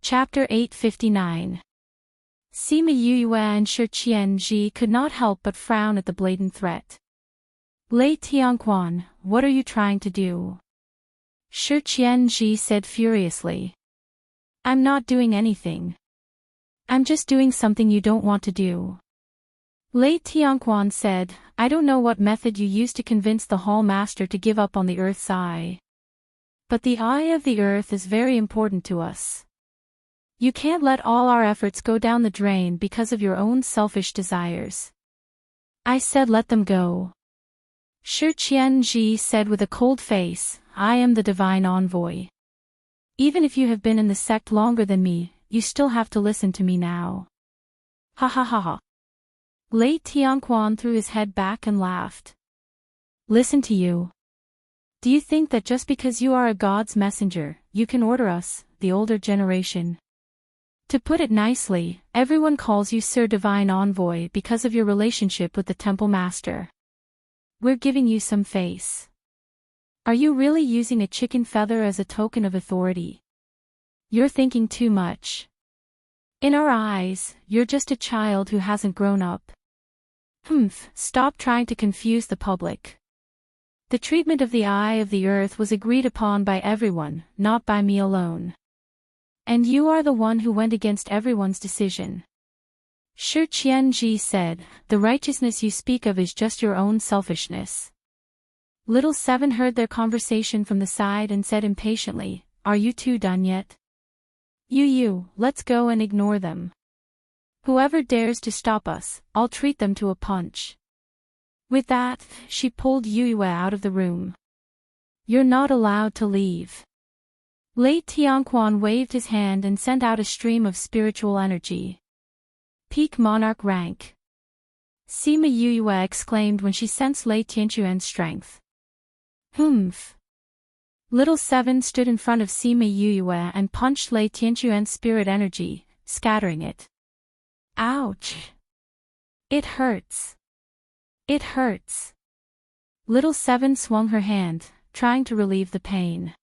Chapter 859. Sima Yue and Shi Qianji could not help but frown at the blatant threat. Lei Tianquan, what are you trying to do? Shi Qianji said furiously. I'm not doing anything. I'm just doing something you don't want to do. Lei Tianquan said, I don't know what method you used to convince the Hall Master to give up on the Earth's eye. But the eye of the Earth is very important to us. You can't let all our efforts go down the drain because of your own selfish desires. I said let them go. Shi Qianji said with a cold face, I am the divine envoy. Even if you have been in the sect longer than me, you still have to listen to me now. Ha ha ha ha. Lei Tianquan threw his head back and laughed. Listen to you. Do you think that just because you are a god's messenger, you can order us, the older generation? To put it nicely, everyone calls you Sir Divine Envoy because of your relationship with the Temple Master. We're giving you some face. Are you really using a chicken feather as a token of authority? You're thinking too much. In our eyes, you're just a child who hasn't grown up. Stop trying to confuse the public. The treatment of the eye of the Earth was agreed upon by everyone, not by me alone. And you are the one who went against everyone's decision. Shi Qianji said, the righteousness you speak of is just your own selfishness. Little Seven heard their conversation from the side and said impatiently, are you two done yet? Let's go and ignore them. Whoever dares to stop us, I'll treat them to a punch. With that, she pulled Yue out of the room. You're not allowed to leave. Lei Tianquan waved his hand and sent out a stream of spiritual energy. Peak monarch rank. Sima Yue exclaimed when she sensed Lei Tianquan's strength. Little Seven stood in front of Sima Yue and punched Lei Tianquan's spirit energy, scattering it. Ouch! It hurts. It hurts. Little Seven swung her hand, trying to relieve the pain.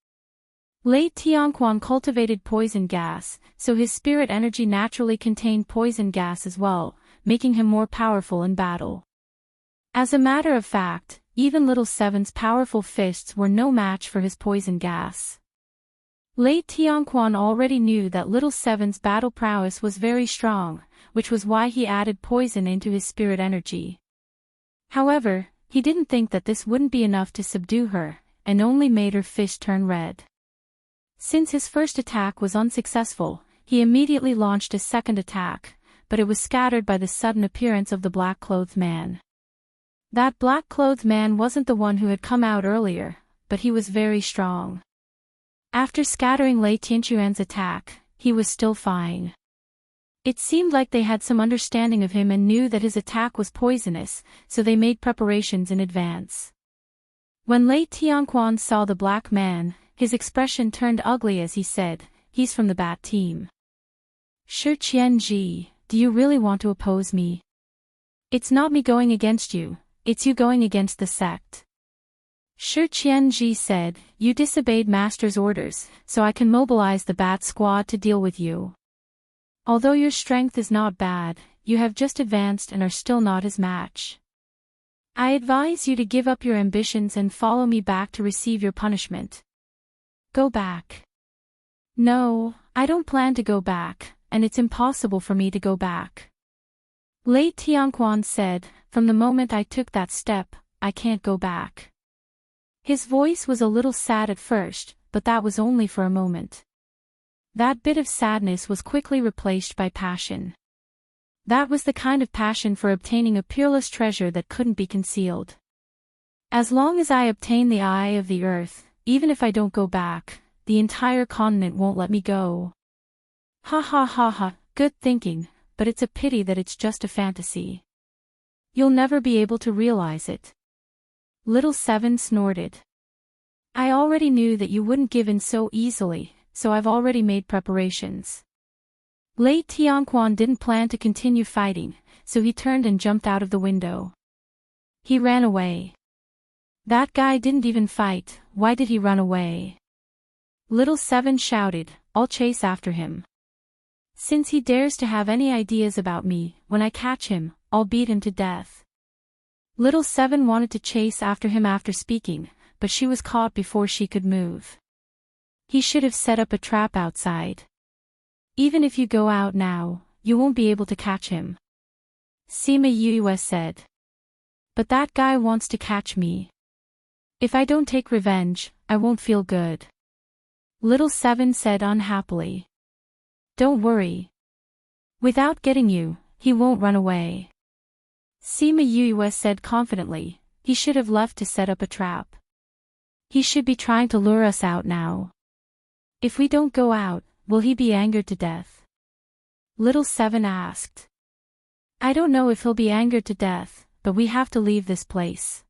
Lei Tianquan cultivated poison gas, so his spirit energy naturally contained poison gas as well, making him more powerful in battle. As a matter of fact, even Little Seven's powerful fists were no match for his poison gas. Lei Tianquan already knew that Little Seven's battle prowess was very strong, which was why he added poison into his spirit energy. However, he didn't think that this wouldn't be enough to subdue her, and only made her fist turn red. Since his first attack was unsuccessful, he immediately launched a second attack, but it was scattered by the sudden appearance of the black-clothed man. That black-clothed man wasn't the one who had come out earlier, but he was very strong. After scattering Lei Tianquan's attack, he was still fine. It seemed like they had some understanding of him and knew that his attack was poisonous, so they made preparations in advance. When Lei Tianquan saw the black man, his expression turned ugly as he said, he's from the Bat team. Shi Qianji, do you really want to oppose me? It's not me going against you, it's you going against the sect. Shi Qianji said, you disobeyed Master's orders, so I can mobilize the Bat squad to deal with you. Although your strength is not bad, you have just advanced and are still not his match. I advise you to give up your ambitions and follow me back to receive your punishment. Go back. No, I don't plan to go back, and it's impossible for me to go back. Lei Tianquan said, from the moment I took that step, I can't go back. His voice was a little sad at first, but that was only for a moment. That bit of sadness was quickly replaced by passion. That was the kind of passion for obtaining a peerless treasure that couldn't be concealed. As long as I obtain the eye of the Earth, even if I don't go back, the entire continent won't let me go. Ha ha ha ha, good thinking, but it's a pity that it's just a fantasy. You'll never be able to realize it. Little Seven snorted. I already knew that you wouldn't give in so easily, so I've already made preparations. Lei Tianquan didn't plan to continue fighting, so he turned and jumped out of the window. He ran away. That guy didn't even fight, why did he run away? Little Seven shouted, I'll chase after him. Since he dares to have any ideas about me, when I catch him, I'll beat him to death. Little Seven wanted to chase after him after speaking, but she was caught before she could move. He should have set up a trap outside. Even if you go out now, you won't be able to catch him. Sima Yue said. But that guy wants to catch me. If I don't take revenge, I won't feel good. Little Seven said unhappily. Don't worry. Without getting you, he won't run away. Sima Yue said confidently, he should have left to set up a trap. He should be trying to lure us out now. If we don't go out, will he be angered to death? Little Seven asked. I don't know if he'll be angered to death, but we have to leave this place.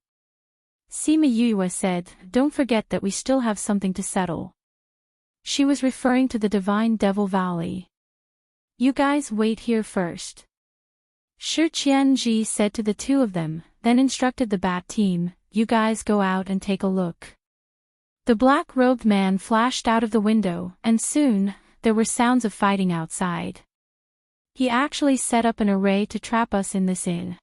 Sima Yue said, don't forget that we still have something to settle. She was referring to the Divine Devil Valley. You guys wait here first. Shi Qianji said to the two of them, then instructed the bat team, you guys go out and take a look. The black-robed man flashed out of the window, and soon, there were sounds of fighting outside. He actually set up an array to trap us in this inn.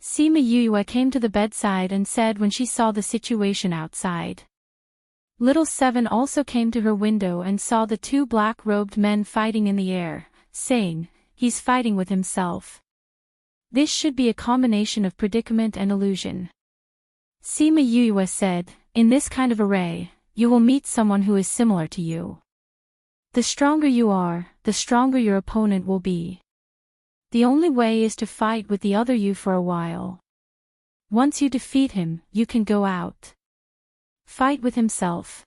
Sima Yue came to the bedside and said when she saw the situation outside. Little Seven also came to her window and saw the two black-robed men fighting in the air, saying, he's fighting with himself. This should be a combination of predicament and illusion. Sima Yue said, in this kind of array, you will meet someone who is similar to you. The stronger you are, the stronger your opponent will be. The only way is to fight with the other you for a while. Once you defeat him, you can go out. Fight with himself.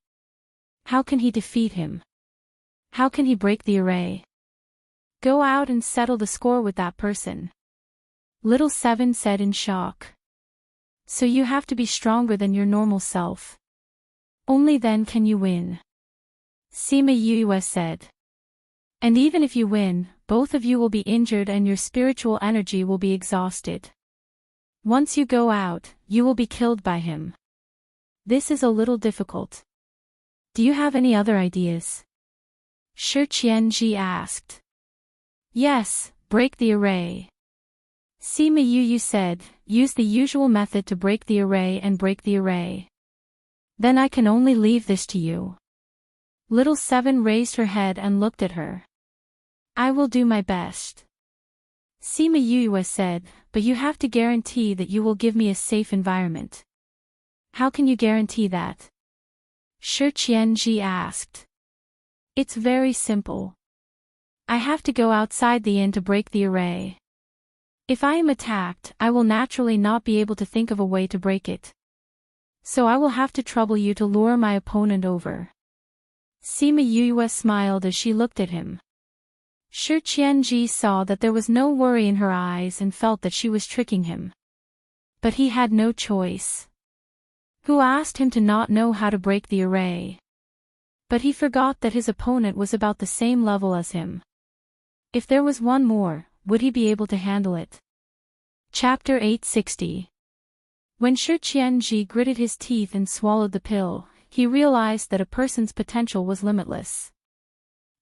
How can he defeat him? How can he break the array? Go out and settle the score with that person. Little Seven said in shock. So you have to be stronger than your normal self. Only then can you win. Sima Yue said. And even if you win, both of you will be injured and your spiritual energy will be exhausted. Once you go out, you will be killed by him. This is a little difficult. Do you have any other ideas? Shi Qianji asked. Yes, break the array. Sima Yue said, use the usual method to break the array and break the array. Then I can only leave this to you. Little Seven raised her head and looked at her. I will do my best. Sima Yue said, but you have to guarantee that you will give me a safe environment. How can you guarantee that? Shi Qianji asked. It's very simple. I have to go outside the inn to break the array. If I am attacked, I will naturally not be able to think of a way to break it. So I will have to trouble you to lure my opponent over. Sima Yue smiled as she looked at him. Shi Qianji saw that there was no worry in her eyes and felt that she was tricking him. But he had no choice. Who asked him to not know how to break the array? But he forgot that his opponent was about the same level as him. If there was one more, would he be able to handle it? Chapter 860. When Shi Qianji gritted his teeth and swallowed the pill, he realized that a person's potential was limitless.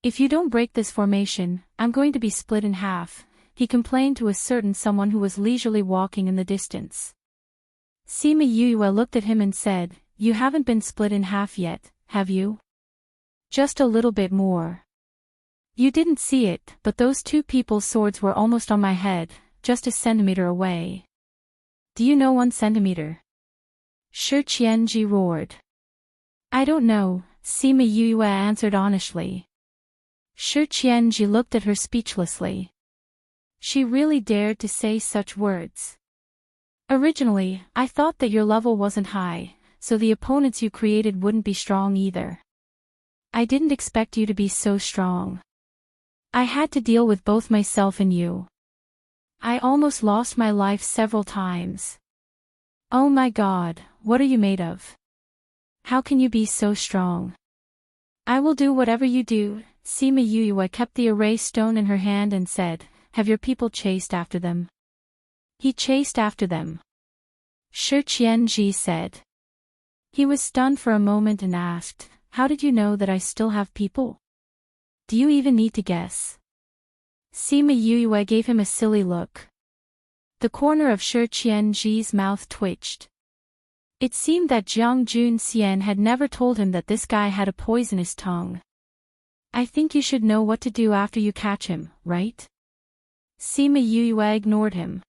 If you don't break this formation, I'm going to be split in half, he complained to a certain someone who was leisurely walking in the distance. Sima Yue looked at him and said, you haven't been split in half yet, have you? Just a little bit more. You didn't see it, but those two people's swords were almost on my head, just a centimeter away. Do you know 1 centimeter? Shi Qianji roared. I don't know, Sima Yue answered honestly. Shi Qianji looked at her speechlessly. She really dared to say such words. Originally, I thought that your level wasn't high, so the opponents you created wouldn't be strong either. I didn't expect you to be so strong. I had to deal with both myself and you. I almost lost my life several times. Oh my God, what are you made of? How can you be so strong? I will do whatever you do. Sima Yue kept the array stone in her hand and said, have your people chased after them? He chased after them. Shi Qianji said. He was stunned for a moment and asked, how did you know that I still have people? Do you even need to guess? Sima Yue gave him a silly look. The corner of Shi Qianji's mouth twitched. It seemed that Jiang Junxian had never told him that this guy had a poisonous tongue. I think you should know what to do after you catch him, right? Sima Yue ignored him.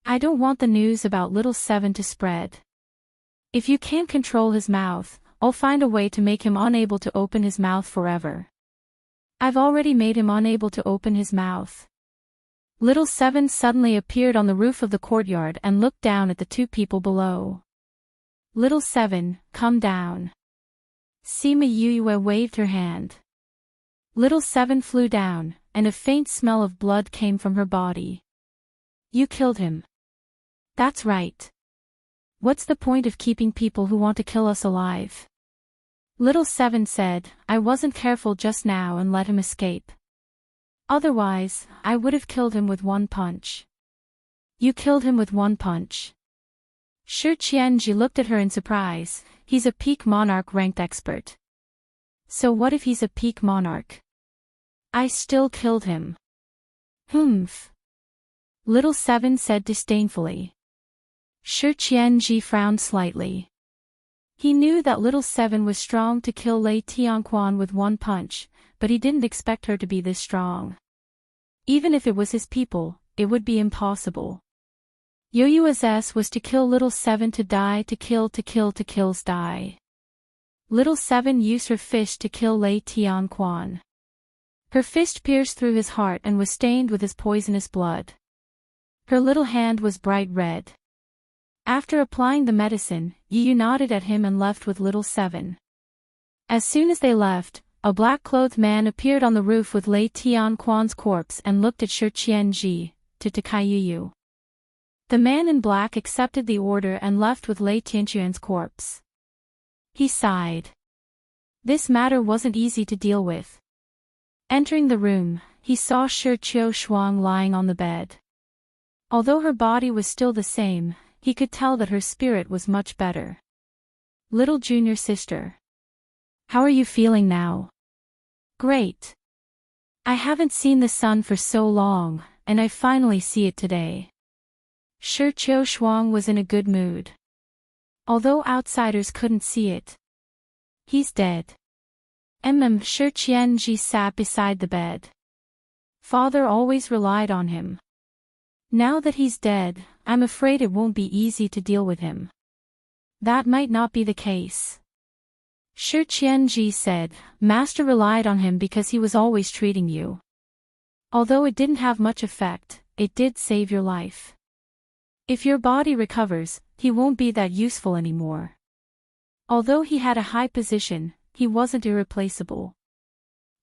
I don't want the news about little Seven to spread. If you can't control his mouth, I'll find a way to make him unable to open his mouth forever. I've already made him unable to open his mouth. Little Seven suddenly appeared on the roof of the courtyard and looked down at the two people below. Little Seven, come down. Sima Yue waved her hand. Little Seven flew down, and a faint smell of blood came from her body. You killed him. That's right. What's the point of keeping people who want to kill us alive? Little Seven said, I wasn't careful just now and let him escape. Otherwise, I would have killed him with one punch. You killed him with one punch. Shi Qianji looked at her in surprise. He's a peak monarch ranked expert. So what if he's a peak monarch? I still killed him. Humph. Little Seven said disdainfully. Shi Qianji frowned slightly. He knew that Little Seven was strong to kill Lei Tianquan with one punch, but he didn't expect her to be this strong. Even if it was his people, it would be impossible. Yoyua's was to kill Little Seven to die to kills die. Little Seven used her fist to kill Lei Tianquan. Her fist pierced through his heart and was stained with his poisonous blood. Her little hand was bright red. After applying the medicine, Yu nodded at him and left with Little Seven. As soon as they left, a black-clothed man appeared on the roof with Lei Tianquan's corpse and looked at Shi Qianji, to Takaiyu. The man in black accepted the order and left with Lei Tianquan's corpse. He sighed. This matter wasn't easy to deal with. Entering the room, he saw Shi Qiushuang lying on the bed. Although her body was still the same, he could tell that her spirit was much better. Little junior sister. How are you feeling now? Great. I haven't seen the sun for so long, and I finally see it today. Shi Qiushuang was in a good mood. Although outsiders couldn't see it. He's dead. Shi Qianji sat beside the bed. Father always relied on him. Now that he's dead, I'm afraid it won't be easy to deal with him. That might not be the case. Shi Qianji said, Master relied on him because he was always treating you. Although it didn't have much effect, it did save your life. If your body recovers, he won't be that useful anymore. Although he had a high position, he wasn't irreplaceable.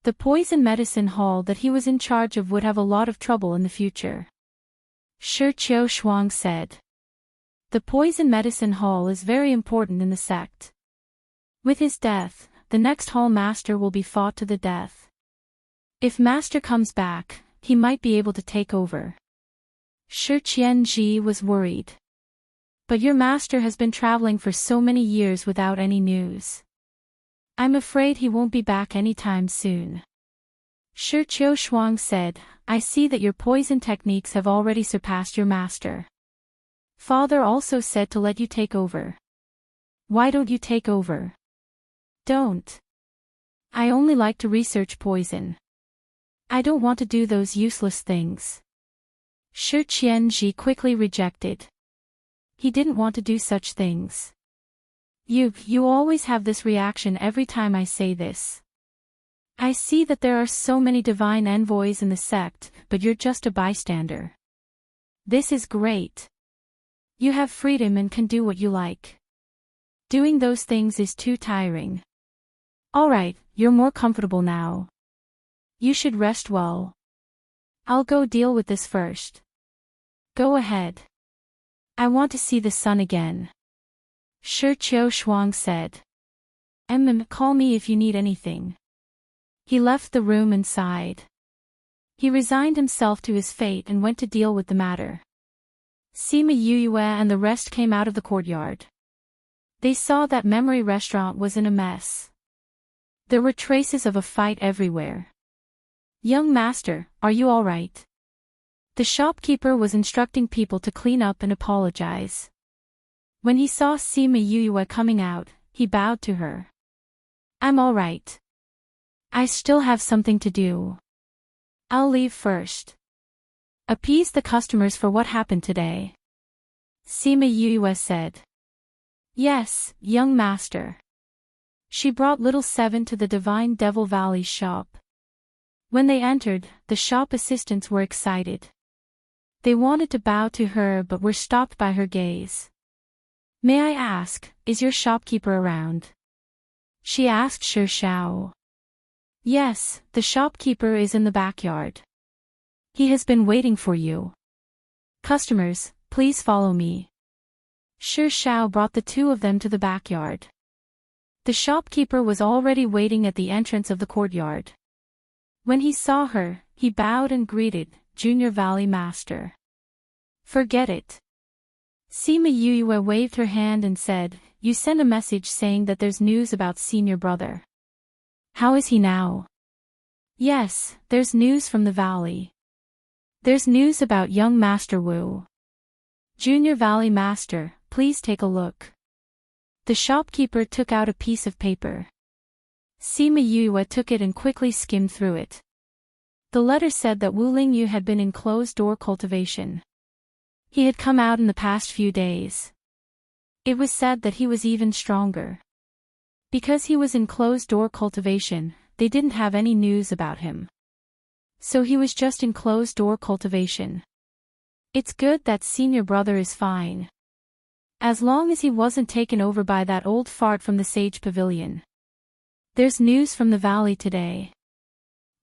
The poison medicine hall that he was in charge of would have a lot of trouble in the future. Shi Qiushuang said. The poison medicine hall is very important in the sect. With his death, the next hall master will be fought to the death. If master comes back, he might be able to take over. Shi Qianji was worried. But your master has been traveling for so many years without any news. I'm afraid he won't be back anytime soon. Shi Qiushuang said, I see that your poison techniques have already surpassed your master. Father also said to let you take over. Why don't you take over? Don't. I only like to research poison. I don't want to do those useless things. Shi Qianji quickly rejected. He didn't want to do such things. You always have this reaction every time I say this. I see that there are so many divine envoys in the sect, but you're just a bystander. This is great. You have freedom and can do what you like. Doing those things is too tiring. Alright, you're more comfortable now. You should rest well. I'll go deal with this first. Go ahead. I want to see the sun again. Shi Qiushuang said. Call me if you need anything. He left the room and sighed. He resigned himself to his fate and went to deal with the matter. Sima Yue and the rest came out of the courtyard. They saw that Memory Restaurant was in a mess. There were traces of a fight everywhere. Young master, are you all right? The shopkeeper was instructing people to clean up and apologize. When he saw Sima Yuyue coming out, he bowed to her. I'm all right. I still have something to do. I'll leave first. Appease the customers for what happened today. Sima Yuyue said. Yes, young master. She brought little Seven to the Divine Devil Valley shop. When they entered, the shop assistants were excited. They wanted to bow to her but were stopped by her gaze. May I ask, is your shopkeeper around? She asked Shi Xiao. Yes, the shopkeeper is in the backyard. He has been waiting for you. Customers, please follow me. Shi Xiao brought the two of them to the backyard. The shopkeeper was already waiting at the entrance of the courtyard. When he saw her, he bowed and greeted, Junior Valley Master. Forget it. Sima Yuyue waved her hand and said, You sent a message saying that there's news about senior brother. How is he now? Yes, there's news from the valley. There's news about young Master Wu. Junior Valley Master, please take a look. The shopkeeper took out a piece of paper. Sima Yuyue took it and quickly skimmed through it. The letter said that Wu Lingyu had been in closed-door cultivation. He had come out in the past few days. It was said that he was even stronger. Because he was in closed-door cultivation, they didn't have any news about him. So he was just in closed-door cultivation. It's good that senior brother is fine. As long as he wasn't taken over by that old fart from the Sage Pavilion. There's news from the valley today.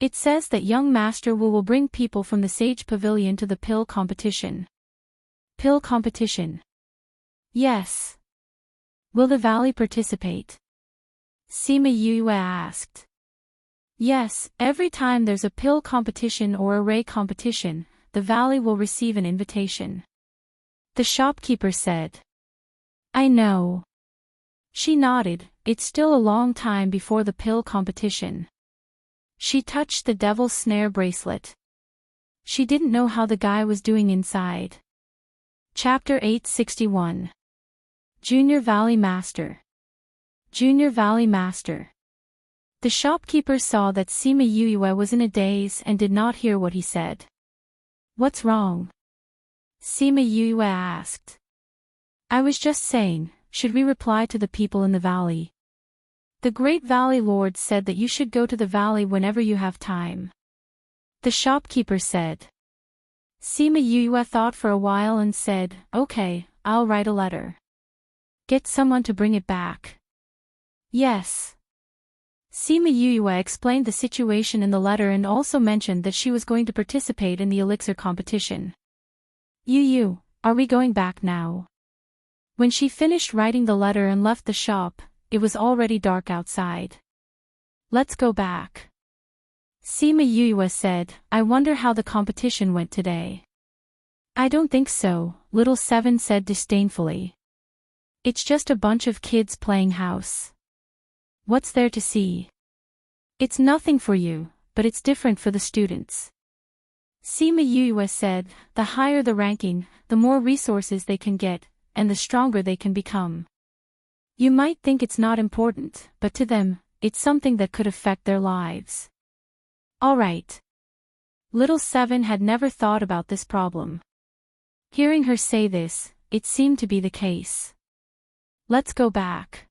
It says that young Master Wu will bring people from the Sage Pavilion to the pill competition. Pill competition? Yes. Will the valley participate? Sima Yuyue asked. Yes, every time there's a pill competition or a ray competition, the valley will receive an invitation. The shopkeeper said. I know. She nodded, it's still a long time before the pill competition. She touched the devil's snare bracelet. She didn't know how the guy was doing inside. Chapter 861. Junior Valley Master. Junior Valley Master. The shopkeeper saw that Sima Yuyue was in a daze and did not hear what he said. What's wrong? Sima Yuyue asked. I was just saying, should we reply to the people in the valley? The great valley lord said that you should go to the valley whenever you have time. The shopkeeper said. Sima Yuyue thought for a while and said, Okay, I'll write a letter. Get someone to bring it back. Yes. Sima Yuyue explained the situation in the letter and also mentioned that she was going to participate in the elixir competition. Yu, are we going back now? When she finished writing the letter and left the shop, it was already dark outside. Let's go back. Sima Yuyue said, I wonder how the competition went today. I don't think so, little Seven said disdainfully. It's just a bunch of kids playing house. What's there to see? It's nothing for you, but it's different for the students. Sima Yuyue said, the higher the ranking, the more resources they can get, and the stronger they can become. You might think it's not important, but to them, it's something that could affect their lives. All right. Little Seven had never thought about this problem. Hearing her say this, it seemed to be the case. Let's go back.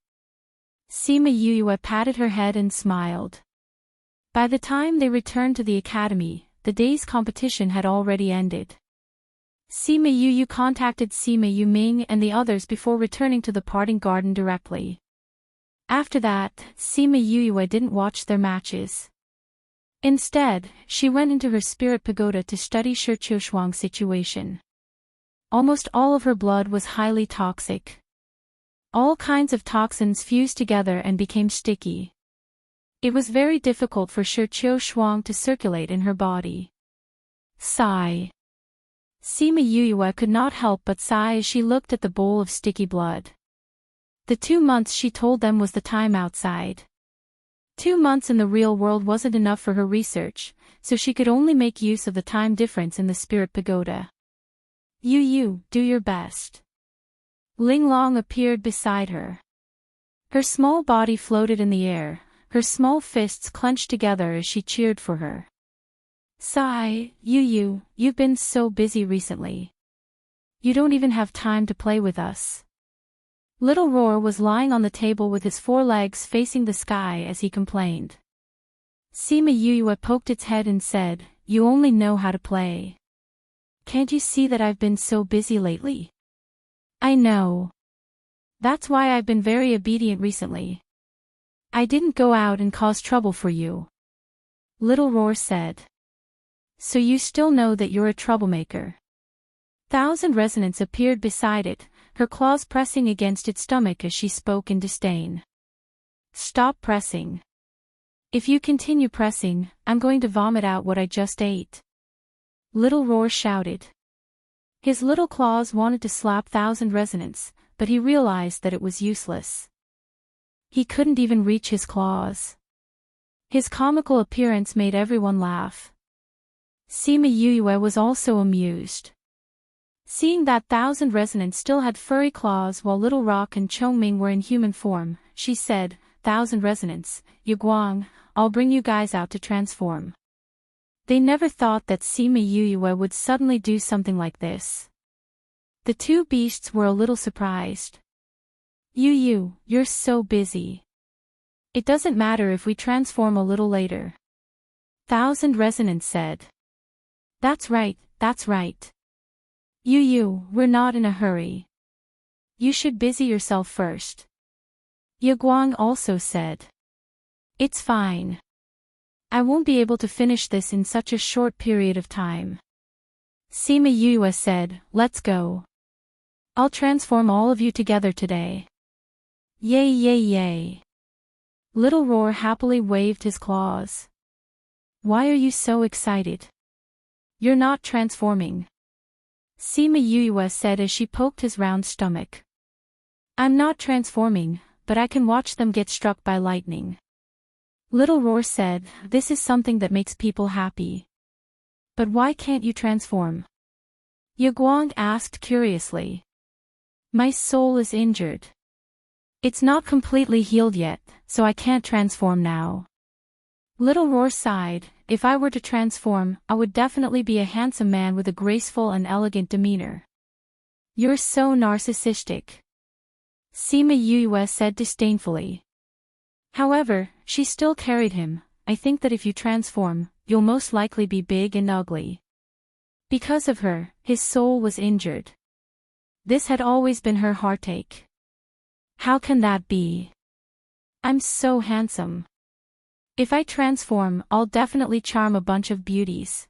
Sima Yuyue patted her head and smiled. By the time they returned to the academy, the day's competition had already ended. Sima Yuyue contacted Sima Yuming and the others before returning to the parting garden directly. After that, Sima Yuyue didn't watch their matches. Instead, she went into her spirit pagoda to study Shi Qiushuang's situation. Almost all of her blood was highly toxic. All kinds of toxins fused together and became sticky. It was very difficult for Shi Qiushuang to circulate in her body. Sigh. Sima Yuyue could not help but sigh as she looked at the bowl of sticky blood. The 2 months she told them was the time outside. 2 months in the real world wasn't enough for her research, so she could only make use of the time difference in the spirit pagoda. You, do your best. Ling Long appeared beside her. Her small body floated in the air, her small fists clenched together as she cheered for her. Sigh, you've been so busy recently. You don't even have time to play with us. Little Roar was lying on the table with his 4 legs facing the sky as he complained. Sima Yue poked its head and said, You only know how to play. Can't you see that I've been so busy lately? I know. That's why I've been very obedient recently. I didn't go out and cause trouble for you. Little Roar said. So you still know that you're a troublemaker. Thousand Resonance appeared beside it, her claws pressing against its stomach as she spoke in disdain. Stop pressing. If you continue pressing, I'm going to vomit out what I just ate. Little Roar shouted. His little claws wanted to slap Thousand Resonance, but he realized that it was useless. He couldn't even reach his claws. His comical appearance made everyone laugh. Sima Yue was also amused. Seeing that Thousand Resonance still had furry claws while Little Rock and Chongming were in human form, she said, Thousand Resonance, Guang, I'll bring you guys out to transform. They never thought that Sima Yue would suddenly do something like this. The 2 beasts were a little surprised. You're so busy. It doesn't matter if we transform a little later. Thousand Resonance said. That's right. We're not in a hurry. You should busy yourself first. Guang also said. It's fine. I won't be able to finish this in such a short period of time. Sima Yue said, Let's go. I'll transform all of you together today. Yay. Little Roar happily waved his claws. Why are you so excited? You're not transforming. Sima Yue said as she poked his round stomach. I'm not transforming, but I can watch them get struck by lightning. Little Roar said, This is something that makes people happy. But why can't you transform? Guang asked curiously. My soul is injured. It's not completely healed yet, so I can't transform now. Little Roar sighed, If I were to transform, I would definitely be a handsome man with a graceful and elegant demeanor. You're so narcissistic. Sima Yue said disdainfully. However, she still carried him. I think that if you transform, you'll most likely be big and ugly. Because of her, his soul was injured. This had always been her heartache. How can that be? I'm so handsome. If I transform, I'll definitely charm a bunch of beauties.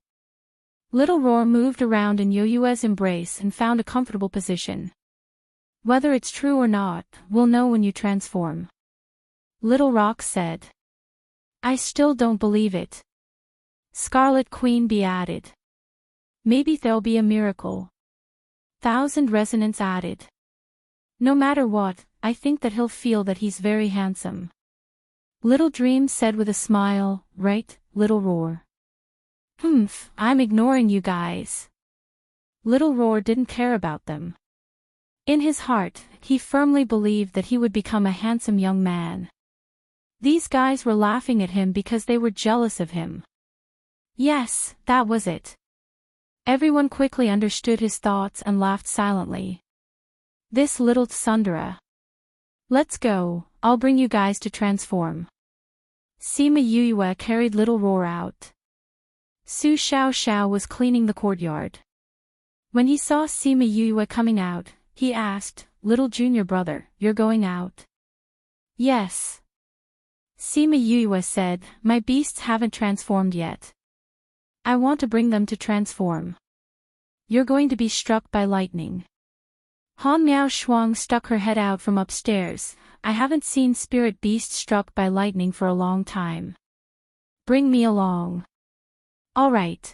Little Roar moved around in Yue's embrace and found a comfortable position. Whether it's true or not, we'll know when you transform. Little Rock said. I still don't believe it. Scarlet Queen Bee added. Maybe there'll be a miracle. Thousand Resonance added. No matter what, I think that he'll feel that he's very handsome. Little Dream said with a smile, Right, Little Roar. I'm ignoring you guys. Little Roar didn't care about them. In his heart, he firmly believed that he would become a handsome young man. These guys were laughing at him because they were jealous of him. Yes, that was it. Everyone quickly understood his thoughts and laughed silently. This little tsundere. Let's go, I'll bring you guys to transform. Sima Yue carried Little Roar out. Su Xiao was cleaning the courtyard. When he saw Sima Yue coming out, he asked, Little junior brother, you're going out? Yes. Sima Yue said, My beasts haven't transformed yet. I want to bring them to transform. You're going to be struck by lightning. Han Miao Shuang stuck her head out from upstairs. I haven't seen spirit beasts struck by lightning for a long time. Bring me along. All right.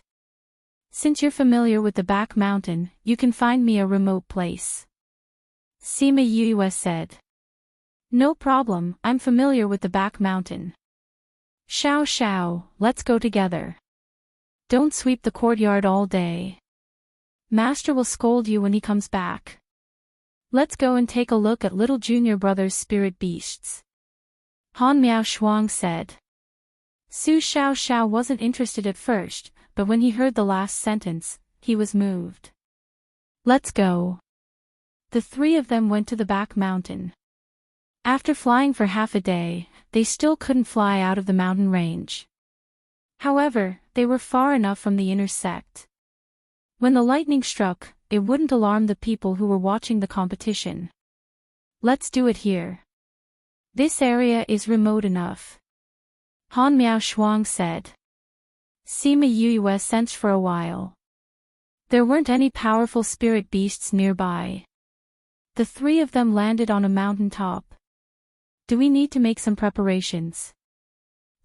Since you're familiar with the back mountain, you can find me a remote place. Sima Yue said. No problem, I'm familiar with the back mountain. Xiao, let's go together. Don't sweep the courtyard all day. Master will scold you when he comes back. Let's go and take a look at little junior brother's spirit beasts. Han Miao Shuang said. Su Xiao Xiao wasn't interested at first, but when he heard the last sentence, he was moved. Let's go. The three of them went to the back mountain. After flying for half a day, they still couldn't fly out of the mountain range. However, they were far enough from the inner sect. When the lightning struck, it wouldn't alarm the people who were watching the competition. Let's do it here. This area is remote enough. Han Miao Shuang said. Sima Yue sensed for a while. There weren't any powerful spirit beasts nearby. The three of them landed on a mountain top. Do we need to make some preparations?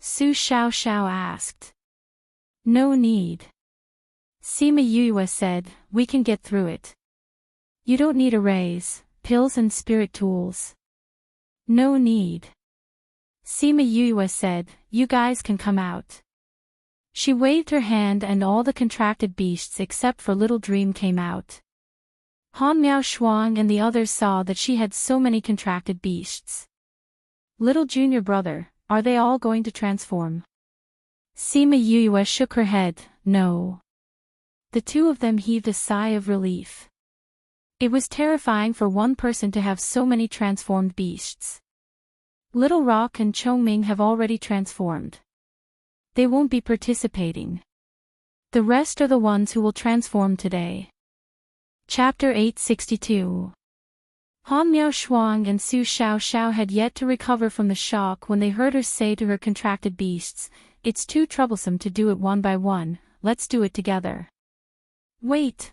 Su Xiao Xiao asked. No need. Sima Yue said, we can get through it. You don't need arrays, pills and spirit tools. No need. Sima Yue said, you guys can come out. She waved her hand and all the contracted beasts except for little Dream came out. Han Miao Shuang and the others saw that she had so many contracted beasts. Little junior brother, are they all going to transform? Sima Yue shook her head, no. The two of them heaved a sigh of relief. It was terrifying for one person to have so many transformed beasts. Little Rock and Chongming have already transformed. They won't be participating. The rest are the ones who will transform today. Chapter 862. Han Miao Shuang and Su Xiao Xiao had yet to recover from the shock when they heard her say to her contracted beasts, it's too troublesome to do it one by one, let's do it together. Wait.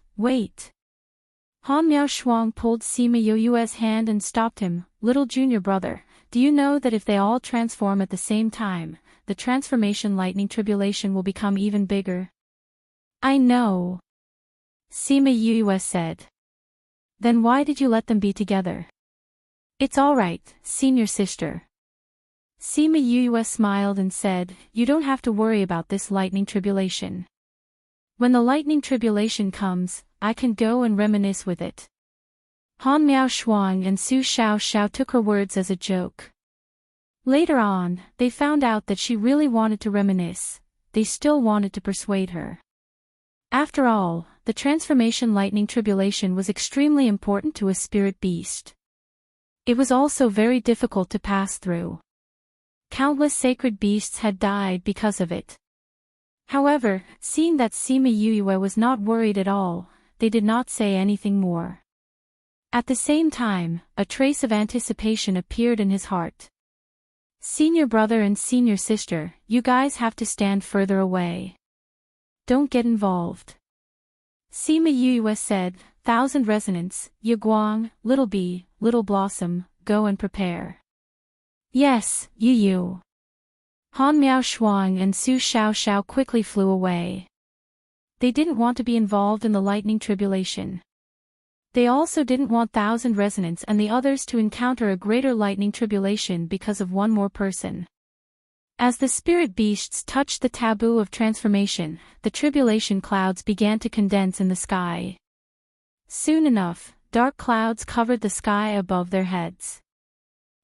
Han Miao Shuang pulled Sima Yue's hand and stopped him. Little junior brother, do you know that if they all transform at the same time, the transformation lightning tribulation will become even bigger? I know. Sima Yue said. Then why did you let them be together? It's all right, senior sister. Sima Yue smiled and said, you don't have to worry about this lightning tribulation. When the lightning tribulation comes, I can go and reminisce with it. Han Miao Shuang and Su Xiao Xiao took her words as a joke. Later on, they found out that she really wanted to reminisce. They still wanted to persuade her. After all, the transformation lightning tribulation was extremely important to a spirit beast. It was also very difficult to pass through. Countless sacred beasts had died because of it. However, seeing that Sima Yue was not worried at all, they did not say anything more. At the same time, a trace of anticipation appeared in his heart. Senior brother and senior sister, you guys have to stand further away. Don't get involved. Sima Yue said, 1,000 Resonance, Yaguang, Little Bee, Little Blossom, go and prepare. Yes, Yu. Han Miao Shuang and Su Xiao Xiao quickly flew away. They didn't want to be involved in the lightning tribulation. They also didn't want 1,000 Resonance and the others to encounter a greater lightning tribulation because of one more person. As the spirit beasts touched the taboo of transformation, the tribulation clouds began to condense in the sky. Soon enough, dark clouds covered the sky above their heads.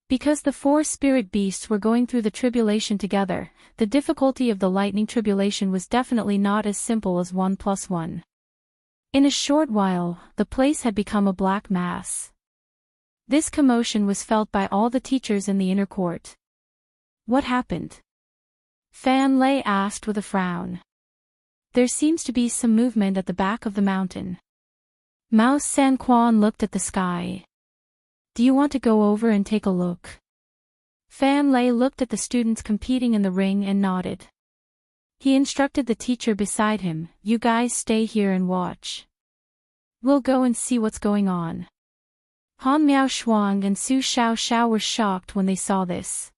Because the four spirit beasts were going through the tribulation together, the difficulty of the lightning tribulation was definitely not as simple as 1 + 1. In a short while, the place had become a black mass. This commotion was felt by all the teachers in the inner court. What happened? Fan Lei asked with a frown. There seems to be some movement at the back of the mountain. Mao Sanquan looked at the sky. Do you want to go over and take a look? Fan Lei looked at the students competing in the ring and nodded. He instructed the teacher beside him, you guys stay here and watch. We'll go and see what's going on. Han Miao Shuang and Su Xiao Xiao were shocked when they saw this.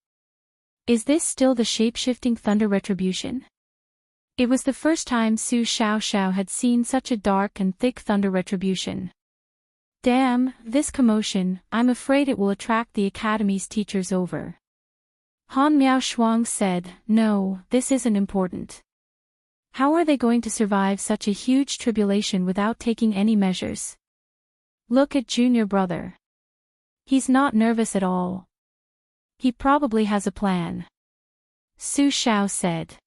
Is this still the shape-shifting thunder retribution? It was the first time Su Xiao Xiao had seen such a dark and thick thunder retribution. Damn, this commotion, I'm afraid it will attract the academy's teachers over. Han Miao Shuang said, no, this isn't important. How are they going to survive such a huge tribulation without taking any measures? Look at Junior Brother. He's not nervous at all. He probably has a plan. Su Xiao said.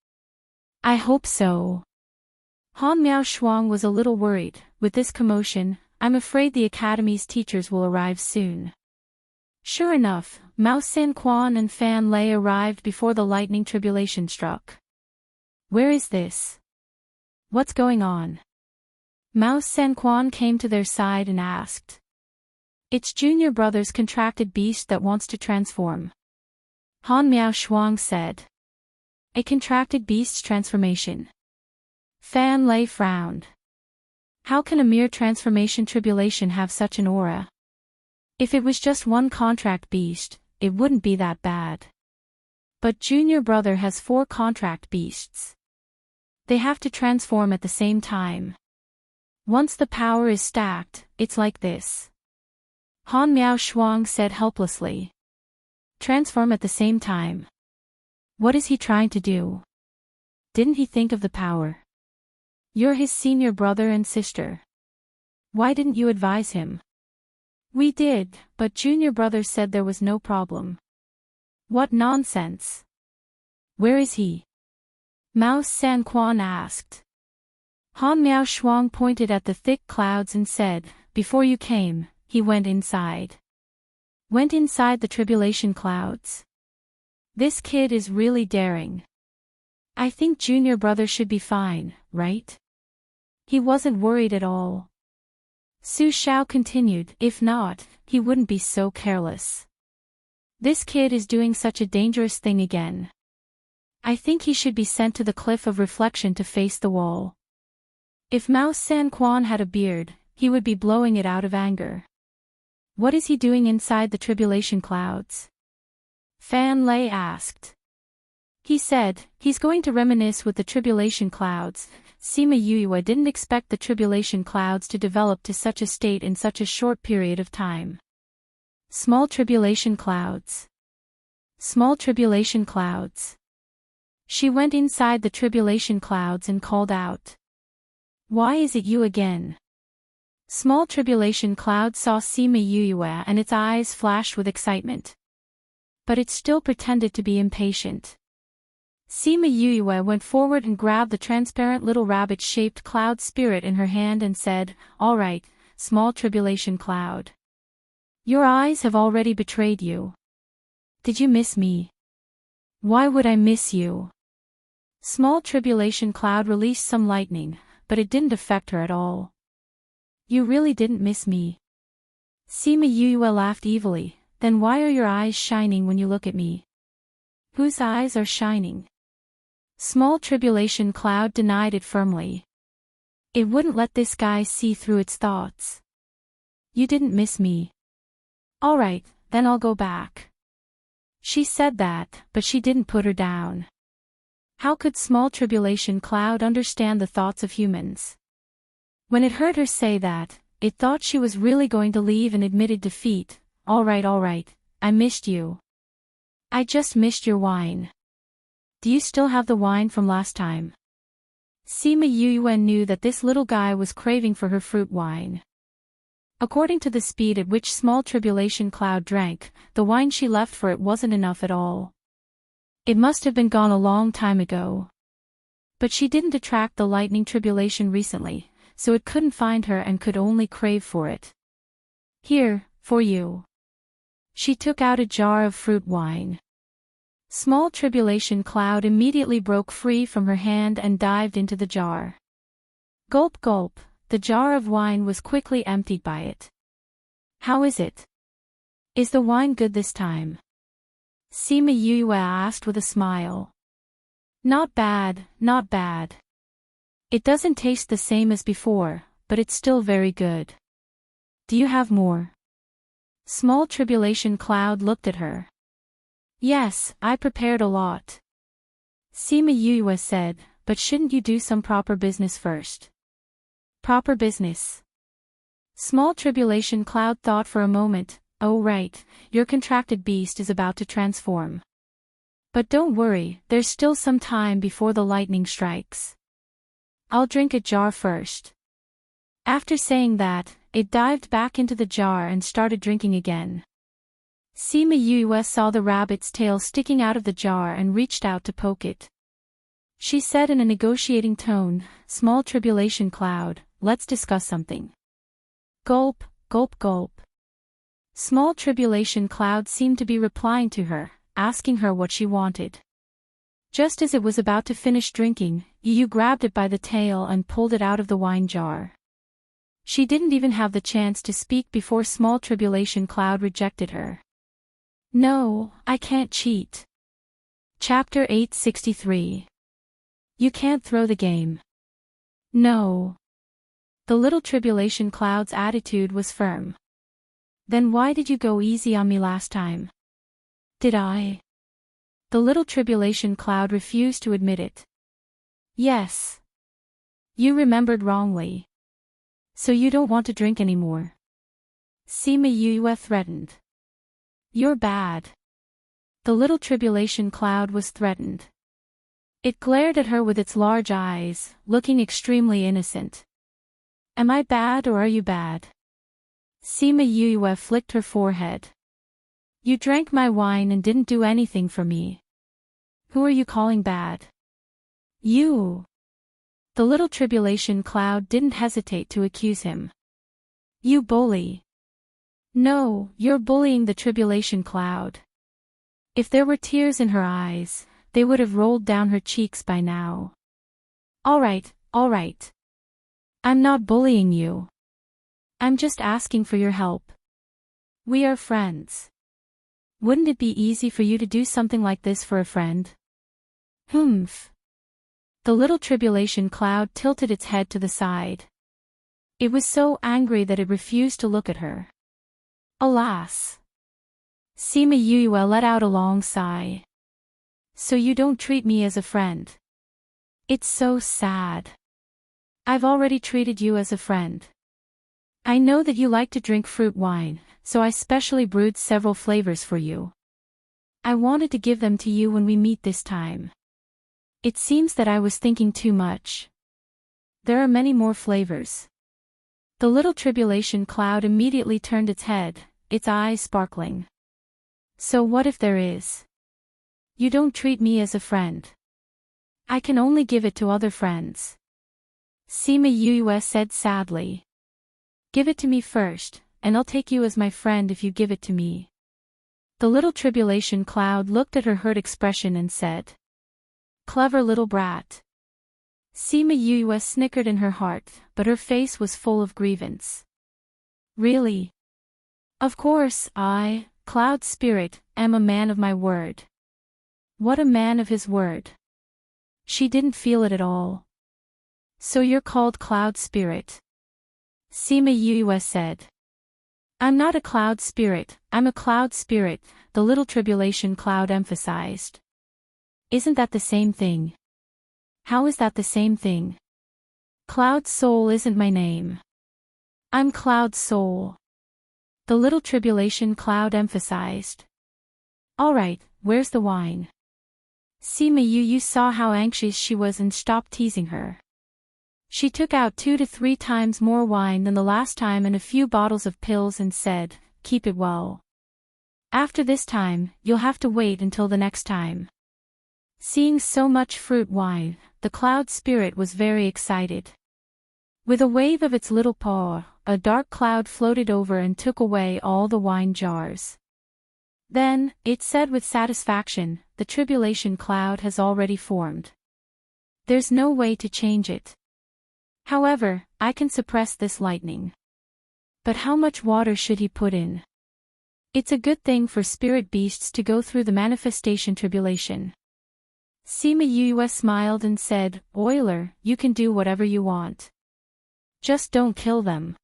I hope so. Han Miao Shuang was a little worried. With this commotion, I'm afraid the academy's teachers will arrive soon. Sure enough, Mao San Quan and Fan Lei arrived before the lightning tribulation struck. Where is this? What's going on? Mao San Quan came to their side and asked. It's Junior Brother's contracted beast that wants to transform. Han Miao Shuang said. A contracted beast's transformation. Fan Lei frowned. How can a mere transformation tribulation have such an aura? If it was just one contract beast, it wouldn't be that bad. But Junior Brother has 4 contract beasts. They have to transform at the same time. Once the power is stacked, it's like this. Han Miao Shuang said helplessly. Transform at the same time. What is he trying to do? Didn't he think of the power? You're his senior brother and sister. Why didn't you advise him? We did, but Junior Brother said there was no problem. What nonsense. Where is he? Mao San Quan asked. Han Miao Shuang pointed at the thick clouds and said, before you came, he went inside. Went inside the tribulation clouds. This kid is really daring. I think Junior Brother should be fine, right? He wasn't worried at all. Su Xiao continued, if not, he wouldn't be so careless. This kid is doing such a dangerous thing again. I think he should be sent to the cliff of reflection to face the wall. If Mao San Quan had a beard, he would be blowing it out of anger. What is he doing inside the tribulation clouds? Fan Lei asked. He said, he's going to reminisce with the tribulation clouds. Sima Yuyue didn't expect the tribulation clouds to develop to such a state in such a short period of time. Small tribulation clouds. Small tribulation clouds. She went inside the tribulation clouds and called out. Why is it you again? Small tribulation cloud saw Sima Yuyue and its eyes flashed with excitement. But it still pretended to be impatient. Sima Yuyue went forward and grabbed the transparent little rabbit-shaped cloud spirit in her hand and said, all right, small tribulation cloud. Your eyes have already betrayed you. Did you miss me? Why would I miss you? Small tribulation cloud released some lightning, but it didn't affect her at all. You really didn't miss me. Sima Yuyue laughed evilly, then why are your eyes shining when you look at me? Whose eyes are shining? Small tribulation cloud denied it firmly. It wouldn't let this guy see through its thoughts. You didn't miss me. All right, then I'll go back. She said that, but she didn't put her down. How could small tribulation cloud understand the thoughts of humans? When it heard her say that, it thought she was really going to leave and admitted defeat. All right, I missed you. I just missed your wine. Do you still have the wine from last time? Sima Yuyue knew that this little guy was craving for her fruit wine. According to the speed at which small tribulation cloud drank, the wine she left for it wasn't enough at all. It must have been gone a long time ago. But she didn't attract the lightning tribulation recently, so it couldn't find her and could only crave for it. Here, for you. She took out a jar of fruit wine. Small tribulation cloud immediately broke free from her hand and dived into the jar. Gulp gulp, the jar of wine was quickly emptied by it. How is it? Is the wine good this time? Sima Yuyue asked with a smile. Not bad, not bad. It doesn't taste the same as before, but it's still very good. Do you have more? Small tribulation cloud looked at her. Yes, I prepared a lot. Sima Yuyue said, but shouldn't you do some proper business first? Proper business. Small tribulation cloud thought for a moment, oh right, your contracted beast is about to transform. But don't worry, there's still some time before the lightning strikes. I'll drink a jar first. After saying that, it dived back into the jar and started drinking again. Sima Yue saw the rabbit's tail sticking out of the jar and reached out to poke it. She said in a negotiating tone, "Small tribulation cloud, let's discuss something." Gulp, gulp, gulp. Small tribulation cloud seemed to be replying to her, asking her what she wanted. Just as it was about to finish drinking, Yu grabbed it by the tail and pulled it out of the wine jar. She didn't even have the chance to speak before Small Tribulation Cloud rejected her. "No, I can't cheat." Chapter 863. You can't throw the game. No. The little Tribulation Cloud's attitude was firm. Then why did you go easy on me last time? Did I? The little Tribulation Cloud refused to admit it. Yes. You remembered wrongly. So you don't want to drink anymore? Sima Yue threatened. You're bad. The little Tribulation Cloud was threatened. It glared at her with its large eyes, looking extremely innocent. Am I bad or are you bad? Sima Yue flicked her forehead. You drank my wine and didn't do anything for me. Who are you calling bad? You. The little Tribulation Cloud didn't hesitate to accuse him. You bully. No, you're bullying the Tribulation Cloud. If there were tears in her eyes, they would have rolled down her cheeks by now. All right. I'm not bullying you. I'm just asking for your help. We are friends. Wouldn't it be easy for you to do something like this for a friend? Humph. The little Tribulation Cloud tilted its head to the side. It was so angry that it refused to look at her. Alas. Sima Yue let out a long sigh. So you don't treat me as a friend. It's so sad. I've already treated you as a friend. I know that you like to drink fruit wine, so I specially brewed several flavors for you. I wanted to give them to you when we meet this time. It seems that I was thinking too much. There are many more flavors. The little Tribulation Cloud immediately turned its head, its eyes sparkling. So what if there is? You don't treat me as a friend. I can only give it to other friends. Sima Yue said sadly. Give it to me first, and I'll take you as my friend if you give it to me. The little Tribulation Cloud looked at her hurt expression and said. Clever little brat. Sima Yue snickered in her heart, but her face was full of grievance. Really? Of course, I, Cloud Spirit, am a man of my word. What a man of his word. She didn't feel it at all. So you're called Cloud Spirit? Sima Yue said. I'm not a Cloud Spirit, I'm a Cloud Spirit, the little Tribulation Cloud emphasized. Isn't that the same thing? How is that the same thing? Cloud Soul isn't my name. I'm Cloud Soul. The little Tribulation Cloud emphasized. Alright, where's the wine? Sima Yue saw how anxious she was and stopped teasing her. She took out 2 to 3 times more wine than the last time and a few bottles of pills and said, keep it well. After this time, you'll have to wait until the next time. Seeing so much fruit wine, the Cloud Spirit was very excited. With a wave of its little paw, a dark cloud floated over and took away all the wine jars. Then, it said with satisfaction, the Tribulation Cloud has already formed. There's no way to change it. However, I can suppress this lightning. But how much water should he put in? It's a good thing for spirit beasts to go through the manifestation tribulation. Sima Yue smiled and said, Oiler, you can do whatever you want. Just don't kill them.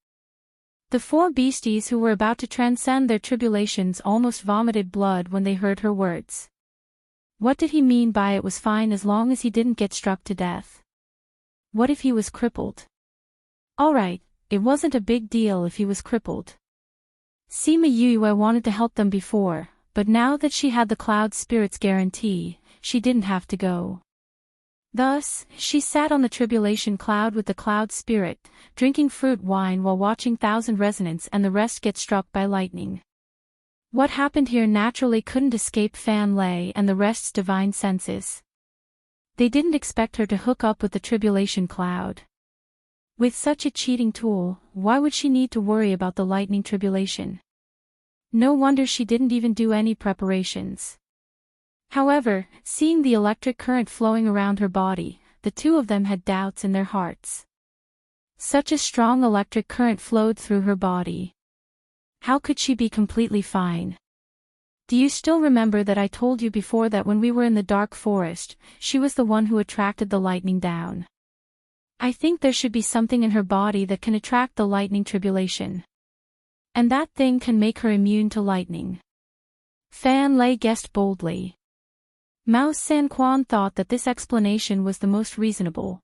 The 4 beasties who were about to transcend their tribulations almost vomited blood when they heard her words. What did he mean by it was fine as long as he didn't get struck to death? What if he was crippled? Alright, it wasn't a big deal if he was crippled. Sima Yue wanted to help them before, but now that she had the Cloud Spirit's guarantee, she didn't have to go. Thus, she sat on the tribulation cloud with the cloud spirit, drinking fruit wine while watching thousand resonance and the rest get struck by lightning. What happened here naturally couldn't escape Fan Lei and the rest's divine senses. They didn't expect her to hook up with the tribulation cloud. With such a cheating tool, why would she need to worry about the lightning tribulation? No wonder she didn't even do any preparations. However, seeing the electric current flowing around her body, the two of them had doubts in their hearts. Such a strong electric current flowed through her body. How could she be completely fine? Do you still remember that I told you before that when we were in the dark forest, she was the one who attracted the lightning down? I think there should be something in her body that can attract the lightning tribulation. And that thing can make her immune to lightning. Fan Lei guessed boldly. Mouse San Quan thought that this explanation was the most reasonable.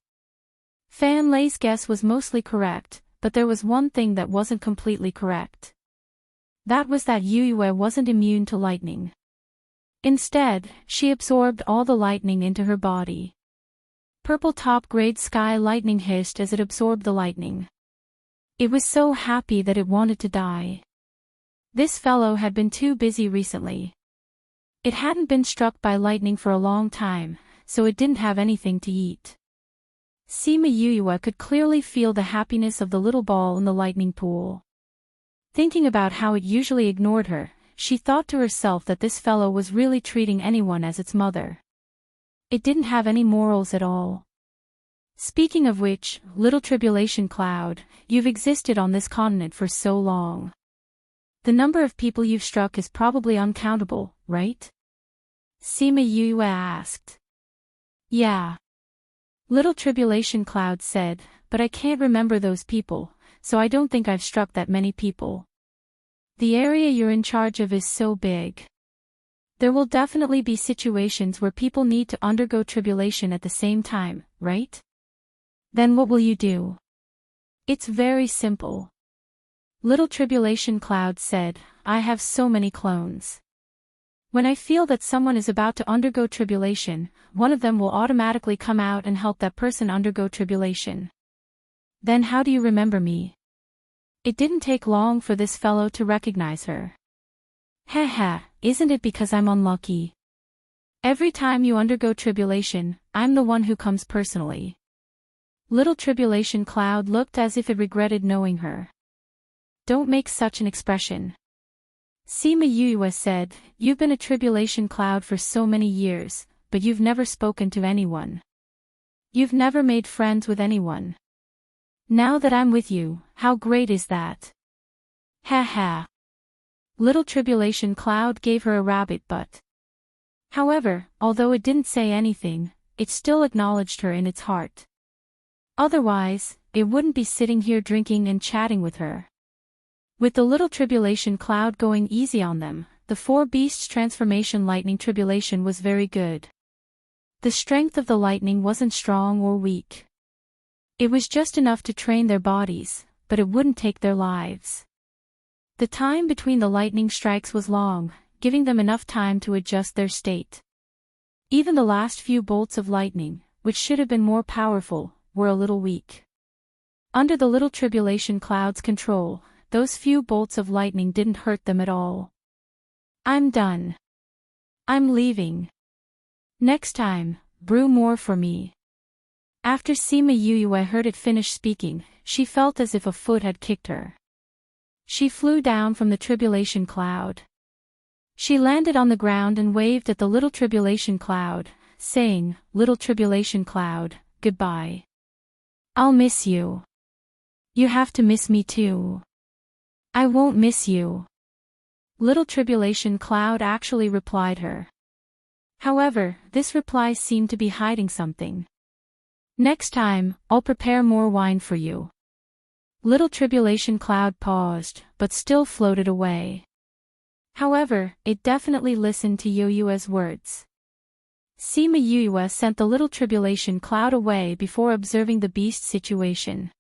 Fan Lei's guess was mostly correct, but there was one thing that wasn't completely correct. That was that Yue wasn't immune to lightning. Instead, she absorbed all the lightning into her body. Purple top-grade sky lightning hissed as it absorbed the lightning. It was so happy that it wanted to die. This fellow had been too busy recently. It hadn't been struck by lightning for a long time, so it didn't have anything to eat. Sima Yue could clearly feel the happiness of the little ball in the lightning pool. Thinking about how it usually ignored her, she thought to herself that this fellow was really treating anyone as its mother. It didn't have any morals at all. Speaking of which, little tribulation cloud, you've existed on this continent for so long. The number of people you've struck is probably uncountable, right? Sima Yue asked. Yeah. Little Tribulation Cloud said, but I can't remember those people, so I don't think I've struck that many people. The area you're in charge of is so big. There will definitely be situations where people need to undergo tribulation at the same time, right? Then what will you do? It's very simple. Little Tribulation Cloud said, I have so many clones. When I feel that someone is about to undergo tribulation, one of them will automatically come out and help that person undergo tribulation. Then how do you remember me? It didn't take long for this fellow to recognize her. Haha, isn't it because I'm unlucky? Every time you undergo tribulation, I'm the one who comes personally. Little Tribulation Cloud looked as if it regretted knowing her. Don't make such an expression. Sima Yue said, you've been a tribulation cloud for so many years, but you've never spoken to anyone. You've never made friends with anyone. Now that I'm with you, how great is that? Ha ha. Little Tribulation Cloud gave her a rabbit butt. However, although it didn't say anything, it still acknowledged her in its heart. Otherwise, it wouldn't be sitting here drinking and chatting with her. With the Little Tribulation Cloud going easy on them, the four beasts' transformation lightning tribulation was very good. The strength of the lightning wasn't strong or weak. It was just enough to train their bodies, but it wouldn't take their lives. The time between the lightning strikes was long, giving them enough time to adjust their state. Even the last few bolts of lightning, which should have been more powerful, were a little weak. Under the Little Tribulation Cloud's control, those few bolts of lightning didn't hurt them at all. I'm done. I'm leaving. Next time, brew more for me. After Sima Yue heard it finish speaking, she felt as if a foot had kicked her. She flew down from the Tribulation Cloud. She landed on the ground and waved at the Little Tribulation Cloud, saying, Little Tribulation Cloud, goodbye. I'll miss you. You have to miss me too. I won't miss you. Little Tribulation Cloud actually replied her. However, this reply seemed to be hiding something. Next time, I'll prepare more wine for you. Little Tribulation Cloud paused, but still floated away. However, it definitely listened to Yue's words. Sima Yue sent the Little Tribulation Cloud away before observing the beast situation.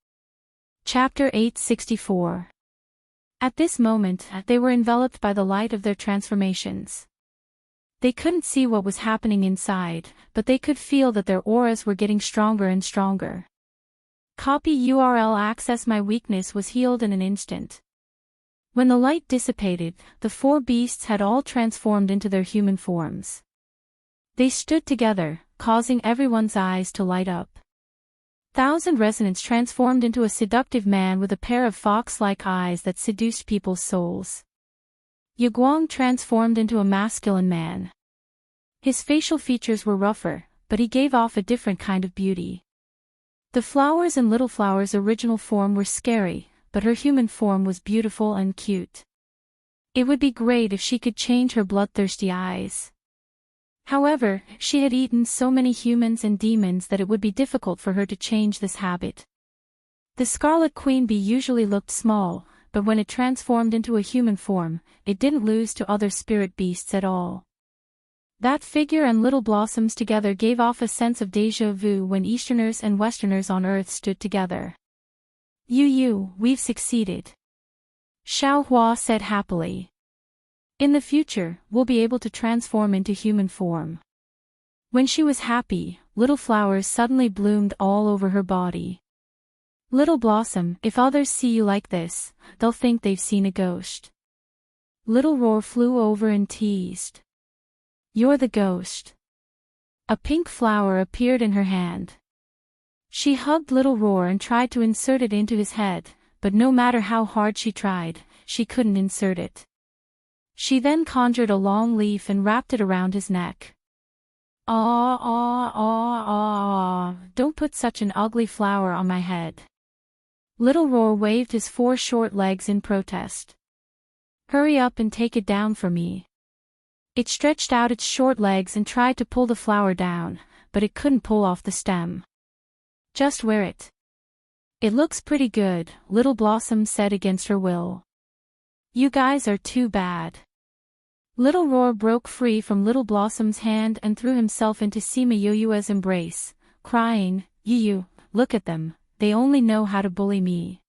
Chapter 864. At this moment, they were enveloped by the light of their transformations. They couldn't see what was happening inside, but they could feel that their auras were getting stronger and stronger. Copy URL access. My weakness was healed in an instant. When the light dissipated, the four beasts had all transformed into their human forms. They stood together, causing everyone's eyes to light up. 1,000 Resonance transformed into a seductive man with a pair of fox-like eyes that seduced people's souls. Yaguang transformed into a masculine man. His facial features were rougher, but he gave off a different kind of beauty. The flowers in Little Flower's original form were scary, but her human form was beautiful and cute. It would be great if she could change her bloodthirsty eyes. However, she had eaten so many humans and demons that it would be difficult for her to change this habit. The Scarlet Queen Bee usually looked small, but when it transformed into a human form, it didn't lose to other spirit beasts at all. That figure and Little Blossoms together gave off a sense of déjà vu when Easterners and Westerners on Earth stood together. We've succeeded. Xiao Hua said happily. In the future, we'll be able to transform into human form. When she was happy, little flowers suddenly bloomed all over her body. Little Blossom, if others see you like this, they'll think they've seen a ghost. Little Roar flew over and teased. You're the ghost. A pink flower appeared in her hand. She hugged Little Roar and tried to insert it into his head, but no matter how hard she tried, she couldn't insert it. She then conjured a long leaf and wrapped it around his neck. Don't put such an ugly flower on my head. Little Roar waved his 4 short legs in protest. Hurry up and take it down for me. It stretched out its short legs and tried to pull the flower down, but it couldn't pull off the stem. Just wear it. It looks pretty good, Little Blossom said against her will. You guys are too bad. Little Roar broke free from Little Blossom's hand and threw himself into Sima Yoyue's embrace, crying, Yu, look at them, they only know how to bully me.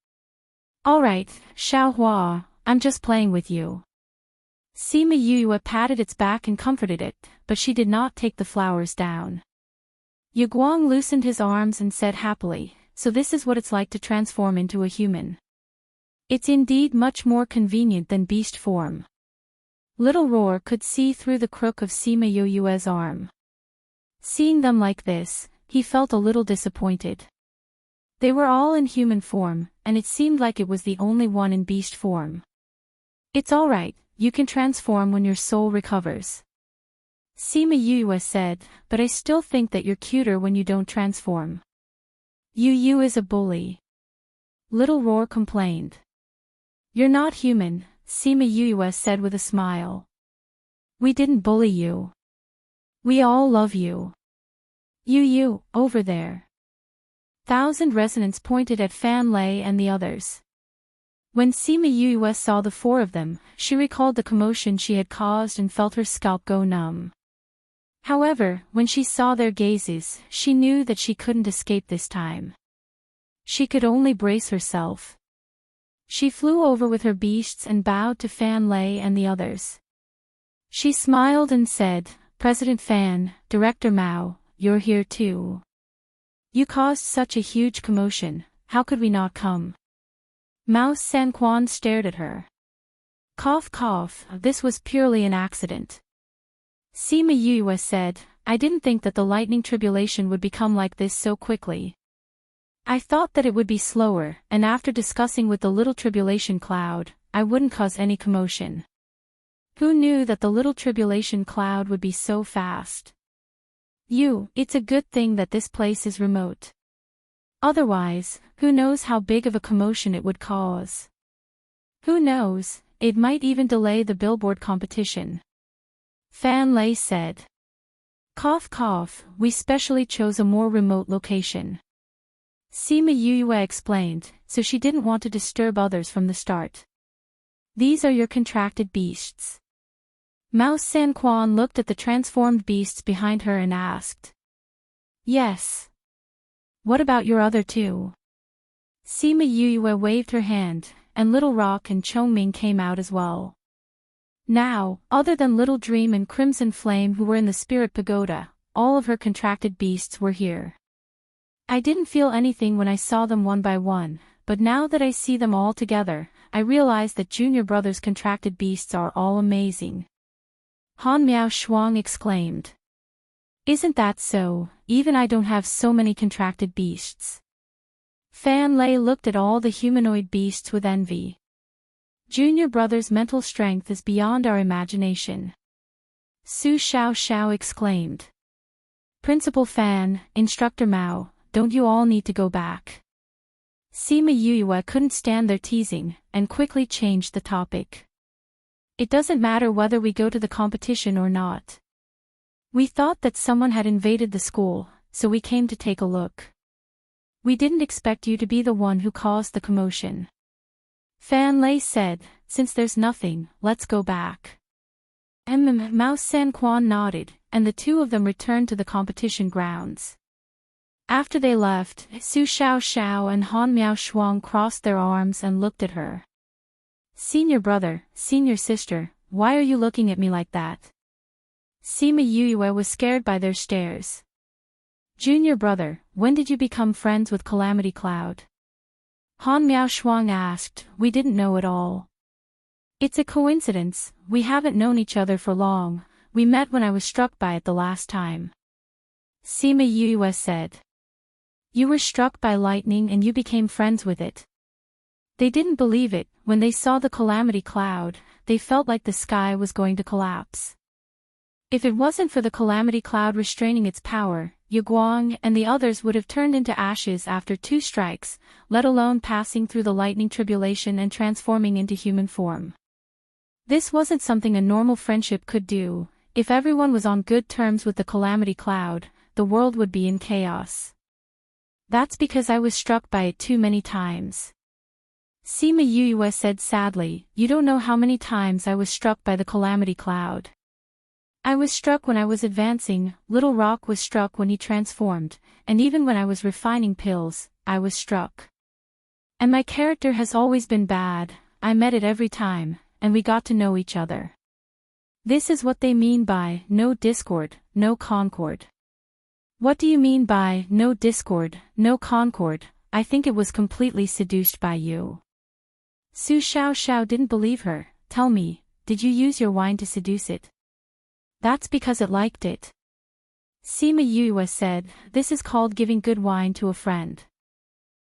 Alright, Xiao Hua, I'm just playing with you. Sima Yoyue patted its back and comforted it, but she did not take the flowers down. Yaguang loosened his arms and said happily, so this is what it's like to transform into a human. It's indeed much more convenient than beast form. Little Roar could see through the crook of Sima Yoyue's arm. Seeing them like this, he felt a little disappointed. They were all in human form, and it seemed like it was the only one in beast form. It's alright, you can transform when your soul recovers. Sima Yoyue said, but I still think that you're cuter when you don't transform. Yu is a bully. Little Roar complained. You're not human, Sima Yoyue said with a smile. We didn't bully you. We all love you. Yu, over there. 1,000 Resonance pointed at Fan Lei and the others. When Sima Yoyue saw the 4 of them, she recalled the commotion she had caused and felt her scalp go numb. However, when she saw their gazes, she knew that she couldn't escape this time. She could only brace herself. She flew over with her beasts and bowed to Fan Lei and the others. She smiled and said, President Fan, Director Mao, you're here too. You caused such a huge commotion, how could we not come? Mao Sanquan stared at her. Cough cough, this was purely an accident. Sima Yoyue said, I didn't think that the lightning tribulation would become like this so quickly. I thought that it would be slower, and after discussing with the little tribulation cloud, I wouldn't cause any commotion. Who knew that the little tribulation cloud would be so fast? It's a good thing that this place is remote. Otherwise, who knows how big of a commotion it would cause? Who knows, it might even delay the billboard competition. Fan Lei said. Cough cough, we specially chose a more remote location. Sima Yoyue explained, so she didn't want to disturb others from the start. These are your contracted beasts. Mao Sanquan looked at the transformed beasts behind her and asked. Yes. What about your other 2? Sima Yoyue waved her hand, and Little Rock and Chongming came out as well. Now, other than Little Dream and Crimson Flame who were in the Spirit Pagoda, all of her contracted beasts were here. I didn't feel anything when I saw them one by one, but now that I see them all together, I realize that Junior Brother's contracted beasts are all amazing. Han Miao Shuang exclaimed. Isn't that so? Even I don't have so many contracted beasts. Fan Lei looked at all the humanoid beasts with envy. Junior Brother's mental strength is beyond our imagination. Su Xiao Xiao exclaimed. Principal Fan, Instructor Mao, don't you all need to go back? Sima Yuyue couldn't stand their teasing, and quickly changed the topic. It doesn't matter whether we go to the competition or not. We thought that someone had invaded the school, so we came to take a look. We didn't expect you to be the one who caused the commotion. Fan Lei said, since there's nothing, let's go back. Mao Sanquan nodded, and the two of them returned to the competition grounds. After they left, Su Xiao Xiao and Han Miao Shuang crossed their arms and looked at her. Senior brother, senior sister, why are you looking at me like that? Sima Yuyue was scared by their stares. Junior brother, when did you become friends with Calamity Cloud? Han Miao Shuang asked. We didn't know at all. It's a coincidence, we haven't known each other for long, we met when I was struck by it the last time. Sima Yuyue said. You were struck by lightning and you became friends with it. They didn't believe it. When they saw the Calamity Cloud, they felt like the sky was going to collapse. If it wasn't for the Calamity Cloud restraining its power, Yu Guang and the others would have turned into ashes after 2 strikes, let alone passing through the lightning tribulation and transforming into human form. This wasn't something a normal friendship could do. If everyone was on good terms with the Calamity Cloud, the world would be in chaos. That's because I was struck by it too many times. Sima Yuyue said sadly, you don't know how many times I was struck by the Calamity Cloud. I was struck when I was advancing, Little Rock was struck when he transformed, and even when I was refining pills, I was struck. And my character has always been bad, I met it every time, and we got to know each other. This is what they mean by no discord, no concord. What do you mean by no discord, no concord? I think it was completely seduced by you. Su Xiao Xiao didn't believe her. Tell me, did you use your wine to seduce it? That's because it liked it. Sima Yuyue said, this is called giving good wine to a friend.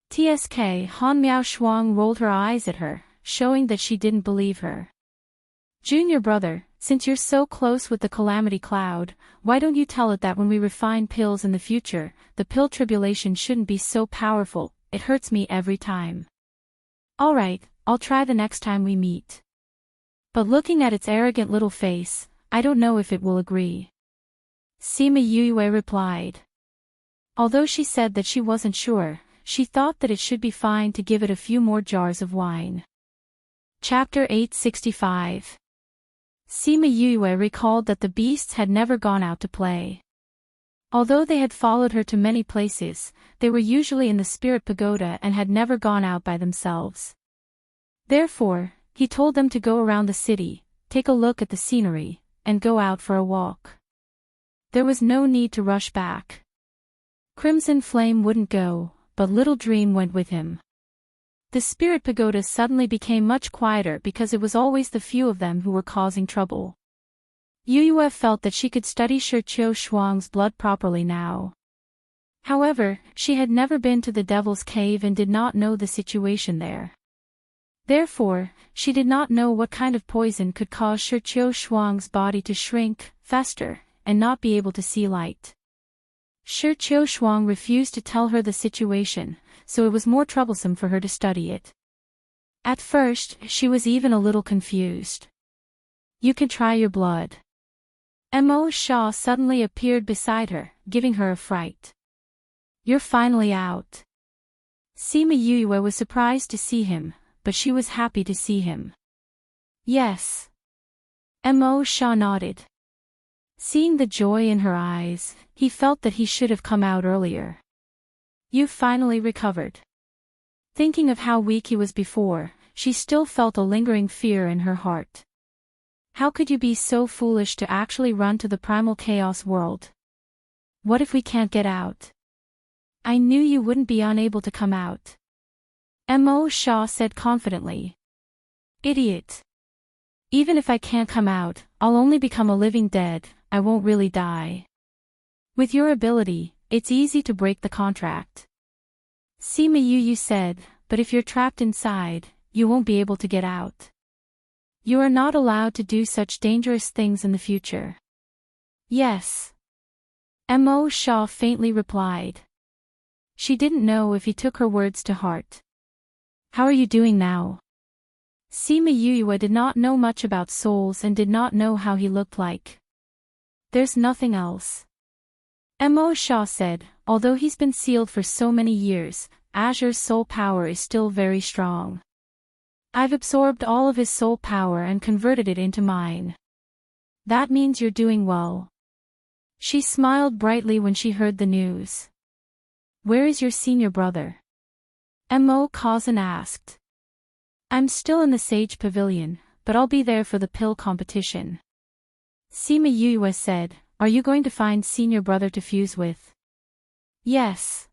TSK Han Miao Shuang rolled her eyes at her, showing that she didn't believe her. Junior brother, since you're so close with the Calamity Cloud, why don't you tell it that when we refine pills in the future, the pill tribulation shouldn't be so powerful, it hurts me every time. Alright, I'll try the next time we meet. But looking at its arrogant little face, I don't know if it will agree. Sima Yuyue replied. Although she said that she wasn't sure, she thought that it should be fine to give it a few more jars of wine. Chapter 865. Sima Yuyue recalled that the beasts had never gone out to play. Although they had followed her to many places, they were usually in the Spirit Pagoda and had never gone out by themselves. Therefore, he told them to go around the city, take a look at the scenery, and go out for a walk. There was no need to rush back. Crimson Flame wouldn't go, but Little Dream went with him. The Spirit Pagoda suddenly became much quieter because it was always the few of them who were causing trouble. Yuyue felt that she could study Shi Qiu Shuang's blood properly now. However, she had never been to the Devil's Cave and did not know the situation there. Therefore, she did not know what kind of poison could cause Shi Qiu Shuang's body to shrink, fester, and not be able to see light. Shi Qiu Shuang refused to tell her the situation, so it was more troublesome for her to study it. At first, she was even a little confused. You can try your blood. Mo Sha suddenly appeared beside her, giving her a fright. You're finally out. Sima Yuyue was surprised to see him, but she was happy to see him. Yes. Mo Sha nodded. Seeing the joy in her eyes, he felt that he should have come out earlier. You've finally recovered. Thinking of how weak he was before, she still felt a lingering fear in her heart. How could you be so foolish to actually run to the primal chaos world? What if we can't get out? I knew you wouldn't be unable to come out. Mo Shaw said confidently. Idiot. Even if I can't come out, I'll only become a living dead, I won't really die. With your ability, it's easy to break the contract. Sima Yu said, but if you're trapped inside, you won't be able to get out. You are not allowed to do such dangerous things in the future. Yes. Mo Shaw faintly replied. She didn't know if he took her words to heart. How are you doing now? Sima Yuyue did not know much about souls and did not know how he looked like. There's nothing else. Mo Shaw said, although he's been sealed for so many years, Azure's soul power is still very strong. I've absorbed all of his soul power and converted it into mine. That means you're doing well. She smiled brightly when she heard the news. Where is your senior brother? Mo Kazan asked. I'm still in the Sage Pavilion, but I'll be there for the pill competition. Sima Yuyue said, are you going to find senior brother to fuse with? Yes.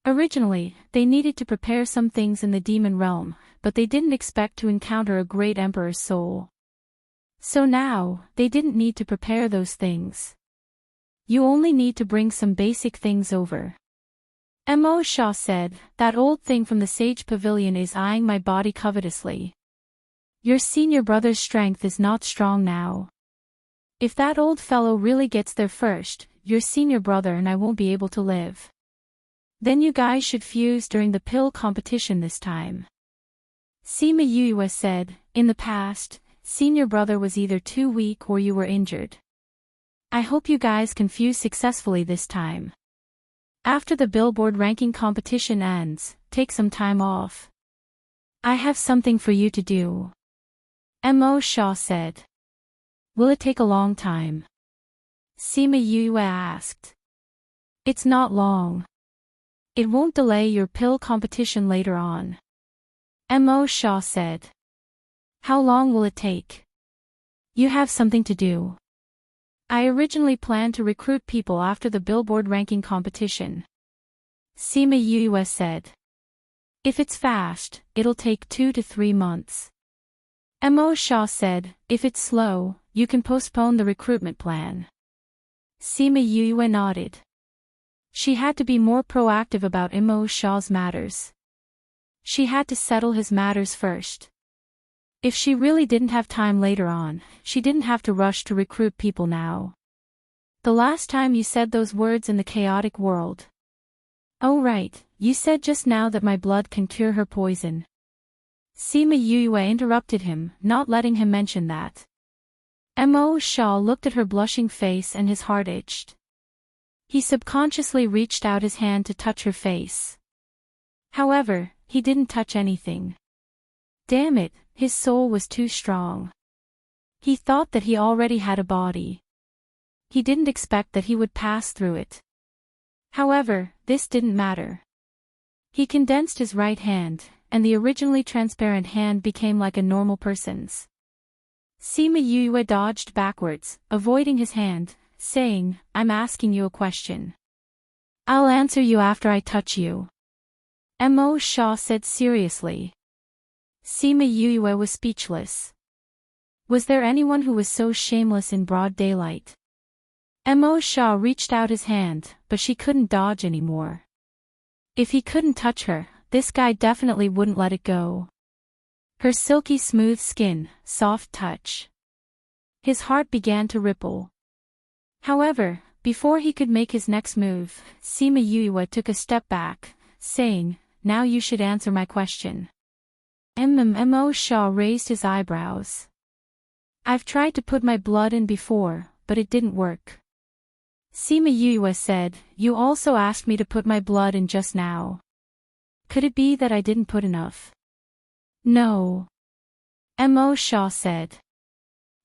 Originally, they needed to prepare some things in the demon realm, but they didn't expect to encounter a great emperor's soul. So now, they didn't need to prepare those things. You only need to bring some basic things over. Mo Shaw said, that old thing from the Sage Pavilion is eyeing my body covetously. Your senior brother's strength is not strong now. If that old fellow really gets there first, your senior brother and I won't be able to live. Then you guys should fuse during the pill competition this time. Sima Yuyue said, in the past, senior brother was either too weak or you were injured. I hope you guys can fuse successfully this time. After the billboard ranking competition ends, take some time off. I have something for you to do. Mo Shaw said. Will it take a long time? Sima Yuyue asked. It's not long. It won't delay your pill competition later on. Mo Shaw said. How long will it take? You have something to do. I originally planned to recruit people after the billboard ranking competition. Sima Yuyue said. If it's fast, it'll take 2 to 3 months. Mo Shaw said, if it's slow, you can postpone the recruitment plan. Sima Yuyue nodded. She had to be more proactive about Mo Shaw's matters. She had to settle his matters first. If she really didn't have time later on, she didn't have to rush to recruit people now. The last time you said those words in the chaotic world. Oh right, you said just now that my blood can cure her poison. Sima Yuyue interrupted him, not letting him mention that. Mo Shaw looked at her blushing face and his heart itched. He subconsciously reached out his hand to touch her face. However, he didn't touch anything. Damn it, his soul was too strong. He thought that he already had a body. He didn't expect that he would pass through it. However, this didn't matter. He condensed his right hand, and the originally transparent hand became like a normal person's. Sima Yuyue dodged backwards, avoiding his hand, saying, I'm asking you a question. I'll answer you after I touch you. Mo Shaw said seriously. Sima Yuyue was speechless. Was there anyone who was so shameless in broad daylight? Mo Shaw reached out his hand, but she couldn't dodge anymore. If he couldn't touch her, this guy definitely wouldn't let it go. Her silky smooth skin, soft touch. His heart began to ripple. However, before he could make his next move, Sima Yuyue took a step back, saying, now you should answer my question. Mo Shaw raised his eyebrows. I've tried to put my blood in before, but it didn't work. Sima Yuyue said, you also asked me to put my blood in just now. Could it be that I didn't put enough? No. Mo Shaw said.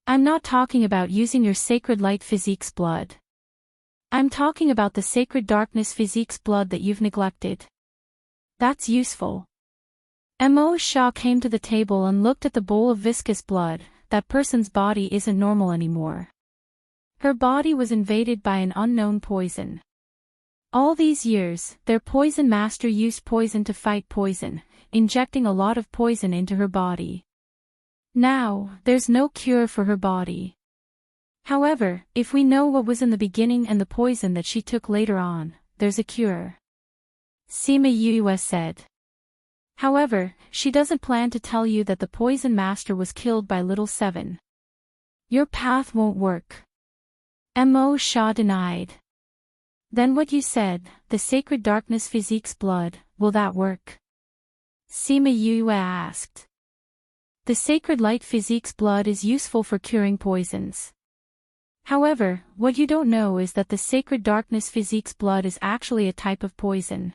I'm not talking about using your sacred light physique's blood. I'm talking about the sacred darkness physique's blood that you've neglected. That's useful. Mo Shaw came to the table and looked at the bowl of viscous blood, that person's body isn't normal anymore. Her body was invaded by an unknown poison. All these years, their poison master used poison to fight poison, injecting a lot of poison into her body. Now, there's no cure for her body. However, if we know what was in the beginning and the poison that she took later on, there's a cure. Sima Yue said. However, she doesn't plan to tell you that the poison master was killed by Little Seven. Your path won't work. Mo Sha denied. Then what you said, the sacred darkness physique's blood, will that work? Sima Yue asked. The sacred light physique's blood is useful for curing poisons. However, what you don't know is that the sacred darkness physique's blood is actually a type of poison.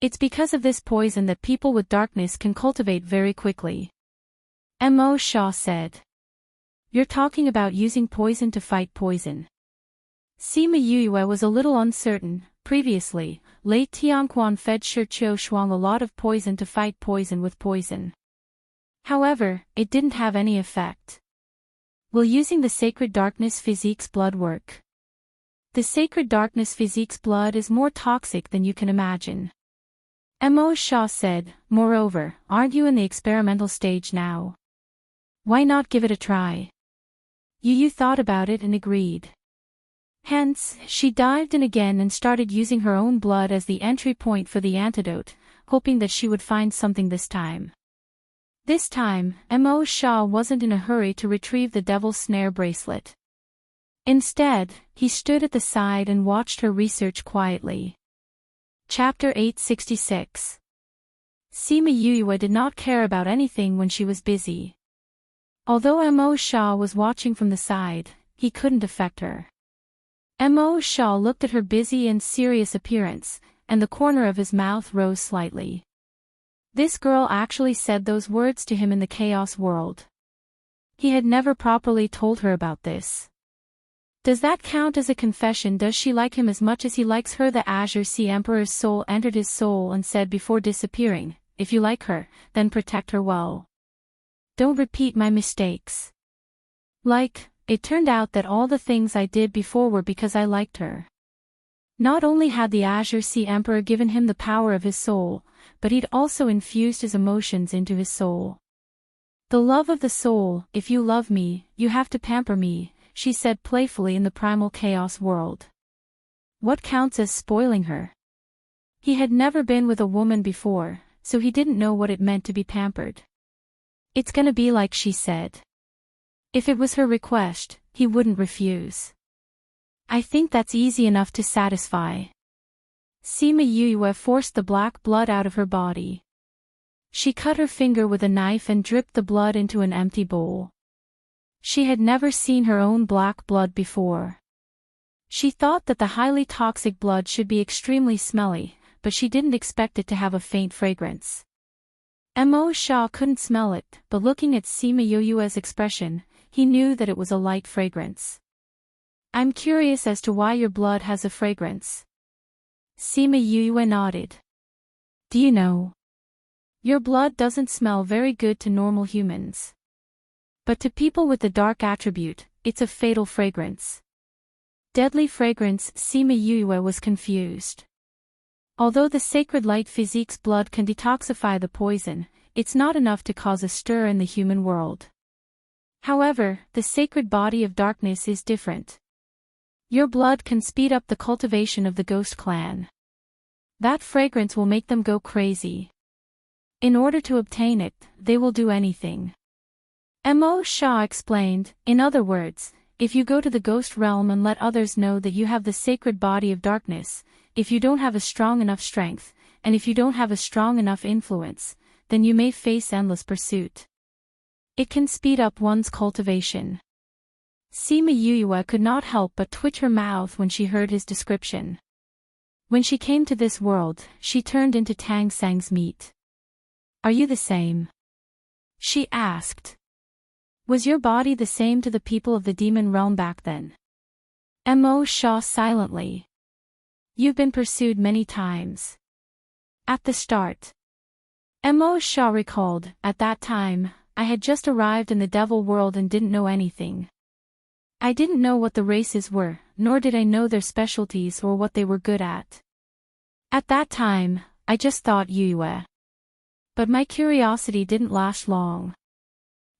It's because of this poison that people with darkness can cultivate very quickly. Mo Sha said. You're talking about using poison to fight poison. Sima Yue was a little uncertain. Previously, Lei Tianquan fed Shi Qiu Shuang a lot of poison to fight poison with poison. However, it didn't have any effect. Will using the sacred darkness physique's blood work? The sacred darkness physique's blood is more toxic than you can imagine. Mo Sha said, moreover, aren't you in the experimental stage now? Why not give it a try? Yu thought about it and agreed. Hence, she dived in again and started using her own blood as the entry point for the antidote, hoping that she would find something this time. This time, Mo Sha wasn't in a hurry to retrieve the devil's snare bracelet. Instead, he stood at the side and watched her research quietly. Chapter 866. Sima Yue did not care about anything when she was busy. Although Mo Sha was watching from the side, he couldn't affect her. Mo Sha looked at her busy and serious appearance, and the corner of his mouth rose slightly. This girl actually said those words to him in the chaos world. He had never properly told her about this. Does that count as a confession? Does she like him as much as he likes her? The Azure Sea Emperor's soul entered his soul and said before disappearing, if you like her, then protect her well. Don't repeat my mistakes. It turned out that all the things I did before were because I liked her. Not only had the Azure Sea Emperor given him the power of his soul, but he'd also infused his emotions into his soul. The love of the soul, if you love me, you have to pamper me, she said playfully in the primal chaos world. What counts as spoiling her? He had never been with a woman before, so he didn't know what it meant to be pampered. It's gonna be like she said. If it was her request, he wouldn't refuse. I think that's easy enough to satisfy. Sima Yue forced the black blood out of her body. She cut her finger with a knife and dripped the blood into an empty bowl. She had never seen her own black blood before. She thought that the highly toxic blood should be extremely smelly, but she didn't expect it to have a faint fragrance. Mo Sha couldn't smell it, but looking at Sima Yue's expression, he knew that it was a light fragrance. I'm curious as to why your blood has a fragrance. Sima Yue nodded. Do you know? Your blood doesn't smell very good to normal humans. But to people with the dark attribute, it's a fatal fragrance. Deadly fragrance. Sima Yue was confused. Although the sacred light physique's blood can detoxify the poison, it's not enough to cause a stir in the human world. However, the sacred body of darkness is different. Your blood can speed up the cultivation of the ghost clan. That fragrance will make them go crazy. In order to obtain it, they will do anything. Mo Sha explained, in other words, if you go to the ghost realm and let others know that you have the sacred body of darkness, if you don't have a strong enough strength, and if you don't have a strong enough influence, then you may face endless pursuit. It can speed up one's cultivation. Sima Yue could not help but twitch her mouth when she heard his description. When she came to this world, she turned into Tang Sang's meat. Are you the same? She asked. Was your body the same to the people of the demon realm back then? Mo Sha silently. You've been pursued many times. At the start. Mo Sha recalled, at that time, I had just arrived in the devil world and didn't know anything. I didn't know what the races were, nor did I know their specialties or what they were good at. At that time, I just thought Yue. But my curiosity didn't last long.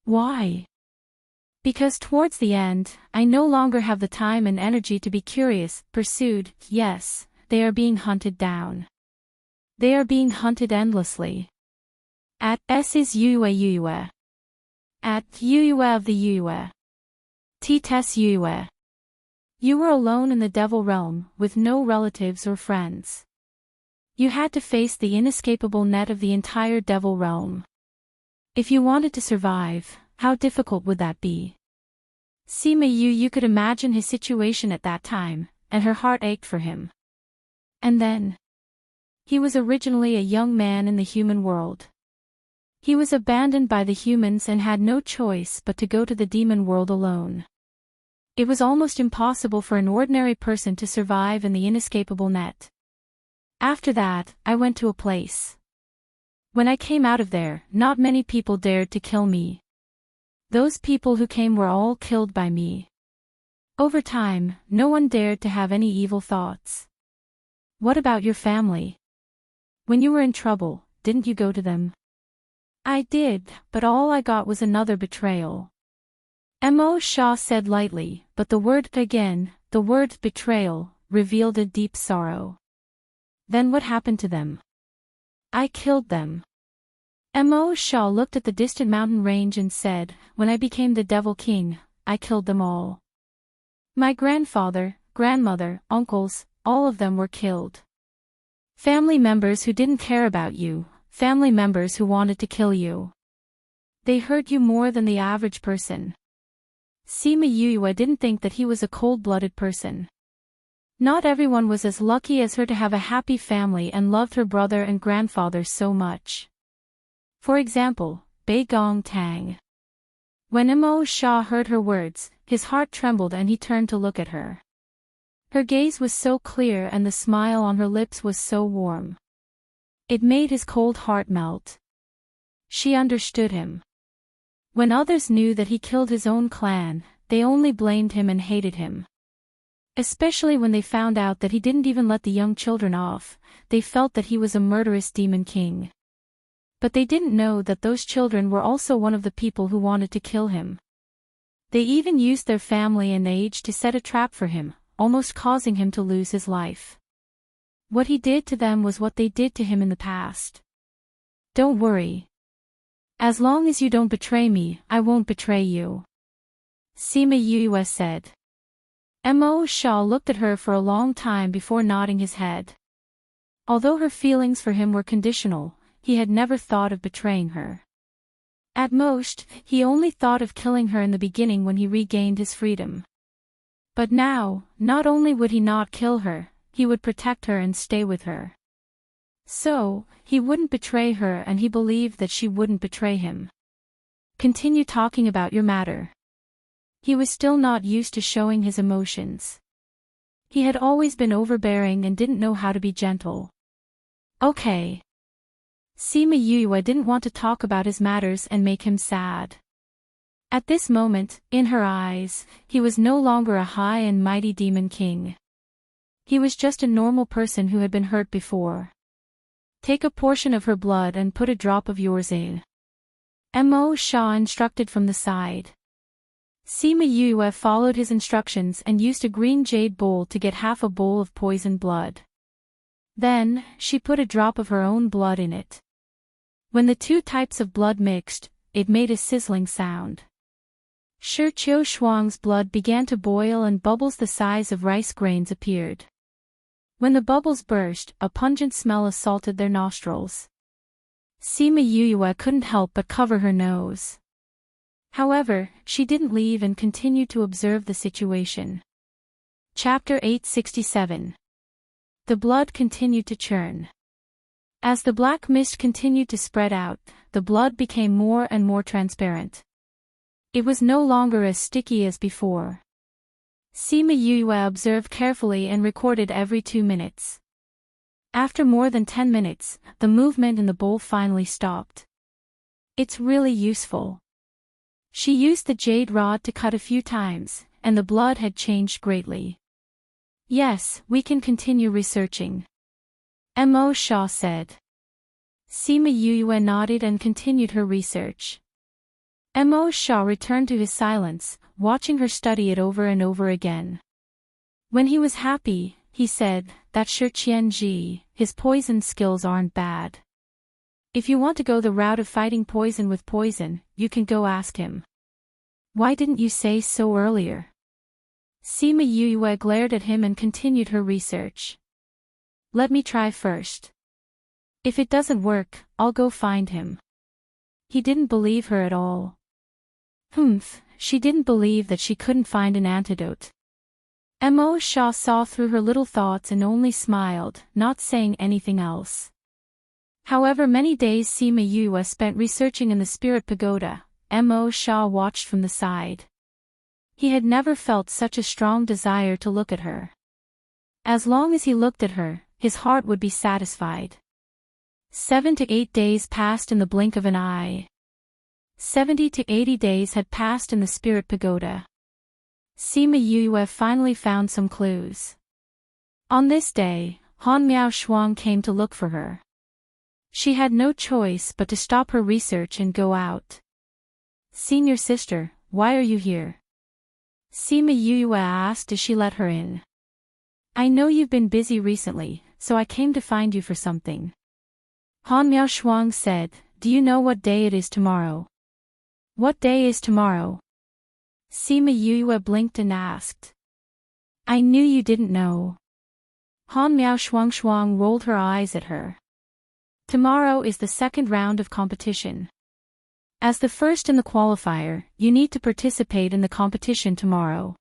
Why? Because towards the end, I no longer have the time and energy to be curious, pursued. Yes, they are being hunted down. They are being hunted endlessly. At S is Yue. At Yue of the Yue. Tes Yue. You were alone in the devil realm, with no relatives or friends. You had to face the inescapable net of the entire devil realm. If you wanted to survive, how difficult would that be? Sima you could imagine his situation at that time, and her heart ached for him. And then, he was originally a young man in the human world. He was abandoned by the humans and had no choice but to go to the demon world alone. It was almost impossible for an ordinary person to survive in the inescapable net. After that, I went to a place. When I came out of there, not many people dared to kill me. Those people who came were all killed by me. Over time, no one dared to have any evil thoughts. What about your family? When you were in trouble, didn't you go to them? I did, but all I got was another betrayal. Mo Shah said lightly, but the word betrayal, revealed a deep sorrow. Then what happened to them? I killed them. Mo Shah looked at the distant mountain range and said, when I became the Devil King, I killed them all. My grandfather, grandmother, uncles, all of them were killed. Family members who didn't care about you, family members who wanted to kill you. They hurt you more than the average person. Sima Yue didn't think that he was a cold-blooded person. Not everyone was as lucky as her to have a happy family and loved her brother and grandfather so much. For example, Bei Gong Tang. When Mo Shah heard her words, his heart trembled and he turned to look at her. Her gaze was so clear and the smile on her lips was so warm. It made his cold heart melt. She understood him. When others knew that he killed his own clan, they only blamed him and hated him. Especially when they found out that he didn't even let the young children off, they felt that he was a murderous demon king. But they didn't know that those children were also one of the people who wanted to kill him. They even used their family and age to set a trap for him, almost causing him to lose his life. What he did to them was what they did to him in the past. Don't worry. As long as you don't betray me, I won't betray you. Sima Yue said. Mo Shah looked at her for a long time before nodding his head. Although her feelings for him were conditional, he had never thought of betraying her. At most, he only thought of killing her in the beginning when he regained his freedom. But now, not only would he not kill her, he would protect her and stay with her. So, he wouldn't betray her and he believed that she wouldn't betray him. Continue talking about your matter. He was still not used to showing his emotions. He had always been overbearing and didn't know how to be gentle. Okay. Sima Yue didn't want to talk about his matters and make him sad. At this moment, in her eyes, he was no longer a high and mighty demon king. He was just a normal person who had been hurt before. Take a portion of her blood and put a drop of yours in. Mo Shah instructed from the side. Sima Yue followed his instructions and used a green jade bowl to get half a bowl of poisoned blood. Then, she put a drop of her own blood in it. When the two types of blood mixed, it made a sizzling sound. Shi Qiu Shuang's blood began to boil and bubbles the size of rice grains appeared. When the bubbles burst, a pungent smell assaulted their nostrils. Sima Yue couldn't help but cover her nose. However, she didn't leave and continued to observe the situation. Chapter 867. The blood continued to churn. As the black mist continued to spread out, the blood became more and more transparent. It was no longer as sticky as before. Sima Yue observed carefully and recorded every 2 minutes. After more than 10 minutes, the movement in the bowl finally stopped. It's really useful. She used the jade rod to cut a few times, and the blood had changed greatly. Yes, we can continue researching. Mo Shaw said. Sima Yue nodded and continued her research. Mo Shaw returned to his silence, watching her study it over and over again. When he was happy, he said, that Shi Qianji, his poison skills aren't bad. If you want to go the route of fighting poison with poison, you can go ask him. Why didn't you say so earlier? Sima Yue glared at him and continued her research. Let me try first. If it doesn't work, I'll go find him. He didn't believe her at all. She didn't believe that she couldn't find an antidote. Mo Shaw saw through her little thoughts and only smiled, not saying anything else. However many days Sima Yue spent researching in the spirit pagoda, Mo Shaw watched from the side. He had never felt such a strong desire to look at her. As long as he looked at her, his heart would be satisfied. 7 to 8 days passed in the blink of an eye. 70 to 80 days had passed in the spirit pagoda. Sima Yue finally found some clues. On this day, Han Miao Shuang came to look for her. She had no choice but to stop her research and go out. Senior sister, why are you here? Sima Yue asked as she let her in. I know you've been busy recently, so I came to find you for something. Han Miao Shuang said, do you know what day it is tomorrow? What day is tomorrow? Sima Yue blinked and asked. I knew you didn't know. Han Miao Shuang rolled her eyes at her. Tomorrow is the second round of competition. As the first in the qualifier, you need to participate in the competition tomorrow.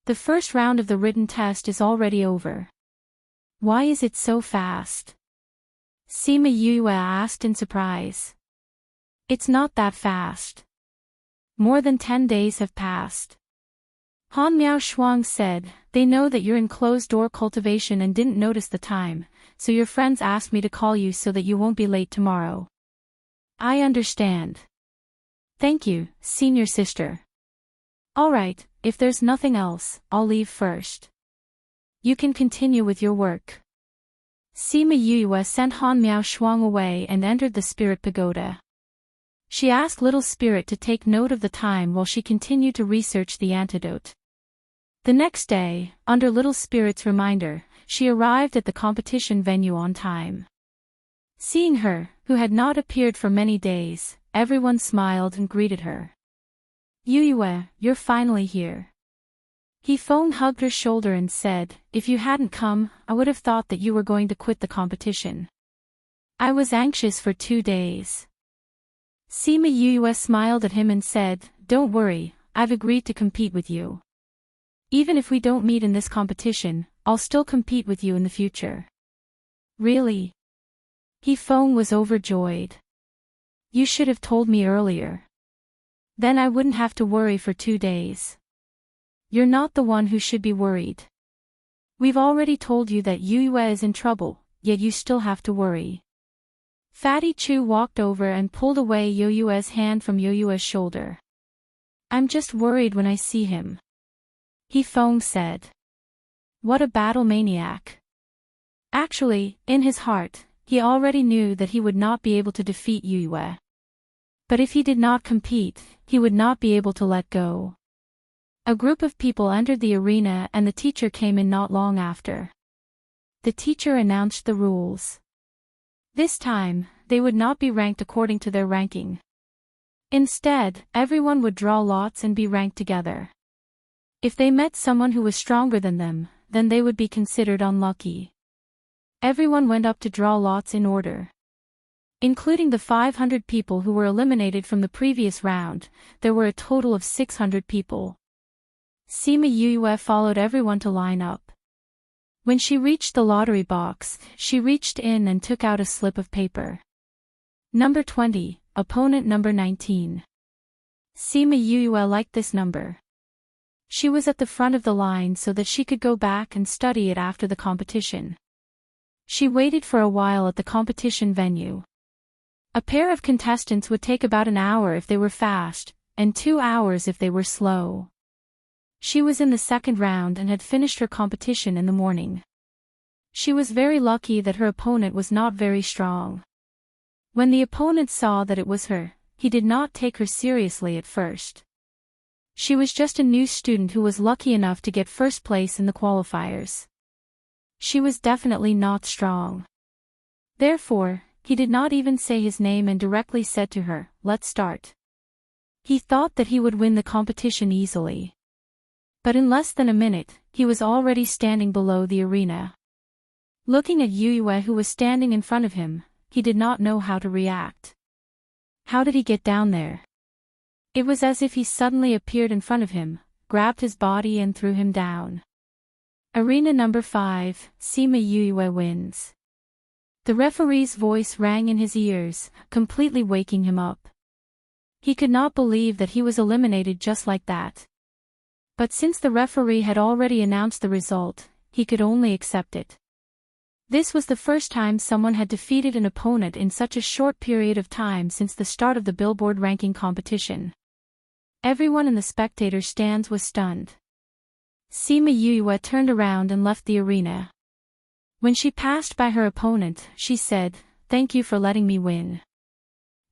The first round of the written test is already over. Why is it so fast? Sima Yue asked in surprise. It's not that fast. More than 10 days have passed. Han Miao Shuang said, they know that you're in closed-door cultivation and didn't notice the time, so your friends asked me to call you so that you won't be late tomorrow. I understand. Thank you, senior sister. Alright, if there's nothing else, I'll leave first. You can continue with your work. Sima Yue sent Han Miao Shuang away and entered the spirit pagoda. She asked Little Spirit to take note of the time while she continued to research the antidote. The next day, under Little Spirit's reminder, she arrived at the competition venue on time. Seeing her, who had not appeared for many days, everyone smiled and greeted her. Yue, you're finally here. He hugged her shoulder and said, if you hadn't come, I would have thought that you were going to quit the competition. I was anxious for 2 days. Sima Yue smiled at him and said, don't worry, I've agreed to compete with you. Even if we don't meet in this competition, I'll still compete with you in the future. Really? He was overjoyed. You should have told me earlier. Then I wouldn't have to worry for 2 days. You're not the one who should be worried. We've already told you that Yue is in trouble, yet you still have to worry. Fatty Chu walked over and pulled away Yue's hand from Yue's shoulder. I'm just worried when I see him. He said. What a battle maniac. Actually, in his heart, he already knew that he would not be able to defeat Yue. But if he did not compete, he would not be able to let go. A group of people entered the arena and the teacher came in not long after. The teacher announced the rules. This time, they would not be ranked according to their ranking. Instead, everyone would draw lots and be ranked together. If they met someone who was stronger than them, then they would be considered unlucky. Everyone went up to draw lots in order. Including the 500 people who were eliminated from the previous round, there were a total of 600 people. Sima Yue followed everyone to line up. When she reached the lottery box, she reached in and took out a slip of paper. Number 20, opponent number 19. Sima Yue liked this number. She was at the front of the line so that she could go back and study it after the competition. She waited for a while at the competition venue. A pair of contestants would take about an hour if they were fast, and 2 hours if they were slow. She was in the second round and had finished her competition in the morning. She was very lucky that her opponent was not very strong. When the opponent saw that it was her, he did not take her seriously at first. She was just a new student who was lucky enough to get first place in the qualifiers. She was definitely not strong. Therefore, he did not even say his name and directly said to her, "Let's start." He thought that he would win the competition easily. But in less than a minute, he was already standing below the arena. Looking at Yue, who was standing in front of him, he did not know how to react. How did he get down there? It was as if he suddenly appeared in front of him, grabbed his body and threw him down. Arena number 5, Sima Yue wins. The referee's voice rang in his ears, completely waking him up. He could not believe that he was eliminated just like that. But since the referee had already announced the result, he could only accept it. This was the first time someone had defeated an opponent in such a short period of time since the start of the Billboard ranking competition. Everyone in the spectator stands was stunned. Sima Yue turned around and left the arena. When she passed by her opponent, she said, "Thank you for letting me win."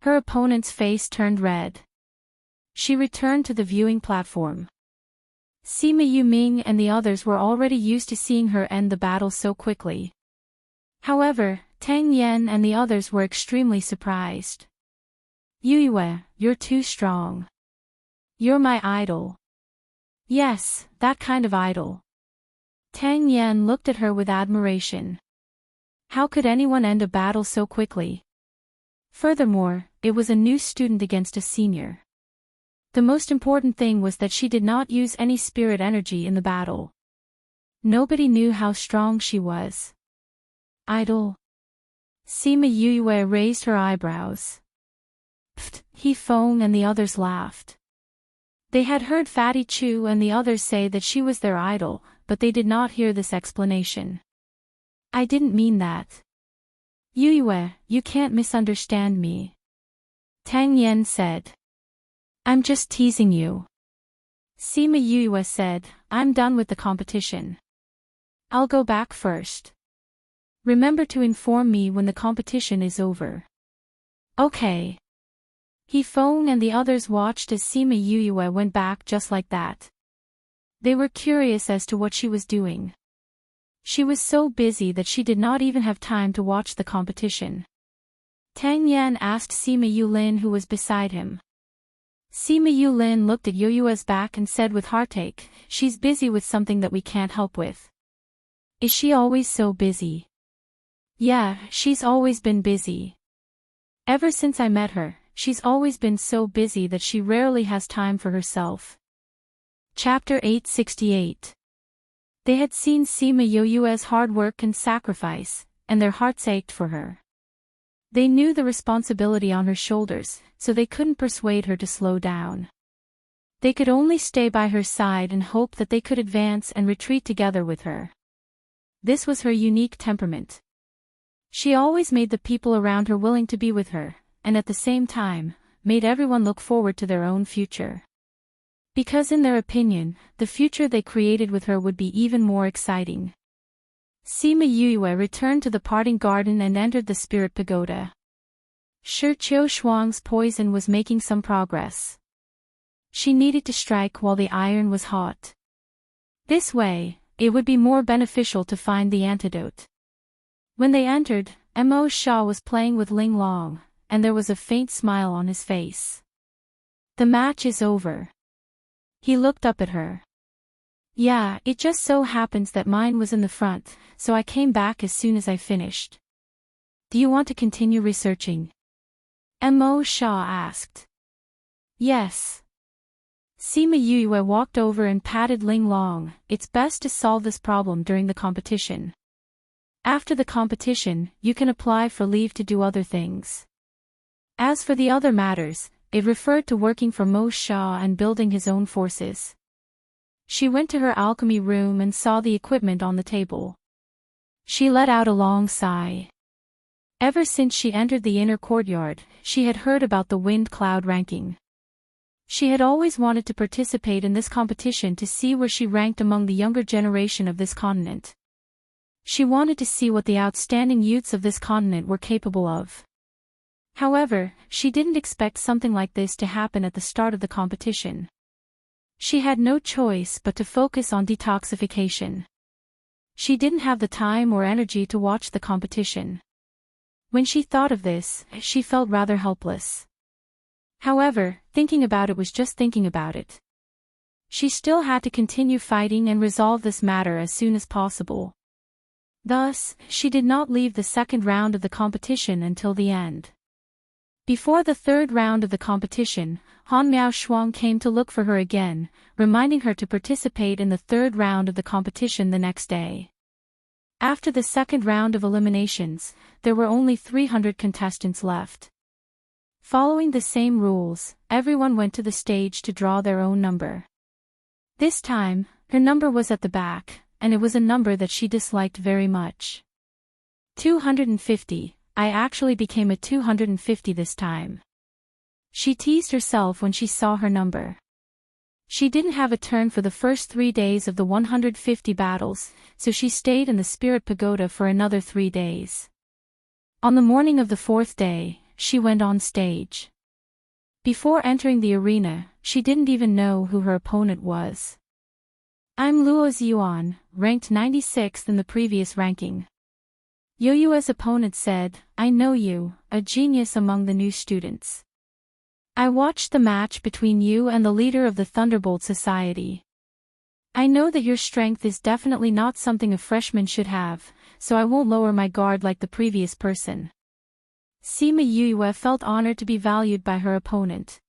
Her opponent's face turned red. She returned to the viewing platform. Sima Yuming and the others were already used to seeing her end the battle so quickly. However, Tang Yan and the others were extremely surprised. "Yue, you're too strong. You're my idol." "Yes, that kind of idol." Tang Yan looked at her with admiration. How could anyone end a battle so quickly? Furthermore, it was a new student against a senior. The most important thing was that she did not use any spirit energy in the battle. Nobody knew how strong she was. Idol? Sima Yue raised her eyebrows. Pfft, He Feng and the others laughed. They had heard Fatty Chu and the others say that she was their idol, but they did not hear this explanation. "I didn't mean that. Yue, you can't misunderstand me," Tang Yan said. "I'm just teasing you." Sima Yue said, "I'm done with the competition. I'll go back first. Remember to inform me when the competition is over." "Okay." He Feng and the others watched as Sima Yue went back just like that. They were curious as to what she was doing. She was so busy that she did not even have time to watch the competition. Tang Yan asked Sima Yulin, who was beside him. Sima Yulin looked at Yue's back and said with heartache, "She's busy with something that we can't help with." "Is she always so busy?" "Yeah, she's always been busy. Ever since I met her, she's always been so busy that she rarely has time for herself." Chapter 868. They had seen Sima Yue's hard work and sacrifice, and their hearts ached for her. They knew the responsibility on her shoulders, so they couldn't persuade her to slow down. They could only stay by her side and hope that they could advance and retreat together with her. This was her unique temperament. She always made the people around her willing to be with her, and at the same time, made everyone look forward to their own future. Because in their opinion, the future they created with her would be even more exciting. Sima Yue returned to the parting garden and entered the spirit pagoda. Shi Qiu Shuang's poison was making some progress. She needed to strike while the iron was hot. This way, it would be more beneficial to find the antidote. When they entered, Mo Sha was playing with Ling Long, and there was a faint smile on his face. "The match is over." He looked up at her. "Yeah, it just so happens that mine was in the front, so I came back as soon as I finished. Do you want to continue researching?" Mo Sha asked. "Yes." Sima Yue walked over and patted Ling Long. "It's best to solve this problem during the competition. After the competition, you can apply for leave to do other things." As for the other matters, it referred to working for Mo Sha and building his own forces. She went to her alchemy room and saw the equipment on the table. She let out a long sigh. Ever since she entered the inner courtyard, she had heard about the wind cloud ranking. She had always wanted to participate in this competition to see where she ranked among the younger generation of this continent. She wanted to see what the outstanding youths of this continent were capable of. However, she didn't expect something like this to happen at the start of the competition. She had no choice but to focus on detoxification. She didn't have the time or energy to watch the competition. When she thought of this, she felt rather helpless. However, thinking about it was just thinking about it. She still had to continue fighting and resolve this matter as soon as possible. Thus, she did not leave the second round of the competition until the end. Before the third round of the competition, Han Miao Shuang came to look for her again, reminding her to participate in the third round of the competition the next day. After the second round of eliminations, there were only 300 contestants left. Following the same rules, everyone went to the stage to draw their own number. This time, her number was at the back, and it was a number that she disliked very much. 250, I actually became a 250 this time. She teased herself when she saw her number. She didn't have a turn for the first 3 days of the 150 battles, so she stayed in the Spirit Pagoda for another 3 days. On the morning of the fourth day, she went on stage. Before entering the arena, she didn't even know who her opponent was. I'm Luo Ziyuan, ranked 96th in the previous ranking. Yoyue's opponent said, I know you, a genius among the new students. I watched the match between you and the leader of the Thunderbolt Society. I know that your strength is definitely not something a freshman should have, so I won't lower my guard like the previous person. Sima Yue felt honored to be valued by her opponent.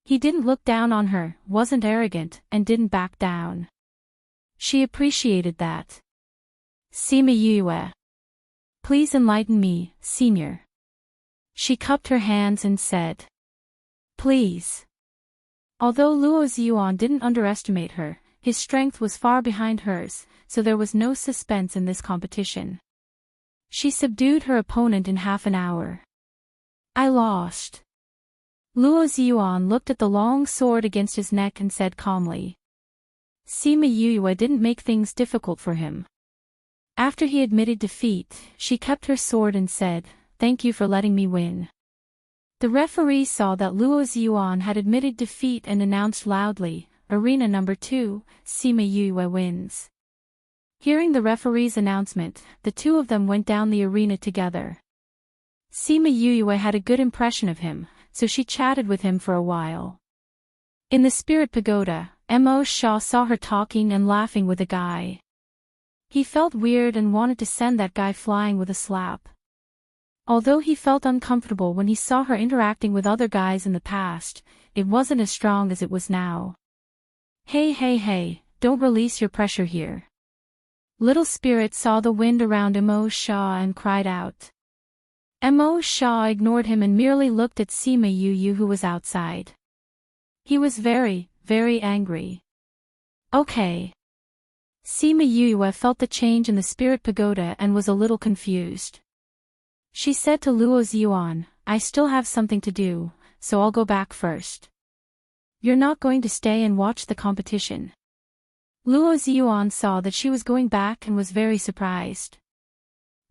He didn't look down on her, wasn't arrogant, and didn't back down. She appreciated that. Sima Yue. Please enlighten me, senior. She cupped her hands and said. Please. Although Luo Ziyuan didn't underestimate her, his strength was far behind hers, so there was no suspense in this competition. She subdued her opponent in half an hour. I lost. Luo Ziyuan looked at the long sword against his neck and said calmly. Sima Yue didn't make things difficult for him. After he admitted defeat, she kept her sword and said, Thank you for letting me win. The referee saw that Luo Ziyuan had admitted defeat and announced loudly, Arena number 2, Sima Yue wins. Hearing the referee's announcement, the two of them went down the arena together. Sima Yue had a good impression of him, so she chatted with him for a while. In the Spirit Pagoda, Mo Sha saw her talking and laughing with a guy. He felt weird and wanted to send that guy flying with a slap. Although he felt uncomfortable when he saw her interacting with other guys in the past, it wasn't as strong as it was now. Hey, don't release your pressure here. Little Spirit saw the wind around Mo Sha and cried out. Mo Sha ignored him and merely looked at Sima Yue who was outside. He was very, very angry. Okay. Sima Yue felt the change in the Spirit Pagoda and was a little confused. She said to Luo Ziyuan, I still have something to do, so I'll go back first. You're not going to stay and watch the competition. Luo Ziyuan saw that she was going back and was very surprised.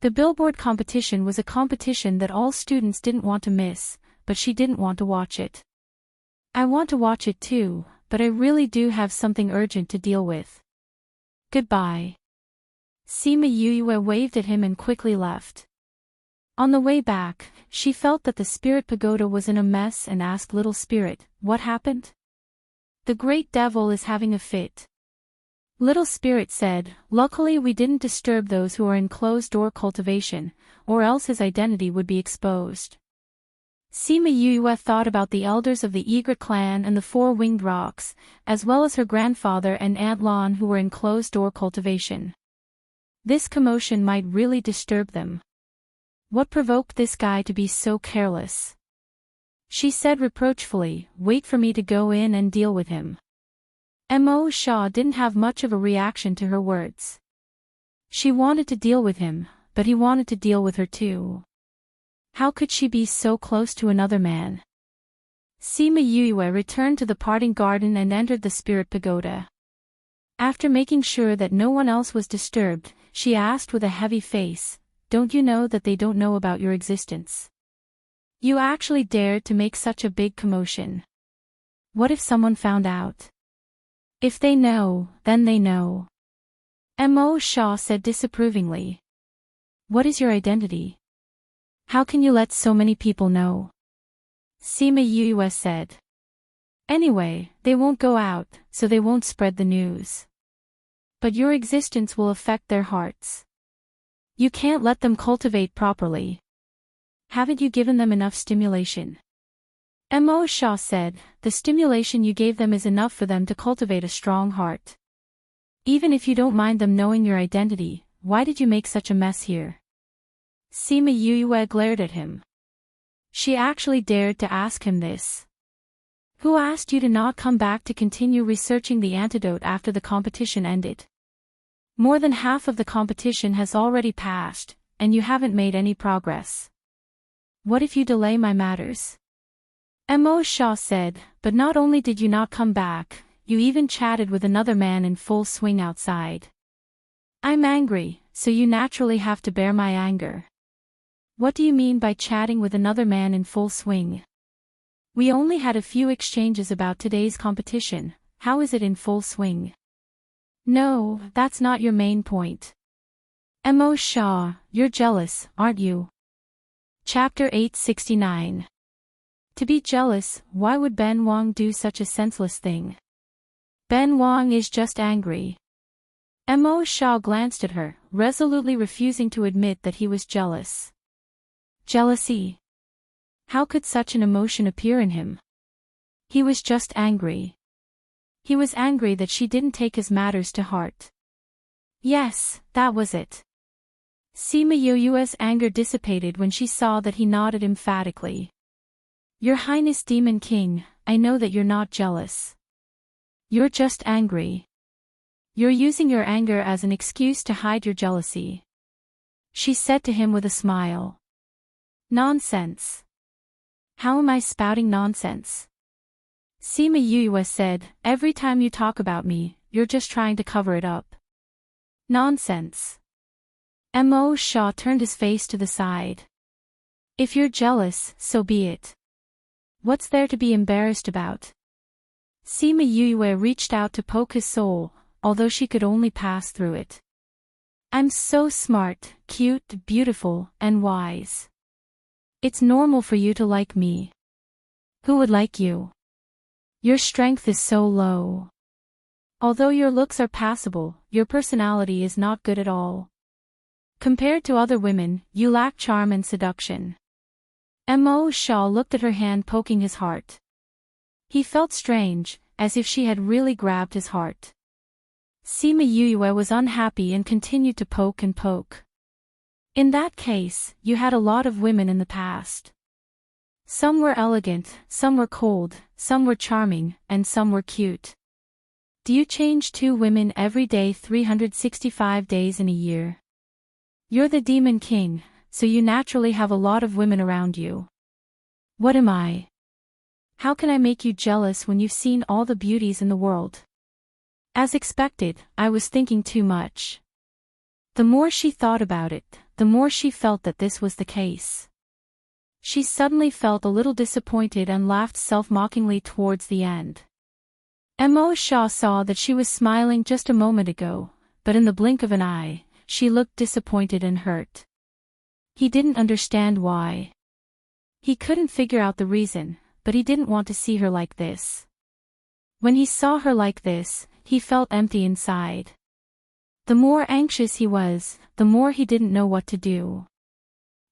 The billboard competition was a competition that all students didn't want to miss, but she didn't want to watch it. I want to watch it too, but I really do have something urgent to deal with. Goodbye. Sima Yue waved at him and quickly left. On the way back, she felt that the Spirit Pagoda was in a mess and asked Little Spirit, what happened? The Great Devil is having a fit. Little Spirit said, luckily we didn't disturb those who are in closed-door cultivation, or else his identity would be exposed. Sima Yue thought about the elders of the Egret clan and the Four-Winged Rocks, as well as her grandfather and Aunt Lan who were in closed-door cultivation. This commotion might really disturb them. What provoked this guy to be so careless? She said reproachfully, wait for me to go in and deal with him. Mo Sha didn't have much of a reaction to her words. She wanted to deal with him, but he wanted to deal with her too. How could she be so close to another man? Sima Yue returned to the parting garden and entered the spirit pagoda. After making sure that no one else was disturbed, she asked with a heavy face, "Don't you know that they don't know about your existence? You actually dared to make such a big commotion. What if someone found out? If they know, then they know." Mo Shaw said disapprovingly. "What is your identity? How can you let so many people know?" Sima Yue said. "Anyway, they won't go out, so they won't spread the news. But your existence will affect their hearts. You can't let them cultivate properly. Haven't you given them enough stimulation?" Mo Shaw said, "The stimulation you gave them is enough for them to cultivate a strong heart. Even if you don't mind them knowing your identity, why did you make such a mess here?" Sima Yue glared at him. She actually dared to ask him this. "Who asked you to not come back to continue researching the antidote after the competition ended? More than half of the competition has already passed, and you haven't made any progress. What if you delay my matters?" Mo Shaw said, "But not only did you not come back, you even chatted with another man in full swing outside. I'm angry, so you naturally have to bear my anger." "What do you mean by chatting with another man in full swing? We only had a few exchanges about today's competition, how is it in full swing?" "No, that's not your main point. Mo Shaw, you're jealous, aren't you?" Chapter 869. To be jealous, why would Ben Wang do such a senseless thing? Ben Wang is just angry. Mo Shaw glanced at her, resolutely refusing to admit that he was jealous. Jealousy? How could such an emotion appear in him? He was just angry. He was angry that she didn't take his matters to heart. Yes, that was it. Sima Yue's anger dissipated when she saw that he nodded emphatically. "Your Highness Demon King, I know that you're not jealous. You're just angry. You're using your anger as an excuse to hide your jealousy," she said to him with a smile. "Nonsense. How am I spouting nonsense?" Sima Yue said, "Every time you talk about me, you're just trying to cover it up." "Nonsense." Mo Shaw turned his face to the side. "If you're jealous, so be it. What's there to be embarrassed about?" Sima Yue reached out to poke his soul, although she could only pass through it. "I'm so smart, cute, beautiful, and wise. It's normal for you to like me. Who would like you? Your strength is so low. Although your looks are passable, your personality is not good at all. Compared to other women, you lack charm and seduction." Mo Shaw looked at her hand poking his heart. He felt strange, as if she had really grabbed his heart. Sima Yue was unhappy and continued to poke and poke. "In that case, you had a lot of women in the past. Some were elegant, some were cold, some were charming, and some were cute. Do you change 2 women every day 365 days in a year? You're the Demon King, so you naturally have a lot of women around you. What am I? How can I make you jealous when you've seen all the beauties in the world?" As expected, I was thinking too much. The more she thought about it, the more she felt that this was the case. She suddenly felt a little disappointed and laughed self-mockingly towards the end. Mo Shaw saw that she was smiling just a moment ago, but in the blink of an eye, she looked disappointed and hurt. He didn't understand why. He couldn't figure out the reason, but he didn't want to see her like this. When he saw her like this, he felt empty inside. The more anxious he was, the more he didn't know what to do.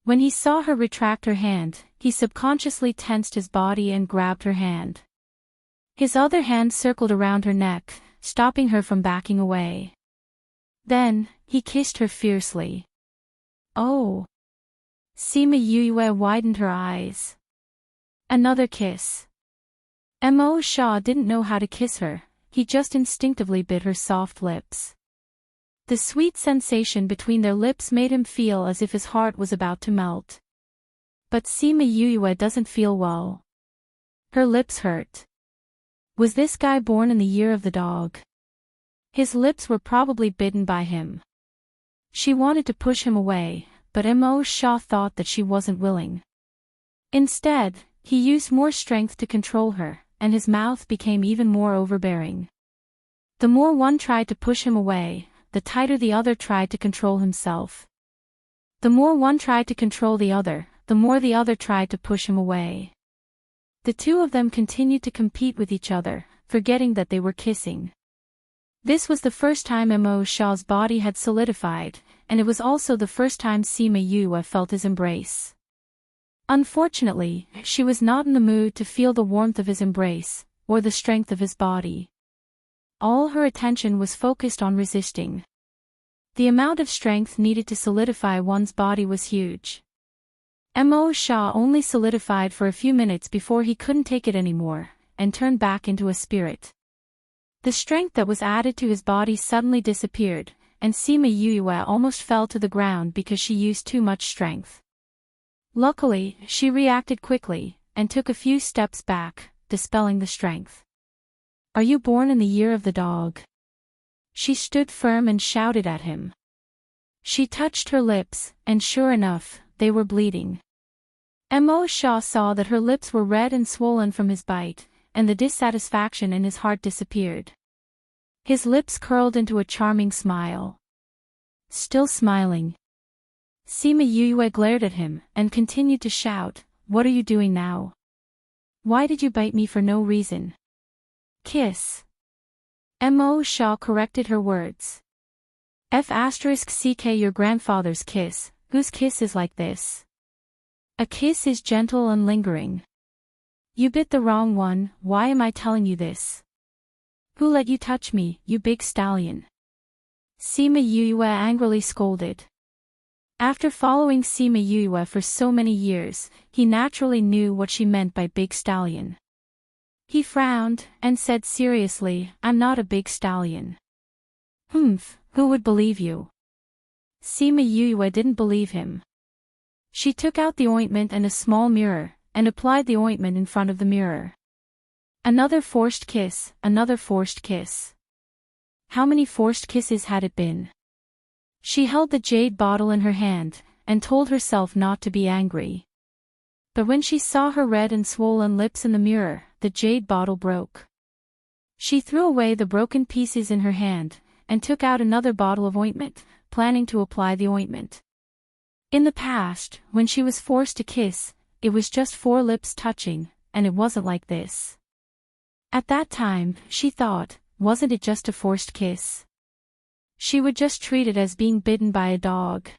When he saw her retract her hand, he subconsciously tensed his body and grabbed her hand. His other hand circled around her neck, stopping her from backing away. Then, he kissed her fiercely. Oh! Sima Yue widened her eyes. Another kiss. Mo Shaw didn't know how to kiss her, he just instinctively bit her soft lips. The sweet sensation between their lips made him feel as if his heart was about to melt. But Sima Yue doesn't feel well. Her lips hurt. Was this guy born in the year of the dog? His lips were probably bitten by him. She wanted to push him away, but Mo Shaw thought that she wasn't willing. Instead, he used more strength to control her, and his mouth became even more overbearing. The more one tried to push him away, the tighter the other tried to control himself. The more one tried to control the other, the more the other tried to push him away. The two of them continued to compete with each other, forgetting that they were kissing. This was the first time Mo Shaw's body had solidified, and it was also the first time Sima Yue felt his embrace. Unfortunately, she was not in the mood to feel the warmth of his embrace, or the strength of his body. All her attention was focused on resisting. The amount of strength needed to solidify one's body was huge. Mo Shaw only solidified for a few minutes before he couldn't take it anymore, and turned back into a spirit. The strength that was added to his body suddenly disappeared, and Sima Yue almost fell to the ground because she used too much strength. Luckily, she reacted quickly, and took a few steps back, dispelling the strength. Are you born in the year of the dog? She stood firm and shouted at him. She touched her lips, and sure enough, they were bleeding. Mo Shaw saw that her lips were red and swollen from his bite, and the dissatisfaction in his heart disappeared. His lips curled into a charming smile. Still smiling, Sima Yue glared at him, and continued to shout, "What are you doing now? Why did you bite me for no reason? Kiss." Mo Shaw corrected her words. *CK your grandfather's kiss, whose kiss is like this? A kiss is gentle and lingering. You bit the wrong one, why am I telling you this? Who let you touch me, you big stallion? Sima Yue angrily scolded. After following Sima Yue for so many years, he naturally knew what she meant by big stallion. He frowned, and said seriously, "I'm not a big stallion." "Humph, who would believe you?" Sima Yue didn't believe him. She took out the ointment and a small mirror, and applied the ointment in front of the mirror. Another forced kiss, another forced kiss. How many forced kisses had it been? She held the jade bottle in her hand, and told herself not to be angry. But when she saw her red and swollen lips in the mirror, the jade bottle broke. She threw away the broken pieces in her hand, and took out another bottle of ointment, planning to apply the ointment. In the past, when she was forced to kiss, it was just 4 lips touching, and it wasn't like this. At that time, she thought, wasn't it just a forced kiss? She would just treat it as being bitten by a dog.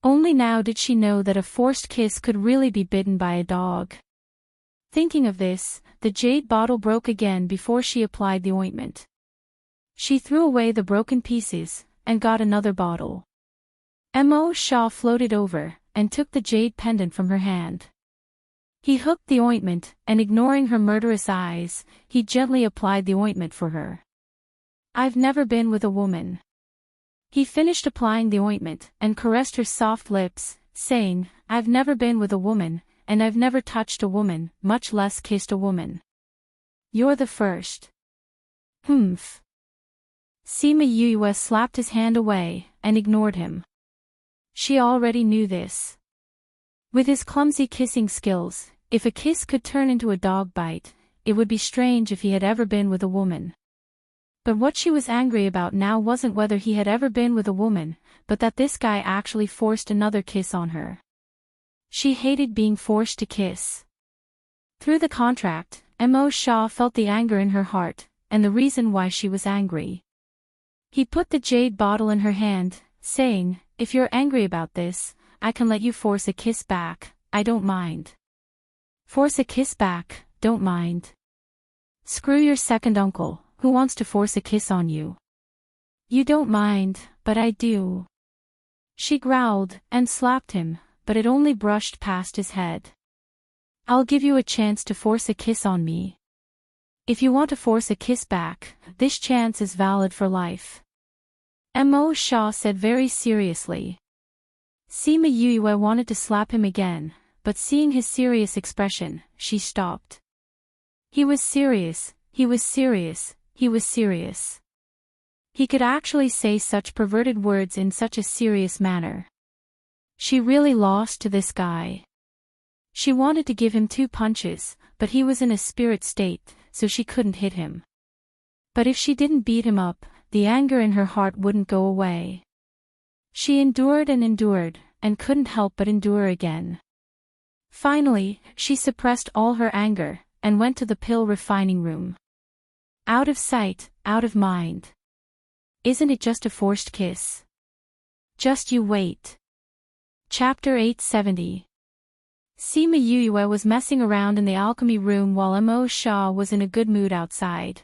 Only now did she know that a forced kiss could really be bitten by a dog. Thinking of this, the jade bottle broke again before she applied the ointment. She threw away the broken pieces, and got another bottle. Mo Shaw floated over, and took the jade pendant from her hand. He hooked the ointment, and ignoring her murderous eyes, he gently applied the ointment for her. "I've never been with a woman." He finished applying the ointment, and caressed her soft lips, saying, "I've never been with a woman, and I've never touched a woman, much less kissed a woman. You're the first." "Humph." Sima Yue slapped his hand away, and ignored him. She already knew this. With his clumsy kissing skills, if a kiss could turn into a dog bite, it would be strange if he had ever been with a woman. But what she was angry about now wasn't whether he had ever been with a woman, but that this guy actually forced another kiss on her. She hated being forced to kiss. Through the contract, Mo Shaw felt the anger in her heart, and the reason why she was angry. He put the jade bottle in her hand, saying, "If you're angry about this, I can let you force a kiss back, I don't mind." "Force a kiss back, don't mind. Screw your second uncle, who wants to force a kiss on you." "You don't mind, but I do." She growled, and slapped him, but it only brushed past his head. "I'll give you a chance to force a kiss on me. If you want to force a kiss back, this chance is valid for life." Mo Shaw said very seriously. Sima Yue wanted to slap him again, but seeing his serious expression, she stopped. He was serious, he was serious, he was serious. He could actually say such perverted words in such a serious manner. She really lost to this guy. She wanted to give him 2 punches, but he was in a spirit state, so she couldn't hit him. But if she didn't beat him up, the anger in her heart wouldn't go away. She endured and couldn't help but endure again. Finally, she suppressed all her anger, and went to the pill refining room. Out of sight, out of mind. Isn't it just a forced kiss? Just you wait. Chapter 870. Sima Yue was messing around in the alchemy room while Emo Sha was in a good mood outside.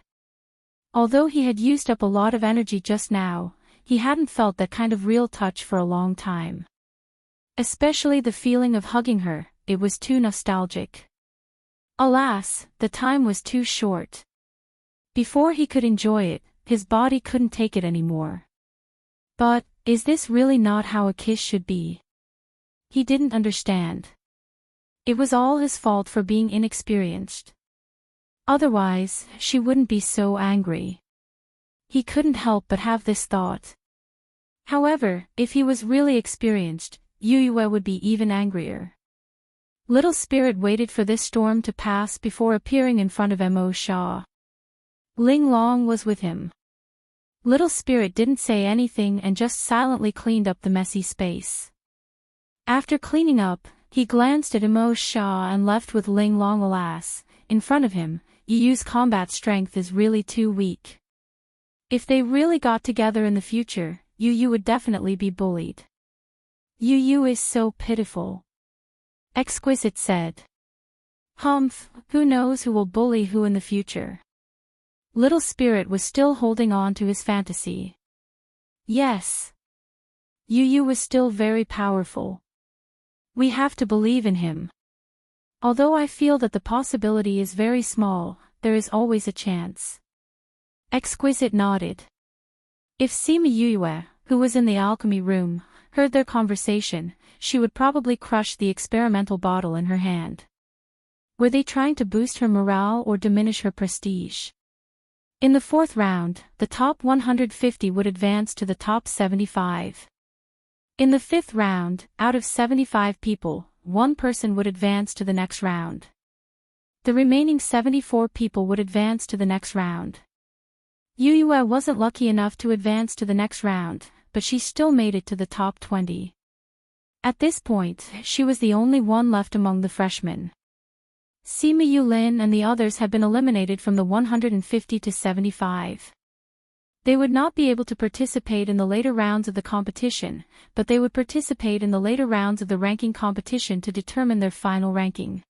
Although he had used up a lot of energy just now, he hadn't felt that kind of real touch for a long time. Especially the feeling of hugging her, it was too nostalgic. Alas, the time was too short. Before he could enjoy it, his body couldn't take it anymore. But, is this really not how a kiss should be? He didn't understand. It was all his fault for being inexperienced. Otherwise, she wouldn't be so angry. He couldn't help but have this thought. However, if he was really experienced, Yue would be even angrier. Little Spirit waited for this storm to pass before appearing in front of Emo Sha. Ling Long was with him. Little Spirit didn't say anything and just silently cleaned up the messy space. After cleaning up, he glanced at Emo Sha and left with Ling Long. Alas, in front of him, Yu's combat strength is really too weak. If they really got together in the future, Yu would definitely be bullied. Yu is so pitiful. Exquisite said. Humph, who knows who will bully who in the future? Little Spirit was still holding on to his fantasy. Yes. Yu was still very powerful. We have to believe in him. Although I feel that the possibility is very small, there is always a chance. Exquisite nodded. If Sima Yue, who was in the alchemy room, heard their conversation, she would probably crush the experimental bottle in her hand. Were they trying to boost her morale or diminish her prestige? In the 4th round, the top 150 would advance to the top 75. In the 5th round, out of 75 people, 1 person would advance to the next round. The remaining 74 people would advance to the next round. Yue wasn't lucky enough to advance to the next round, but she still made it to the top 20. At this point, she was the only one left among the freshmen. Sima Yulin and the others had been eliminated from the 150 to 75. They would not be able to participate in the later rounds of the competition, but they would participate in the later rounds of the ranking competition to determine their final ranking.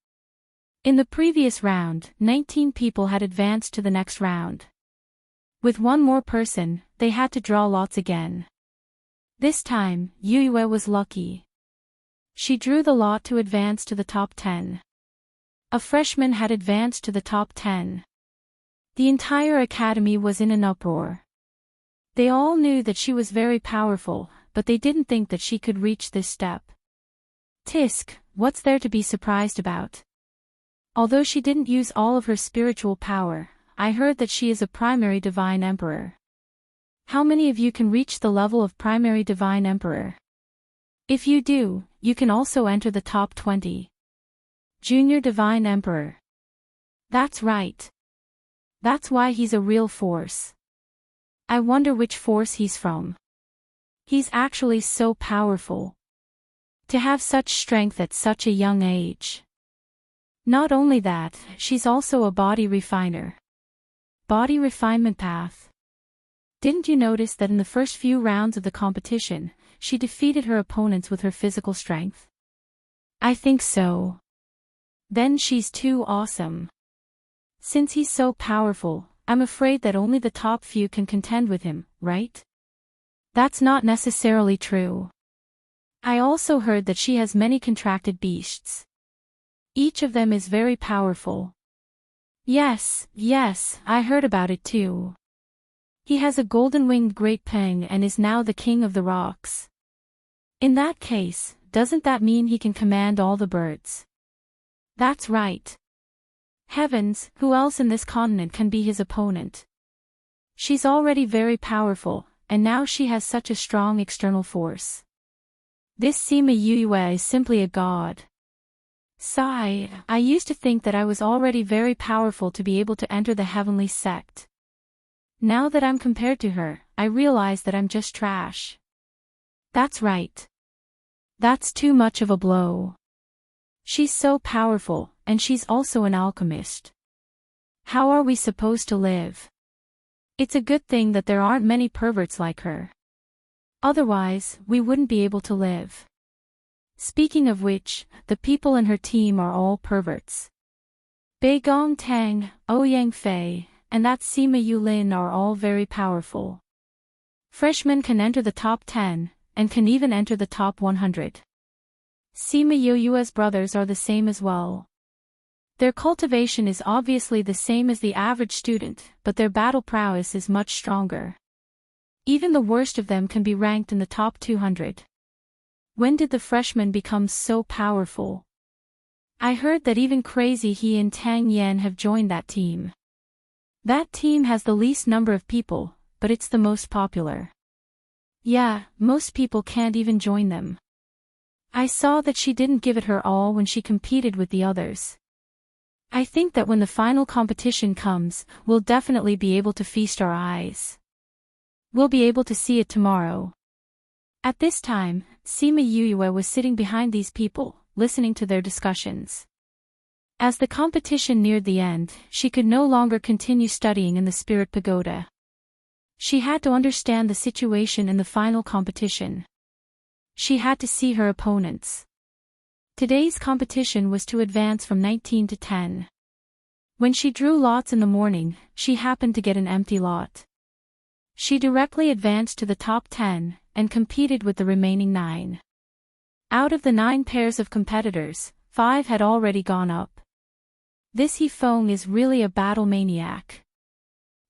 In the previous round, 19 people had advanced to the next round. With 1 more person, they had to draw lots again. This time, Yue was lucky. She drew the lot to advance to the top 10. A freshman had advanced to the top 10. The entire academy was in an uproar. They all knew that she was very powerful, but they didn't think that she could reach this step. Tisk, what's there to be surprised about? Although she didn't use all of her spiritual power, I heard that she is a primary divine emperor. How many of you can reach the level of primary divine emperor? If you do, you can also enter the top 20. Junior divine emperor. That's right. That's why he's a real force. I wonder which force he's from. He's actually so powerful. To have such strength at such a young age. Not only that, she's also a body refiner. Body refinement path. Didn't you notice that in the first few rounds of the competition, she defeated her opponents with her physical strength? I think so. Then she's too awesome. Since he's so powerful, I'm afraid that only the top few can contend with him, right? That's not necessarily true. I also heard that she has many contracted beasts. Each of them is very powerful. Yes, I heard about it too. He has a golden-winged great peng and is now the king of the rocks. In that case, doesn't that mean he can command all the birds? That's right. Heavens, who else in this continent can be his opponent? She's already very powerful, and now she has such a strong external force. This Sima Yue is simply a god. Sigh, I used to think that I was already very powerful to be able to enter the heavenly sect. Now that I'm compared to her, I realize that I'm just trash. That's right. That's too much of a blow. She's so powerful, and she's also an alchemist. How are we supposed to live? It's a good thing that there aren't many perverts like her. Otherwise, we wouldn't be able to live. Speaking of which, the people in her team are all perverts. Bei Gong Tang, Ouyang Fei, and that Sima Yulin are all very powerful. Freshmen can enter the top 10, and can even enter the top 100. Sima Yue's brothers are the same as well. Their cultivation is obviously the same as the average student, but their battle prowess is much stronger. Even the worst of them can be ranked in the top 200. When did the freshmen become so powerful? I heard that even Crazy He and Tang Yan have joined that team. That team has the least number of people, but it's the most popular. Yeah, most people can't even join them. I saw that she didn't give it her all when she competed with the others. I think that when the final competition comes, we'll definitely be able to feast our eyes. We'll be able to see it tomorrow. At this time, Sima Yue was sitting behind these people, listening to their discussions. As the competition neared the end, she could no longer continue studying in the Spirit Pagoda. She had to understand the situation in the final competition. She had to see her opponents. Today's competition was to advance from 19 to 10. When she drew lots in the morning, she happened to get an empty lot. She directly advanced to the top 10, and competed with the remaining 9. Out of the 9 pairs of competitors, 5 had already gone up. This Yifeng is really a battle maniac.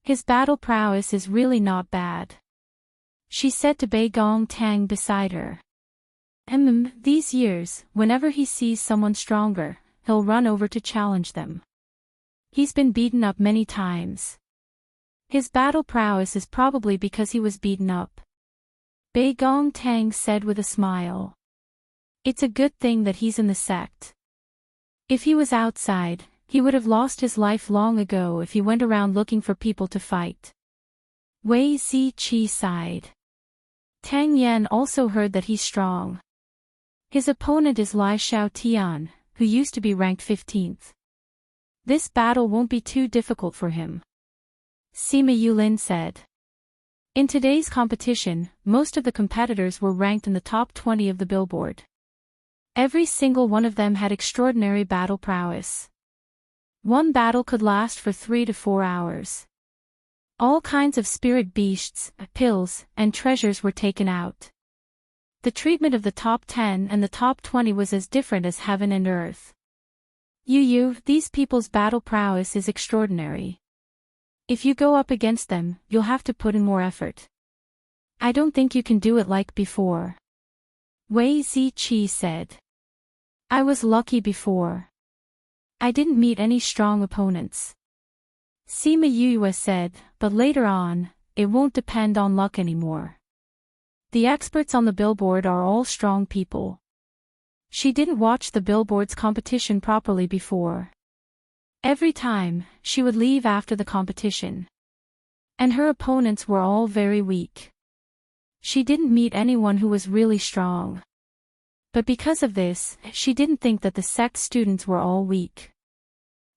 His battle prowess is really not bad. She said to Bei Gong Tang beside her. These years, whenever he sees someone stronger, he'll run over to challenge them. He's been beaten up many times. His battle prowess is probably because he was beaten up. Bei Gong Tang said with a smile. It's a good thing that he's in the sect. If he was outside, he would have lost his life long ago if he went around looking for people to fight. Wei Ziqi sighed. Tang Yan also heard that he's strong. His opponent is Lai Xiaotian, who used to be ranked 15th. This battle won't be too difficult for him. Sima Yulin said. In today's competition, most of the competitors were ranked in the top 20 of the billboard. Every single one of them had extraordinary battle prowess. One battle could last for 3 to 4 hours. All kinds of spirit beasts, pills, and treasures were taken out. The treatment of the top 10 and the top 20 was as different as heaven and earth. These people's battle prowess is extraordinary. If you go up against them, you'll have to put in more effort. I don't think you can do it like before. Wei Ziqi said. I was lucky before. I didn't meet any strong opponents. Sima Yue said, but later on, it won't depend on luck anymore. The experts on the billboard are all strong people. She didn't watch the billboard's competition properly before. Every time, she would leave after the competition. And her opponents were all very weak. She didn't meet anyone who was really strong. But because of this, she didn't think that the sect students were all weak.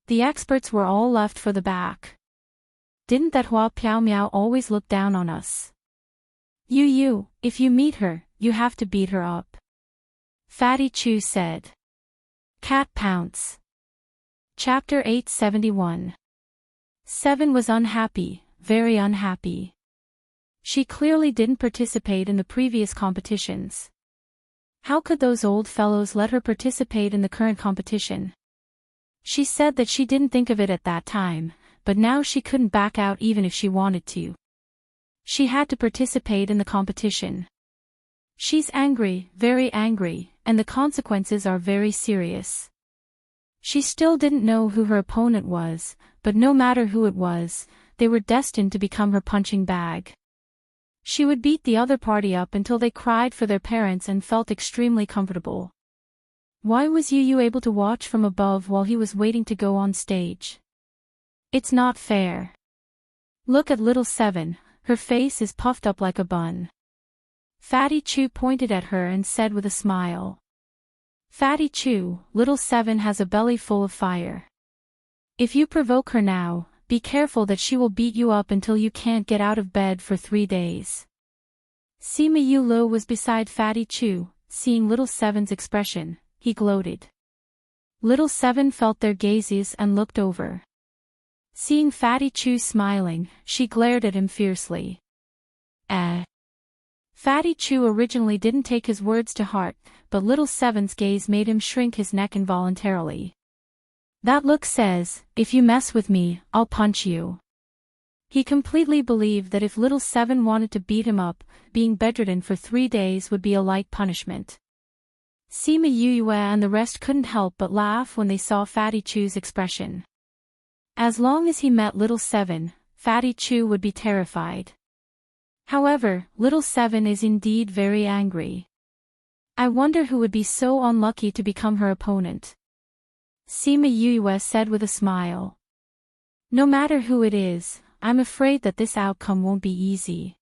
The experts were all left for the back. Didn't that Hua Piao Miao always look down on us? If you meet her, you have to beat her up. Fatty Chu said. Cat Pounce. Chapter 871. 7 was unhappy, very unhappy. She clearly didn't participate in the previous competitions. How could those old fellows let her participate in the current competition? She said that she didn't think of it at that time, but now she couldn't back out even if she wanted to. She had to participate in the competition. She's angry, very angry, and the consequences are very serious. She still didn't know who her opponent was, but no matter who it was, they were destined to become her punching bag. She would beat the other party up until they cried for their parents and felt extremely comfortable. Why was Yu able to watch from above while he was waiting to go on stage? It's not fair. Look at little Seven, her face is puffed up like a bun. Fatty Chu pointed at her and said with a smile. Fatty Chu, little Seven has a belly full of fire. If you provoke her now, be careful that she will beat you up until you can't get out of bed for 3 days. Sima Yu Lo was beside Fatty Chu, seeing little Seven's expression, he gloated. Little Seven felt their gazes and looked over. Seeing Fatty Chu smiling, she glared at him fiercely. Fatty Chu originally didn't take his words to heart, but little Seven's gaze made him shrink his neck involuntarily. That look says, if you mess with me, I'll punch you. He completely believed that if little Seven wanted to beat him up, being bedridden for 3 days would be a light punishment. Sima Yue and the rest couldn't help but laugh when they saw Fatty Chu's expression. As long as he met little Seven, Fatty Chu would be terrified. However, little Seven is indeed very angry. I wonder who would be so unlucky to become her opponent. Sima Yue said with a smile. No matter who it is, I'm afraid that this outcome won't be easy.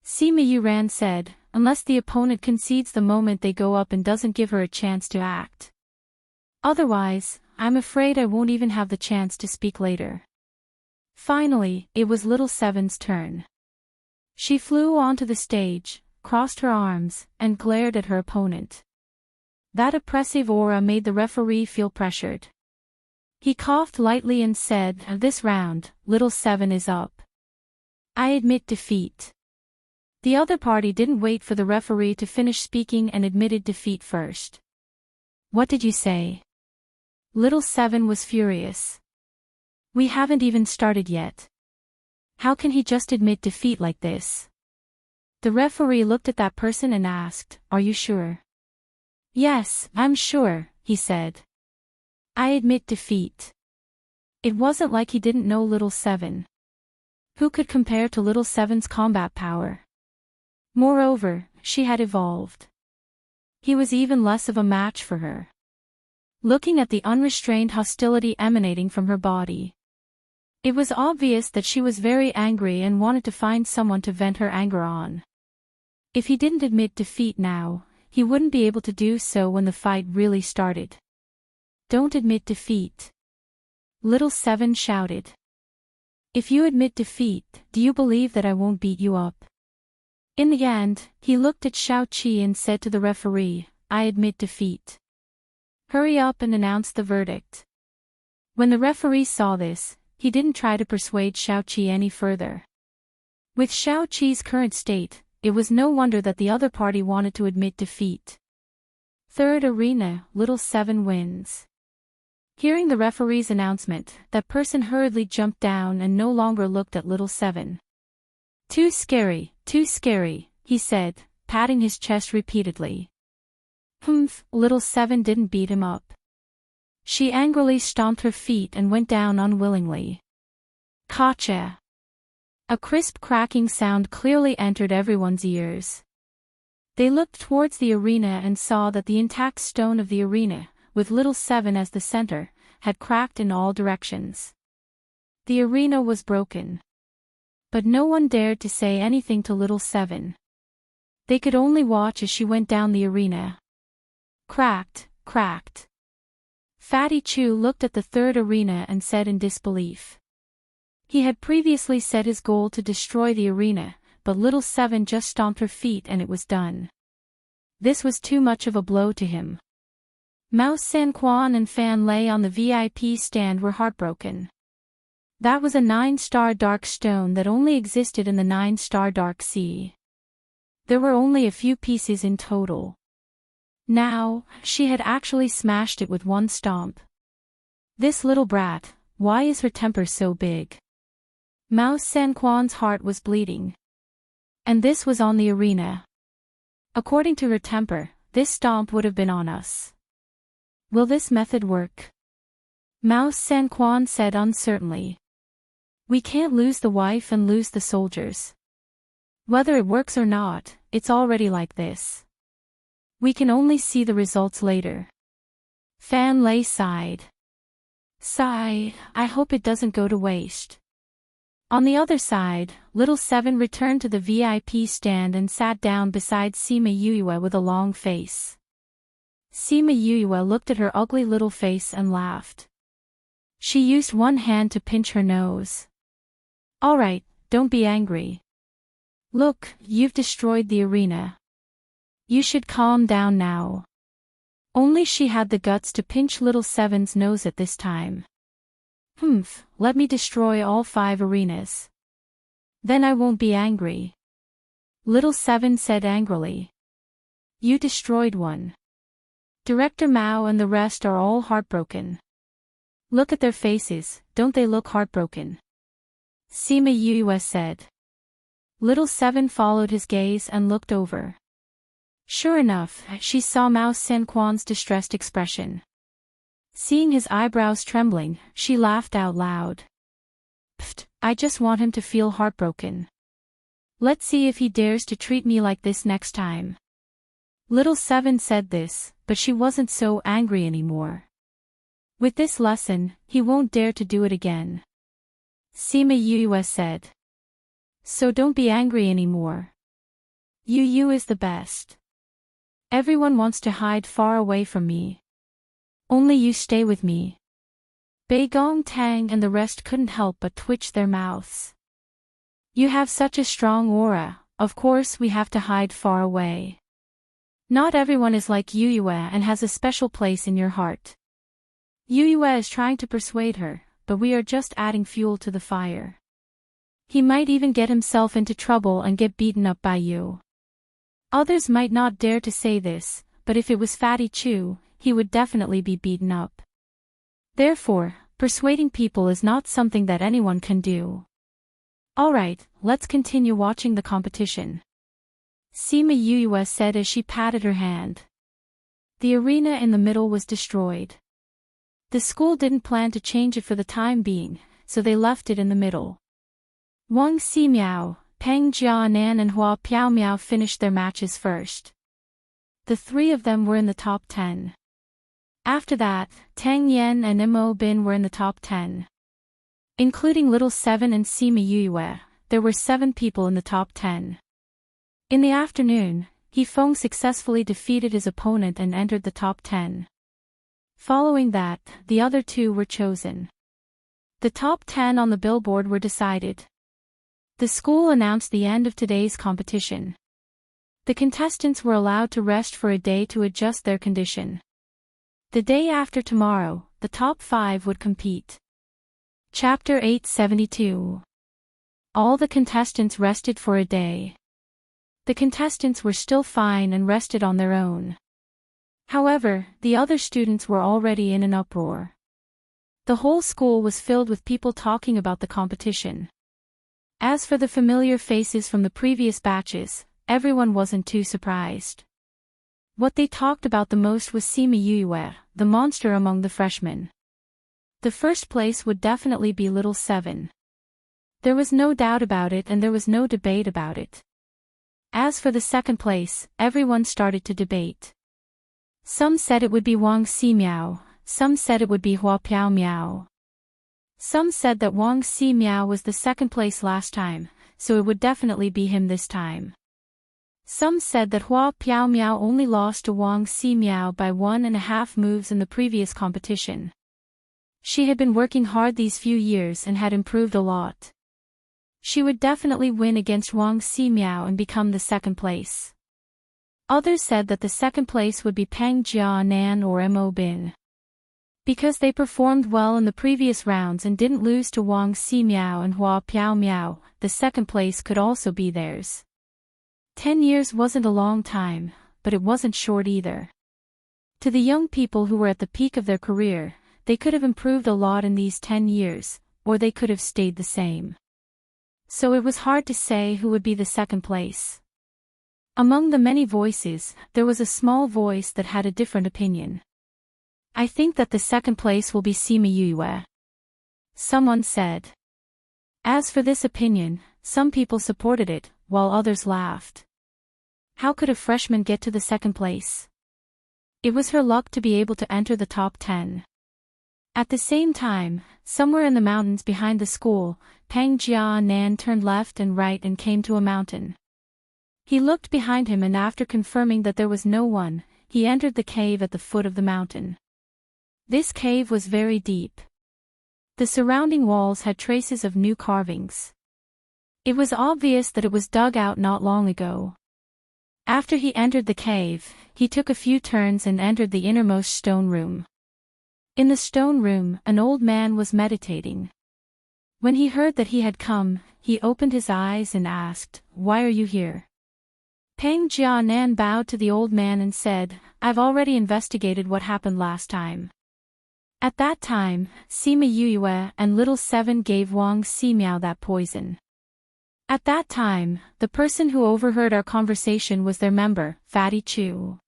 Sima Yuran said, unless the opponent concedes the moment they go up and doesn't give her a chance to act. Otherwise, I'm afraid I won't even have the chance to speak later. Finally, it was little Seven's turn. She flew onto the stage, crossed her arms, and glared at her opponent. That oppressive aura made the referee feel pressured. He coughed lightly and said, this round, little Seven is up. I admit defeat. The other party didn't wait for the referee to finish speaking and admitted defeat first. What did you say? Little Seven was furious. We haven't even started yet. How can he just admit defeat like this? The referee looked at that person and asked, are you sure? Yes, I'm sure, he said. I admit defeat. It wasn't like he didn't know little Seven. Who could compare to little Seven's combat power? Moreover, she had evolved. He was even less of a match for her. Looking at the unrestrained hostility emanating from her body, it was obvious that she was very angry and wanted to find someone to vent her anger on. If he didn't admit defeat now, he wouldn't be able to do so when the fight really started. Don't admit defeat. Little Seven shouted. If you admit defeat, do you believe that I won't beat you up? In the end, he looked at Xiao Qi and said to the referee, I admit defeat. Hurry up and announce the verdict. When the referee saw this, he didn't try to persuade Xiao Qi any further. With Xiao Qi's current state, it was no wonder that the other party wanted to admit defeat. Third arena, little Seven wins. Hearing the referee's announcement, that person hurriedly jumped down and no longer looked at little Seven. Too scary, he said, patting his chest repeatedly. Little Seven didn't beat him up. She angrily stomped her feet and went down unwillingly. Gotcha! A crisp cracking sound clearly entered everyone's ears. They looked towards the arena and saw that the intact stone of the arena, with little Seven as the center, had cracked in all directions. The arena was broken. But no one dared to say anything to little Seven. They could only watch as she went down the arena. Cracked. Fatty Chu looked at the third arena and said in disbelief. He had previously set his goal to destroy the arena, but little Seven just stomped her feet and it was done. This was too much of a blow to him. Mouse San Quan and Fan Lei on the VIP stand were heartbroken. That was a 9-star dark stone that only existed in the 9-star dark sea. There were only a few pieces in total. Now, she had actually smashed it with one stomp. This little brat, why is her temper so big? Mouse San Quan's heart was bleeding. And this was on the arena. According to her temper, this stomp would have been on us. Will this method work? Mouse San Quan said uncertainly. We can't lose the wife and lose the soldiers. Whether it works or not, it's already like this. We can only see the results later. Fan Lei sighed. Sigh, I hope it doesn't go to waste. On the other side, Little Seven returned to the VIP stand and sat down beside Sima Yuyue with a long face. Sima Yuyue looked at her ugly little face and laughed. She used one hand to pinch her nose. Alright, don't be angry. Look, you've destroyed the arena. You should calm down now. Only she had the guts to pinch Little Seven's nose at this time. Let me destroy all 5 arenas. Then I won't be angry. Little Seven said angrily. You destroyed one. Director Mao and the rest are all heartbroken. Look at their faces, don't they look heartbroken? Sima Yuyue said. Little Seven followed his gaze and looked over. Sure enough, she saw Mouse San Quan's distressed expression. Seeing his eyebrows trembling, she laughed out loud. Pfft, I just want him to feel heartbroken. Let's see if he dares to treat me like this next time. Little Seven said this, but she wasn't so angry anymore. With this lesson, he won't dare to do it again. Sima Yuyue said. So don't be angry anymore. Yu is the best. Everyone wants to hide far away from me. Only you stay with me. Bei Gong Tang and the rest couldn't help but twitch their mouths. You have such a strong aura, of course we have to hide far away. Not everyone is like Yuyue and has a special place in your heart. Yuyue is trying to persuade her, but we are just adding fuel to the fire. He might even get himself into trouble and get beaten up by you. Others might not dare to say this, but if it was Fatty Chu, he would definitely be beaten up. Therefore, persuading people is not something that anyone can do. Alright, let's continue watching the competition. Sima Yuyue said as she patted her hand. The arena in the middle was destroyed. The school didn't plan to change it for the time being, so they left it in the middle. Wang Ximiao, Peng Jianan and Hua Piaomiao finished their matches first. The 3 of them were in the top 10. After that, Tang Yan and Mo Bin were in the top 10. Including Little Seven and Sima Yuyue, there were 7 people in the top 10. In the afternoon, He Feng successfully defeated his opponent and entered the top 10. Following that, the other 2 were chosen. The top 10 on the billboard were decided. The school announced the end of today's competition. The contestants were allowed to rest for a day to adjust their condition. The day after tomorrow, the top 5 would compete. Chapter 872. All the contestants rested for a day. The contestants were still fine and rested on their own. However, the other students were already in an uproar. The whole school was filled with people talking about the competition. As for the familiar faces from the previous batches, everyone wasn't too surprised. What they talked about the most was Sima Yuyue, the monster among the freshmen. The first place would definitely be Little Seven. There was no doubt about it and there was no debate about it. As for the second place, everyone started to debate. Some said it would be Wang Ximiao, some said it would be Hua Piaomiao. Some said that Wang Ximiao was the second place last time, so it would definitely be him this time. Some said that Hua Piaomiao only lost to Wang Ximiao by 1.5 moves in the previous competition. She had been working hard these few years and had improved a lot. She would definitely win against Wang Ximiao and become the second place. Others said that the second place would be Peng Jianan or Mo Bin. Because they performed well in the previous rounds and didn't lose to Wang Ximiao and Hua Piaomiao, the second place could also be theirs. 10 years wasn't a long time, but it wasn't short either. To the young people who were at the peak of their career, they could have improved a lot in these 10 years, or they could have stayed the same. So it was hard to say who would be the second place. Among the many voices, there was a small voice that had a different opinion. I think that the second place will be Sima Yue. Someone said. As for this opinion, some people supported it, while others laughed. How could a freshman get to the second place? It was her luck to be able to enter the top 10. At the same time, somewhere in the mountains behind the school, Pang Jianan turned left and right and came to a mountain. He looked behind him and after confirming that there was no one, he entered the cave at the foot of the mountain. This cave was very deep. The surrounding walls had traces of new carvings. It was obvious that it was dug out not long ago. After he entered the cave, he took a few turns and entered the innermost stone room. In the stone room, an old man was meditating. When he heard that he had come, he opened his eyes and asked, "Why are you here?" Pang Jianan bowed to the old man and said, "I've already investigated what happened last time." At that time, Sima Yue and Little Seven gave Wang Ximiao that poison. At that time, the person who overheard our conversation was their member, Fatty Chu.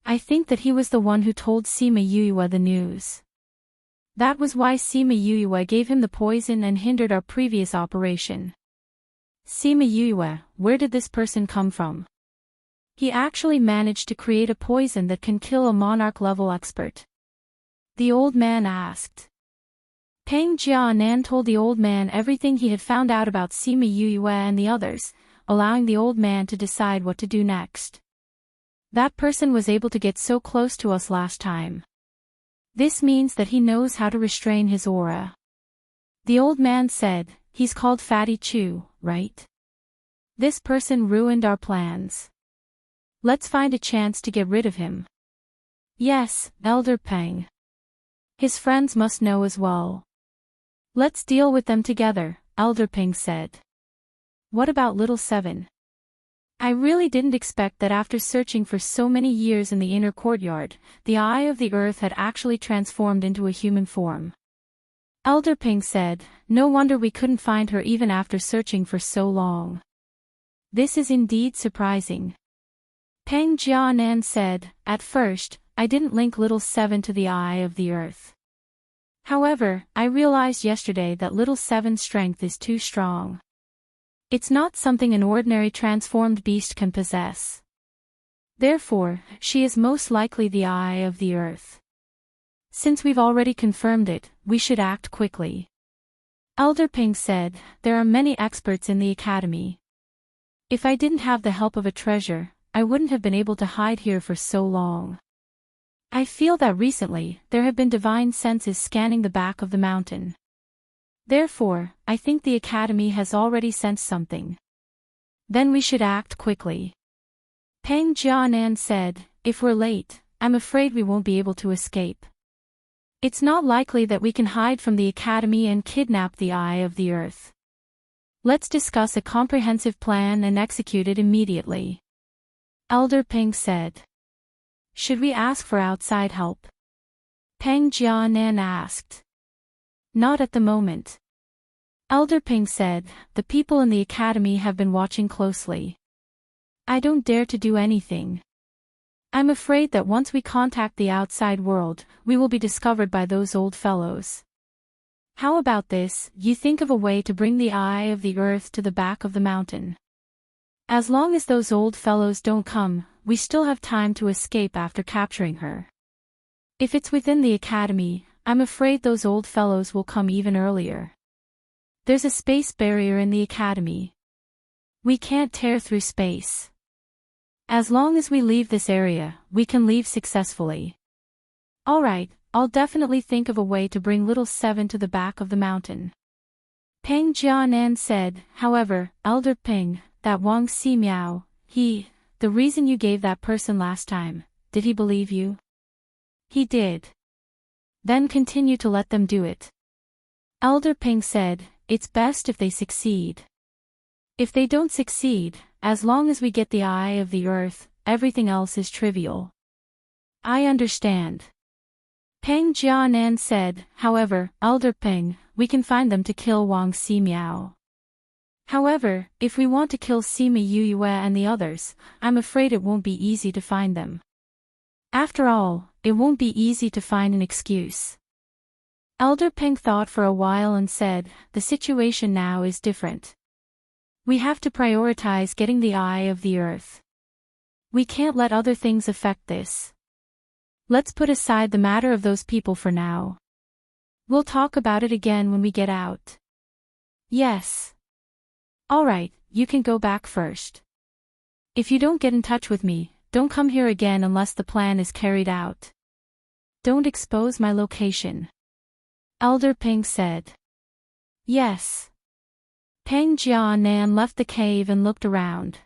I think that he was the one who told Sima Yue the news. That was why Sima Yue gave him the poison and hindered our previous operation. Sima Yue, where did this person come from? He actually managed to create a poison that can kill a monarch-level expert. The old man asked. Pang Jianan told the old man everything he had found out about Sima Yue and the others, allowing the old man to decide what to do next. That person was able to get so close to us last time. This means that he knows how to restrain his aura. The old man said, "He's called Fatty Chu, right? This person ruined our plans. Let's find a chance to get rid of him." Yes, Elder Peng. His friends must know as well. Let's deal with them together, Elder Peng said. What about Little Seven? I really didn't expect that after searching for so many years in the inner courtyard, the Eye of the Earth had actually transformed into a human form. Elder Ping said, "No wonder we couldn't find her even after searching for so long. This is indeed surprising." Peng Jianan said, "At first, I didn't link Little Seven to the Eye of the Earth. However, I realized yesterday that Little Seven's strength is too strong. It's not something an ordinary transformed beast can possess. Therefore, she is most likely the Eye of the Earth. Since we've already confirmed it, we should act quickly." Elder Ping said, "There are many experts in the academy. If I didn't have the help of a treasure, I wouldn't have been able to hide here for so long. I feel that recently, there have been divine senses scanning the back of the mountain. Therefore, I think the academy has already sensed something. Then we should act quickly." Peng Jianan said, "If we're late, I'm afraid we won't be able to escape. It's not likely that we can hide from the academy and kidnap the Eye of the Earth. Let's discuss a comprehensive plan and execute it immediately." Elder Peng said. "Should we ask for outside help?" Peng Jianan asked. "Not at the moment." Elder Ping said, "The people in the academy have been watching closely. I don't dare to do anything. I'm afraid that once we contact the outside world, we will be discovered by those old fellows. How about this, you think of a way to bring the Eye of the Earth to the back of the mountain. As long as those old fellows don't come, we still have time to escape after capturing her. If it's within the academy, I'm afraid those old fellows will come even earlier. There's a space barrier in the academy. We can't tear through space. As long as we leave this area, we can leave successfully. Alright, I'll definitely think of a way to bring Little Seven to the back of the mountain." Peng Jianan said, "However, Elder Peng, that Wang Ximiao, the reason you gave that person last time, did he believe you?" "He did." "Then continue to let them do it." Elder Ping said, "It's best if they succeed. If they don't succeed, as long as we get the Eye of the Earth, everything else is trivial." "I understand." Peng Jianan said, "However, Elder Peng, we can find them to kill Wang Ximiao. However, if we want to kill Sima Yue and the others, I'm afraid it won't be easy to find them." After all, it won't be easy to find an excuse. Elder Peng thought for a while and said, the situation now is different. We have to prioritize getting the eye of the earth. We can't let other things affect this. Let's put aside the matter of those people for now. We'll talk about it again when we get out. Yes. Alright, you can go back first. If you don't get in touch with me, don't come here again unless the plan is carried out. Don't expose my location. Elder Peng said. Yes. Peng Jianan left the cave and looked around.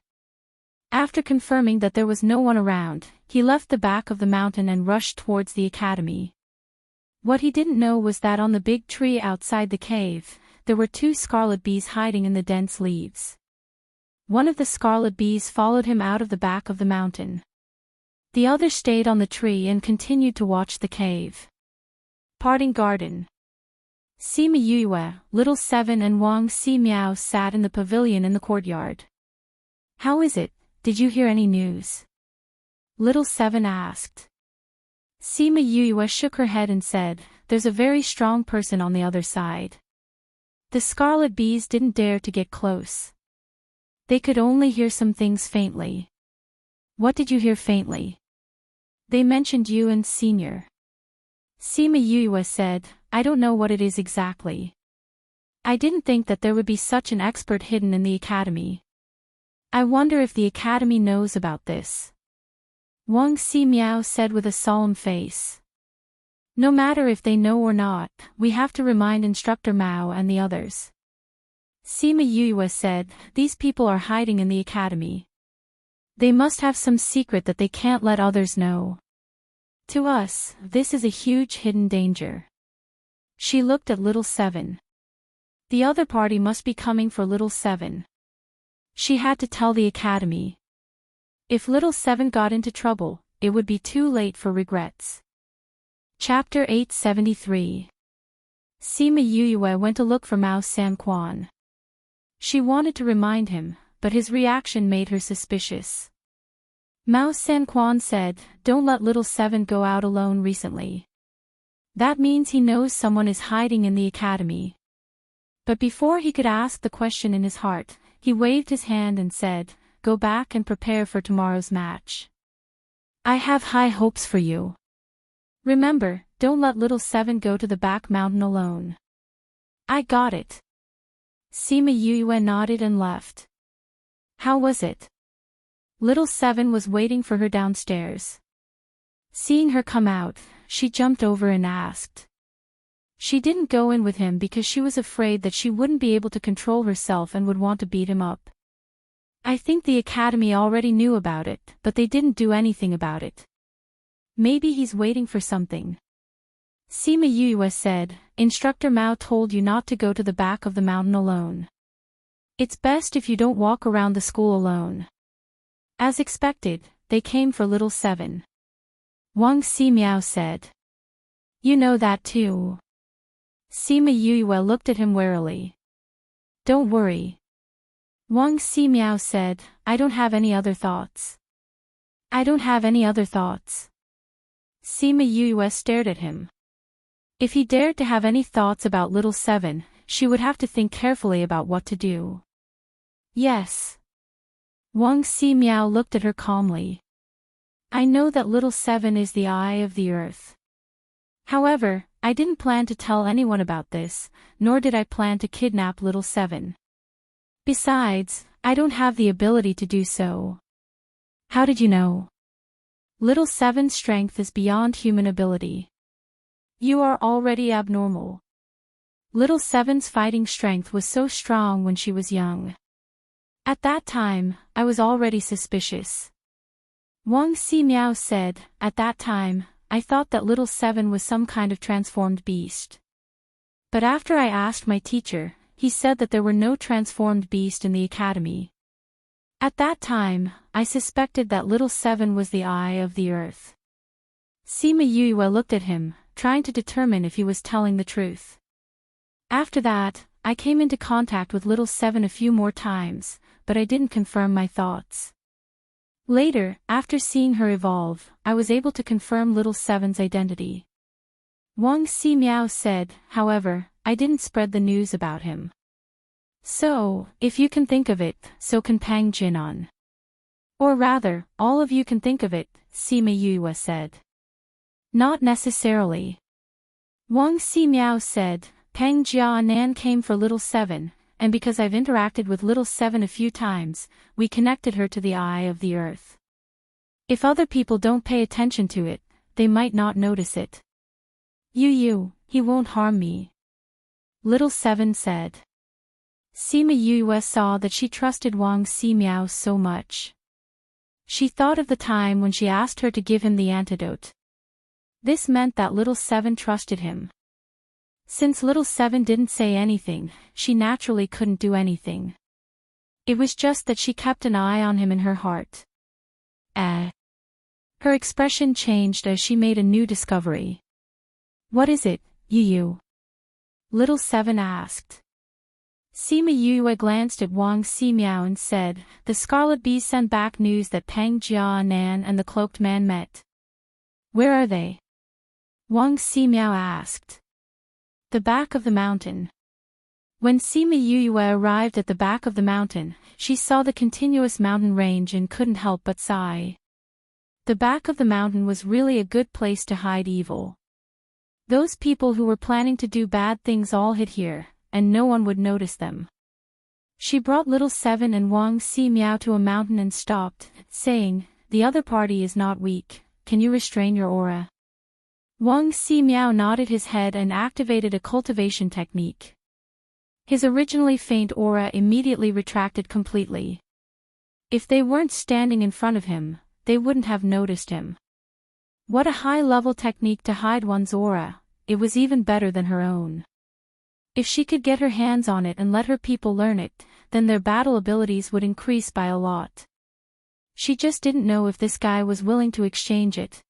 After confirming that there was no one around, he left the back of the mountain and rushed towards the academy. What he didn't know was that on the big tree outside the cave, there were 2 scarlet bees hiding in the dense leaves. One of the scarlet bees followed him out of the back of the mountain. The other stayed on the tree and continued to watch the cave. Parting Garden. Sima Yue, Little Seven and Wang Ximiao sat in the pavilion in the courtyard. How is it? Did you hear any news? Little Seven asked. Sima Yue shook her head and said, there's a very strong person on the other side. The scarlet bees didn't dare to get close. They could only hear some things faintly. What did you hear faintly? They mentioned you and Senior. Sima Yue said, I don't know what it is exactly. I didn't think that there would be such an expert hidden in the academy. I wonder if the academy knows about this. Wang Ximiao said with a solemn face. No matter if they know or not, we have to remind Instructor Mao and the others. Sima Yue said, these people are hiding in the academy. They must have some secret that they can't let others know. To us, this is a huge hidden danger. She looked at Little Seven. The other party must be coming for Little Seven. She had to tell the academy. If Little Seven got into trouble, it would be too late for regrets. Chapter 873. Sima Yue went to look for Mao Sanquan. She wanted to remind him, but his reaction made her suspicious. Mao Sanquan said, don't let Little Seven go out alone recently. That means he knows someone is hiding in the academy. But before he could ask the question in his heart, he waved his hand and said, go back and prepare for tomorrow's match. I have high hopes for you. Remember, don't let Little Seven go to the back mountain alone. I got it. Sima Yue nodded and left. How was it? Little Seven was waiting for her downstairs. Seeing her come out, she jumped over and asked. She didn't go in with him because she was afraid that she wouldn't be able to control herself and would want to beat him up. I think the academy already knew about it, but they didn't do anything about it. Maybe he's waiting for something. Sima Yue said, Instructor Mao told you not to go to the back of the mountain alone. It's best if you don't walk around the school alone. As expected, they came for Little Seven. Wang Ximiao said. You know that too. Sima Yue looked at him warily. Don't worry. Wang Ximiao said, I don't have any other thoughts. I don't have any other thoughts. Sima Yue stared at him. If he dared to have any thoughts about Little Seven, she would have to think carefully about what to do. Yes. Wang Ximiao looked at her calmly. I know that Little Seven is the eye of the earth. However, I didn't plan to tell anyone about this, nor did I plan to kidnap Little Seven. Besides, I don't have the ability to do so. How did you know? Little Seven's strength is beyond human ability. You are already abnormal. Little Seven's fighting strength was so strong when she was young. At that time, I was already suspicious. Wang Ximiao said, at that time, I thought that Little Seven was some kind of transformed beast. But after I asked my teacher, he said that there were no transformed beast in the academy. At that time, I suspected that Little Seven was the eye of the earth. Sima Yue looked at him, trying to determine if he was telling the truth. After that, I came into contact with Little Seven a few more times, but I didn't confirm my thoughts. Later, after seeing her evolve, I was able to confirm Little Seven's identity. Wang Ximiao said, however, I didn't spread the news about him. So, if you can think of it, so can Pang Jinan. Or rather, all of you can think of it, Sima Yue said. Not necessarily. Wang Ximiao said, Pang Jianan came for Little Seven, and because I've interacted with Little Seven a few times, we connected her to the eye of the earth. If other people don't pay attention to it, they might not notice it. He won't harm me. Little Seven said. Sima Yue saw that she trusted Wang Ximiao so much. She thought of the time when she asked her to give him the antidote. This meant that Little Seven trusted him. Since Little Seven didn't say anything, she naturally couldn't do anything. It was just that she kept an eye on him in her heart. Her expression changed as she made a new discovery. What is it, Yu? Little Seven asked. Sima Yue glanced at Wang Ximiao and said, the Scarlet Bees sent back news that Pang Jianan and the Cloaked Man met. Where are they? Wang Ximiao asked. The back of the mountain. When Sima Yue arrived at the back of the mountain, she saw the continuous mountain range and couldn't help but sigh. The back of the mountain was really a good place to hide evil. Those people who were planning to do bad things all hid here, and no one would notice them. She brought Little Seven and Wang Ximiao to a mountain and stopped, saying, the other party is not weak, can you restrain your aura? Wang Ximiao nodded his head and activated a cultivation technique. His originally faint aura immediately retracted completely. If they weren't standing in front of him, they wouldn't have noticed him. What a high-level technique to hide one's aura, it was even better than her own. If she could get her hands on it and let her people learn it, then their battle abilities would increase by a lot. She just didn't know if this guy was willing to exchange it.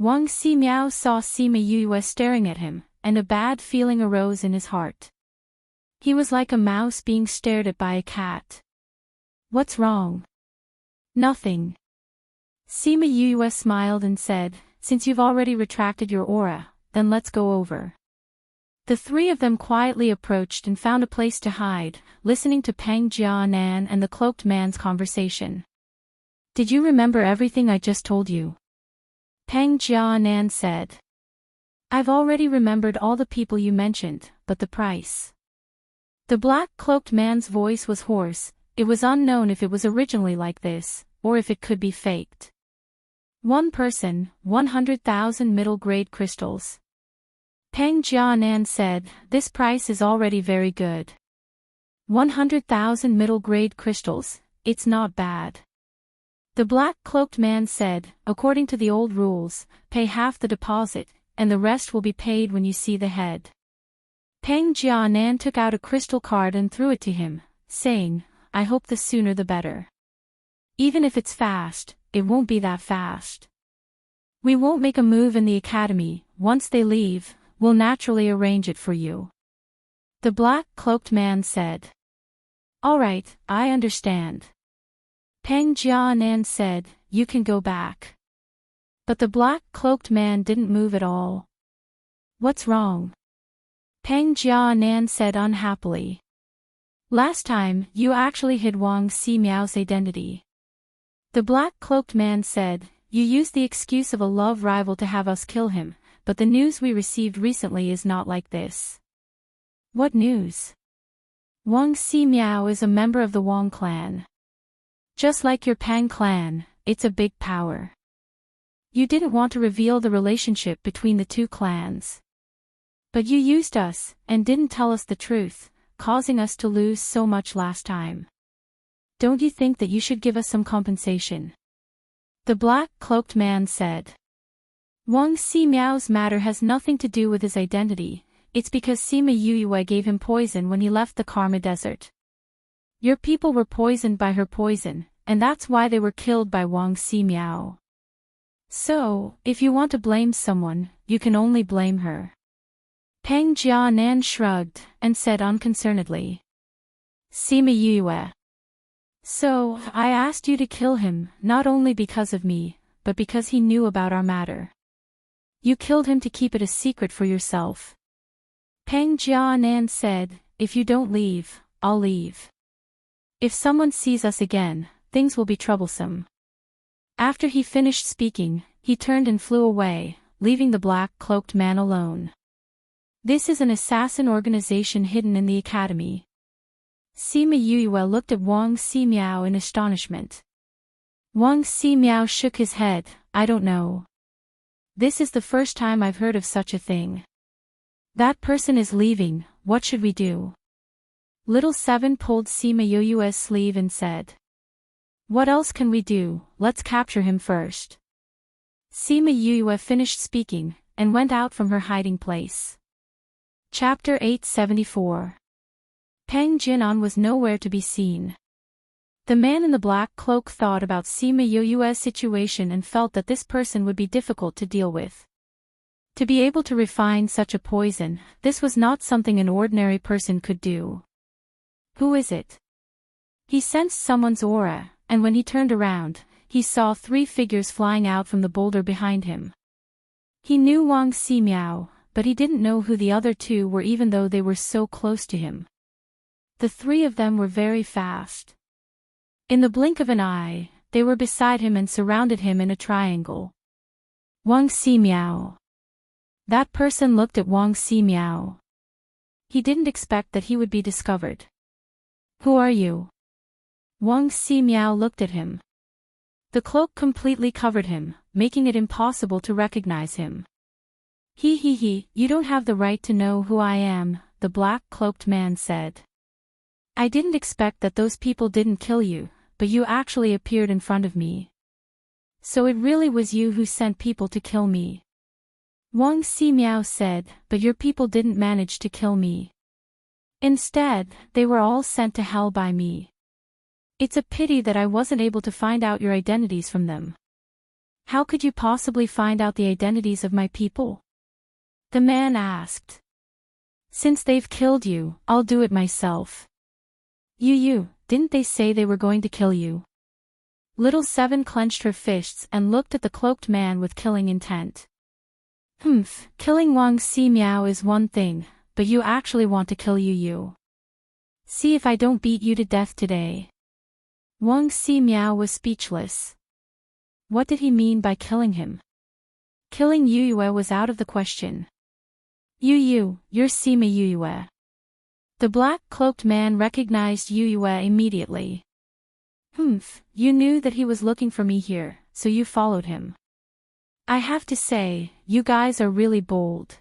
Wang Ximiao saw Sima Yue staring at him, and a bad feeling arose in his heart. He was like a mouse being stared at by a cat. What's wrong? Nothing. Sima Yue smiled and said, since you've already retracted your aura, then let's go over. The three of them quietly approached and found a place to hide, listening to Pang Jianan and the Cloaked Man's conversation. Did you remember everything I just told you? Pang Jianan said. I've already remembered all the people you mentioned, but the price. The black-cloaked man's voice was hoarse. It was unknown if it was originally like this, or if it could be faked. One person, 100,000 middle-grade crystals. Pang Jianan said, this price is already very good. 100,000 middle-grade crystals, it's not bad. The black-cloaked man said, according to the old rules, pay half the deposit, and the rest will be paid when you see the head. Pang Jianan took out a crystal card and threw it to him, saying, I hope the sooner the better. Even if it's fast, it won't be that fast. We won't make a move in the academy. Once they leave, we'll naturally arrange it for you. The black-cloaked man said. All right, I understand. Pang Jianan said, you can go back. But the black-cloaked man didn't move at all. What's wrong? Pang Jianan said unhappily. Last time, you actually hid Wang Ximiao's identity. The black-cloaked man said, you used the excuse of a love rival to have us kill him, but the news we received recently is not like this. What news? Wang Ximiao is a member of the Wang clan. Just like your Pang clan, it's a big power. You didn't want to reveal the relationship between the two clans. But you used us, and didn't tell us the truth, causing us to lose so much last time. Don't you think that you should give us some compensation? The black-cloaked man said. Wang Ximiao's matter has nothing to do with his identity, it's because Sima Yue gave him poison when he left the Karma Desert. Your people were poisoned by her poison, and that's why they were killed by Wang Ximiao. So, if you want to blame someone, you can only blame her. Pang Jianan shrugged, and said unconcernedly. Sima Yue. So, I asked you to kill him, not only because of me, but because he knew about our matter. You killed him to keep it a secret for yourself. Peng Jianan said, if you don't leave, I'll leave. If someone sees us again, things will be troublesome. After he finished speaking, he turned and flew away, leaving the black-cloaked man alone. This is an assassin organization hidden in the academy. Sima Yuyue looked at Wang Ximiao in astonishment. Wang Ximiao shook his head, I don't know. This is the first time I've heard of such a thing. That person is leaving, what should we do? Little Seven pulled Sima Yuyue's sleeve and said. What else can we do, let's capture him first. Sima Yuyue finished speaking, and went out from her hiding place. Chapter 874. Peng Jinan was nowhere to be seen. The man in the black cloak thought about Sima Yuyue's situation and felt that this person would be difficult to deal with. To be able to refine such a poison, this was not something an ordinary person could do. Who is it? He sensed someone's aura, and when he turned around, he saw 3 figures flying out from the boulder behind him. He knew Wang Ximiao, but he didn't know who the other 2 were even though they were so close to him. The 3 of them were very fast. In the blink of an eye, they were beside him and surrounded him in a triangle. Wang Ximiao. That person looked at Wang Ximiao. He didn't expect that he would be discovered. Who are you? Wang Ximiao looked at him. The cloak completely covered him, making it impossible to recognize him. He, you don't have the right to know who I am, the black-cloaked man said. I didn't expect that those people didn't kill you, but you actually appeared in front of me. So it really was you who sent people to kill me. Wang Ximiao said, but your people didn't manage to kill me. Instead, they were all sent to hell by me. It's a pity that I wasn't able to find out your identities from them. How could you possibly find out the identities of my people? The man asked. Since they've killed you, I'll do it myself. You, didn't they say they were going to kill you? Little Seven clenched her fists and looked at the cloaked man with killing intent. Killing Wang Ximiao is one thing, but you actually want to kill you. See if I don't beat you to death today. Wang Ximiao was speechless. What did he mean by killing him? Killing Yuyue was out of the question. You're Sima Yuyue. The black-cloaked man recognized Yuyue immediately. You knew that he was looking for me here, so you followed him. I have to say, you guys are really bold.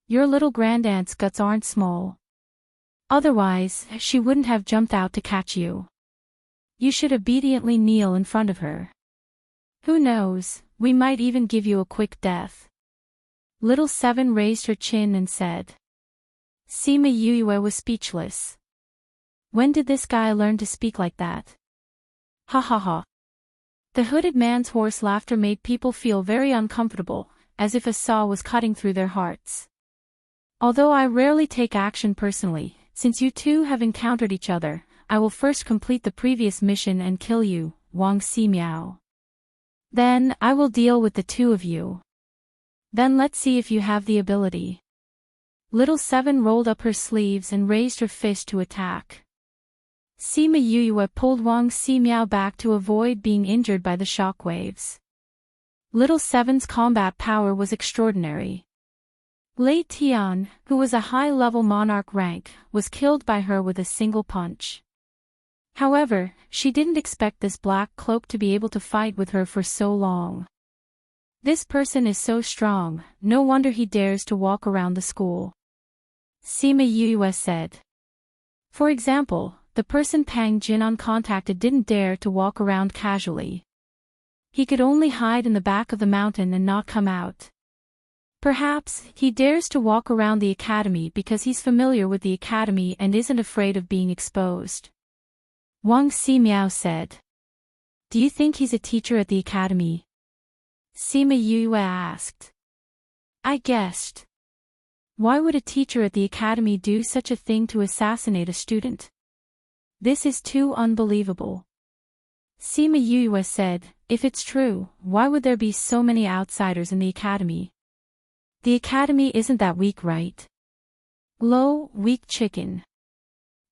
Your little grandaunt's guts aren't small. Otherwise, she wouldn't have jumped out to catch you. You should obediently kneel in front of her. Who knows, we might even give you a quick death. Little Seven raised her chin and said. Sima Yuyue was speechless. When did this guy learn to speak like that? Ha ha ha. The hooded man's hoarse laughter made people feel very uncomfortable, as if a saw was cutting through their hearts. Although I rarely take action personally, since you 2 have encountered each other, I will first complete the previous mission and kill you, Wang Ximiao. Then, I will deal with the 2 of you. Then let's see if you have the ability. Little Seven rolled up her sleeves and raised her fist to attack. Sima Yuyue pulled Wang Ximiao back to avoid being injured by the shockwaves. Little Seven's combat power was extraordinary. Lei Tian, who was a high-level monarch rank, was killed by her with a single punch. However, she didn't expect this black cloak to be able to fight with her for so long. This person is so strong, no wonder he dares to walk around the school. Sima Yuyue said. For example, the person Peng Jinan contacted didn't dare to walk around casually. He could only hide in the back of the mountain and not come out. Perhaps, he dares to walk around the academy because he's familiar with the academy and isn't afraid of being exposed. Wang Ximiao said. Do you think he's a teacher at the academy? Sima Yuyue asked. I guessed. Why would a teacher at the academy do such a thing to assassinate a student? This is too unbelievable. Sima Yue said, if it's true, why would there be so many outsiders in the academy? The academy isn't that weak, right? Weak chicken.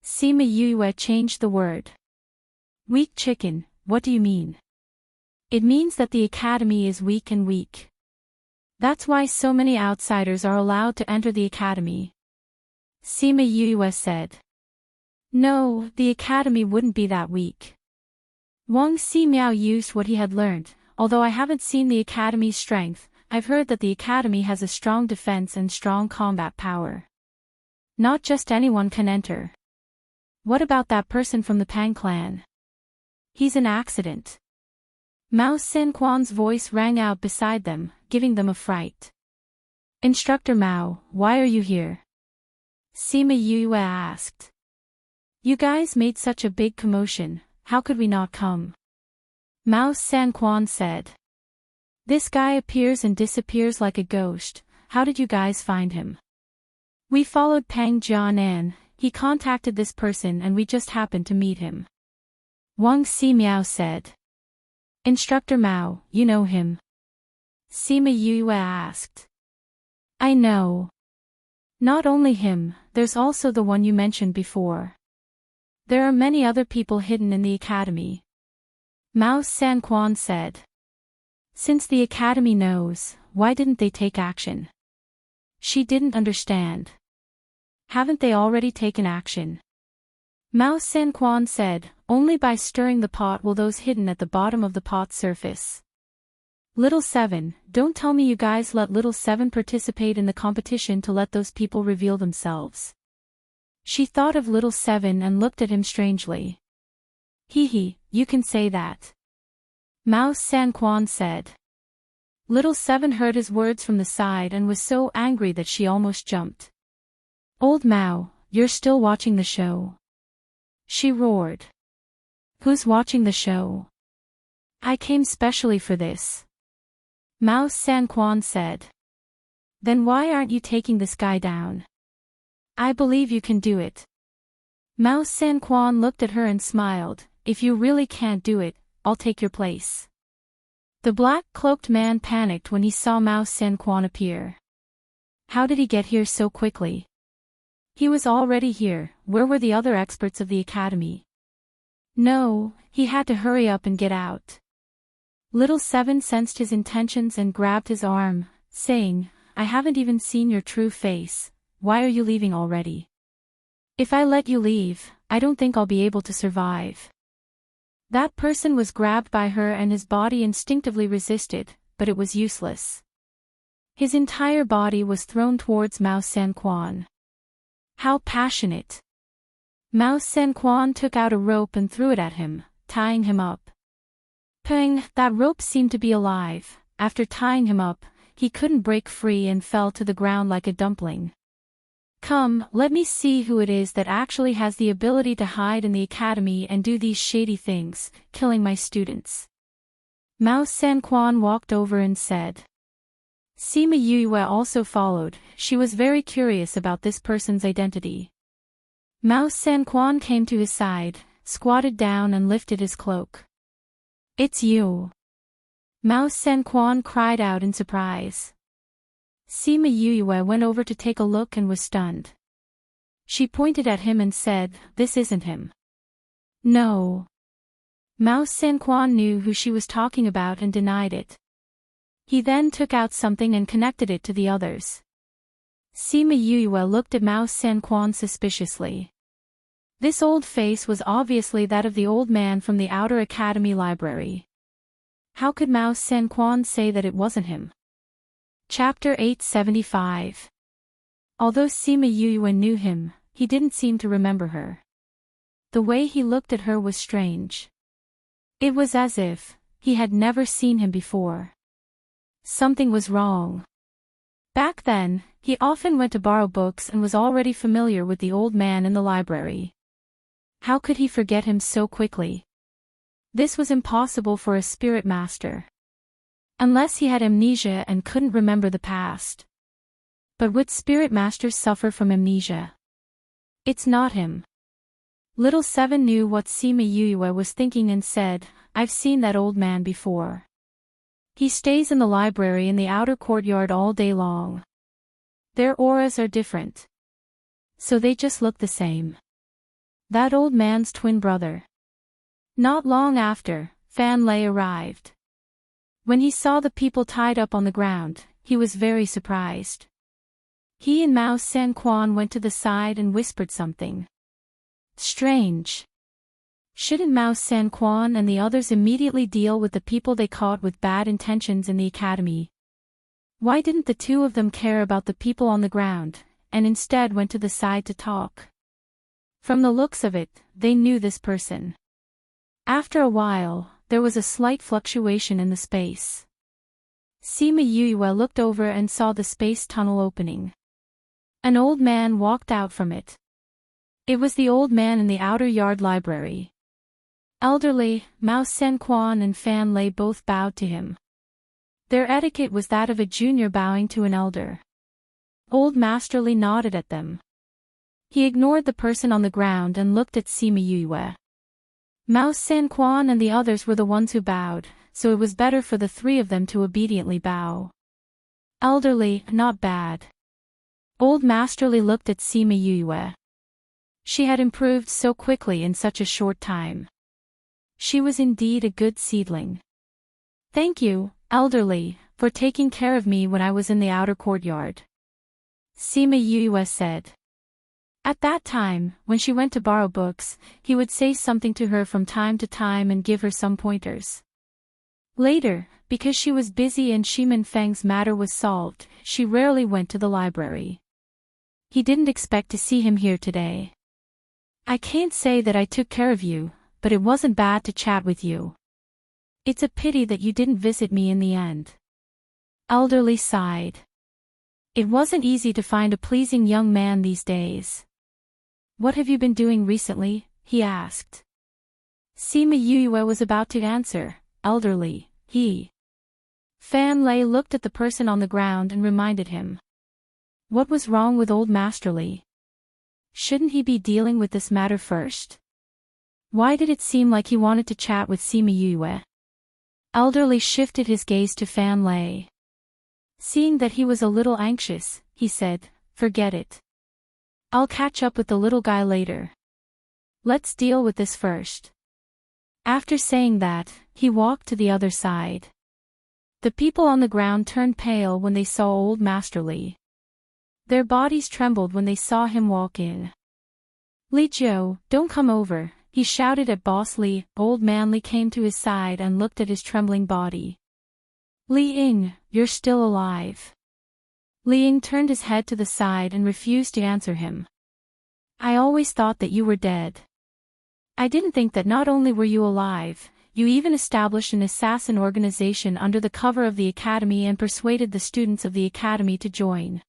Sima Yue changed the word. Weak chicken, what do you mean? It means that the academy is weak and weak. That's why so many outsiders are allowed to enter the academy. Sima Yue said. No, the academy wouldn't be that weak. Wang Ximiao used what he had learned. Although I haven't seen the academy's strength, I've heard that the academy has a strong defense and strong combat power. Not just anyone can enter. What about that person from the Pang clan? He's an accident. Mao Senquan's voice rang out beside them, giving them a fright. Instructor Mao, why are you here? Sima Yue asked. You guys made such a big commotion, how could we not come? Mao Sanquan said. This guy appears and disappears like a ghost, how did you guys find him? We followed Pang Jianan, he contacted this person and we just happened to meet him. Wang Ximiao said. Instructor Mao, you know him? Sima Yue asked. I know. Not only him, there's also the one you mentioned before. There are many other people hidden in the academy. Mao Sanquan said. Since the academy knows, why didn't they take action? She didn't understand. Haven't they already taken action? Mao Sanquan said, only by stirring the pot will those hidden at the bottom of the pot surface. Little Seven, don't tell me you guys let Little Seven participate in the competition to let those people reveal themselves. She thought of Little Seven and looked at him strangely. Hee, you can say that. Mao Sanquan said. Little Seven heard his words from the side and was so angry that she almost jumped. Old Mao, you're still watching the show? She roared. Who's watching the show? I came specially for this. Mao Sanquan said. Then why aren't you taking this guy down? I believe you can do it. Mao Sanquan looked at her and smiled, if you really can't do it, I'll take your place. The black-cloaked man panicked when he saw Mao Sanquan appear. How did he get here so quickly? He was already here, where were the other experts of the academy? No, he had to hurry up and get out. Little Seven sensed his intentions and grabbed his arm, saying, I haven't even seen your true face, why are you leaving already? If I let you leave, I don't think I'll be able to survive. That person was grabbed by her and his body instinctively resisted, but it was useless. His entire body was thrown towards Mao Sanquan. How passionate! Mao Sanquan took out a rope and threw it at him, tying him up. Peng, that rope seemed to be alive. After tying him up, he couldn't break free and fell to the ground like a dumpling. Come, let me see who it is that actually has the ability to hide in the academy and do these shady things, killing my students. Mao Sanquan walked over and said. Sima Yue also followed, she was very curious about this person's identity. Mao Sanquan came to his side, squatted down and lifted his cloak. It's you. Mao Sanquan cried out in surprise. Sima Yue went over to take a look and was stunned. She pointed at him and said, this isn't him. No. Mao Sanquan knew who she was talking about and denied it. He then took out something and connected it to the others. Sima Yue looked at Mao Sanquan suspiciously. This old face was obviously that of the old man from the outer academy library. How could Mao Sanquan say that it wasn't him? Chapter 875. Although Sima Yue knew him, he didn't seem to remember her. The way he looked at her was strange. It was as if he had never seen him before. Something was wrong. Back then, he often went to borrow books and was already familiar with the old man in the library. How could he forget him so quickly? This was impossible for a spirit master. Unless he had amnesia and couldn't remember the past. But would spirit masters suffer from amnesia? It's not him. Little Seven knew what Sima Yue was thinking and said, "I've seen that old man before. He stays in the library in the outer courtyard all day long. Their auras are different. So they just look the same. That old man's twin brother." Not long after, Fan Lei arrived. When he saw the people tied up on the ground, he was very surprised. He and Mao Sanquan went to the side and whispered something. Strange. Shouldn't Mao Sanquan and the others immediately deal with the people they caught with bad intentions in the academy? Why didn't the two of them care about the people on the ground, and instead went to the side to talk? From the looks of it, they knew this person. After a while, there was a slight fluctuation in the space. Sima Yue looked over and saw the space tunnel opening. An old man walked out from it. It was the old man in the outer yard library. Elderly, Mao Sanquan and Fan Lei both bowed to him. Their etiquette was that of a junior bowing to an elder. Old Masterly nodded at them. He ignored the person on the ground and looked at Sima Yue. Mao Sanquan and the others were the ones who bowed, so it was better for the three of them to obediently bow. Elderly, not bad. Old Masterly looked at Sima Yue. She had improved so quickly in such a short time. She was indeed a good seedling. Thank you, elderly, for taking care of me when I was in the outer courtyard. Sima Yue said. At that time, when she went to borrow books, he would say something to her from time to time and give her some pointers. Later, because she was busy and Shimin Feng's matter was solved, she rarely went to the library. He didn't expect to see him here today. I can't say that I took care of you, but it wasn't bad to chat with you. It's a pity that you didn't visit me in the end. Elderly sighed. It wasn't easy to find a pleasing young man these days. What have you been doing recently? He asked. Sima Yue was about to answer, elderly, he. Fan Lei looked at the person on the ground and reminded him. What was wrong with old Masterly? Shouldn't he be dealing with this matter first? Why did it seem like he wanted to chat with Sima Yue? Elderly shifted his gaze to Fan Lei. Seeing that he was a little anxious, he said, forget it. I'll catch up with the little guy later. Let's deal with this first. After saying that, he walked to the other side. The people on the ground turned pale when they saw old Masterly. Their bodies trembled when they saw him walk in. Li Jiu, don't come over, he shouted at Boss Li. Old man Li came to his side and looked at his trembling body. Li Ying, you're still alive. Li Ying turned his head to the side and refused to answer him. I always thought that you were dead. I didn't think that not only were you alive, you even established an assassin organization under the cover of the academy and persuaded the students of the academy to join.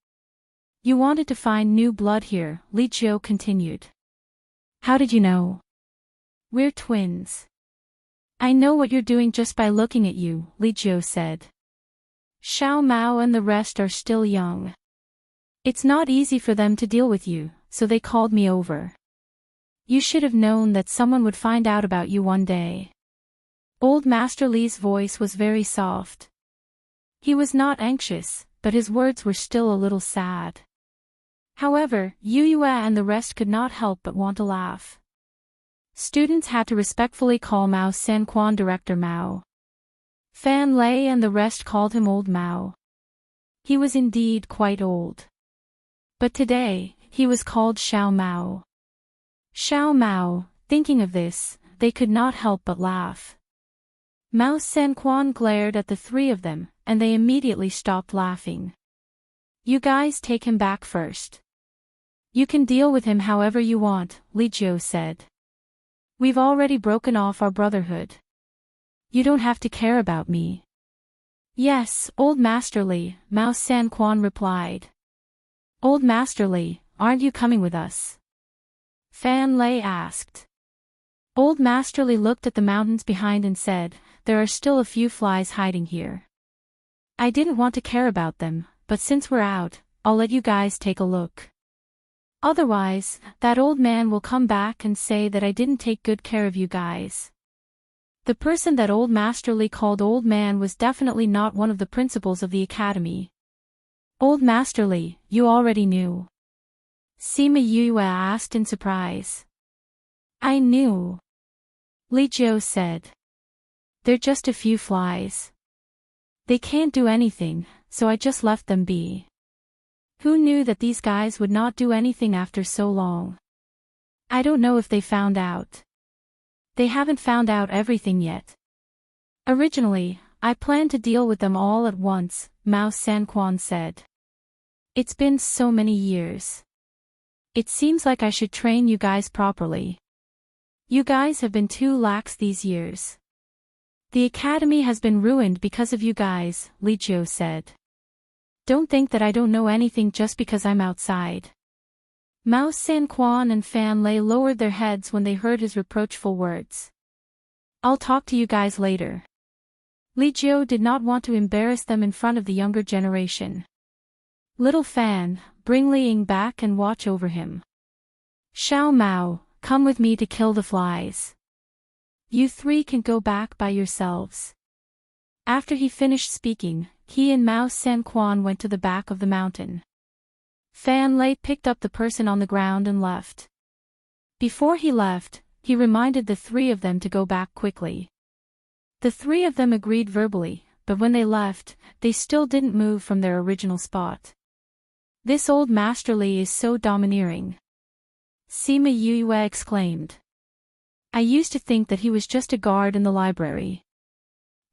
You wanted to find new blood here, Li Jiu continued. How did you know? We're twins. I know what you're doing just by looking at you, Li Jiu said. Xiao Mao and the rest are still young. It's not easy for them to deal with you, so they called me over. You should have known that someone would find out about you one day. Old Master Li's voice was very soft. He was not anxious, but his words were still a little sad. However, Yu Yue and the rest could not help but want to laugh. Students had to respectfully call Mao Sanquan Director Mao. Fan Lei and the rest called him Old Mao. He was indeed quite old. But today, he was called Xiao Mao. Xiao Mao, thinking of this, they could not help but laugh. Mao Sanquan glared at the three of them, and they immediately stopped laughing. You guys take him back first. You can deal with him however you want, Li Jiu said. We've already broken off our brotherhood. You don't have to care about me. Yes, Old Masterly, Mao Sanquan replied. Old Masterly, aren't you coming with us? Fan Lei asked. Old Masterly looked at the mountains behind and said, there are still a few flies hiding here. I didn't want to care about them, but since we're out, I'll let you guys take a look. Otherwise, that old man will come back and say that I didn't take good care of you guys. The person that old Masterly called old man was definitely not one of the principals of the academy. Old Masterly, you already knew? Sima Yue asked in surprise. I knew. Li Jiu said. They're just a few flies. They can't do anything, so I just left them be. Who knew that these guys would not do anything after so long? I don't know if they found out. They haven't found out everything yet. Originally, I planned to deal with them all at once, Mao Sanquan said. It's been so many years. It seems like I should train you guys properly. You guys have been too lax these years. The academy has been ruined because of you guys, Li Jiu said. Don't think that I don't know anything just because I'm outside. Mao Sanquan and Fan Lei lowered their heads when they heard his reproachful words. I'll talk to you guys later. Li Jiu did not want to embarrass them in front of the younger generation. Little Fan, bring Li Ying back and watch over him. Xiao Mao, come with me to kill the flies. You three can go back by yourselves. After he finished speaking, he and Mao Sanquan went to the back of the mountain. Fan Lei picked up the person on the ground and left. Before he left, he reminded the three of them to go back quickly. The three of them agreed verbally, but when they left, they still didn't move from their original spot. This old Masterly is so domineering. Sima Yue exclaimed. I used to think that he was just a guard in the library.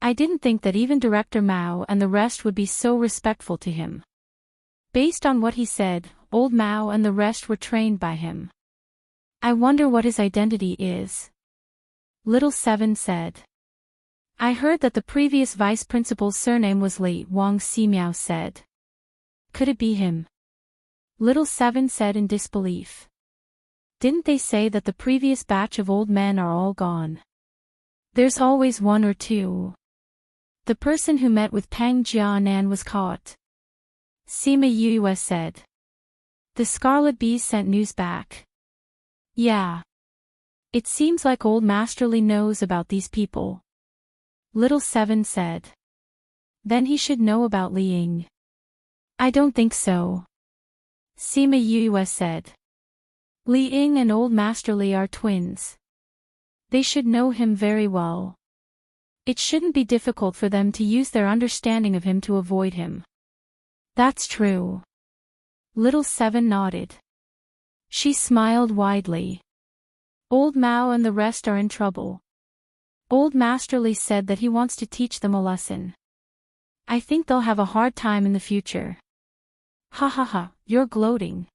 I didn't think that even Director Mao and the rest would be so respectful to him. Based on what he said, old Mao and the rest were trained by him. I wonder what his identity is. Little Seven said. I heard that the previous vice principal's surname was Li, Wang Ximiao said. Could it be him? Little Seven said in disbelief. Didn't they say that the previous batch of old men are all gone? There's always one or two. The person who met with Peng Jianan was caught. Sima Yue said. The Scarlet Bees sent news back. Yeah. It seems like old Masterly knows about these people. Little Seven said. Then he should know about Li Ying. I don't think so. Sima Yue said. Li Ying and old Masterly are twins. They should know him very well. It shouldn't be difficult for them to use their understanding of him to avoid him. That's true. Little Seven nodded. She smiled widely. Old Mao and the rest are in trouble. Old Masterly said that he wants to teach them a lesson. I think they'll have a hard time in the future. Ha ha ha, you're gloating.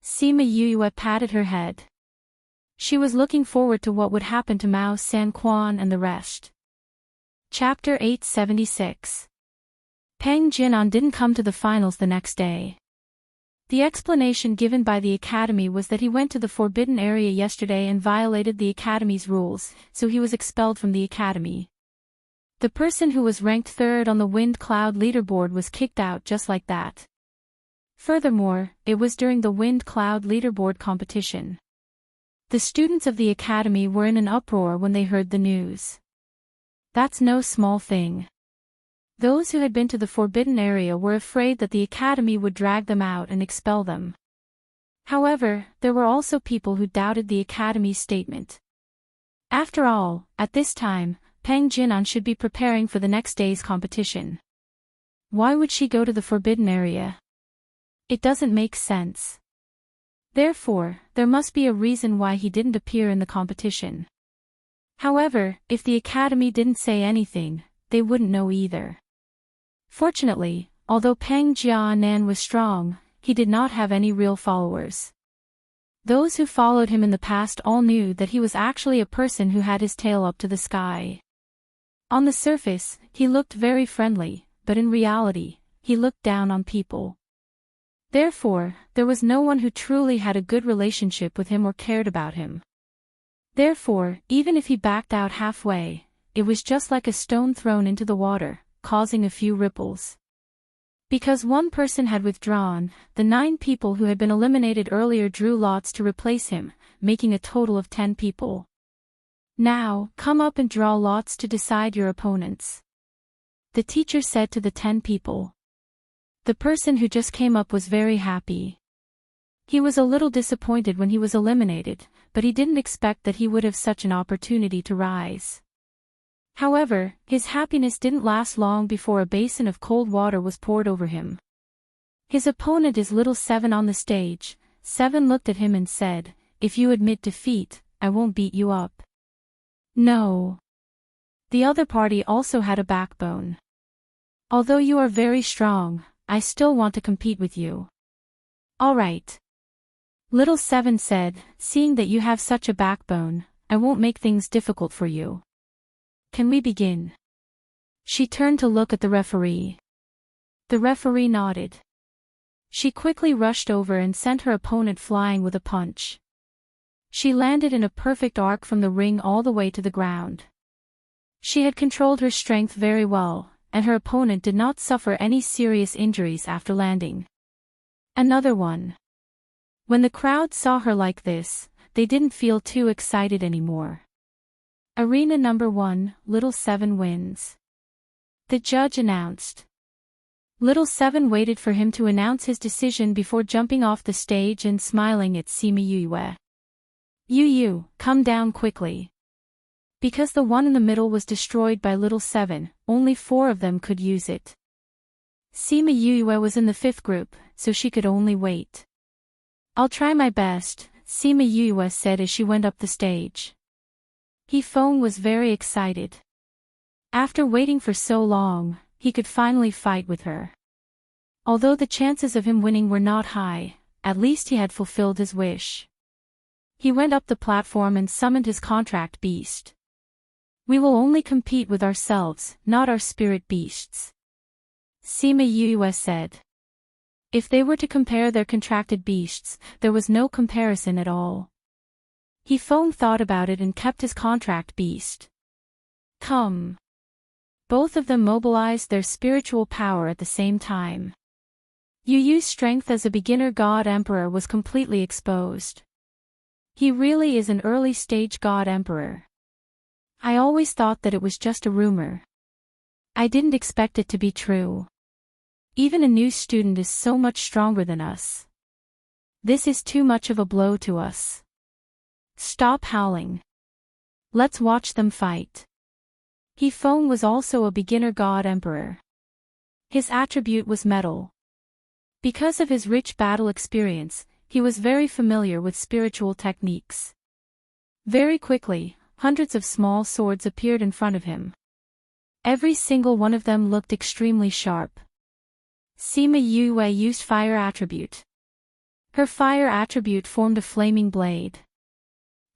Sima Yue patted her head. She was looking forward to what would happen to Mao Sanquan and the rest. Chapter 876. Peng Jinan didn't come to the finals the next day. The explanation given by the academy was that he went to the forbidden area yesterday and violated the academy's rules, so he was expelled from the academy. The person who was ranked third on the Wind Cloud leaderboard was kicked out just like that. Furthermore, it was during the Wind Cloud leaderboard competition. The students of the academy were in an uproar when they heard the news. That's no small thing. Those who had been to the forbidden area were afraid that the academy would drag them out and expel them. However, there were also people who doubted the academy's statement. After all, at this time, Peng Jinan should be preparing for the next day's competition. Why would she go to the forbidden area? It doesn't make sense. Therefore, there must be a reason why he didn't appear in the competition. However, if the academy didn't say anything, they wouldn't know either. Fortunately, although Peng Jianan was strong, he did not have any real followers. Those who followed him in the past all knew that he was actually a person who had his tail up to the sky. On the surface, he looked very friendly, but in reality, he looked down on people. Therefore, there was no one who truly had a good relationship with him or cared about him. Therefore, even if he backed out halfway, it was just like a stone thrown into the water, causing a few ripples. Because one person had withdrawn, the 9 people who had been eliminated earlier drew lots to replace him, making a total of 10 people. Now, come up and draw lots to decide your opponents. The teacher said to the 10 people. The person who just came up was very happy. He was a little disappointed when he was eliminated, but he didn't expect that he would have such an opportunity to rise. However, his happiness didn't last long before a basin of cold water was poured over him. His opponent is little 7 on the stage. 7 looked at him and said, "If you admit defeat, I won't beat you up." No. The other party also had a backbone. Although you are very strong, I still want to compete with you. All right. Little 7 said, "Seeing that you have such a backbone, I won't make things difficult for you. Can we begin?" She turned to look at the referee. The referee nodded. She quickly rushed over and sent her opponent flying with a punch. She landed in a perfect arc from the ring all the way to the ground. She had controlled her strength very well, and her opponent did not suffer any serious injuries after landing. Another one. When the crowd saw her like this, they didn't feel too excited anymore. Arena number 1, Little 7 wins. The judge announced. Little 7 waited for him to announce his decision before jumping off the stage and smiling at Sima Yue. Yu, come down quickly. Because the one in the middle was destroyed by Little 7, only 4 of them could use it. Sima Yue was in the 5th group, so she could only wait. I'll try my best, Sima Yue said as she went up the stage. He-Feng was very excited. After waiting for so long, he could finally fight with her. Although the chances of him winning were not high, at least he had fulfilled his wish. He went up the platform and summoned his contract beast. We will only compete with ourselves, not our spirit beasts. Sima Yue said. If they were to compare their contracted beasts, there was no comparison at all. He-Feng thought about it and kept his contract beast. Come. Both of them mobilized their spiritual power at the same time. Yu's strength as a beginner God Emperor was completely exposed. He really is an early-stage God Emperor. I always thought that it was just a rumor. I didn't expect it to be true. Even a new student is so much stronger than us. This is too much of a blow to us. Stop howling. Let's watch them fight. He-Feng was also a beginner God Emperor. His attribute was metal. Because of his rich battle experience, he was very familiar with spiritual techniques. Very quickly, hundreds of small swords appeared in front of him. Every single one of them looked extremely sharp. Sima Yue used fire attribute. Her fire attribute formed a flaming blade.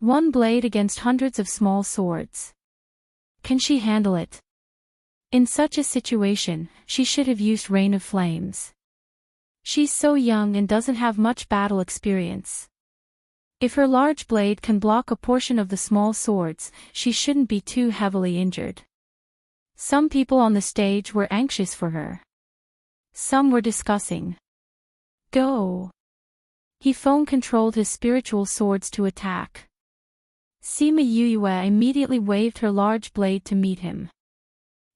One blade against hundreds of small swords. Can she handle it? In such a situation, she should have used Rain of Flames. She's so young and doesn't have much battle experience. If her large blade can block a portion of the small swords, she shouldn't be too heavily injured. Some people on the stage were anxious for her. Some were discussing. Go. He-Feng controlled his spiritual swords to attack. Sima Yue immediately waved her large blade to meet him.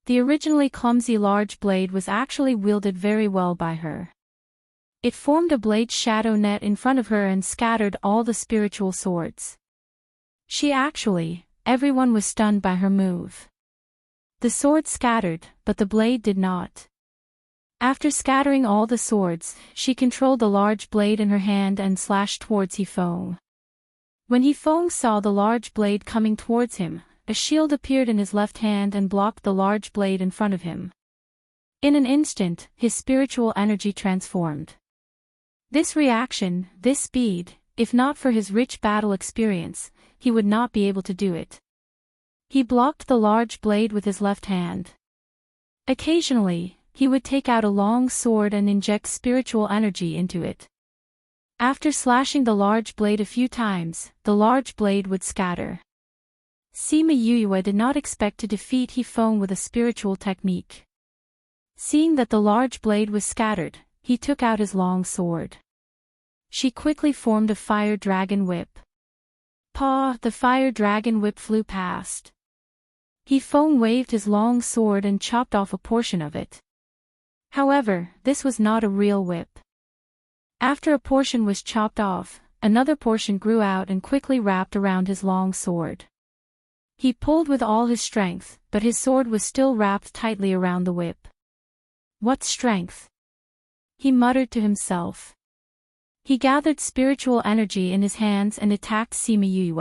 The originally clumsy large blade was actually wielded very well by her. It formed a blade shadow net in front of her and scattered all the spiritual swords. Everyone was stunned by her move. The swords scattered, but the blade did not. After scattering all the swords, she controlled the large blade in her hand and slashed towards He-Feng. When He-Feng saw the large blade coming towards him, a shield appeared in his left hand and blocked the large blade in front of him. In an instant, his spiritual energy transformed. This reaction, this speed, if not for his rich battle experience, he would not be able to do it. He blocked the large blade with his left hand. Occasionally, he would take out a long sword and inject spiritual energy into it. After slashing the large blade a few times, the large blade would scatter. Sima Yue did not expect to defeat He-Feng with a spiritual technique. Seeing that the large blade was scattered, he took out his long sword. She quickly formed a fire dragon whip. Paw! The fire dragon whip flew past. He foam waved his long sword and chopped off a portion of it. However, this was not a real whip. After a portion was chopped off, another portion grew out and quickly wrapped around his long sword. He pulled with all his strength, but his sword was still wrapped tightly around the whip. What strength! He muttered to himself. He gathered spiritual energy in his hands and attacked Sima Yue.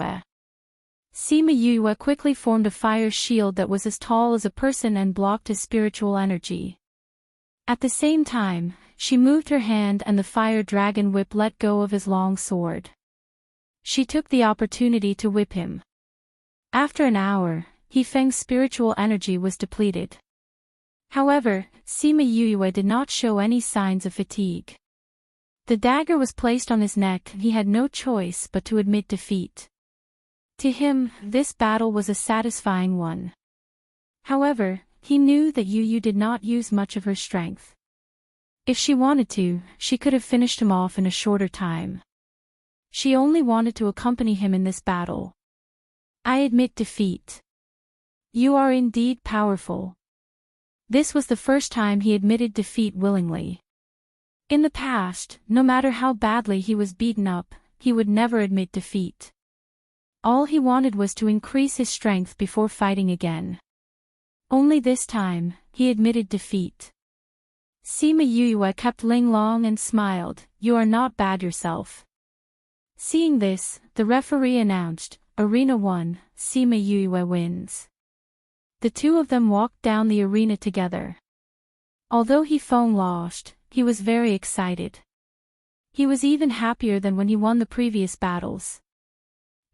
Sima Yue quickly formed a fire shield that was as tall as a person and blocked his spiritual energy. At the same time, she moved her hand and the fire dragon whip let go of his long sword. She took the opportunity to whip him. After an hour, He Feng's spiritual energy was depleted. However, Sima Yue did not show any signs of fatigue. The dagger was placed on his neck and he had no choice but to admit defeat. To him, this battle was a satisfying one. However, he knew that Yu did not use much of her strength. If she wanted to, she could have finished him off in a shorter time. She only wanted to accompany him in this battle. I admit defeat. You are indeed powerful. This was the first time he admitted defeat willingly. In the past, no matter how badly he was beaten up, he would never admit defeat. All he wanted was to increase his strength before fighting again. Only this time, he admitted defeat. Sima Yue kept Ling Long and smiled, "You are not bad yourself." Seeing this, the referee announced, "Arena 1, Sima Yue wins." The two of them walked down the arena together. Although He Feng lost, he was very excited. He was even happier than when he won the previous battles.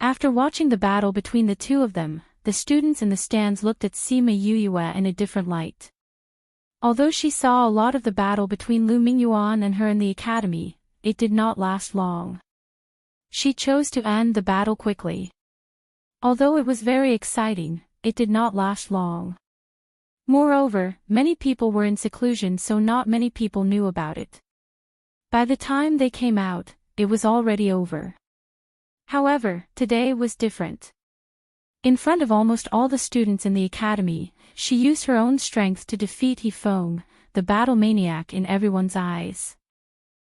After watching the battle between the two of them, the students in the stands looked at Sima Yue in a different light. Although she saw a lot of the battle between Lu Mingyuan and her in the academy, it did not last long. She chose to end the battle quickly. Although it was very exciting, it did not last long. Moreover, many people were in seclusion, so not many people knew about it. By the time they came out, it was already over. However, today was different. In front of almost all the students in the academy, she used her own strength to defeat He Feng, the battle maniac in everyone's eyes.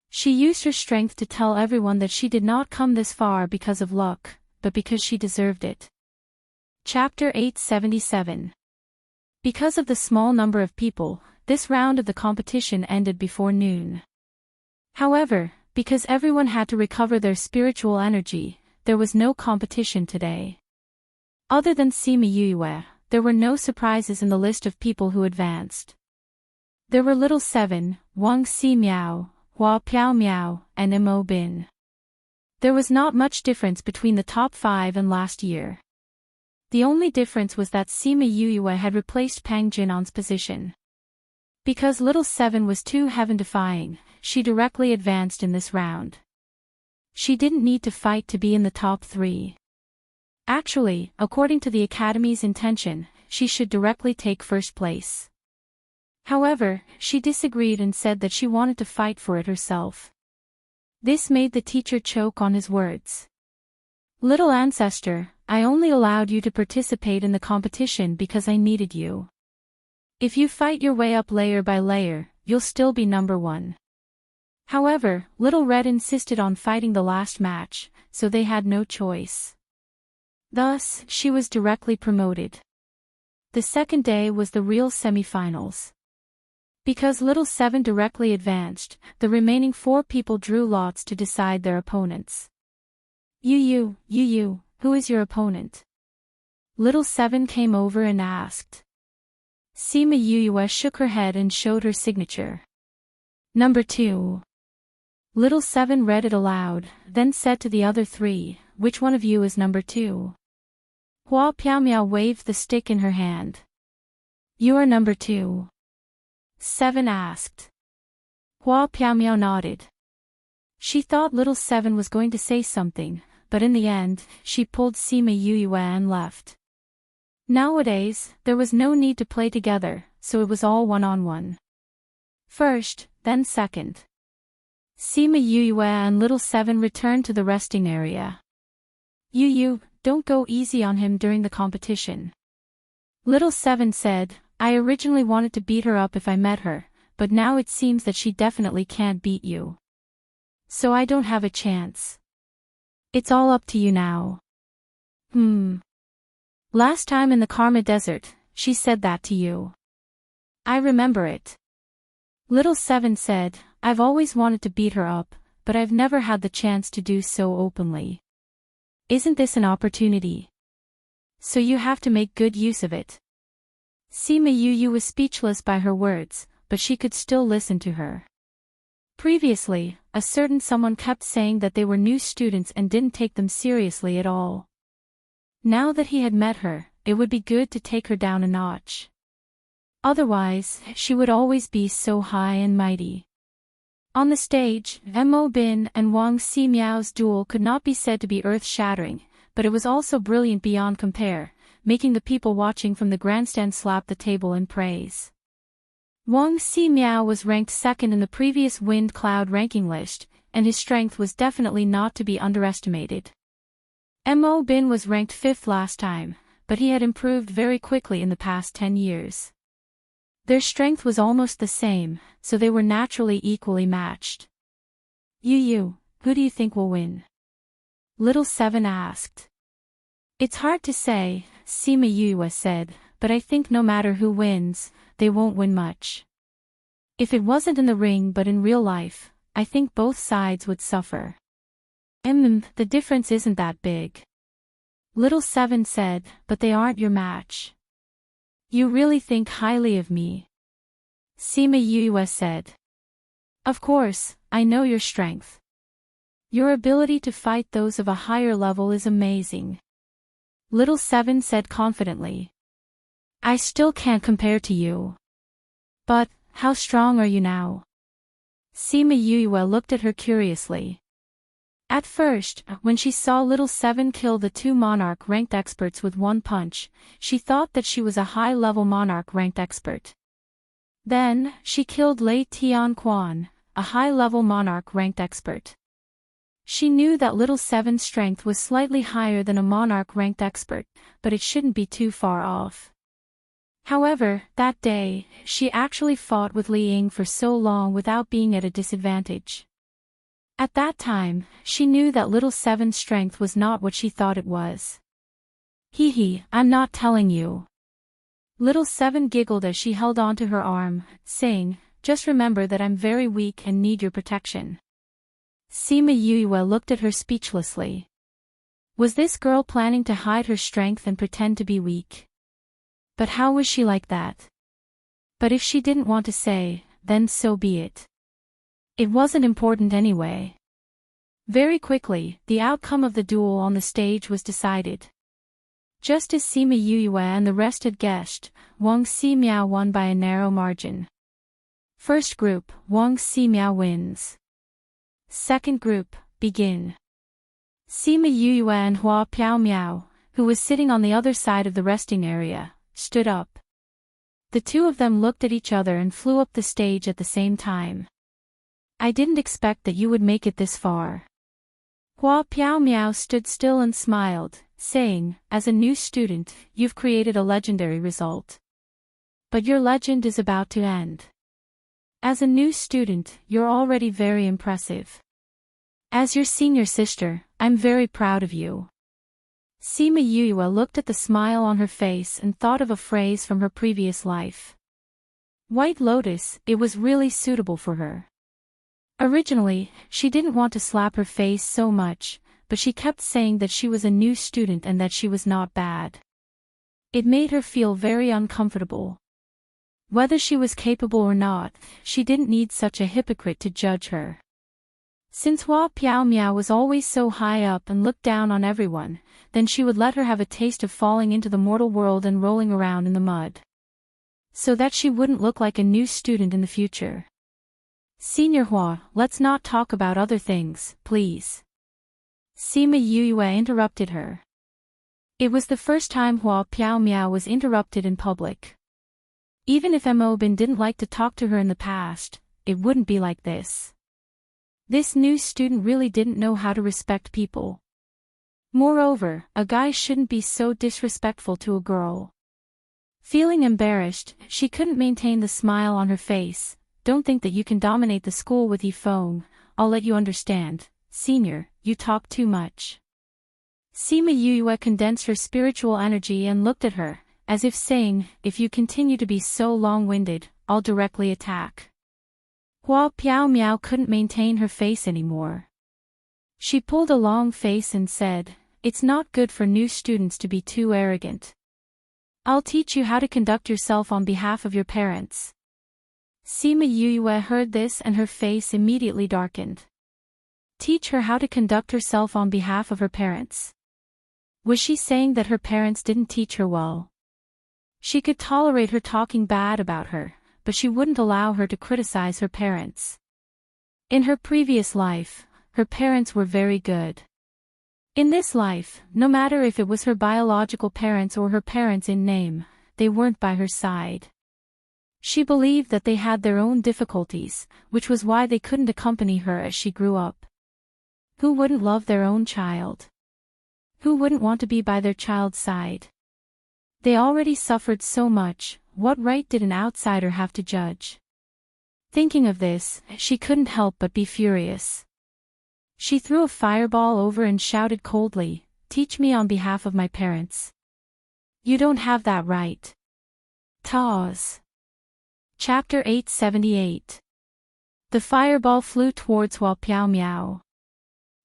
She used her strength to tell everyone that she did not come this far because of luck, but because she deserved it. Chapter 877. Because of the small number of people, this round of the competition ended before noon. However, because everyone had to recover their spiritual energy, there was no competition today. Other than Sima Yue, there were no surprises in the list of people who advanced. There were Little Seven, Wang Si Miao, Hua Piao Miao, and Mo Bin. There was not much difference between the top 5 and last year. The only difference was that Sima Yue had replaced Pang Jinan's position. Because Little Seven was too heaven-defying, she directly advanced in this round. She didn't need to fight to be in the top 3. Actually, according to the Academy's intention, she should directly take first place. However, she disagreed and said that she wanted to fight for it herself. This made the teacher choke on his words. "Little ancestor, I only allowed you to participate in the competition because I needed you. If you fight your way up layer by layer, you'll still be number 1. However, Little Red insisted on fighting the last match, so they had no choice. Thus, she was directly promoted. The second day was the real semi-finals. Because Little Seven directly advanced, the remaining 4 people drew lots to decide their opponents. Yu, who is your opponent?" Little Seven came over and asked. Sima Yue shook her head and showed her signature. "Number 2. Little Seven read it aloud, then said to the other 3, "Which one of you is number 2? Hua Piaomiao waved the stick in her hand. "You are number 2. 7 asked. Hua Piaomiao nodded. She thought Little Seven was going to say something, but in the end, she pulled Sima Yue and left. Nowadays, there was no need to play together, so it was all one-on-one. First, then second. Sima Yuyue and Little Seven returned to the resting area. Yu, don't go easy on him during the competition. Little Seven said, I originally wanted to beat her up if I met her, but now it seems that she definitely can't beat you. So I don't have a chance. It's all up to you now. Last time in the Karma Desert, she said that to you. I remember it. Little Seven said, I've always wanted to beat her up, but I've never had the chance to do so openly. Isn't this an opportunity? So you have to make good use of it. Sima Yu was speechless by her words, but she could still listen to her. Previously, a certain someone kept saying that they were new students and didn't take them seriously at all. Now that he had met her, it would be good to take her down a notch. Otherwise, she would always be so high and mighty. On the stage, Mo Bin and Wang Ximiao's duel could not be said to be earth-shattering, but it was also brilliant beyond compare, making the people watching from the grandstand slap the table in praise. Wang Ximiao was ranked second in the previous Wind Cloud ranking list, and his strength was definitely not to be underestimated. Mo Bin was ranked fifth last time, but he had improved very quickly in the past 10 years. Their strength was almost the same, so they were naturally equally matched. Yu, who do you think will win? Little Seven asked. It's hard to say, Sima Yue said, but I think no matter who wins, they won't win much. If it wasn't in the ring but in real life, I think both sides would suffer. The difference isn't that big. Little Seven said, but they aren't your match. You really think highly of me? Sima Yue said. Of course, I know your strength. Your ability to fight those of a higher level is amazing. Little Seven said confidently. I still can't compare to you. But, how strong are you now? Sima Yue looked at her curiously. At first, when she saw Little Seven kill the two Monarch-ranked experts with one punch, she thought that she was a high-level Monarch-ranked expert. Then, she killed Lei Tianquan, a high-level Monarch-ranked expert. She knew that Little Seven's strength was slightly higher than a Monarch-ranked expert, but it shouldn't be too far off. However, that day, she actually fought with Li Ying for so long without being at a disadvantage. At that time, she knew that Little Seven's strength was not what she thought it was. I'm not telling you. Little Seven giggled as she held onto her arm, saying, just remember that I'm very weak and need your protection. Sima Yue looked at her speechlessly. Was this girl planning to hide her strength and pretend to be weak? But how was she like that? But if she didn't want to say, then so be it. It wasn't important anyway. Very quickly, the outcome of the duel on the stage was decided. Just as Sima Yue and the rest had guessed, Wang Ximiao won by a narrow margin. First group, Wang Ximiao wins. Second group, begin. Sima Yue and Hua Piaomiao, who was sitting on the other side of the resting area, stood up. The two of them looked at each other and flew up the stage at the same time. I didn't expect that you would make it this far. Hua Piaomiao stood still and smiled, saying, as a new student, you've created a legendary result. But your legend is about to end. As a new student, you're already very impressive. As your senior sister, I'm very proud of you. Sima Yue looked at the smile on her face and thought of a phrase from her previous life. White Lotus, it was really suitable for her. Originally, she didn't want to slap her face so much, but she kept saying that she was a new student and that she was not bad. It made her feel very uncomfortable. Whether she was capable or not, she didn't need such a hypocrite to judge her. Since Hua Piaomiao was always so high up and looked down on everyone, then she would let her have a taste of falling into the mortal world and rolling around in the mud. So that she wouldn't look like a new student in the future. Senior Hua, let's not talk about other things, please. Sima Yue interrupted her. It was the first time Hua Piaomiao was interrupted in public. Even if Mo Bin didn't like to talk to her in the past, it wouldn't be like this. This new student really didn't know how to respect people. Moreover, a guy shouldn't be so disrespectful to a girl. Feeling embarrassed, she couldn't maintain the smile on her face. Don't think that you can dominate the school with your phone. I'll let you understand. Senior, you talk too much. Sima Yue condensed her spiritual energy and looked at her, as if saying, if you continue to be so long-winded, I'll directly attack. Hua Piao Miao couldn't maintain her face anymore. She pulled a long face and said, it's not good for new students to be too arrogant. I'll teach you how to conduct yourself on behalf of your parents. Sima Yue heard this and her face immediately darkened. Teach her how to conduct herself on behalf of her parents. Was she saying that her parents didn't teach her well? She could tolerate her talking bad about her, but she wouldn't allow her to criticize her parents. In her previous life, her parents were very good. In this life, no matter if it was her biological parents or her parents in name, they weren't by her side. She believed that they had their own difficulties, which was why they couldn't accompany her as she grew up. Who wouldn't love their own child? Who wouldn't want to be by their child's side? They already suffered so much, what right did an outsider have to judge? Thinking of this, she couldn't help but be furious. She threw a fireball over and shouted coldly, teach me on behalf of my parents. You don't have that right. Taz. Chapter 878. The fireball flew towards Hua Piao Miao.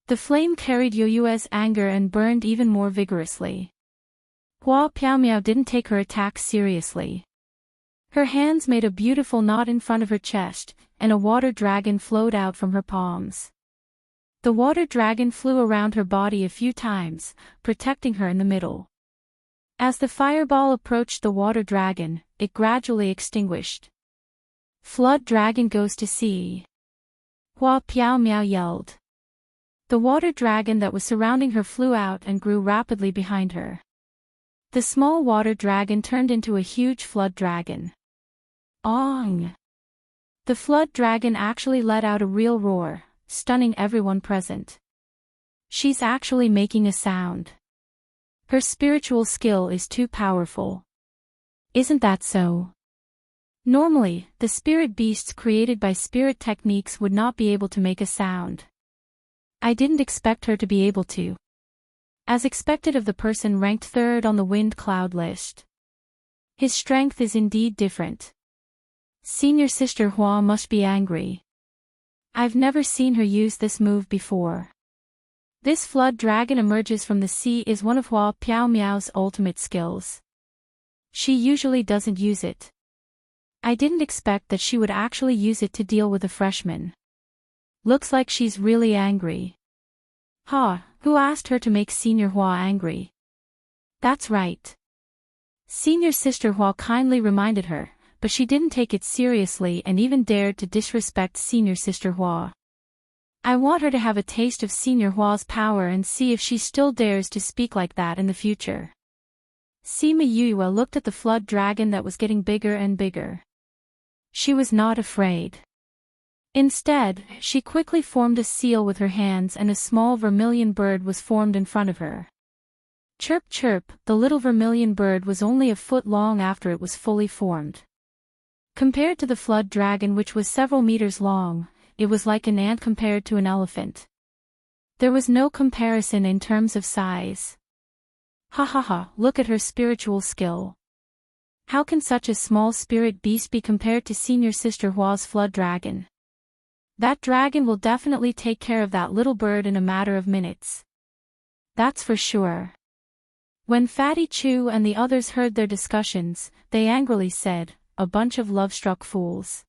The flame carried Yueyue's anger and burned even more vigorously. Hua Piao Miao didn't take her attack seriously. Her hands made a beautiful knot in front of her chest, and a water dragon flowed out from her palms. The water dragon flew around her body a few times, protecting her in the middle. As the fireball approached the water dragon, it gradually extinguished. Flood dragon goes to sea. Hua Piao Miao yelled. The water dragon that was surrounding her flew out and grew rapidly behind her. The small water dragon turned into a huge flood dragon. Ong! The flood dragon actually let out a real roar, stunning everyone present. She's actually making a sound. Her spiritual skill is too powerful. Isn't that so? Normally, the spirit beasts created by spirit techniques would not be able to make a sound. I didn't expect her to be able to. As expected of the person ranked third on the wind cloud list. His strength is indeed different. Senior Sister Hua must be angry. I've never seen her use this move before. This flood dragon emerges from the sea is one of Hua Piao Miao's ultimate skills. She usually doesn't use it. I didn't expect that she would actually use it to deal with a freshman. Looks like she's really angry. Ha, who asked her to make Senior Hua angry? That's right. Senior Sister Hua kindly reminded her, but she didn't take it seriously and even dared to disrespect Senior Sister Hua. I want her to have a taste of Senior Hua's power and see if she still dares to speak like that in the future. Sima Yue looked at the flood dragon that was getting bigger and bigger. She was not afraid. Instead, she quickly formed a seal with her hands and a small vermilion bird was formed in front of her. Chirp chirp, the little vermilion bird was only a foot long after it was fully formed. Compared to the flood dragon which was several meters long, it was like an ant compared to an elephant. There was no comparison in terms of size. Ha ha ha, look at her spiritual skill. How can such a small spirit beast be compared to Senior Sister Hua's flood dragon? That dragon will definitely take care of that little bird in a matter of minutes. That's for sure. When Fatty Chu and the others heard their discussions, they angrily said, a bunch of love-struck fools.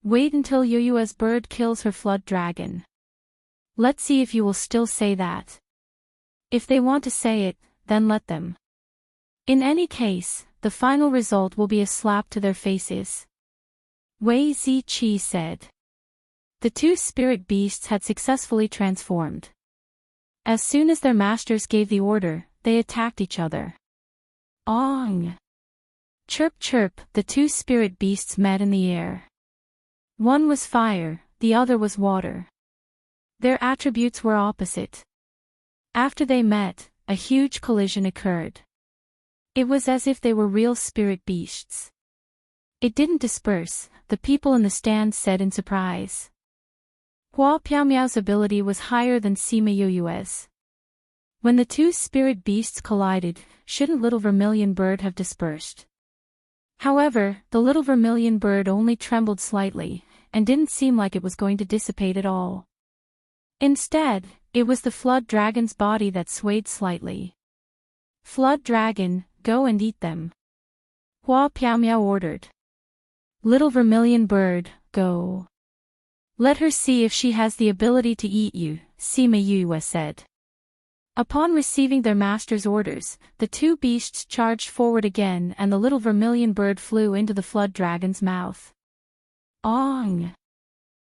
Wait until Yueyue's bird kills her flood dragon. Let's see if you will still say that. If they want to say it, then let them. In any case, the final result will be a slap to their faces. Wei Ziqi said. The two spirit beasts had successfully transformed. As soon as their masters gave the order, they attacked each other. Ong! Chirp chirp, the two spirit beasts met in the air. One was fire, the other was water. Their attributes were opposite. After they met, a huge collision occurred. It was as if they were real spirit beasts. It didn't disperse, the people in the stand said in surprise. Hua Piaomiao's ability was higher than Sima Yuyue's. When the two spirit beasts collided, shouldn't little vermilion bird have dispersed? However, the little vermilion bird only trembled slightly, and didn't seem like it was going to dissipate at all. Instead, it was the flood dragon's body that swayed slightly. Flood dragon, go and eat them. Hua Piaomiao ordered. Little vermilion bird, go. Let her see if she has the ability to eat you, Sima Yue said. Upon receiving their master's orders, the two beasts charged forward again and the little vermilion bird flew into the flood dragon's mouth. Ong!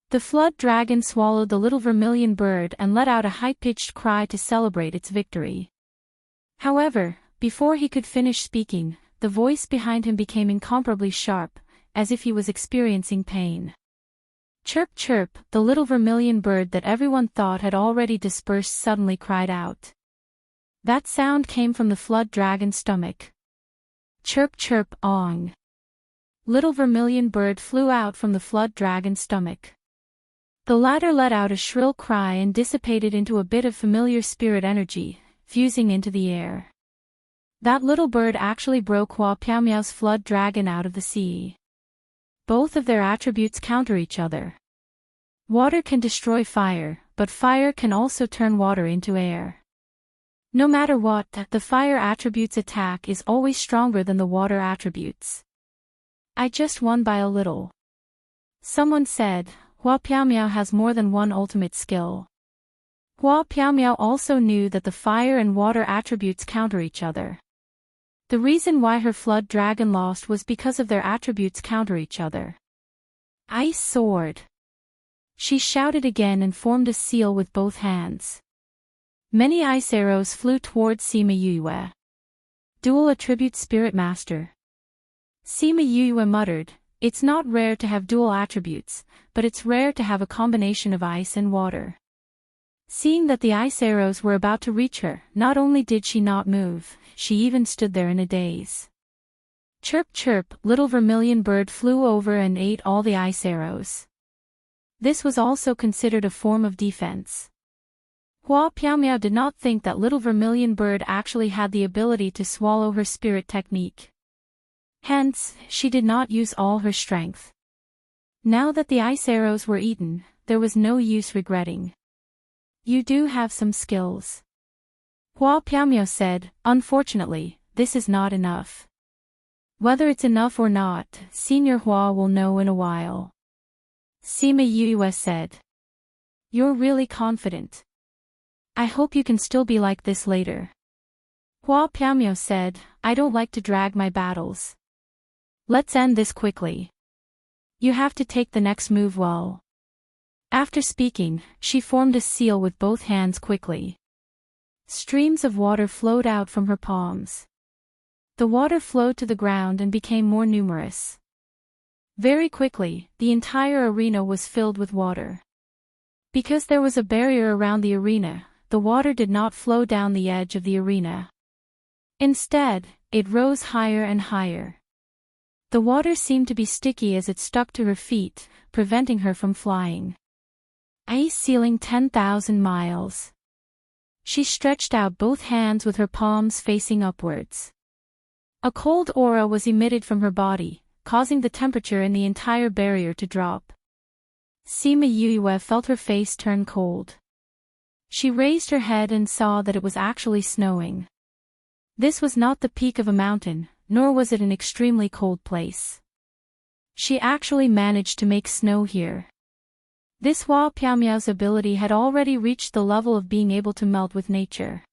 The flood dragon swallowed the little vermilion bird and let out a high-pitched cry to celebrate its victory. However, before he could finish speaking, the voice behind him became incomparably sharp, as if he was experiencing pain. Chirp chirp, the little vermilion bird that everyone thought had already dispersed suddenly cried out. That sound came from the flood dragon's stomach. Chirp chirp, ong. Little vermilion bird flew out from the flood dragon's stomach. The latter let out a shrill cry and dissipated into a bit of familiar spirit energy, fusing into the air. That little bird actually broke Hua Piaomiao's flood dragon out of the sea. Both of their attributes counter each other. Water can destroy fire, but fire can also turn water into air. No matter what, the fire attribute's attack is always stronger than the water attributes. I just won by a little. Someone said, Hua Piaomiao has more than one ultimate skill. Hua Piaomiao also knew that the fire and water attributes counter each other. The reason why her flood dragon lost was because of their attributes counter each other. Ice sword! She shouted again and formed a seal with both hands. Many ice arrows flew towards Sima Yue. Dual attribute spirit master. Sima Yue muttered, it's not rare to have dual attributes, but it's rare to have a combination of ice and water. Seeing that the ice arrows were about to reach her, not only did she not move, she even stood there in a daze. Chirp chirp, little vermilion bird flew over and ate all the ice arrows. This was also considered a form of defense. Hua Piaomiao did not think that little vermilion bird actually had the ability to swallow her spirit technique. Hence, she did not use all her strength. Now that the ice arrows were eaten, there was no use regretting. You do have some skills. Hua Piaomiao said, unfortunately, this is not enough. Whether it's enough or not, Senior Hua will know in a while. Sima Yue said. You're really confident. I hope you can still be like this later. Hua Piaomiao said, I don't like to drag my battles. Let's end this quickly. You have to take the next move well. After speaking, she formed a seal with both hands quickly. Streams of water flowed out from her palms. The water flowed to the ground and became more numerous. Very quickly, the entire arena was filled with water. Because there was a barrier around the arena, the water did not flow down the edge of the arena. Instead, it rose higher and higher. The water seemed to be sticky as it stuck to her feet, preventing her from flying. Ice ceiling 10,000 miles. She stretched out both hands with her palms facing upwards. A cold aura was emitted from her body, causing the temperature in the entire barrier to drop. Sima Yue felt her face turn cold. She raised her head and saw that it was actually snowing. This was not the peak of a mountain, nor was it an extremely cold place. She actually managed to make snow here. This Hua Piaomiao's ability had already reached the level of being able to melt with nature.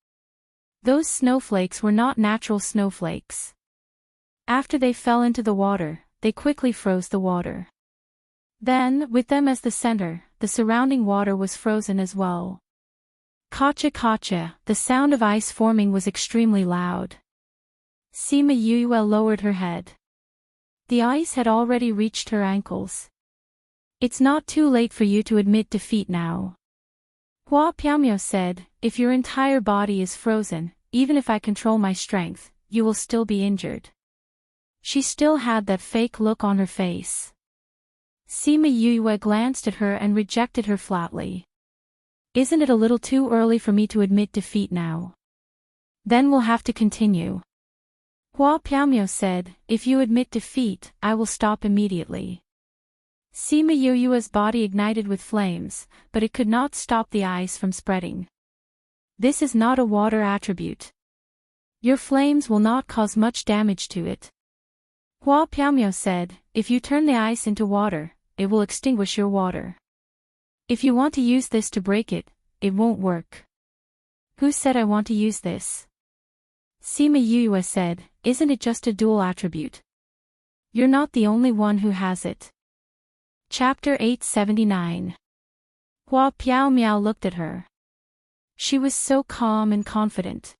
Those snowflakes were not natural snowflakes. After they fell into the water, they quickly froze the water. Then, with them as the center, the surrounding water was frozen as well. Kacha kacha, the sound of ice forming was extremely loud. Sima Yue lowered her head. The ice had already reached her ankles. It's not too late for you to admit defeat now. Hua Piaomio said, if your entire body is frozen, even if I control my strength, you will still be injured. She still had that fake look on her face. Sima Yue glanced at her and rejected her flatly. Isn't it a little too early for me to admit defeat now? Then we'll have to continue. Hua Piaomio said, if you admit defeat, I will stop immediately. Sima Yue's body ignited with flames, but it could not stop the ice from spreading. This is not a water attribute. Your flames will not cause much damage to it. Hua Piaomio said, if you turn the ice into water, it will extinguish your water. If you want to use this to break it, it won't work. Who said I want to use this? Sima Yue said, isn't it just a dual attribute? You're not the only one who has it. Chapter 879. Hua Piaomio looked at her. She was so calm and confident.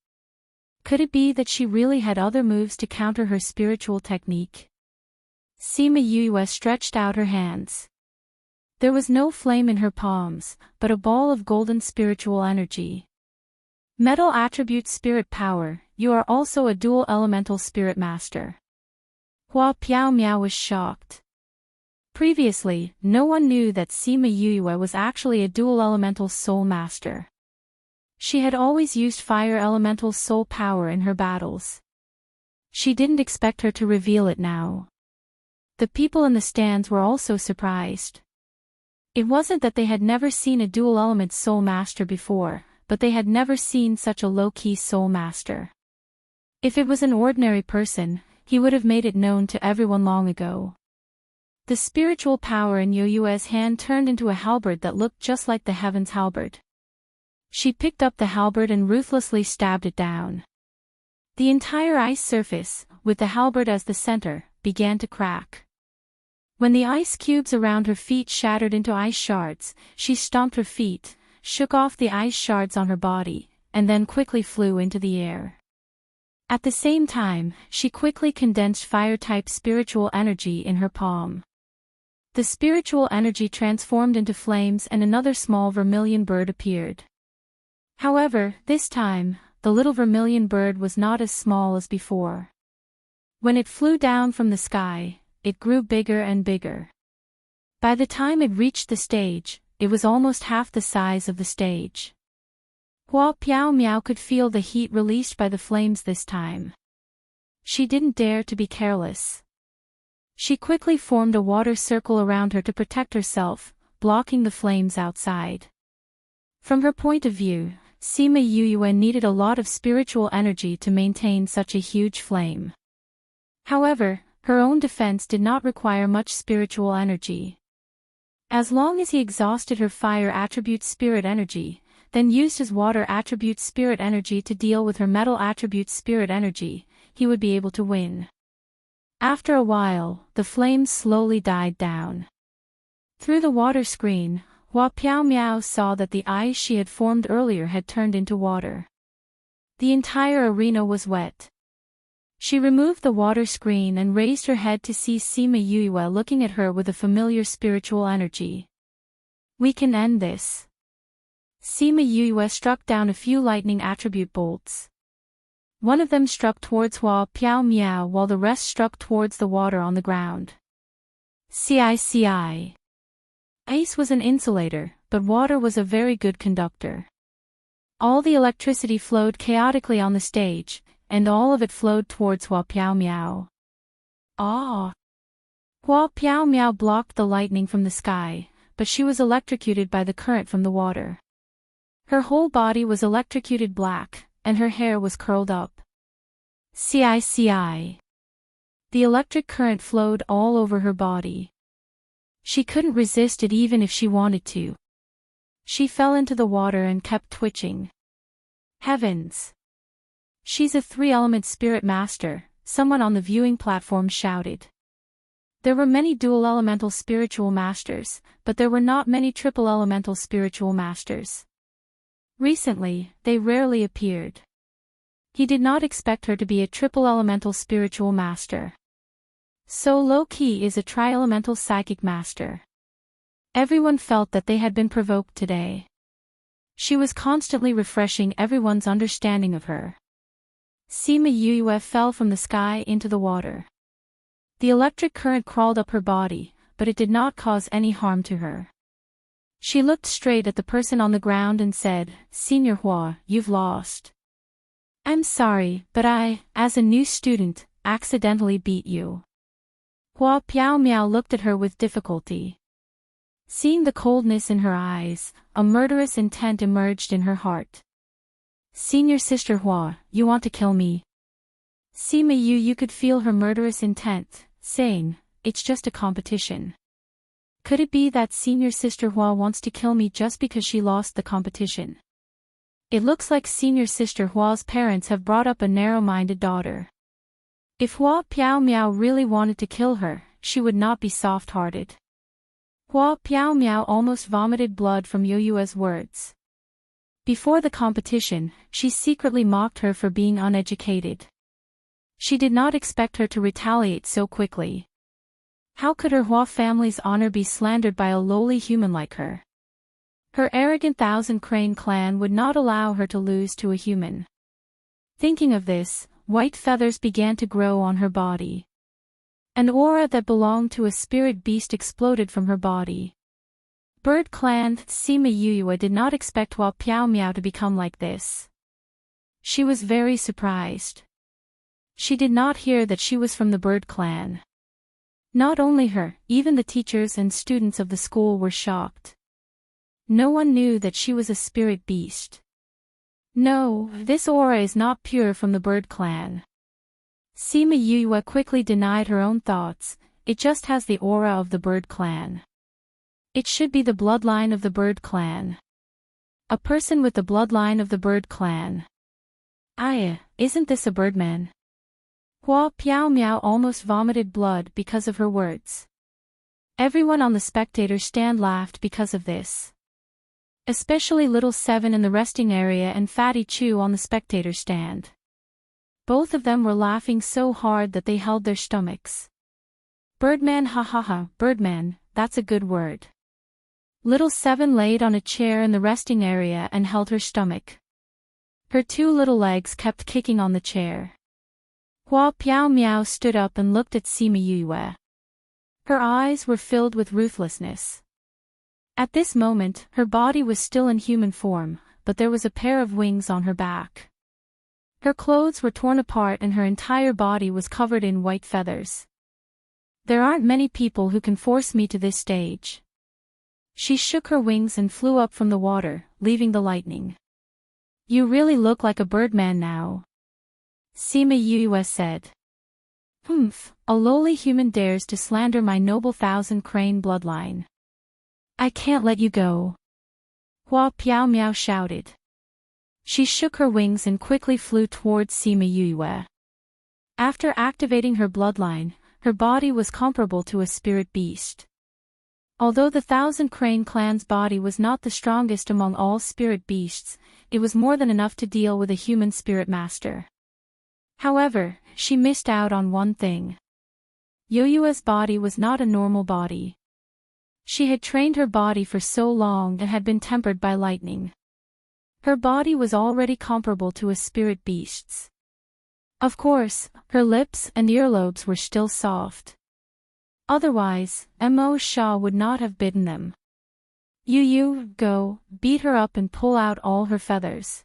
Could it be that she really had other moves to counter her spiritual technique? Sima Yue stretched out her hands. There was no flame in her palms, but a ball of golden spiritual energy. Metal attribute spirit power, you are also a dual elemental spirit master. Hua Piaomio was shocked. Previously, no one knew that Sima Yue was actually a dual elemental soul master. She had always used fire elemental soul power in her battles. She didn't expect her to reveal it now. The people in the stands were also surprised. It wasn't that they had never seen a dual element soul master before, but they had never seen such a low-key soul master. If it was an ordinary person, he would have made it known to everyone long ago. The spiritual power in Yue's hand turned into a halberd that looked just like the heaven's halberd. She picked up the halberd and ruthlessly stabbed it down. The entire ice surface, with the halberd as the center, began to crack. When the ice cubes around her feet shattered into ice shards, she stomped her feet, shook off the ice shards on her body, and then quickly flew into the air. At the same time, she quickly condensed fire-type spiritual energy in her palm. The spiritual energy transformed into flames and another small vermilion bird appeared. However, this time, the little vermilion bird was not as small as before. When it flew down from the sky, it grew bigger and bigger. By the time it reached the stage, it was almost half the size of the stage. Hua Piaomio could feel the heat released by the flames this time. She didn't dare to be careless. She quickly formed a water circle around her to protect herself, blocking the flames outside. From her point of view, Sima Yue needed a lot of spiritual energy to maintain such a huge flame. However, her own defense did not require much spiritual energy. As long as he exhausted her fire attribute spirit energy, then used his water attribute spirit energy to deal with her metal attribute spirit energy, he would be able to win. After a while, the flames slowly died down. Through the water screen, Hua Piaomio saw that the ice she had formed earlier had turned into water. The entire arena was wet. She removed the water screen and raised her head to see Sima Yue looking at her with a familiar spiritual energy. We can end this. Sima Yue struck down a few lightning attribute bolts. One of them struck towards Hua Piaomio while the rest struck towards the water on the ground. Cici. Ice was an insulator, but water was a very good conductor. All the electricity flowed chaotically on the stage, and all of it flowed towards Hua Piaomio. Ah! Hua Piaomio blocked the lightning from the sky, but she was electrocuted by the current from the water. Her whole body was electrocuted black, and her hair was curled up. Cici. The electric current flowed all over her body. She couldn't resist it even if she wanted to. She fell into the water and kept twitching. Heavens! She's a three-element spirit master, someone on the viewing platform shouted. There were many dual elemental spiritual masters, but there were not many triple elemental spiritual masters. Recently, they rarely appeared. He did not expect her to be a triple elemental spiritual master. So low-key is a tri-elemental psychic master. Everyone felt that they had been provoked today. She was constantly refreshing everyone's understanding of her. Sima Yue fell from the sky into the water. The electric current crawled up her body, but it did not cause any harm to her. She looked straight at the person on the ground and said, "Senior Hua, you've lost. I'm sorry, but I, as a new student, accidentally beat you." Hua Piao Miao looked at her with difficulty. Seeing the coldness in her eyes, a murderous intent emerged in her heart. "Senior Sister Hua, you want to kill me?" Sima Yu could feel her murderous intent, saying, "It's just a competition." Could it be that Senior Sister Hua wants to kill me just because she lost the competition? It looks like Senior Sister Hua's parents have brought up a narrow-minded daughter. If Hua Piao Miao really wanted to kill her, she would not be soft-hearted. Hua Piao Miao almost vomited blood from Yoyue's words. Before the competition, she secretly mocked her for being uneducated. She did not expect her to retaliate so quickly. How could her Hua family's honor be slandered by a lowly human like her? Her arrogant Thousand Crane clan would not allow her to lose to a human. Thinking of this, white feathers began to grow on her body. An aura that belonged to a spirit beast exploded from her body. Bird Clan Sima Yue did not expect Hua Piao Miao to become like this. She was very surprised. She did not hear that she was from the Bird Clan. Not only her, even the teachers and students of the school were shocked. No one knew that she was a spirit beast. No, this aura is not pure from the Bird Clan. Sima Yue quickly denied her own thoughts, it just has the aura of the Bird Clan. It should be the bloodline of the Bird Clan. A person with the bloodline of the Bird Clan. Isn't this a birdman? Hua Piao Miao almost vomited blood because of her words. Everyone on the spectator stand laughed because of this. Especially Little Seven in the resting area and Fatty Chu on the spectator stand. Both of them were laughing so hard that they held their stomachs. Birdman, ha ha ha, Birdman, that's a good word. Little Seven laid on a chair in the resting area and held her stomach. Her two little legs kept kicking on the chair. Hua Piao Miao stood up and looked at Sima Yue. Her eyes were filled with ruthlessness. At this moment, her body was still in human form, but there was a pair of wings on her back. Her clothes were torn apart and her entire body was covered in white feathers. There aren't many people who can force me to this stage. She shook her wings and flew up from the water, leaving the lightning. You really look like a birdman now. Sima Yue said. A lowly human dares to slander my noble Thousand Crane bloodline. I can't let you go. Hua Piao Miao shouted. She shook her wings and quickly flew towards Sima Yue. After activating her bloodline, her body was comparable to a spirit beast. Although the Thousand Crane clan's body was not the strongest among all spirit beasts, it was more than enough to deal with a human spirit master. However, she missed out on one thing. Yoyue's body was not a normal body. She had trained her body for so long and had been tempered by lightning. Her body was already comparable to a spirit beast's. Of course, her lips and earlobes were still soft. Otherwise, Mo Sha would not have bitten them. Go, beat her up and pull out all her feathers.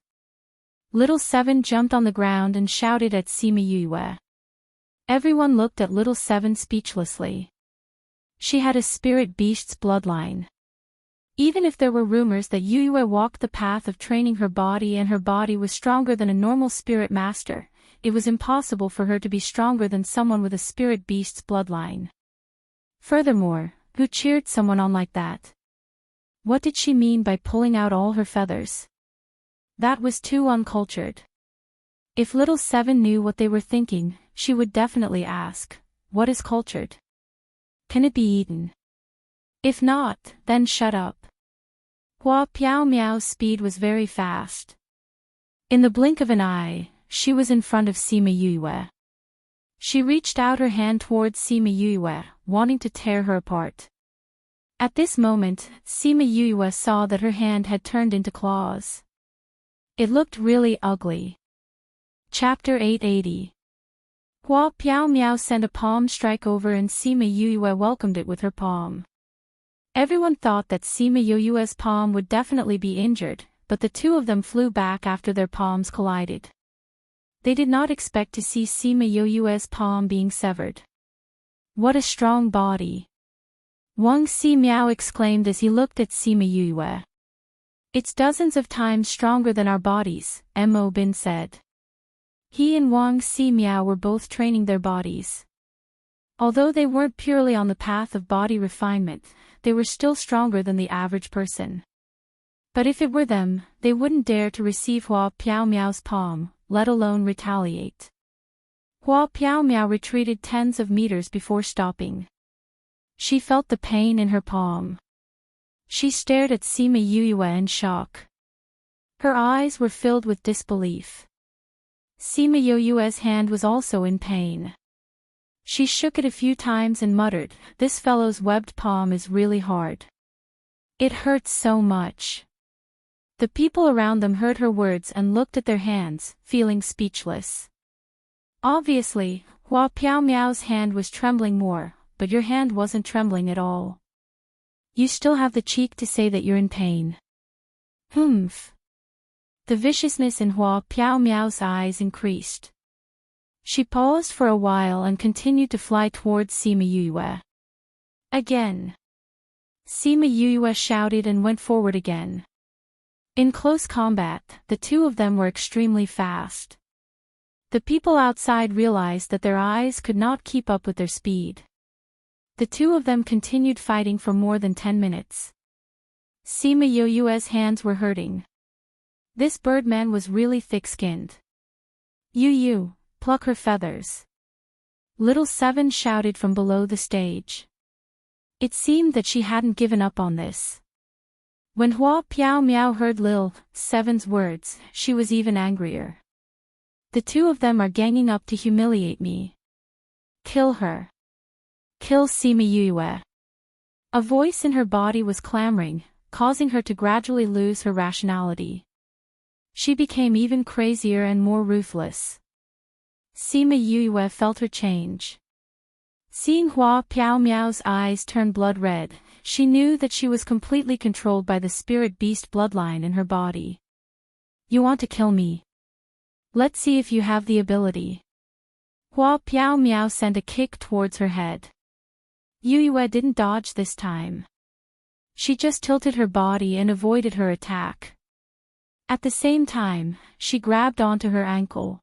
Little Seven jumped on the ground and shouted at Sima Yue. Everyone looked at Little Seven speechlessly. She had a spirit beast's bloodline. Even if there were rumors that Yue walked the path of training her body and her body was stronger than a normal spirit master, it was impossible for her to be stronger than someone with a spirit beast's bloodline. Furthermore, who cheered someone on like that? What did she mean by pulling out all her feathers? That was too uncultured. If Little Seven knew what they were thinking, she would definitely ask, what is cultured? Can it be eaten? If not, then shut up. Hua Piao Miao's speed was very fast. In the blink of an eye, she was in front of Sima Yue. She reached out her hand towards Sima Yue, wanting to tear her apart. At this moment, Sima Yue saw that her hand had turned into claws. It looked really ugly. Chapter 880. Hua Piao Miao sent a palm strike over and Sima Yue welcomed it with her palm. Everyone thought that Sima Yue's palm would definitely be injured, but the two of them flew back after their palms collided. They did not expect to see Sima Yue's palm being severed. What a strong body! Wang Si Miao exclaimed as he looked at Sima Yue. It's dozens of times stronger than our bodies, Mo Bin said. He and Wang Si Miao were both training their bodies. Although they weren't purely on the path of body refinement, they were still stronger than the average person. But if it were them, they wouldn't dare to receive Hua Piao Miao's palm, let alone retaliate. Hua Piao Miao retreated tens of meters before stopping. She felt the pain in her palm. She stared at Sima Yue in shock. Her eyes were filled with disbelief. Sima Yue's hand was also in pain. She shook it a few times and muttered, "This fellow's webbed palm is really hard. It hurts so much." The people around them heard her words and looked at their hands, feeling speechless. Obviously, Hua Piao Miao's hand was trembling more, but your hand wasn't trembling at all. You still have the cheek to say that you're in pain. Humph. The viciousness in Hua Piao Miao's eyes increased. She paused for a while and continued to fly towards Sima Yue. Again. Sima Yue shouted and went forward again. In close combat, the two of them were extremely fast. The people outside realized that their eyes could not keep up with their speed. The two of them continued fighting for more than 10 minutes. Sima Yue's hands were hurting. This birdman was really thick-skinned. Yu, pluck her feathers. Little Seven shouted from below the stage. It seemed that she hadn't given up on this. When Hua Piao Miao heard Lil Seven's words, she was even angrier. The two of them are ganging up to humiliate me. Kill her. Kill Sima Yue. A voice in her body was clamoring, causing her to gradually lose her rationality. She became even crazier and more ruthless. Sima Yue felt her change. Seeing Hua Piao Miao's eyes turn blood red, she knew that she was completely controlled by the spirit beast bloodline in her body. You want to kill me? Let's see if you have the ability. Hua Piao Miao sent a kick towards her head. Yue didn't dodge this time. She just tilted her body and avoided her attack. At the same time, she grabbed onto her ankle.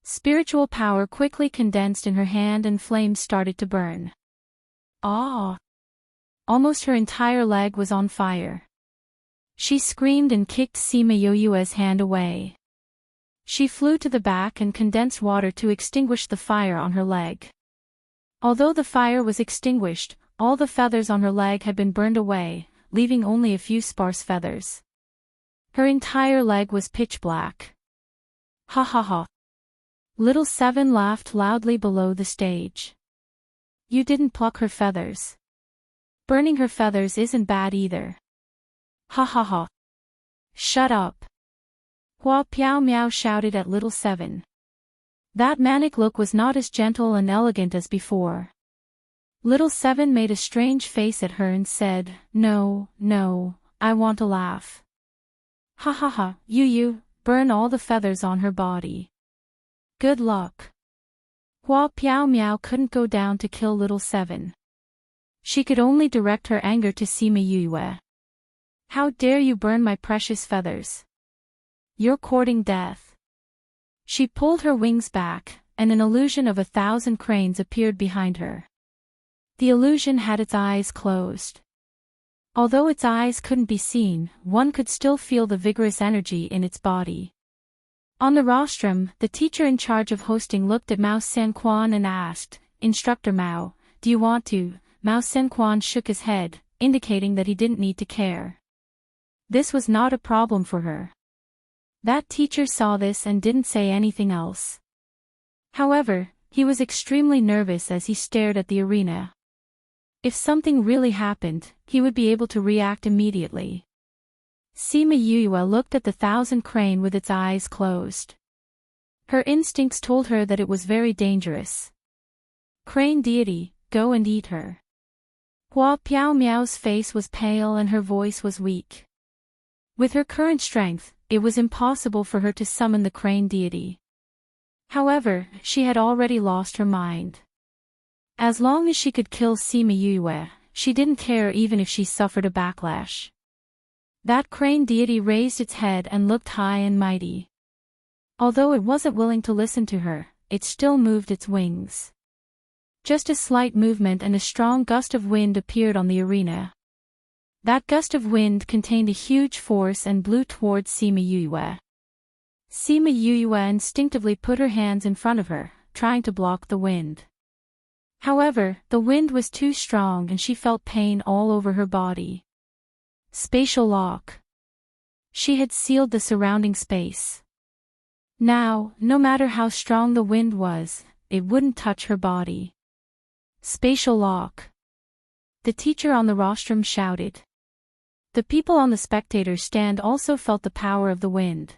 Spiritual power quickly condensed in her hand and flames started to burn. Ah! Almost her entire leg was on fire. She screamed and kicked Sima Yue's hand away. She flew to the back and condensed water to extinguish the fire on her leg. Although the fire was extinguished, all the feathers on her leg had been burned away, leaving only a few sparse feathers. Her entire leg was pitch black. Ha ha ha. Little Seven laughed loudly below the stage. You didn't pluck her feathers. Burning her feathers isn't bad either. Ha ha ha. Shut up. Hua Piao Miao shouted at Little Seven. That manic look was not as gentle and elegant as before. Little Seven made a strange face at her and said, No, I want to laugh. Ha ha ha, you, burn all the feathers on her body. Good luck. Hua Piao Miao couldn't go down to kill Little Seven. She could only direct her anger to Sima Yue. How dare you burn my precious feathers? You're courting death. She pulled her wings back, and an illusion of 1,000 cranes appeared behind her. The illusion had its eyes closed. Although its eyes couldn't be seen, one could still feel the vigorous energy in its body. On the rostrum, the teacher in charge of hosting looked at Mao Sanquan and asked, Instructor Mao, do you want to? Mao Sanquan shook his head, indicating that he didn't need to care. This was not a problem for her. That teacher saw this and didn't say anything else. However, He was extremely nervous as he stared at the arena. If something really happened, he would be able to react immediately. Sima Yuyue looked at the thousand crane with its eyes closed. Her instincts told her that it was very dangerous. Crane deity, go and eat her. Hua Piao Miao's face was pale and her voice was weak. With her current strength, it was impossible for her to summon the crane deity. However, she had already lost her mind. As long as she could kill Sima Yuyue, she didn't care even if she suffered a backlash. That crane deity raised its head and looked high and mighty. Although it wasn't willing to listen to her, it still moved its wings. Just a slight movement and a strong gust of wind appeared on the arena. That gust of wind contained a huge force and blew towards Sima Yuyue. Sima Yuyue instinctively put her hands in front of her, trying to block the wind. However, the wind was too strong and she felt pain all over her body. Spatial lock. She had sealed the surrounding space. Now, no matter how strong the wind was, it wouldn't touch her body. Spatial lock. The teacher on the rostrum shouted. The people on the spectator stand also felt the power of the wind.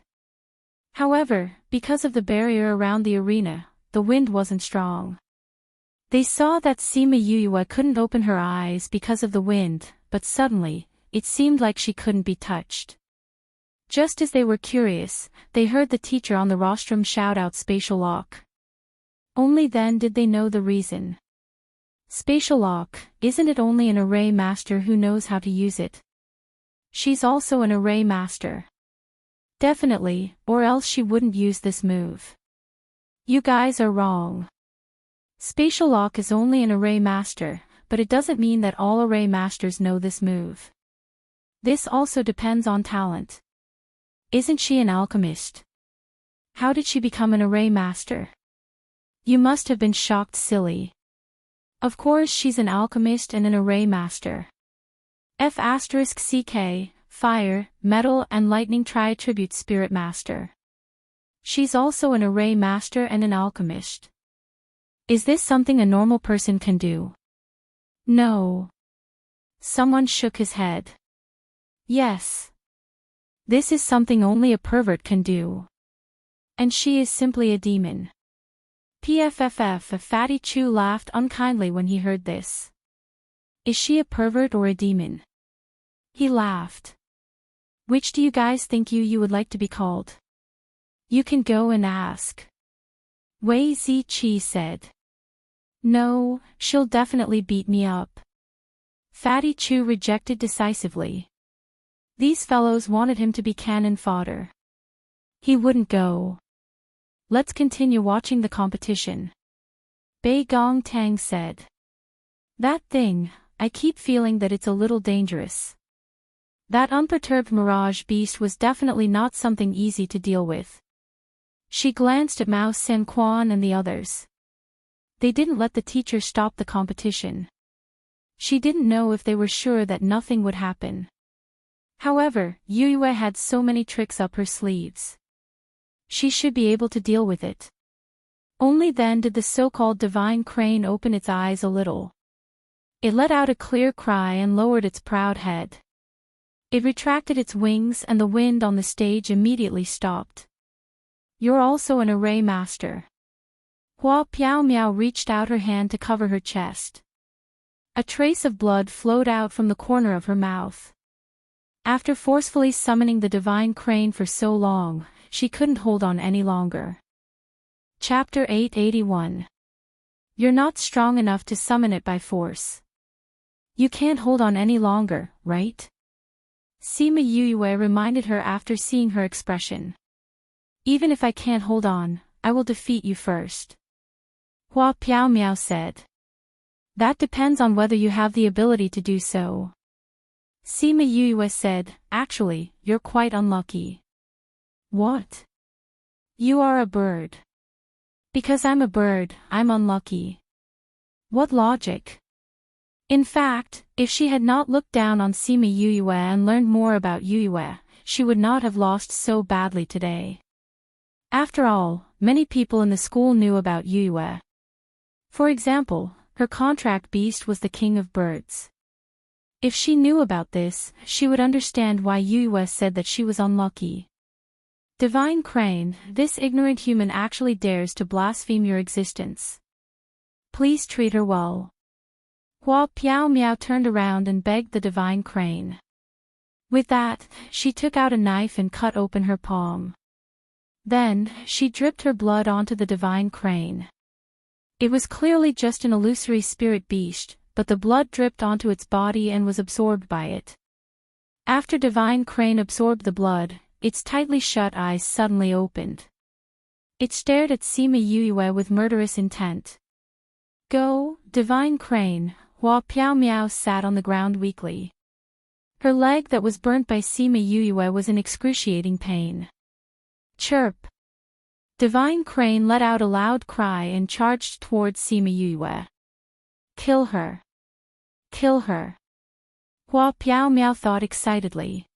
However, because of the barrier around the arena, the wind wasn't strong. They saw that Sima Yuyue couldn't open her eyes because of the wind, but suddenly, it seemed like she couldn't be touched. Just as they were curious, they heard the teacher on the rostrum shout out spatial lock. Only then did they know the reason. Spatial lock, isn't it only an array master who knows how to use it? She's also an array master. Definitely, or else she wouldn't use this move. You guys are wrong. Spatial lock is only an array master, but it doesn't mean that all array masters know this move. This also depends on talent. Isn't she an alchemist? How did she become an array master? You must have been shocked, silly. Of course she's an alchemist and an array master. F***CK, fire, metal and lightning tri-attribute spirit master. She's also an array master and an alchemist. Is this something a normal person can do? No. Someone shook his head. Yes. This is something only a pervert can do. And she is simply a demon. PFFF. Fatty Chu laughed unkindly when he heard this. Is she a pervert or a demon? He laughed. Which do you guys think you would like to be called? You can go and ask. Wei Ziqi said. No, she'll definitely beat me up. Fatty Chu rejected decisively. These fellows wanted him to be cannon fodder. He wouldn't go. Let's continue watching the competition. Bei Gong Tang said. That thing, I keep feeling that it's a little dangerous. That unperturbed mirage beast was definitely not something easy to deal with. She glanced at Mao Senquan and the others. They didn't let the teacher stop the competition. She didn't know if they were sure that nothing would happen. However, Yuyue had so many tricks up her sleeves. She should be able to deal with it. Only then did the so-called divine crane open its eyes a little. It let out a clear cry and lowered its proud head. It retracted its wings and the wind on the stage immediately stopped. You're also an array master. Hua Piao Miao reached out her hand to cover her chest. A trace of blood flowed out from the corner of her mouth. After forcefully summoning the divine crane for so long, she couldn't hold on any longer. Chapter 881. You're not strong enough to summon it by force. You can't hold on any longer, right? Sima Yuyue reminded her after seeing her expression. Even if I can't hold on, I will defeat you first. Hua Piao Miao said. That depends on whether you have the ability to do so. Sima Yuyue said, actually, you're quite unlucky. What? You are a bird. Because I'm a bird, I'm unlucky. What logic? In fact, if she had not looked down on Sima Yuyue and learned more about Yuyue, she would not have lost so badly today. After all, many people in the school knew about Yuyue. For example, her contract beast was the king of birds. If she knew about this, she would understand why Yuyue said that she was unlucky. Divine Crane, this ignorant human actually dares to blaspheme your existence. Please treat her well. Hua Piao Miao turned around and begged the Divine Crane. With that, she took out a knife and cut open her palm. Then, she dripped her blood onto the Divine Crane. It was clearly just an illusory spirit beast, but the blood dripped onto its body and was absorbed by it. After Divine Crane absorbed the blood, its tightly shut eyes suddenly opened. It stared at Sima Yuyue with murderous intent. Go, Divine Crane, Hua Piao Miao sat on the ground weakly. Her leg that was burnt by Sima Yuyue was in excruciating pain. Chirp! Divine Crane let out a loud cry and charged towards Sima Yuyue. Kill her! Kill her! Hua Piao Miao thought excitedly.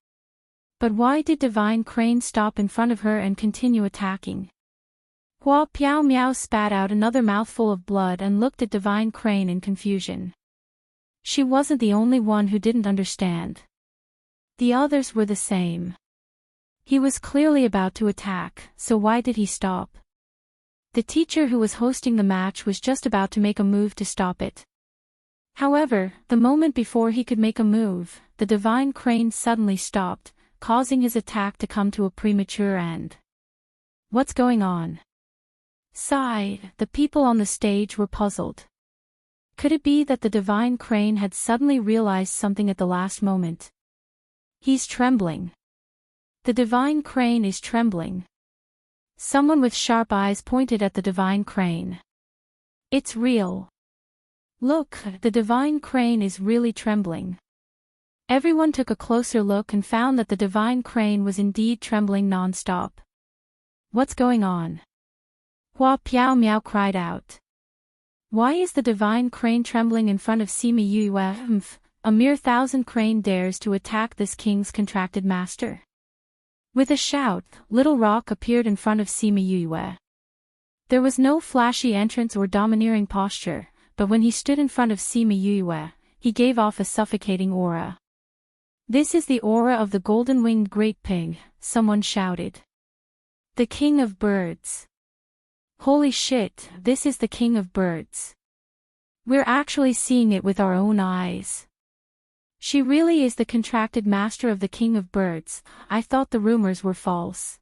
But why did Divine Crane stop in front of her and continue attacking? Hua Piao Miao spat out another mouthful of blood and looked at Divine Crane in confusion. She wasn't the only one who didn't understand. The others were the same. He was clearly about to attack, so why did he stop? The teacher who was hosting the match was just about to make a move to stop it. However, the moment before he could make a move, the Divine Crane suddenly stopped, causing his attack to come to a premature end. What's going on? Sigh, the people on the stage were puzzled. Could it be that the Divine Crane had suddenly realized something at the last moment? He's trembling. The Divine Crane is trembling. Someone with sharp eyes pointed at the Divine Crane. It's real. Look, the Divine Crane is really trembling. Everyone took a closer look and found that the Divine Crane was indeed trembling non-stop. What's going on? Hua Piao Miao cried out. Why is the Divine Crane trembling in front of Sima Yuyue? A mere 1,000 crane dares to attack this king's contracted master. With a shout, Little Rock appeared in front of Sima Yuyue. There was no flashy entrance or domineering posture, but when he stood in front of Sima Yuyue, he gave off a suffocating aura. This is the aura of the golden-winged great pig, someone shouted. The king of birds. Holy shit, this is the king of birds. We're actually seeing it with our own eyes. She really is the contracted master of the king of birds. I thought the rumors were false.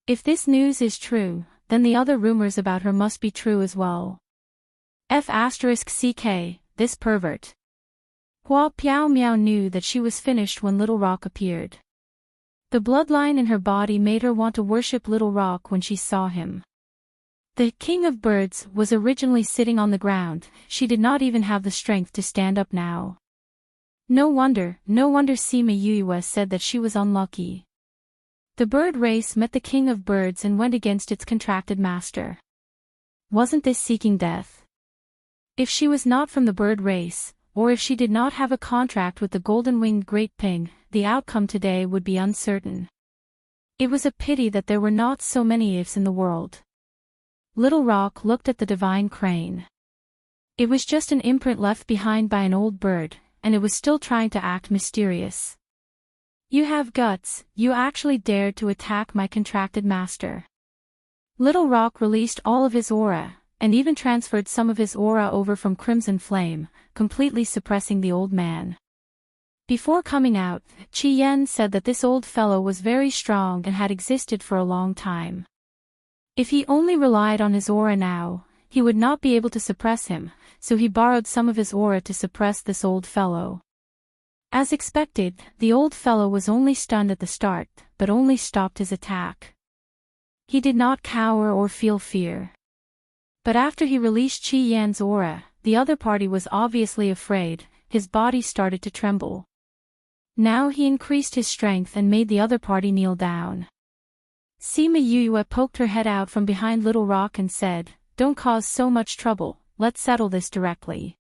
If this news is true, then the other rumors about her must be true as well. F***ck, this pervert. Hua Piao Miao knew that she was finished when Little Rock appeared. The bloodline in her body made her want to worship Little Rock when she saw him. The king of birds was originally sitting on the ground. She did not even have the strength to stand up now. No wonder Sima Yuyue said that she was unlucky. The bird race met the king of birds and went against its contracted master. Wasn't this seeking death? If she was not from the bird race, or if she did not have a contract with the golden-winged great pig, the outcome today would be uncertain. It was a pity that there were not so many ifs in the world. Little Rock looked at the Divine Crane. It was just an imprint left behind by an old bird, and it was still trying to act mysterious. You have guts, you actually dared to attack my contracted master. Little Rock released all of his aura, and even transferred some of his aura over from Crimson Flame, completely suppressing the old man. Before coming out, Qi Yan said that this old fellow was very strong and had existed for a long time. If he only relied on his aura now, he would not be able to suppress him, so he borrowed some of his aura to suppress this old fellow. As expected, the old fellow was only stunned at the start, but only stopped his attack. He did not cower or feel fear. But after he released Qi Yan's aura, the other party was obviously afraid. His body started to tremble. Now he increased his strength and made the other party kneel down. Sima Yuyue poked her head out from behind Little Rock and said, "Don't cause so much trouble, let's settle this directly."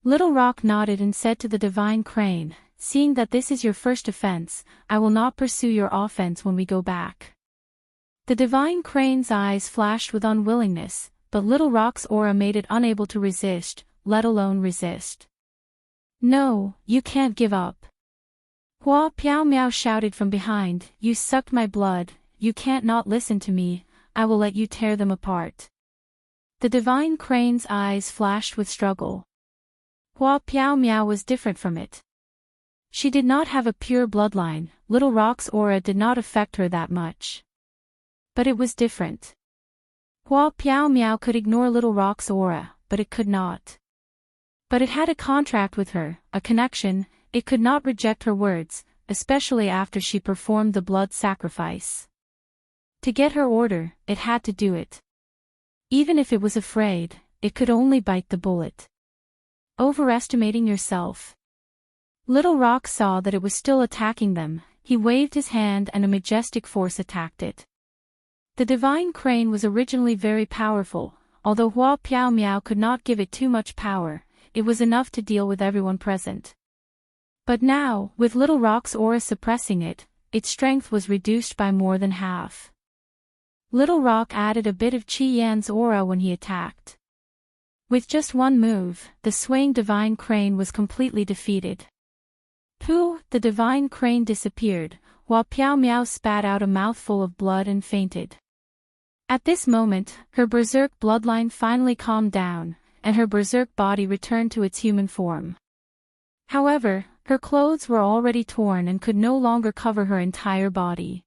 Little Rock nodded and said to the Divine Crane, "Seeing that this is your first offense, I will not pursue your offense when we go back." The Divine Crane's eyes flashed with unwillingness, but Little Rock's aura made it unable to resist, let alone resist. No, you can't give up. Hua Piao Miao shouted from behind, you sucked my blood, you can't not listen to me, I will let you tear them apart. The divine crane's eyes flashed with struggle. Hua Piao Miao was different from it. She did not have a pure bloodline, Little Rock's aura did not affect her that much. But it was different. Hua Piao Miao could ignore Little Rock's aura, but it could not. But it had a contract with her, a connection, it could not reject her words, especially after she performed the blood sacrifice. To get her order, it had to do it. Even if it was afraid, it could only bite the bullet. Overestimating yourself. Little Rock saw that it was still attacking them, he waved his hand and a majestic force attacked it. The divine crane was originally very powerful, although Hua Piao Miao could not give it too much power, it was enough to deal with everyone present. But now, with Little Rock's aura suppressing it, its strength was reduced by more than half. Little Rock added a bit of Qi Yan's aura when he attacked. With just one move, the swaying divine crane was completely defeated. Pooh, the divine crane disappeared, while Piao Miao spat out a mouthful of blood and fainted. At this moment, her berserk bloodline finally calmed down, and her berserk body returned to its human form. However, her clothes were already torn and could no longer cover her entire body.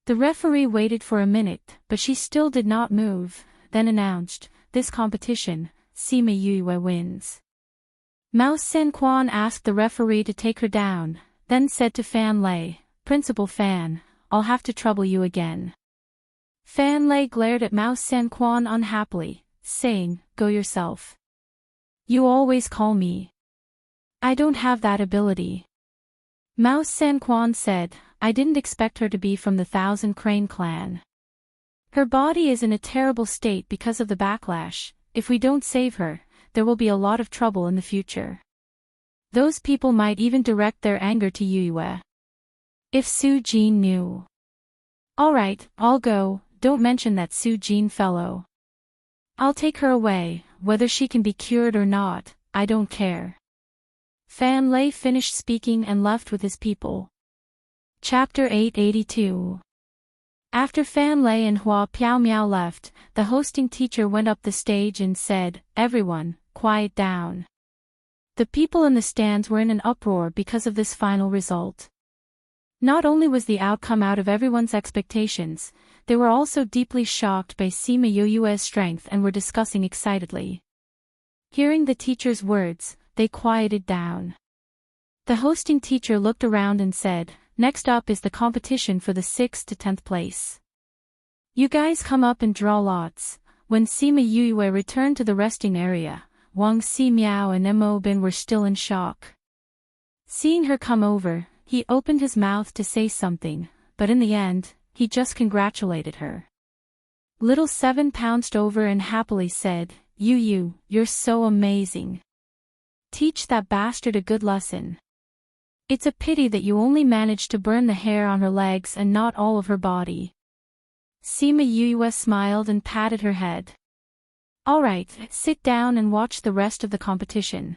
The referee waited for a minute, but she still did not move, then announced, this competition, Sima Yue wins. Mao Senquan asked the referee to take her down, then said to Fan Lei, Principal Fan, I'll have to trouble you again. Fan Lei glared at Mao Senquan unhappily, saying, go yourself. You always call me. I don't have that ability. Mao Senquan said, I didn't expect her to be from the Thousand Crane clan. Her body is in a terrible state because of the backlash, if we don't save her, there will be a lot of trouble in the future. Those people might even direct their anger to Yue. If Su Jin knew. Alright, I'll go, don't mention that Su Jin fellow. I'll take her away, whether she can be cured or not, I don't care. Fan Lei finished speaking and left with his people. Chapter 882. After Fan Lei and Hua Piao Miao left, the hosting teacher went up the stage and said, everyone, quiet down. The people in the stands were in an uproar because of this final result. Not only was the outcome out of everyone's expectations, they were also deeply shocked by Sima Yue's strength and were discussing excitedly. Hearing the teacher's words, they quieted down. The hosting teacher looked around and said, next up is the competition for the 6th to 10th place. You guys come up and draw lots. When Sima Yue returned to the resting area, Wang Ximiao and Mo Bin were still in shock. Seeing her come over, he opened his mouth to say something, but in the end, he just congratulated her. Little Seven pounced over and happily said, Yu, you're so amazing. Teach that bastard a good lesson. It's a pity that you only managed to burn the hair on her legs and not all of her body. Sima Yue smiled and patted her head. Alright, sit down and watch the rest of the competition.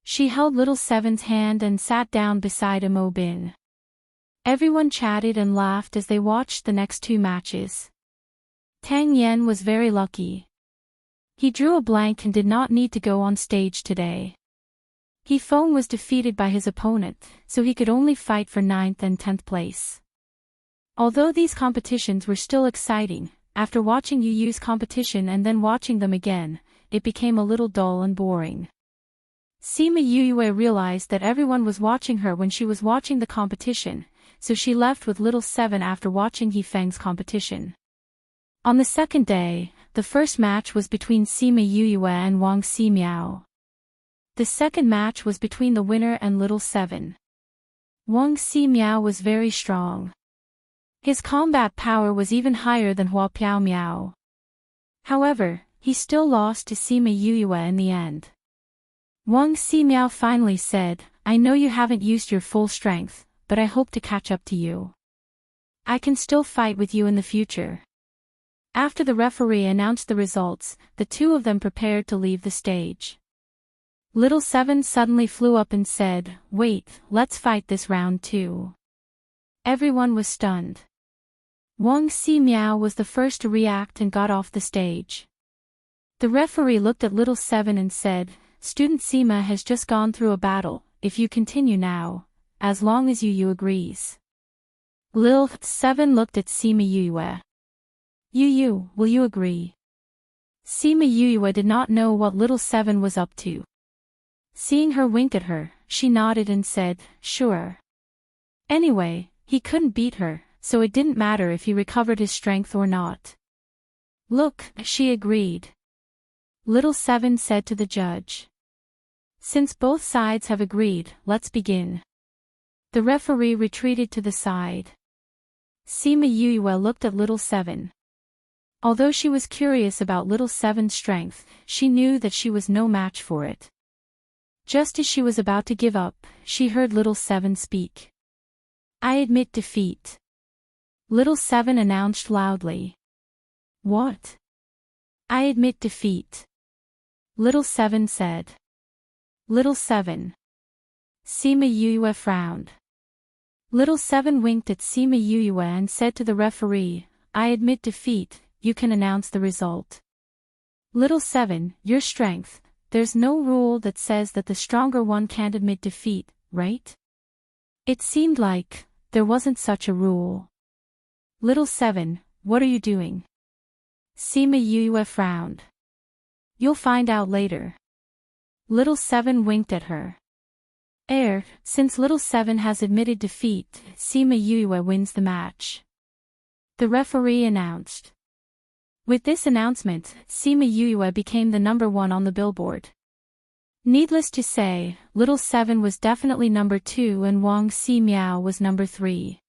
She held Little Seven's hand and sat down beside Mo Bin. Everyone chatted and laughed as they watched the next 2 matches. Tang Yen was very lucky. He drew a blank and did not need to go on stage today. He Feng was defeated by his opponent, so he could only fight for 9th and 10th place. Although these competitions were still exciting, after watching Yu's competition and then watching them again, it became a little dull and boring. Sima Yue realized that everyone was watching her when she was watching the competition, so she left with Little Seven after watching He Feng's competition. On the second day, the first match was between Sima Yue and Wang Ximiao. The second match was between the winner and Little Seven. Wang Ximiao was very strong. His combat power was even higher than Hua Piao Miao. However, he still lost to Sima Yue in the end. Wang Ximiao finally said, I know you haven't used your full strength, but I hope to catch up to you. I can still fight with you in the future. After the referee announced the results, the two of them prepared to leave the stage. Little Seven suddenly flew up and said, "Wait, let's fight this round too." Everyone was stunned. Wang Si Miao was the first to react and got off the stage. The referee looked at Little Seven and said, "Student Sima has just gone through a battle. If you continue now, as long as you agrees." Lil Seven looked at Sima Yue. "Yu, will you agree?" Sima Yue did not know what Little Seven was up to. Seeing her wink at her, she nodded and said, "Sure." Anyway, he couldn't beat her, so it didn't matter if he recovered his strength or not. "Look," she agreed. Little Seven said to the judge. "Since both sides have agreed, let's begin." The referee retreated to the side. Sima Yue looked at Little Seven. Although she was curious about Little Seven's strength, she knew that she was no match for it. Just as she was about to give up, she heard Little Seven speak. "I admit defeat," Little Seven announced loudly. "What?" "I admit defeat," Little Seven said. Little Seven. Sima Yue frowned. Little Seven winked at Sima Yue and said to the referee, "I admit defeat, you can announce the result." Little Seven, your strength, there's no rule that says that the stronger one can't admit defeat, right? It seemed like there wasn't such a rule. Little Seven, what are you doing? Sima Yue frowned. You'll find out later. Little Seven winked at her. Since Little Seven has admitted defeat, Sima Yue wins the match, the referee announced. With this announcement, Sima Yue became the number one on the billboard. Needless to say, Little Seven was definitely number 2 and Wang Si Miao was number 3.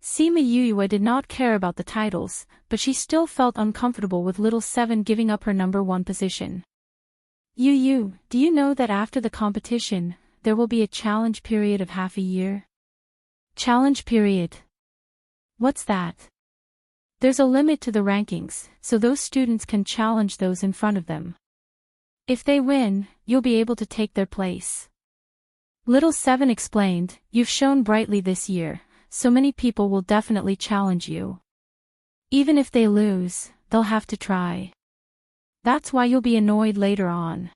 Sima Yue did not care about the titles, but she still felt uncomfortable with Little Seven giving up her number 1 position. "Do you know that after the competition, there will be a challenge period of half a year?" Challenge period? What's that? There's a limit to the rankings, so those students can challenge those in front of them. If they win, you'll be able to take their place. Little Seven explained, "You've shown brightly this year, so many people will definitely challenge you. Even if they lose, they'll have to try. That's why you'll be annoyed later on.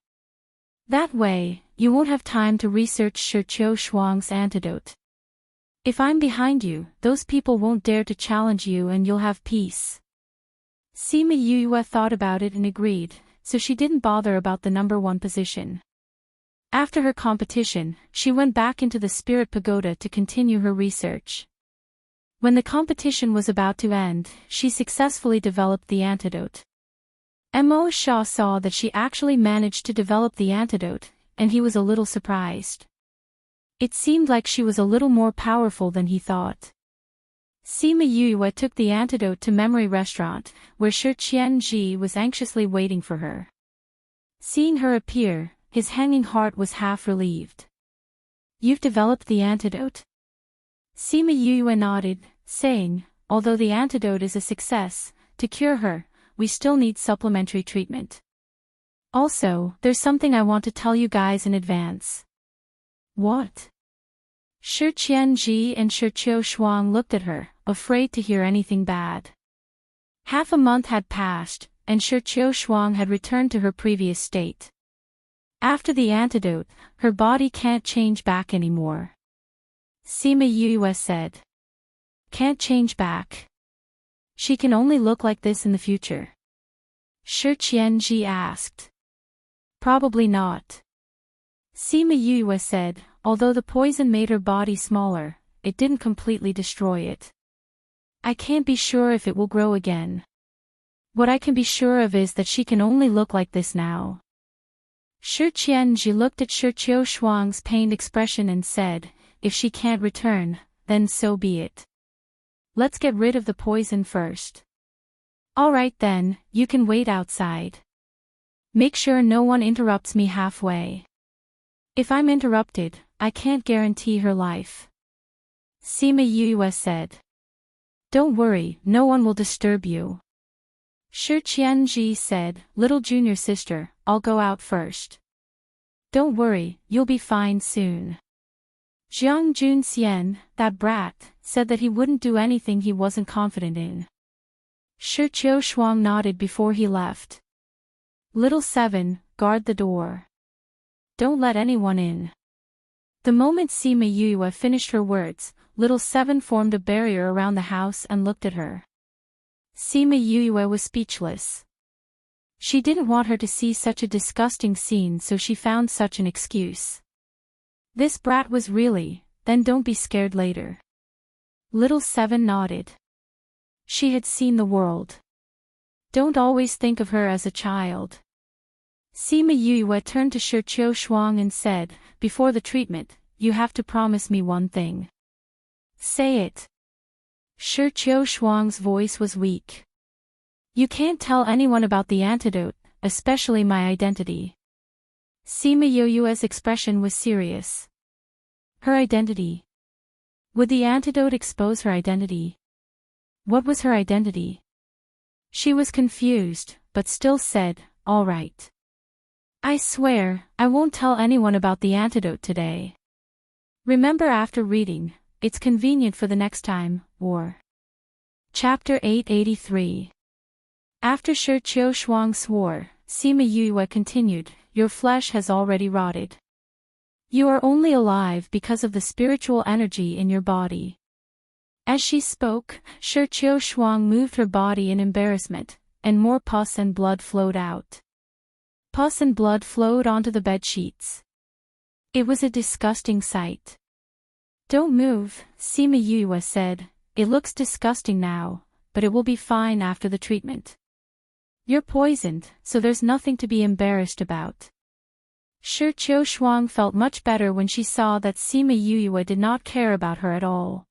That way, you won't have time to research Shi Qiu Shuang's antidote. If I'm behind you, those people won't dare to challenge you and you'll have peace." Sima Yue thought about it and agreed, so she didn't bother about the number 1 position. After her competition, she went back into the Spirit Pagoda to continue her research. When the competition was about to end, she successfully developed the antidote. Mo Shaw saw that she actually managed to develop the antidote, and he was a little surprised. It seemed like she was a little more powerful than he thought. Sima Yue took the antidote to Memory Restaurant, where Shi Qianji was anxiously waiting for her. Seeing her appear, his hanging heart was half relieved. "You've developed the antidote?" Sima Yue nodded, saying, "Although the antidote is a success, to cure her, we still need supplementary treatment. Also, there's something I want to tell you guys in advance." "What?" Shi Qianji and Shi Qiu Shuang looked at her, afraid to hear anything bad. Half a month had passed, and Shi Qiu Shuang had returned to her previous state. After the antidote, her body can't change back anymore. Sima Yue said. "Can't change back? She can only look like this in the future?" Shi Qianji asked. "Probably not." Sima Yue said, "Although the poison made her body smaller, it didn't completely destroy it. I can't be sure if it will grow again. What I can be sure of is that she can only look like this now." Shi Qianji looked at Shi Qiu Shuang's pained expression and said, "If she can't return, then so be it. Let's get rid of the poison first." "Alright then, you can wait outside. Make sure no one interrupts me halfway. If I'm interrupted, I can't guarantee her life." Sima Yue said. "Don't worry, no one will disturb you. Shi Qianji said, "Little junior sister, I'll go out first. Don't worry, you'll be fine soon." Jiang Junxian, that brat, said that he wouldn't do anything he wasn't confident in. Shi Qiushuang nodded before he left. "Little Seven, guard the door. Don't let anyone in." The moment Sima Yue finished her words, Little Seven formed a barrier around the house and looked at her. Sima Yue was speechless. She didn't want her to see such a disgusting scene, so she found such an excuse. "This brat was really, then don't be scared later." Little Seven nodded. She had seen the world. Don't always think of her as a child. Sima Yue turned to Shi Qiushuang and said, "Before the treatment, you have to promise me one thing." "Say it." Shi Qiushuang's voice was weak. "You can't tell anyone about the antidote, especially my identity." Sima Yue's expression was serious. Her identity. Would the antidote expose her identity? What was her identity? She was confused, but still said, "All right. I swear, I won't tell anyone about the antidote today. Remember after reading, it's convenient for the next time, or." Chapter 883. After Shi Qiushuang swore, Sima Yue continued, "Your flesh has already rotted. You are only alive because of the spiritual energy in your body." As she spoke, Shi Qiushuang moved her body in embarrassment, and more pus and blood flowed out. Pus and blood flowed onto the bed sheets. It was a disgusting sight. "Don't move," Sima Yue said. "It looks disgusting now, but it will be fine after the treatment. You're poisoned, so there's nothing to be embarrassed about." Shi Qiushuang felt much better when she saw that Sima Yue did not care about her at all.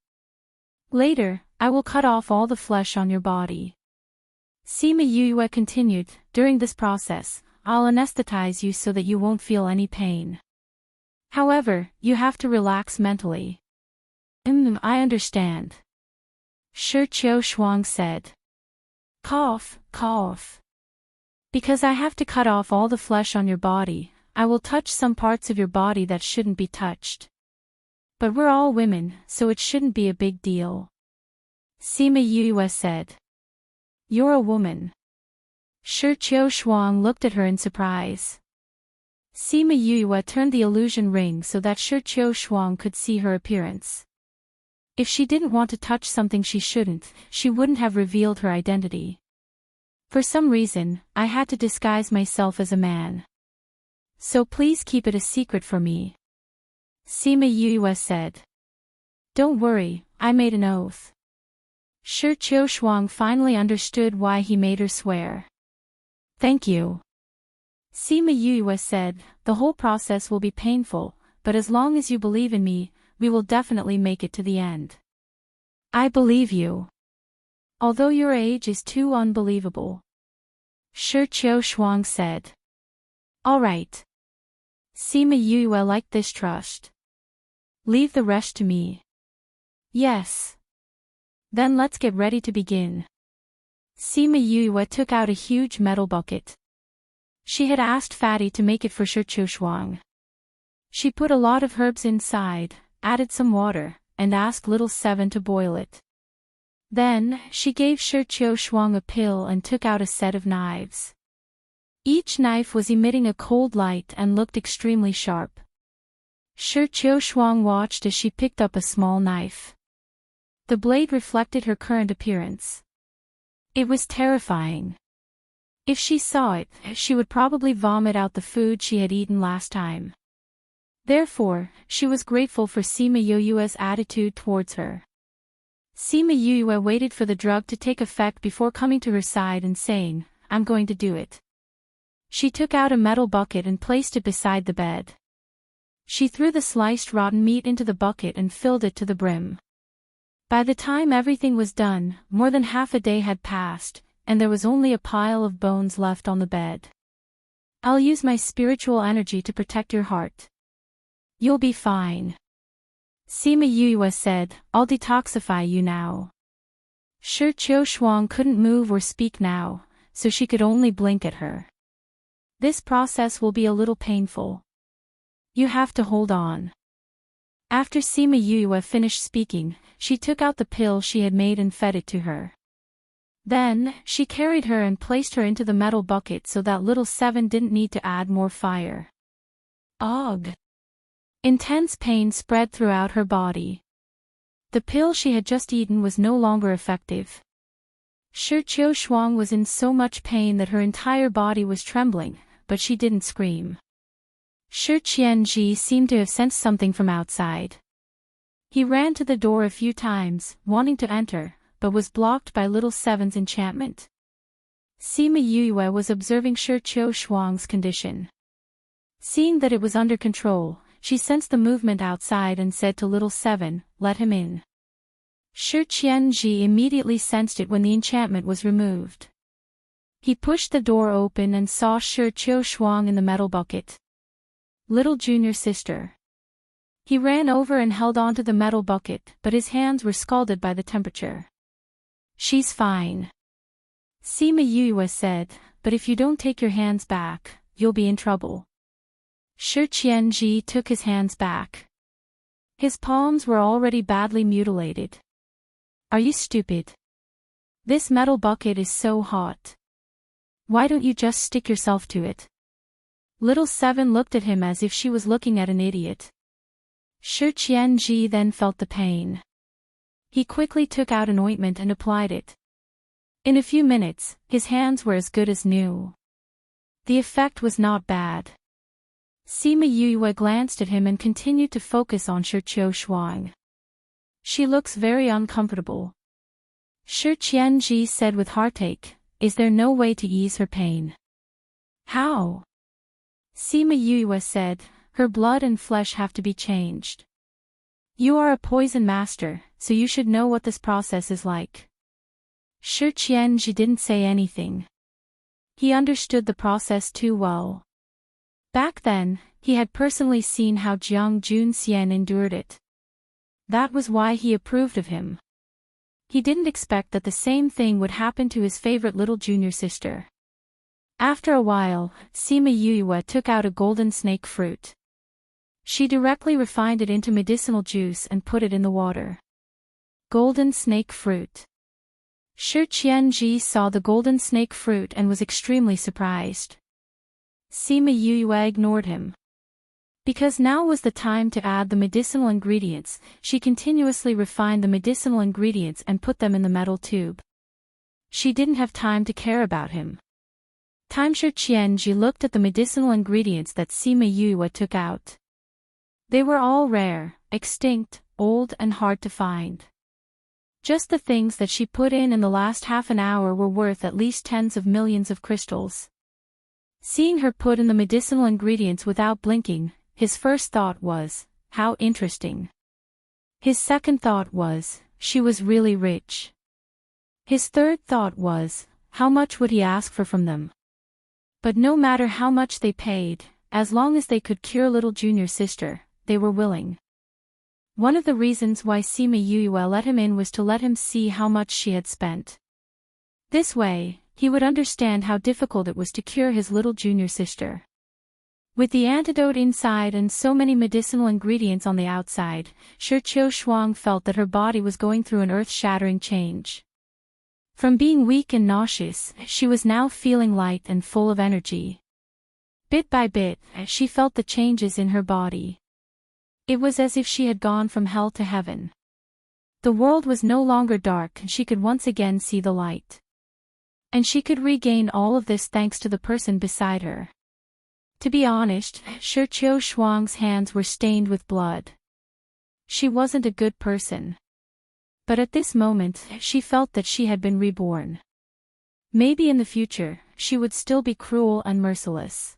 "Later, I will cut off all the flesh on your body." Sima Yue continued, "During this process, I'll anesthetize you so that you won't feel any pain. However, you have to relax mentally." I understand." Shi Qiushuang said. "Cough, cough. Because I have to cut off all the flesh on your body, I will touch some parts of your body that shouldn't be touched. But we're all women, so it shouldn't be a big deal." Sima Yue said. "You're a woman." Shi Qiushuang looked at her in surprise. Sima Yue turned the illusion ring so that Shi Qiushuang could see her appearance. If she didn't want to touch something she shouldn't, she wouldn't have revealed her identity. "For some reason, I had to disguise myself as a man. So please keep it a secret for me." Sima Yue said. "Don't worry, I made an oath." Shi Qiushuang finally understood why he made her swear. "Thank you." Sima Yue said, "The whole process will be painful, but as long as you believe in me, we will definitely make it to the end." "I believe you. Although your age is too unbelievable." Shi Qiushuang said. "All right." Sima Yue liked this trust. "Leave the rest to me." "Yes." "Then let's get ready to begin." Sima Yue took out a huge metal bucket. She had asked Fatty to make it for Shi Qiushuang. She put a lot of herbs inside, added some water, and asked Little Seven to boil it. Then, she gave Shi Qiushuang a pill and took out a set of knives. Each knife was emitting a cold light and looked extremely sharp. Shi Qiushuang watched as she picked up a small knife. The blade reflected her current appearance. It was terrifying. If she saw it, she would probably vomit out the food she had eaten last time. Therefore, she was grateful for Sima Yue's attitude towards her. Sima Yue waited for the drug to take effect before coming to her side and saying, "I'm going to do it." She took out a metal bucket and placed it beside the bed. She threw the sliced rotten meat into the bucket and filled it to the brim. By the time everything was done, more than half a day had passed, and there was only a pile of bones left on the bed. "I'll use my spiritual energy to protect your heart. You'll be fine." Sima Yue said, "I'll detoxify you now." Shi Qiushuang couldn't move or speak now, so she could only blink at her. This process will be a little painful. You have to hold on. After Sima Yue finished speaking, she took out the pill she had made and fed it to her. Then, she carried her and placed her into the metal bucket so that little Seven didn't need to add more fire. Ugh! Intense pain spread throughout her body. The pill she had just eaten was no longer effective. Shi Qiushuang was in so much pain that her entire body was trembling, but she didn't scream. Shi Qianji seemed to have sensed something from outside. He ran to the door a few times, wanting to enter, but was blocked by little Seven's enchantment. Sima Yue was observing Shi Qiushuang's condition. Seeing that it was under control, she sensed the movement outside and said to little Seven, "Let him in." Shi Qianji immediately sensed it when the enchantment was removed. He pushed the door open and saw Shi Qiushuang in the metal bucket. Little junior sister. He ran over and held onto the metal bucket, but his hands were scalded by the temperature. She's fine. Sima Yue said, but if you don't take your hands back, you'll be in trouble. Shi Qianji took his hands back. His palms were already badly mutilated. Are you stupid? This metal bucket is so hot. Why don't you just stick yourself to it? Little Seven looked at him as if she was looking at an idiot. Shi Qianji then felt the pain. He quickly took out an ointment and applied it. In a few minutes, his hands were as good as new. The effect was not bad. Sima Yue glanced at him and continued to focus on Shi Qiushuang. She looks very uncomfortable. Shi Qianji said with heartache, "Is there no way to ease her pain?" "How?" Sima Yue said, "Her blood and flesh have to be changed. You are a poison master, so you should know what this process is like." Shi Qianji didn't say anything. He understood the process too well. Back then, he had personally seen how Jiang Junxian endured it. That was why he approved of him. He didn't expect that the same thing would happen to his favorite little junior sister. After a while, Sima Yue took out a golden snake fruit. She directly refined it into medicinal juice and put it in the water. Golden snake fruit. Shi Qianji saw the golden snake fruit and was extremely surprised. Sima Yue ignored him. Because now was the time to add the medicinal ingredients, she continuously refined the medicinal ingredients and put them in the metal tube. She didn't have time to care about him. Shi Qianji looked at the medicinal ingredients that Sima Yue took out. They were all rare, extinct, old and hard to find. Just the things that she put in the last half an hour were worth at least tens of millions of crystals. Seeing her put in the medicinal ingredients without blinking, his first thought was, how interesting. His second thought was, she was really rich. His third thought was, how much would he ask for from them? But no matter how much they paid, as long as they could cure little junior sister, they were willing. One of the reasons why Sima Yue let him in was to let him see how much she had spent. This way, he would understand how difficult it was to cure his little junior sister. With the antidote inside and so many medicinal ingredients on the outside, Shi Qiushuang felt that her body was going through an earth-shattering change. From being weak and nauseous, she was now feeling light and full of energy. Bit by bit, she felt the changes in her body. It was as if she had gone from hell to heaven. The world was no longer dark and she could once again see the light. And she could regain all of this thanks to the person beside her. To be honest, Shi Qiushuang's hands were stained with blood. She wasn't a good person. But at this moment, she felt that she had been reborn. Maybe in the future, she would still be cruel and merciless.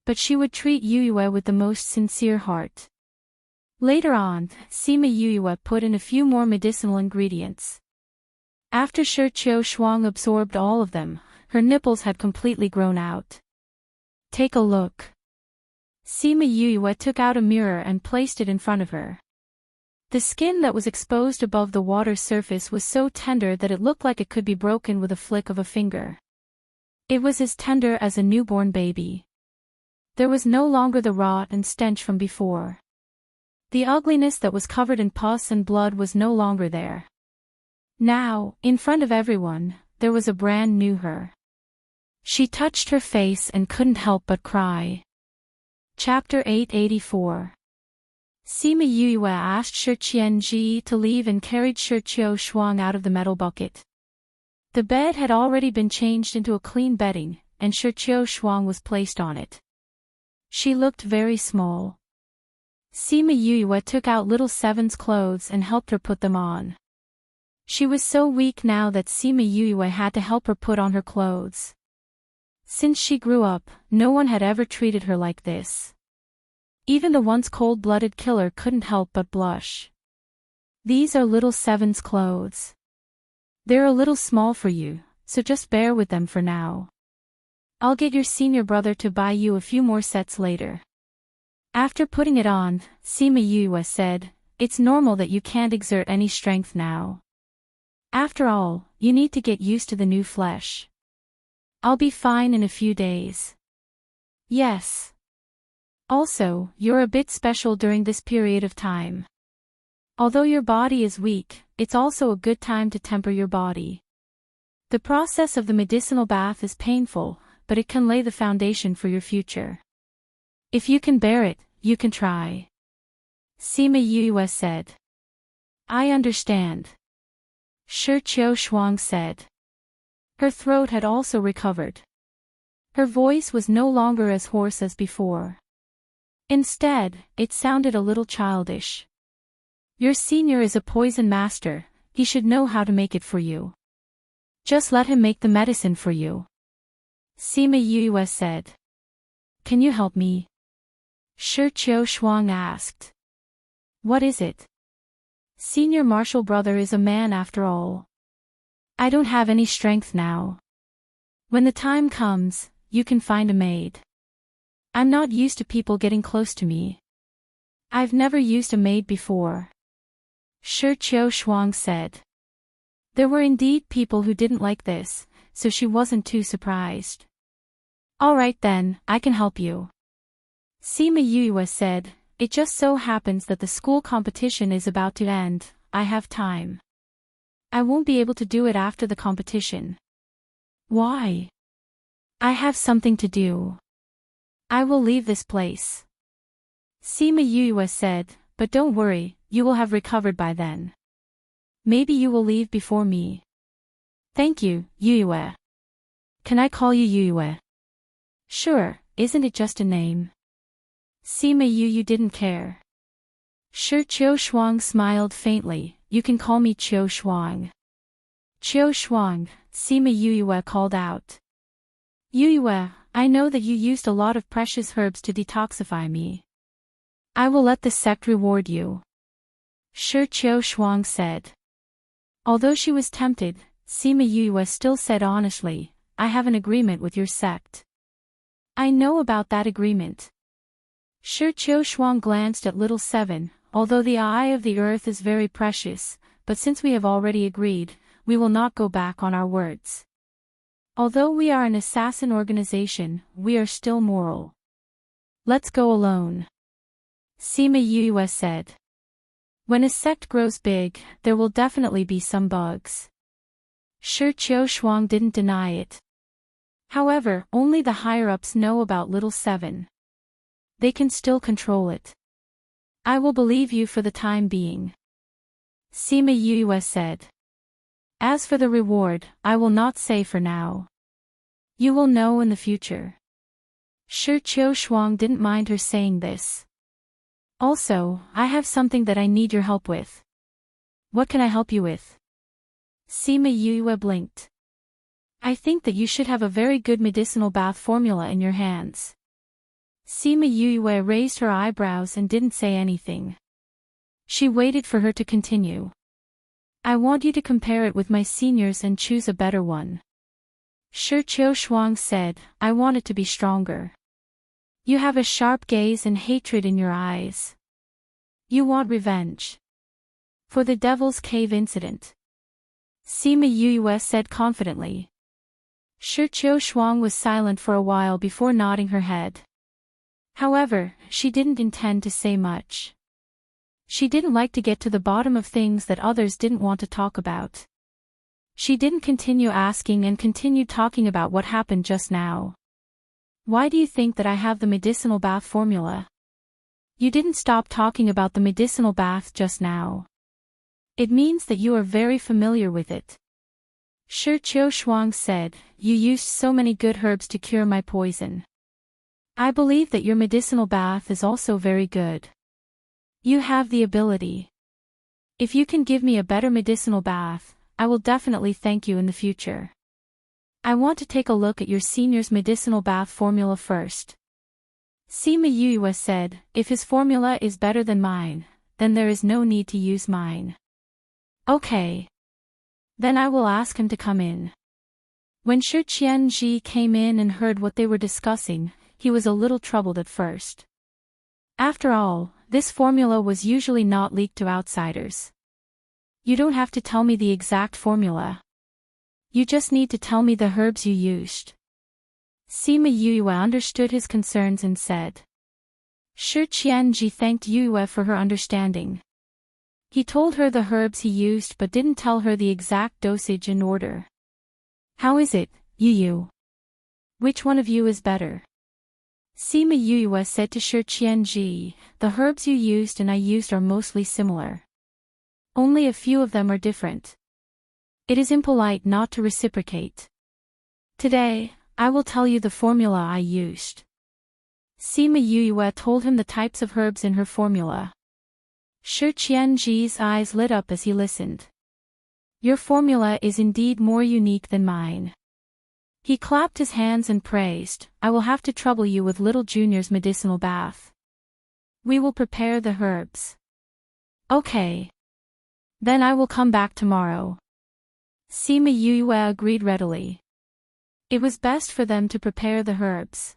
But she would treat Yue with the most sincere heart. Later on, Sima Yue put in a few more medicinal ingredients. After Shi Qiushuang absorbed all of them, her nipples had completely grown out. Take a look. Sima Yue took out a mirror and placed it in front of her. The skin that was exposed above the water surface was so tender that it looked like it could be broken with a flick of a finger. It was as tender as a newborn baby. There was no longer the rot and stench from before. The ugliness that was covered in pus and blood was no longer there. Now, in front of everyone, there was a brand new her. She touched her face and couldn't help but cry. Chapter 884. Sima Yue asked Shi Qianji to leave and carried Shi Qiu Shuang out of the metal bucket. The bed had already been changed into a clean bedding, and Shi Qiu Shuang was placed on it. She looked very small. Sima Yue took out little Seven's clothes and helped her put them on. She was so weak now that Sima Yue had to help her put on her clothes. Since she grew up, no one had ever treated her like this. Even the once cold-blooded killer couldn't help but blush. These are little Seven's clothes. They're a little small for you, so just bear with them for now. I'll get your senior brother to buy you a few more sets later. After putting it on, Sima Yue said, "It's normal that you can't exert any strength now. After all, you need to get used to the new flesh. I'll be fine in a few days." Yes. Also, you're a bit special during this period of time. Although your body is weak, it's also a good time to temper your body. The process of the medicinal bath is painful, but it can lay the foundation for your future. If you can bear it, you can try. Sima Yue said. I understand. Shi Qiu Shuang said. Her throat had also recovered. Her voice was no longer as hoarse as before. Instead, it sounded a little childish. Your senior is a poison master, he should know how to make it for you. Just let him make the medicine for you. Sima Yue said. Can you help me? Shi Qiu Shuang asked. What is it? Senior martial brother is a man after all. I don't have any strength now. When the time comes, you can find a maid. I'm not used to people getting close to me. I've never used a maid before. Shi Qiu Shuang said. There were indeed people who didn't like this, so she wasn't too surprised. All right then, I can help you. Sima Yue said, it just so happens that the school competition is about to end, I have time. I won't be able to do it after the competition. Why? I have something to do. I will leave this place. Sima Yue said, but don't worry, you will have recovered by then. Maybe you will leave before me. Thank you, Yue. Can I call you Yue? Sure, isn't it just a name? Sima Yue didn't care. Shi Qiu Shuang smiled faintly, you can call me Qiu Shuang. Qiu Shuang, Sima Yue called out. Yue, I know that you used a lot of precious herbs to detoxify me. I will let the sect reward you. Shi Qiu Shuang said. Although she was tempted, Sima Yue still said honestly, I have an agreement with your sect. I know about that agreement. Shi Qiu Shuang glanced at little Seven, although the eye of the earth is very precious, but since we have already agreed, we will not go back on our words. Although we are an assassin organization, we are still moral. Let's go alone. Sima Yue said. When a sect grows big, there will definitely be some bugs. Shi Qiu Shuang didn't deny it. However, only the higher-ups know about little Seven. They can still control it. I will believe you for the time being. Sima Yue said. As for the reward, I will not say for now. You will know in the future. Shi Qiu Shuang didn't mind her saying this. Also, I have something that I need your help with. What can I help you with? Sima Yue blinked. I think that you should have a very good medicinal bath formula in your hands. Sima Yue raised her eyebrows and didn't say anything. She waited for her to continue. I want you to compare it with my seniors and choose a better one. Shi Qiu Shuang said, I want it to be stronger. You have a sharp gaze and hatred in your eyes. You want revenge. For the Devil's Cave incident. Sima Yue said confidently. Shi Shuang was silent for a while before nodding her head. However, she didn't intend to say much. She didn't like to get to the bottom of things that others didn't want to talk about. She didn't continue asking and continued talking about what happened just now. Why do you think that I have the medicinal bath formula? You didn't stop talking about the medicinal bath just now. It means that you are very familiar with it. Shi Shuang said, you used so many good herbs to cure my poison. I believe that your medicinal bath is also very good. You have the ability. If you can give me a better medicinal bath, I will definitely thank you in the future. I want to take a look at your senior's medicinal bath formula first. Sima Yue said, if his formula is better than mine, then there is no need to use mine. Okay. Then I will ask him to come in. When Shi Qianji came in and heard what they were discussing, he was a little troubled at first. After all, this formula was usually not leaked to outsiders. You don't have to tell me the exact formula. You just need to tell me the herbs you used. Sima Yue understood his concerns and said. Shi Qianji thanked Yue for her understanding. He told her the herbs he used but didn't tell her the exact dosage and order. How is it, Yu? Which one of you is better? Sima Yue said to Shi Qianji, the herbs you used and I used are mostly similar. Only a few of them are different. It is impolite not to reciprocate. Today, I will tell you the formula I used. Sima Yue told him the types of herbs in her formula. Shi Qianji's eyes lit up as he listened. Your formula is indeed more unique than mine. He clapped his hands and praised, I will have to trouble you with little Junior's medicinal bath. We will prepare the herbs. Okay. Then I will come back tomorrow. Sima Yue agreed readily. It was best for them to prepare the herbs.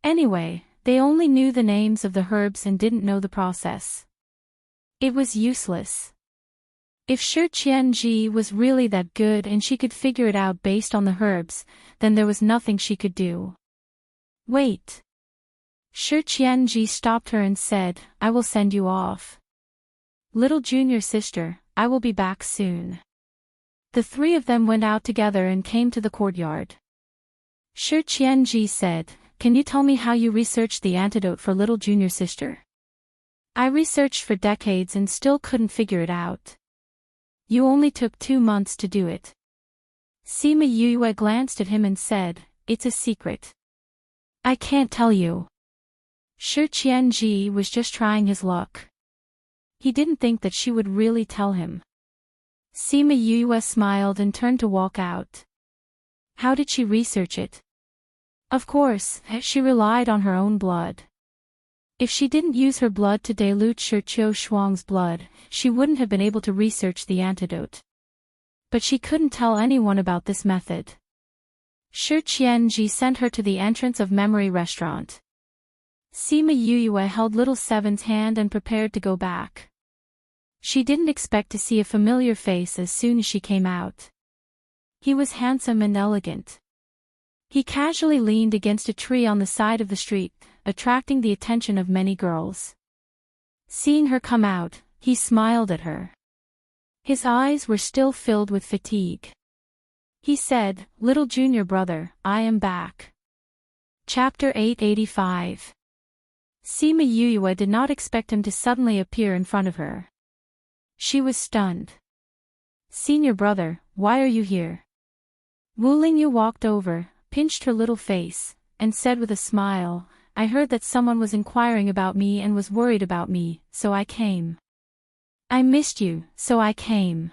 Anyway, they only knew the names of the herbs and didn't know the process. It was useless. If Shi Qianji was really that good and she could figure it out based on the herbs, then there was nothing she could do. Wait. Shi Qianji stopped her and said, I will send you off. Little junior sister, I will be back soon. The three of them went out together and came to the courtyard. Shi Qianji said, can you tell me how you researched the antidote for little junior sister? I researched for decades and still couldn't figure it out. You only took 2 months to do it. Sima Yue glanced at him and said, it's a secret. I can't tell you. Shi Qianji was just trying his luck. He didn't think that she would really tell him. Sima Yue smiled and turned to walk out. How did she research it? Of course, she relied on her own blood. If she didn't use her blood to dilute Shi Shuang's blood, she wouldn't have been able to research the antidote. But she couldn't tell anyone about this method. Shi Qianji sent her to the entrance of Memory Restaurant. Sima Yue held little Seven's hand and prepared to go back. She didn't expect to see a familiar face as soon as she came out. He was handsome and elegant. He casually leaned against a tree on the side of the street, attracting the attention of many girls. Seeing her come out, he smiled at her. His eyes were still filled with fatigue. He said, little junior brother, I am back. Chapter 885. Sima Yue did not expect him to suddenly appear in front of her. She was stunned. Senior brother, why are you here? Wu Lingyu walked over, pinched her little face, and said with a smile, I heard that someone was inquiring about me and was worried about me, so I came. I missed you, so I came.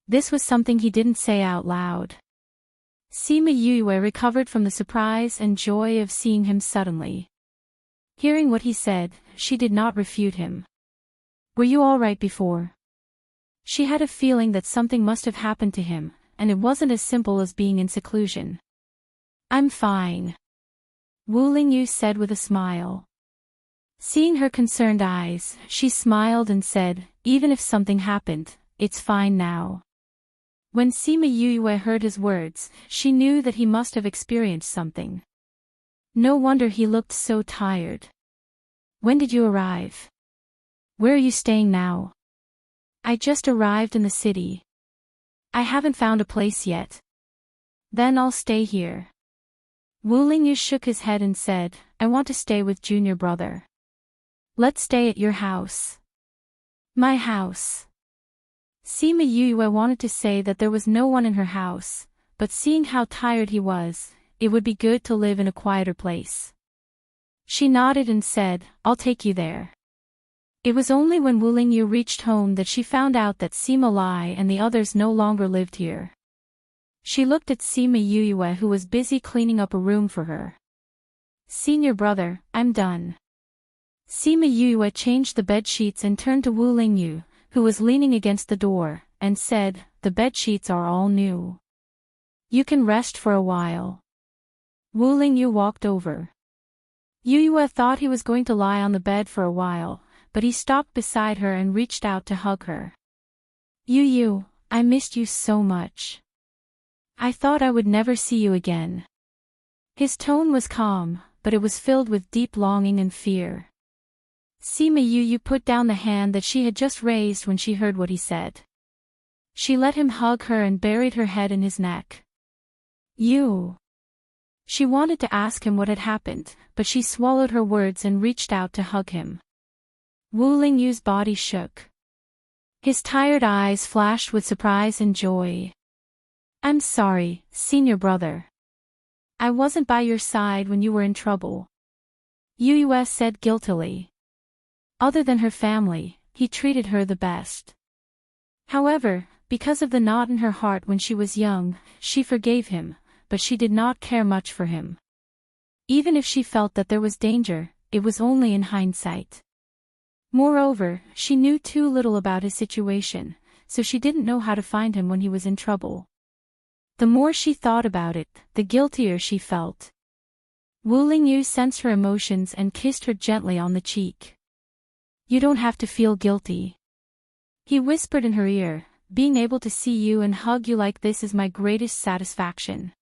This was something he didn't say out loud. Sima Yue recovered from the surprise and joy of seeing him suddenly. Hearing what he said, she did not refute him. Were you all right before? She had a feeling that something must have happened to him, and it wasn't as simple as being in seclusion. I'm fine. Wu Lingyu said with a smile. Seeing her concerned eyes, she smiled and said, even if something happened, it's fine now. When Sima Yue heard his words, she knew that he must have experienced something. No wonder he looked so tired. When did you arrive? Where are you staying now? I just arrived in the city. I haven't found a place yet. Then I'll stay here. Wu Lingyu shook his head and said, I want to stay with junior brother. Let's stay at your house. My house. Sima Yue wanted to say that there was no one in her house, but seeing how tired he was, it would be good to live in a quieter place. She nodded and said, I'll take you there. It was only when Wu Lingyu reached home that she found out that Sima Lai and the others no longer lived here. She looked at Sima Yue who was busy cleaning up a room for her. Senior brother, I'm done. Sima Yue changed the bed sheets and turned to Wu Lingyu, who was leaning against the door, and said, the bed sheets are all new. You can rest for a while. Wu Lingyu walked over. Yue thought he was going to lie on the bed for a while, but he stopped beside her and reached out to hug her. Yue, I missed you so much. I thought I would never see you again. His tone was calm, but it was filled with deep longing and fear. Sima Yue put down the hand that she had just raised when she heard what he said. She let him hug her and buried her head in his neck. You. She wanted to ask him what had happened, but she swallowed her words and reached out to hug him. Wu Lingyu's body shook. His tired eyes flashed with surprise and joy. I'm sorry, senior brother. I wasn't by your side when you were in trouble. Yue said guiltily. Other than her family, he treated her the best. However, because of the knot in her heart when she was young, she forgave him, but she did not care much for him. Even if she felt that there was danger, it was only in hindsight. Moreover, she knew too little about his situation, so she didn't know how to find him when he was in trouble. The more she thought about it, the guiltier she felt. Wu Lingyu sensed her emotions and kissed her gently on the cheek. You don't have to feel guilty. He whispered in her ear, being able to see you and hug you like this is my greatest satisfaction.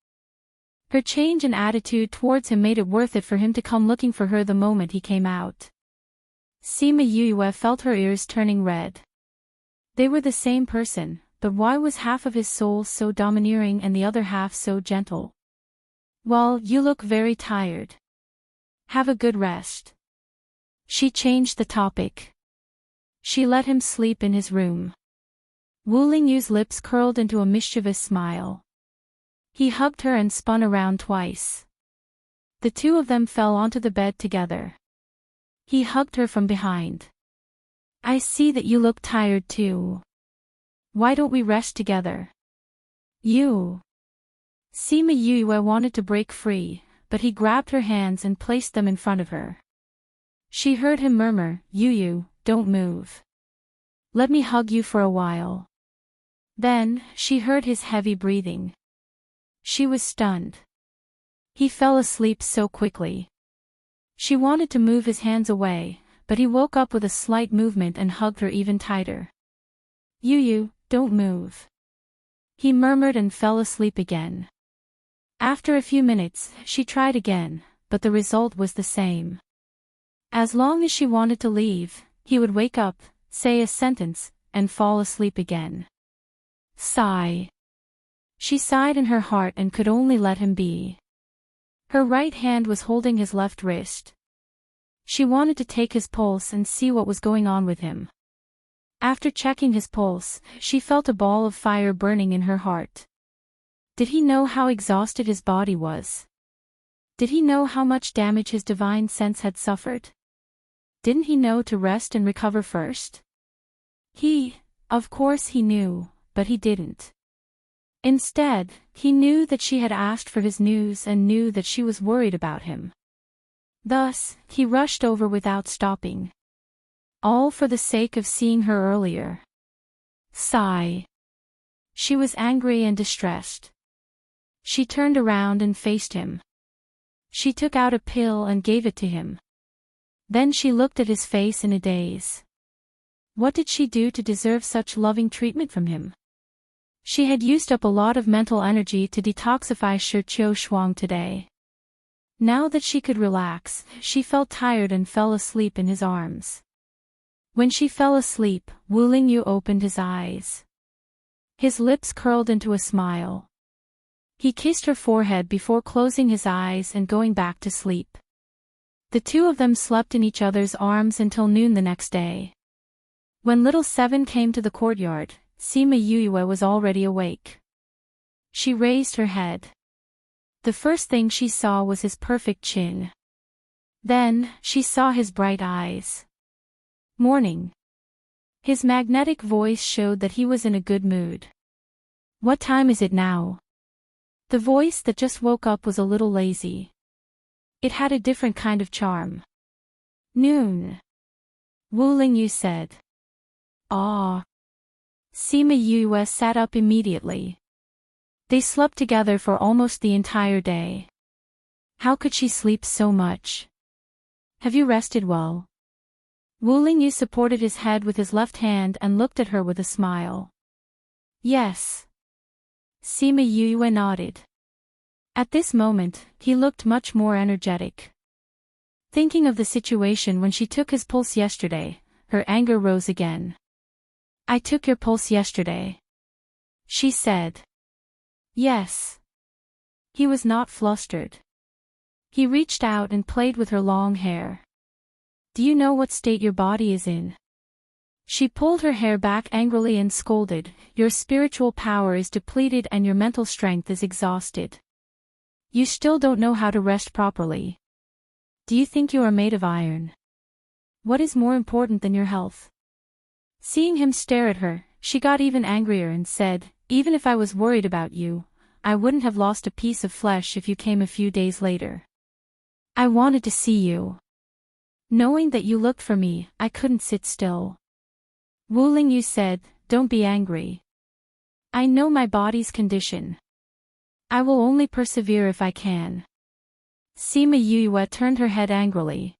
Her change in attitude towards him made it worth it for him to come looking for her the moment he came out. Sima Yue felt her ears turning red. They were the same person, but why was half of his soul so domineering and the other half so gentle? Well, you look very tired. Have a good rest. She changed the topic. She let him sleep in his room. Wu Lingyu's lips curled into a mischievous smile. He hugged her and spun around twice. The two of them fell onto the bed together. He hugged her from behind. I see that you look tired too. Why don't we rest together? You. Sima Yue wanted to break free, but he grabbed her hands and placed them in front of her. She heard him murmur, Yue, don't move. Let me hug you for a while. Then, she heard his heavy breathing. She was stunned. He fell asleep so quickly. She wanted to move his hands away, but he woke up with a slight movement and hugged her even tighter. Yue, don't move. He murmured and fell asleep again. After a few minutes, she tried again, but the result was the same. As long as she wanted to leave, he would wake up, say a sentence, and fall asleep again. Sigh. She sighed in her heart and could only let him be. Her right hand was holding his left wrist. She wanted to take his pulse and see what was going on with him. After checking his pulse, she felt a ball of fire burning in her heart. Did he know how exhausted his body was? Did he know how much damage his divine sense had suffered? Didn't he know to rest and recover first? Of course he knew, but he didn't. Instead, he knew that she had asked for his news and knew that she was worried about him. Thus, he rushed over without stopping. All for the sake of seeing her earlier. Sigh. She was angry and distressed. She turned around and faced him. She took out a pill and gave it to him. Then she looked at his face in a daze. What did she do to deserve such loving treatment from him? She had used up a lot of mental energy to detoxify Shi Shuang today. Now that she could relax, she felt tired and fell asleep in his arms. When she fell asleep, Wu Lingyu opened his eyes. His lips curled into a smile. He kissed her forehead before closing his eyes and going back to sleep. The two of them slept in each other's arms until noon the next day. When little Seven came to the courtyard, Sima Yuyue was already awake. She raised her head. The first thing she saw was his perfect chin. Then, she saw his bright eyes. Morning. His magnetic voice showed that he was in a good mood. What time is it now? The voice that just woke up was a little lazy. It had a different kind of charm. Noon. Wu Lingyu said. Ah. Sima Yue sat up immediately. They slept together for almost the entire day. How could she sleep so much? Have you rested well? Wu Lingyu supported his head with his left hand and looked at her with a smile. Yes. Sima Yue nodded. At this moment, he looked much more energetic. Thinking of the situation when she took his pulse yesterday, her anger rose again. I took your pulse yesterday. She said. Yes. He was not flustered. He reached out and played with her long hair. Do you know what state your body is in? She pulled her hair back angrily and scolded, your spiritual power is depleted and your mental strength is exhausted. You still don't know how to rest properly. Do you think you are made of iron? What is more important than your health? Seeing him stare at her, she got even angrier and said, even if I was worried about you, I wouldn't have lost a piece of flesh if you came a few days later. I wanted to see you. Knowing that you looked for me, I couldn't sit still. Wu Lingyu said, don't be angry. I know my body's condition. I will only persevere if I can. Sima Yue turned her head angrily.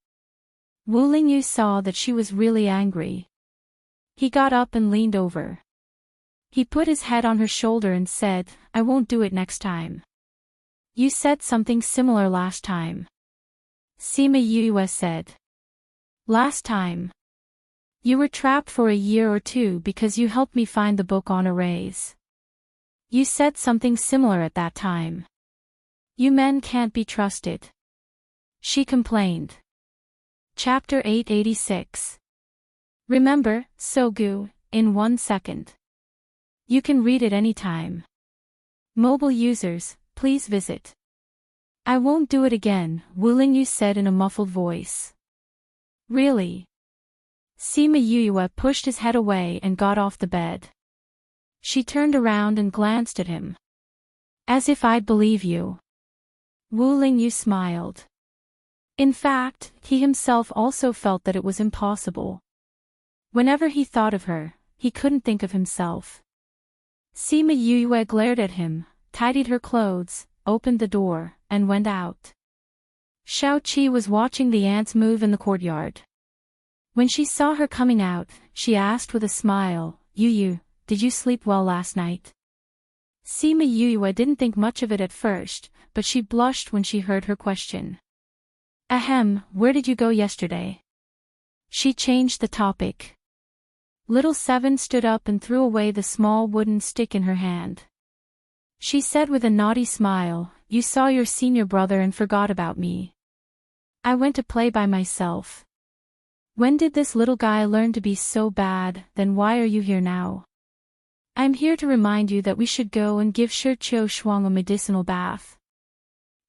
Wu Lingyu saw that she was really angry. He got up and leaned over. He put his head on her shoulder and said, I won't do it next time. You said something similar last time. Sima Yue said. Last time. You were trapped for a year or two because you helped me find the book on arrays. You said something similar at that time. You men can't be trusted. She complained. Chapter 886. Remember, Sogu, in 1 second. You can read it anytime. Mobile users, please visit. I won't do it again, Wu Lingyu said in a muffled voice. Really? Sima Yue pushed his head away and got off the bed. She turned around and glanced at him. As if I'd believe you. Wu Lingyu smiled. In fact, he himself also felt that it was impossible. Whenever he thought of her, he couldn't think of himself. Sima Yue glared at him, tidied her clothes, opened the door, and went out. Xiao Qi was watching the ants move in the courtyard. When she saw her coming out, she asked with a smile, Yu, did you sleep well last night? Sima Yue didn't think much of it at first, but she blushed when she heard her question. Ahem, where did you go yesterday? She changed the topic. Little Seven stood up and threw away the small wooden stick in her hand. She said with a naughty smile, you saw your senior brother and forgot about me. I went to play by myself. When did this little guy learn to be so bad, then why are you here now? I'm here to remind you that we should go and give Shi Shuang a medicinal bath.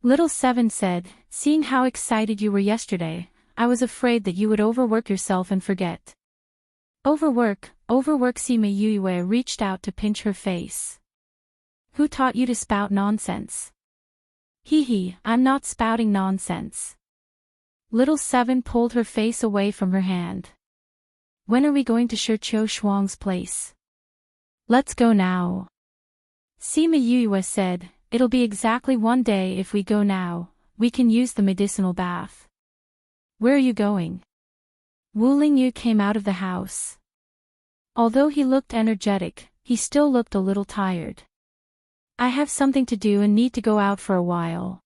Little Seven said, seeing how excited you were yesterday, I was afraid that you would overwork yourself and forget. Overwork, Sima Yue reached out to pinch her face. Who taught you to spout nonsense? Hee, I'm not spouting nonsense. Little Seven pulled her face away from her hand. When are we going to Shi Shuang's place? Let's go now. Sima Yue said, it'll be exactly 1 day if we go now, we can use the medicinal bath. Where are you going? Wu Lingyu came out of the house. Although he looked energetic, he still looked a little tired. I have something to do and need to go out for a while.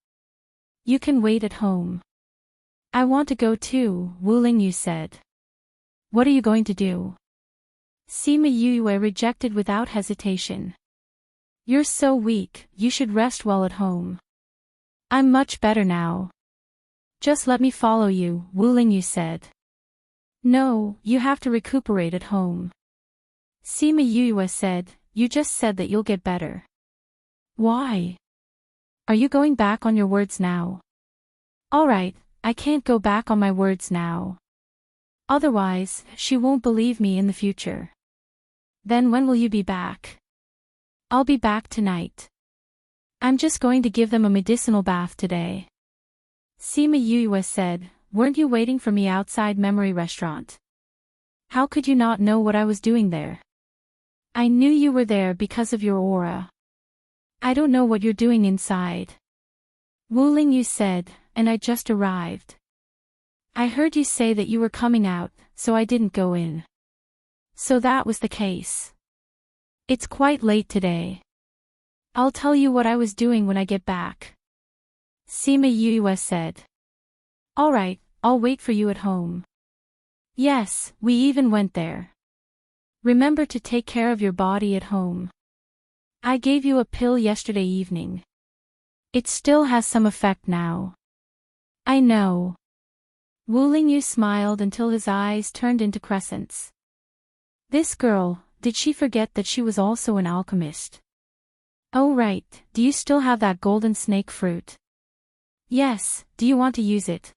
You can wait at home. I want to go too, Wu Lingyu said. What are you going to do? Sima Yue rejected without hesitation. You're so weak, you should rest well at home. I'm much better now. Just let me follow you, Wu Lingyu said. No, you have to recuperate at home. Sima Yue said, you just said that you'll get better. Why? Are you going back on your words now? Alright, I can't go back on my words now. Otherwise, she won't believe me in the future. Then when will you be back? I'll be back tonight. I'm just going to give them a medicinal bath today. Sima Yue said, weren't you waiting for me outside Memory Restaurant? How could you not know what I was doing there? I knew you were there because of your aura. I don't know what you're doing inside. Wu Lingyu said, and I just arrived. I heard you say that you were coming out, so I didn't go in. So that was the case. It's quite late today. I'll tell you what I was doing when I get back. Sima Yue said. Alright, I'll wait for you at home. Yes, we even went there. Remember to take care of your body at home. I gave you a pill yesterday evening. It still has some effect now. I know. Wu Lingyu smiled until his eyes turned into crescents. This girl, did she forget that she was also an alchemist? Oh right, do you still have that golden snake fruit? Yes, do you want to use it?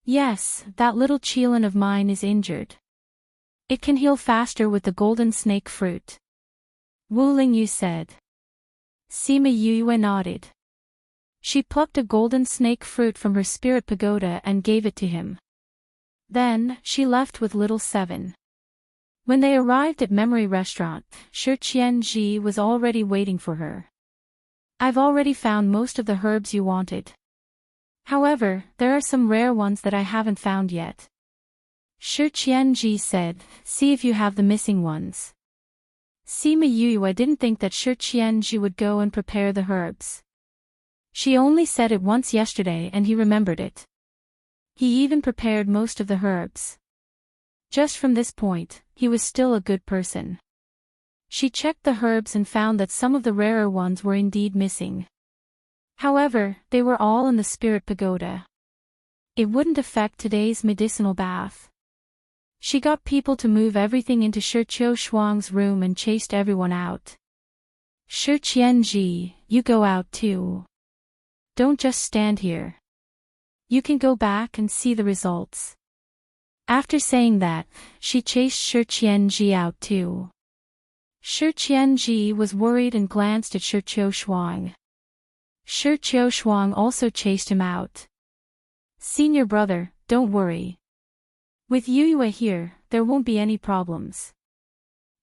Yes, that little Qilin of mine is injured. It can heal faster with the golden snake fruit. Wu Lingyu said. Sima Yue nodded. She plucked a golden snake fruit from her spirit pagoda and gave it to him. Then, she left with little Seven. When they arrived at Memory Restaurant, Shi Qianji was already waiting for her. I've already found most of the herbs you wanted. However, there are some rare ones that I haven't found yet. Shi Qianji said, see if you have the missing ones. Sima Yue didn't think that Shi Qianji would go and prepare the herbs. She only said it once yesterday and he remembered it. He even prepared most of the herbs. Just from this point, he was still a good person. She checked the herbs and found that some of the rarer ones were indeed missing. However, they were all in the spirit pagoda. It wouldn't affect today's medicinal bath. She got people to move everything into Shi Shuang's room and chased everyone out. Shi Qianji, you go out too. Don't just stand here. You can go back and see the results. After saying that, she chased Shi Qianji out too. Shi Qianji was worried and glanced at Shi Shuang. Shi Shuang also chased him out. Senior brother, don't worry. With Yue here, there won't be any problems.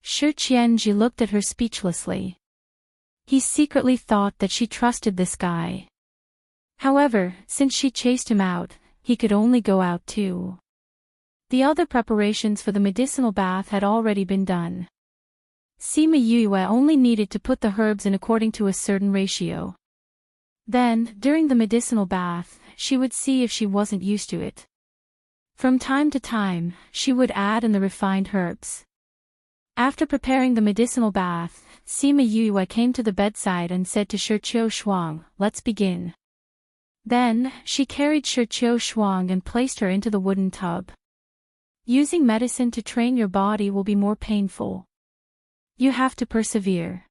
Shi Qianji looked at her speechlessly. He secretly thought that she trusted this guy. However, since she chased him out, he could only go out too. The other preparations for the medicinal bath had already been done. Sima Yue only needed to put the herbs in according to a certain ratio. Then, during the medicinal bath, she would see if she wasn't used to it. From time to time, she would add in the refined herbs. After preparing the medicinal bath, Sima Yue came to the bedside and said to Shi Shuang, let's begin. Then, she carried Shi Shuang and placed her into the wooden tub. Using medicine to train your body will be more painful. You have to persevere.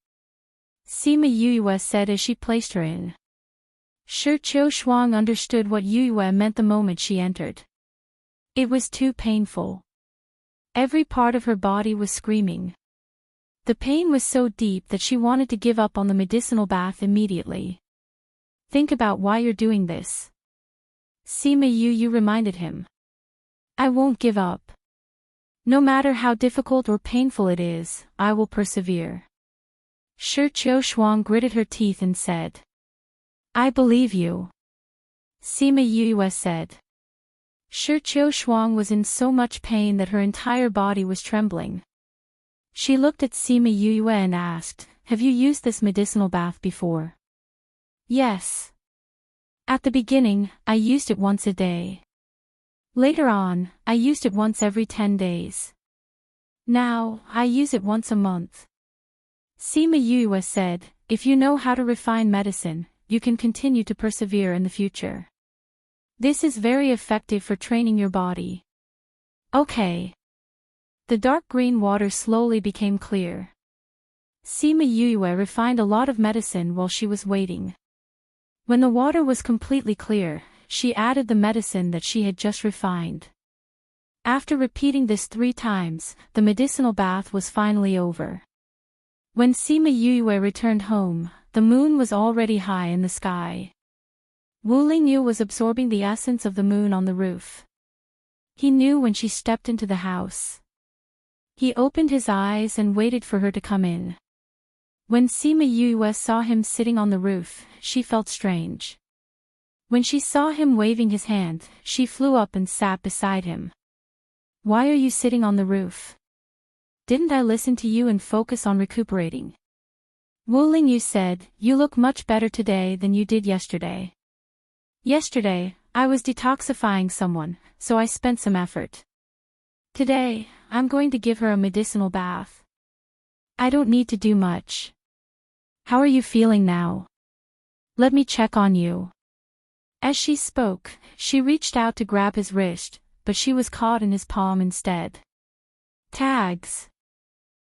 Sima Yue said as she placed her in. Shi Shuang understood what Yue meant the moment she entered. It was too painful. Every part of her body was screaming. The pain was so deep that she wanted to give up on the medicinal bath immediately. Think about why you're doing this. Sima Yue reminded him. I won't give up. No matter how difficult or painful it is, I will persevere. Shi Shuang gritted her teeth and said. I believe you. Sima Yue said. Shi Shuang was in so much pain that her entire body was trembling. She looked at Sima Yue and asked, "Have you used this medicinal bath before?" "Yes. At the beginning, I used it once a day. Later on, I used it once every 10 days. Now, I use it once a month." Sima Yue said, "If you know how to refine medicine, you can continue to persevere in the future. This is very effective for training your body." Okay. The dark green water slowly became clear. Sima Yue refined a lot of medicine while she was waiting. When the water was completely clear, she added the medicine that she had just refined. After repeating this 3 times, the medicinal bath was finally over. When Sima Yue returned home, the moon was already high in the sky. Wu Lingyu was absorbing the essence of the moon on the roof. He knew when she stepped into the house. He opened his eyes and waited for her to come in. When Sima Yue saw him sitting on the roof, she felt strange. When she saw him waving his hand, she flew up and sat beside him. "Why are you sitting on the roof? Didn't I listen to you and focus on recuperating?" Wu Lingyu said, "You look much better today than you did yesterday. Yesterday, I was detoxifying someone, so I spent some effort. Today, I'm going to give her a medicinal bath. I don't need to do much. How are you feeling now? Let me check on you." As she spoke, she reached out to grab his wrist, but she was caught in his palm instead. Tags.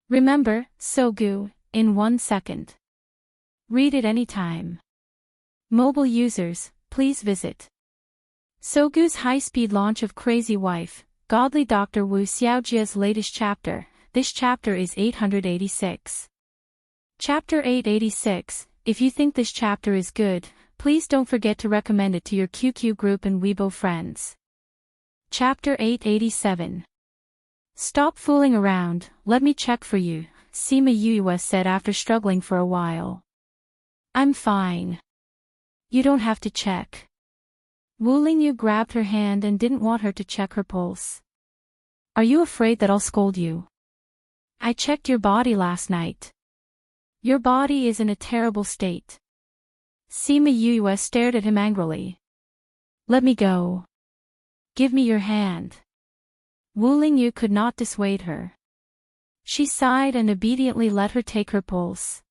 Remember, Sogu, in 1 second. Read it anytime. Mobile users, please visit Sogu's high-speed launch of Crazy Wife, Godly Dr. Wu Xiaojia's latest chapter. This chapter is 886. Chapter 886. If you think this chapter is good, please don't forget to recommend it to your QQ group and Weibo friends. Chapter 887. Stop fooling around, let me check for you, Sima Yue said after struggling for a while. I'm fine. You don't have to check. Wu Lingyu grabbed her hand and didn't want her to check her pulse. Are you afraid that I'll scold you? I checked your body last night. Your body is in a terrible state. Sima Yue stared at him angrily. Let me go. Give me your hand. Wu Lingyu could not dissuade her. She sighed and obediently let her take her pulse.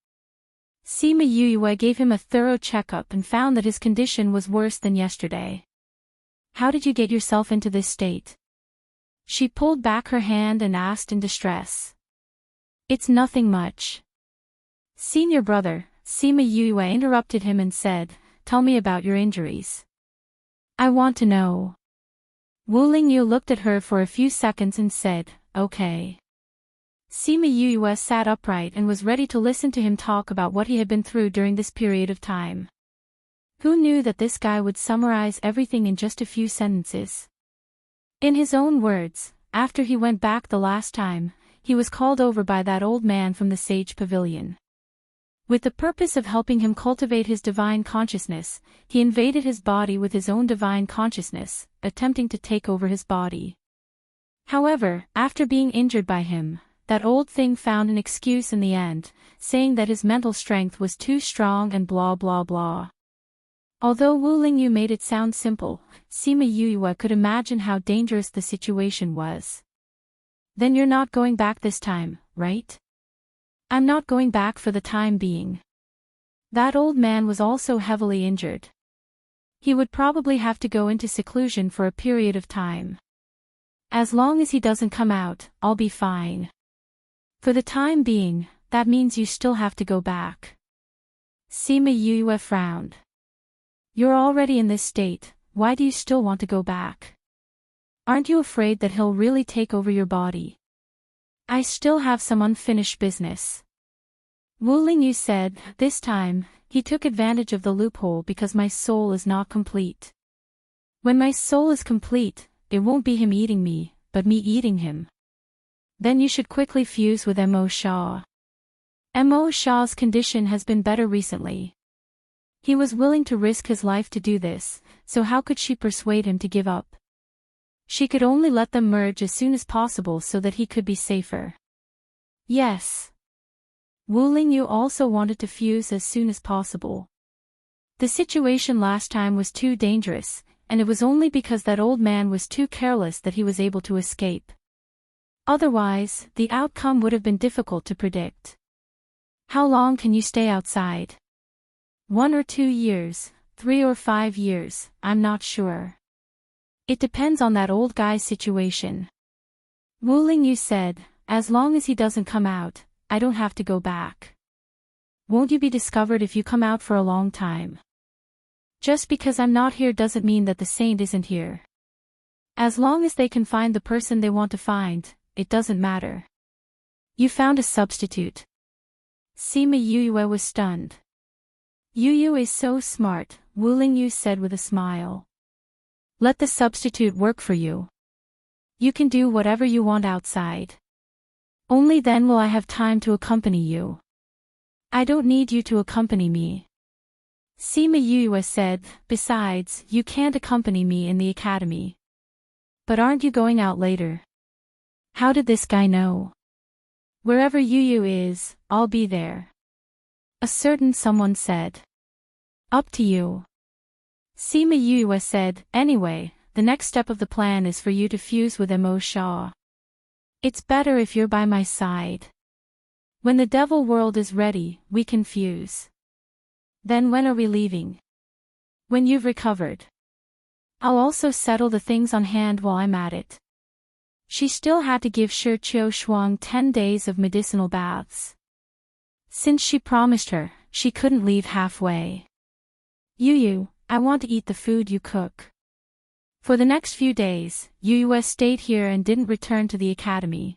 Sima Yue gave him a thorough checkup and found that his condition was worse than yesterday. How did you get yourself into this state? She pulled back her hand and asked in distress. It's nothing much. Senior brother, Sima Yue interrupted him and said, Tell me about your injuries. I want to know. Wu Lingyu looked at her for a few seconds and said, Okay. Sima Yue sat upright and was ready to listen to him talk about what he had been through during this period of time. Who knew that this guy would summarize everything in just a few sentences? In his own words, after he went back the last time, he was called over by that old man from the Sage Pavilion. With the purpose of helping him cultivate his divine consciousness, he invaded his body with his own divine consciousness, attempting to take over his body. However, after being injured by him, that old thing found an excuse in the end, saying that his mental strength was too strong and blah blah blah. Although Wu Lingyu made it sound simple, Sima Yue could imagine how dangerous the situation was. Then you're not going back this time, right? I'm not going back for the time being. That old man was also heavily injured. He would probably have to go into seclusion for a period of time. As long as he doesn't come out, I'll be fine. For the time being, that means you still have to go back. Sima Yue frowned. You're already in this state, why do you still want to go back? Aren't you afraid that he'll really take over your body? I still have some unfinished business. Wu Lingyu said, this time, he took advantage of the loophole because my soul is not complete. When my soul is complete, it won't be him eating me, but me eating him. Then you should quickly fuse with Mo Shah. Mo Shah's condition has been better recently. He was willing to risk his life to do this, so how could she persuade him to give up? She could only let them merge as soon as possible so that he could be safer. Yes. Wu Lingyu also wanted to fuse as soon as possible. The situation last time was too dangerous, and it was only because that old man was too careless that he was able to escape. Otherwise, the outcome would have been difficult to predict. How long can you stay outside? 1 or 2 years, 3 or 5 years, I'm not sure. It depends on that old guy's situation. Wu Lingyu said, as long as he doesn't come out, I don't have to go back. Won't you be discovered if you come out for a long time? Just because I'm not here doesn't mean that the saint isn't here. As long as they can find the person they want to find, it doesn't matter. You found a substitute. Sima Yuyue was stunned. Yuyu is so smart, Wu Lingyu said with a smile. Let the substitute work for you. You can do whatever you want outside. Only then will I have time to accompany you. I don't need you to accompany me. Sima Yuyue said, besides, you can't accompany me in the academy. But aren't you going out later? How did this guy know? Wherever Yuyu is, I'll be there. A certain someone said. Up to you. Sima Yuyue said, anyway, the next step of the plan is for you to fuse with Mo Sha. It's better if you're by my side. When the devil world is ready, we can fuse. Then when are we leaving? When you've recovered. I'll also settle the things on hand while I'm at it. She still had to give Shi Qiu Shuang 10 days of medicinal baths. Since she promised her, she couldn't leave halfway. Yuyu, I want to eat the food you cook. For the next few days, Yuyu stayed here and didn't return to the academy.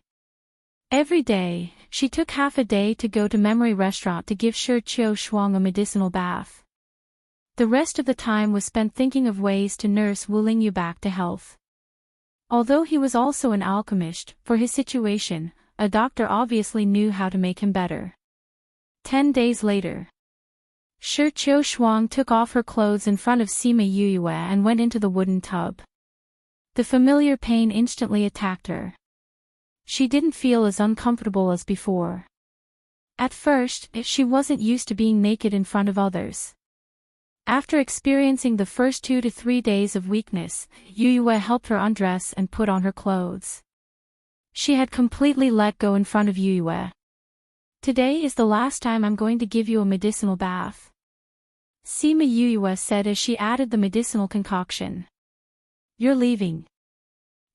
Every day, she took half a day to go to Memory Restaurant to give Shi Qiu Shuang a medicinal bath. The rest of the time was spent thinking of ways to nurse Wu Lingyu back to health. Although he was also an alchemist, for his situation, a doctor obviously knew how to make him better. 10 days later. Shi Qiu Shuang took off her clothes in front of Sima Yuyue and went into the wooden tub. The familiar pain instantly attacked her. She didn't feel as uncomfortable as before. At first, she wasn't used to being naked in front of others. After experiencing the first 2 to 3 days of weakness, Yuyue helped her undress and put on her clothes. She had completely let go in front of Yuyue. Today is the last time I'm going to give you a medicinal bath. Sima Yuyue said as she added the medicinal concoction. You're leaving.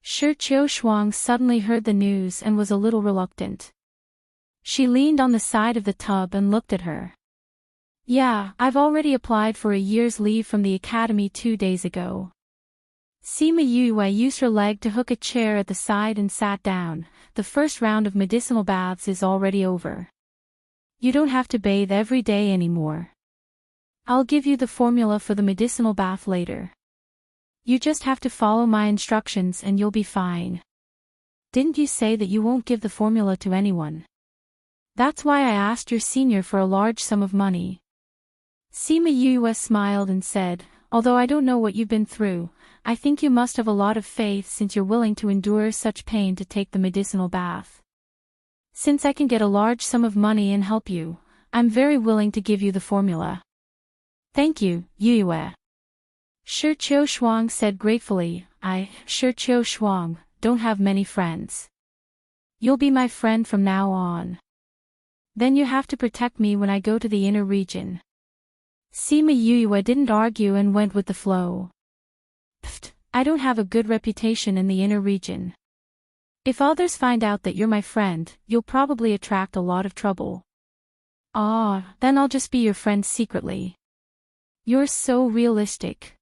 Shi Qiu Shuang suddenly heard the news and was a little reluctant. She leaned on the side of the tub and looked at her. Yeah, I've already applied for a year's leave from the academy 2 days ago. Sima Yuyue used her leg to hook a chair at the side and sat down. The first round of medicinal baths is already over. You don't have to bathe every day anymore. I'll give you the formula for the medicinal bath later. You just have to follow my instructions and you'll be fine. Didn't you say that you won't give the formula to anyone? That's why I asked your senior for a large sum of money. Sima Yuyue smiled and said, although I don't know what you've been through, I think you must have a lot of faith since you're willing to endure such pain to take the medicinal bath. Since I can get a large sum of money and help you, I'm very willing to give you the formula. Thank you, Yuyue. Shi Qiu Shuang said gratefully, Shi Qiu Shuang, don't have many friends. You'll be my friend from now on. Then you have to protect me when I go to the inner region. Sima Yuyue didn't argue and went with the flow. Pfft, I don't have a good reputation in the inner region. If others find out that you're my friend, you'll probably attract a lot of trouble. Then I'll just be your friend secretly. You're so realistic.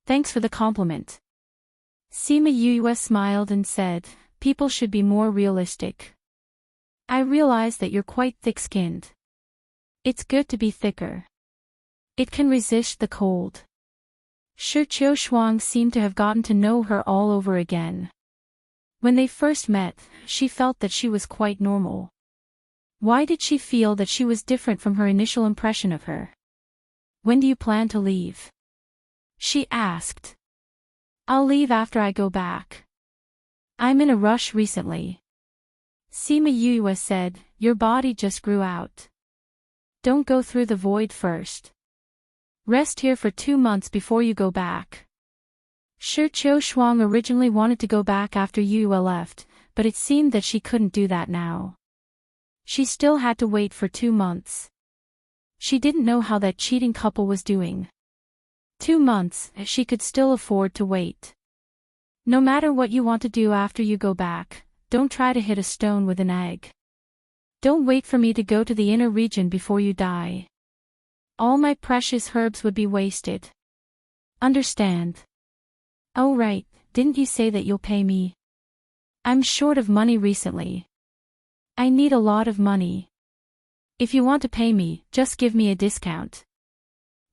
Thanks for the compliment. Sima Yuyue smiled and said, people should be more realistic. I realize that you're quite thick-skinned. It's good to be thicker. It can resist the cold. Shi Qiu Shuang seemed to have gotten to know her all over again. When they first met, she felt that she was quite normal. Why did she feel that she was different from her initial impression of her? When do you plan to leave? She asked. I'll leave after I go back. I'm in a rush recently. Sima Yue said, your body just grew out. Don't go through the void first. Rest here for 2 months before you go back. Shi Shuang originally wanted to go back after Yue left, but it seemed that she couldn't do that now. She still had to wait for 2 months. She didn't know how that cheating couple was doing. 2 months, she could still afford to wait. No matter what you want to do after you go back, don't try to hit a stone with an egg. Don't wait for me to go to the inner region before you die. All my precious herbs would be wasted. Understand? Oh right, didn't you say that you'll pay me? I'm short of money recently. I need a lot of money. If you want to pay me, just give me a discount.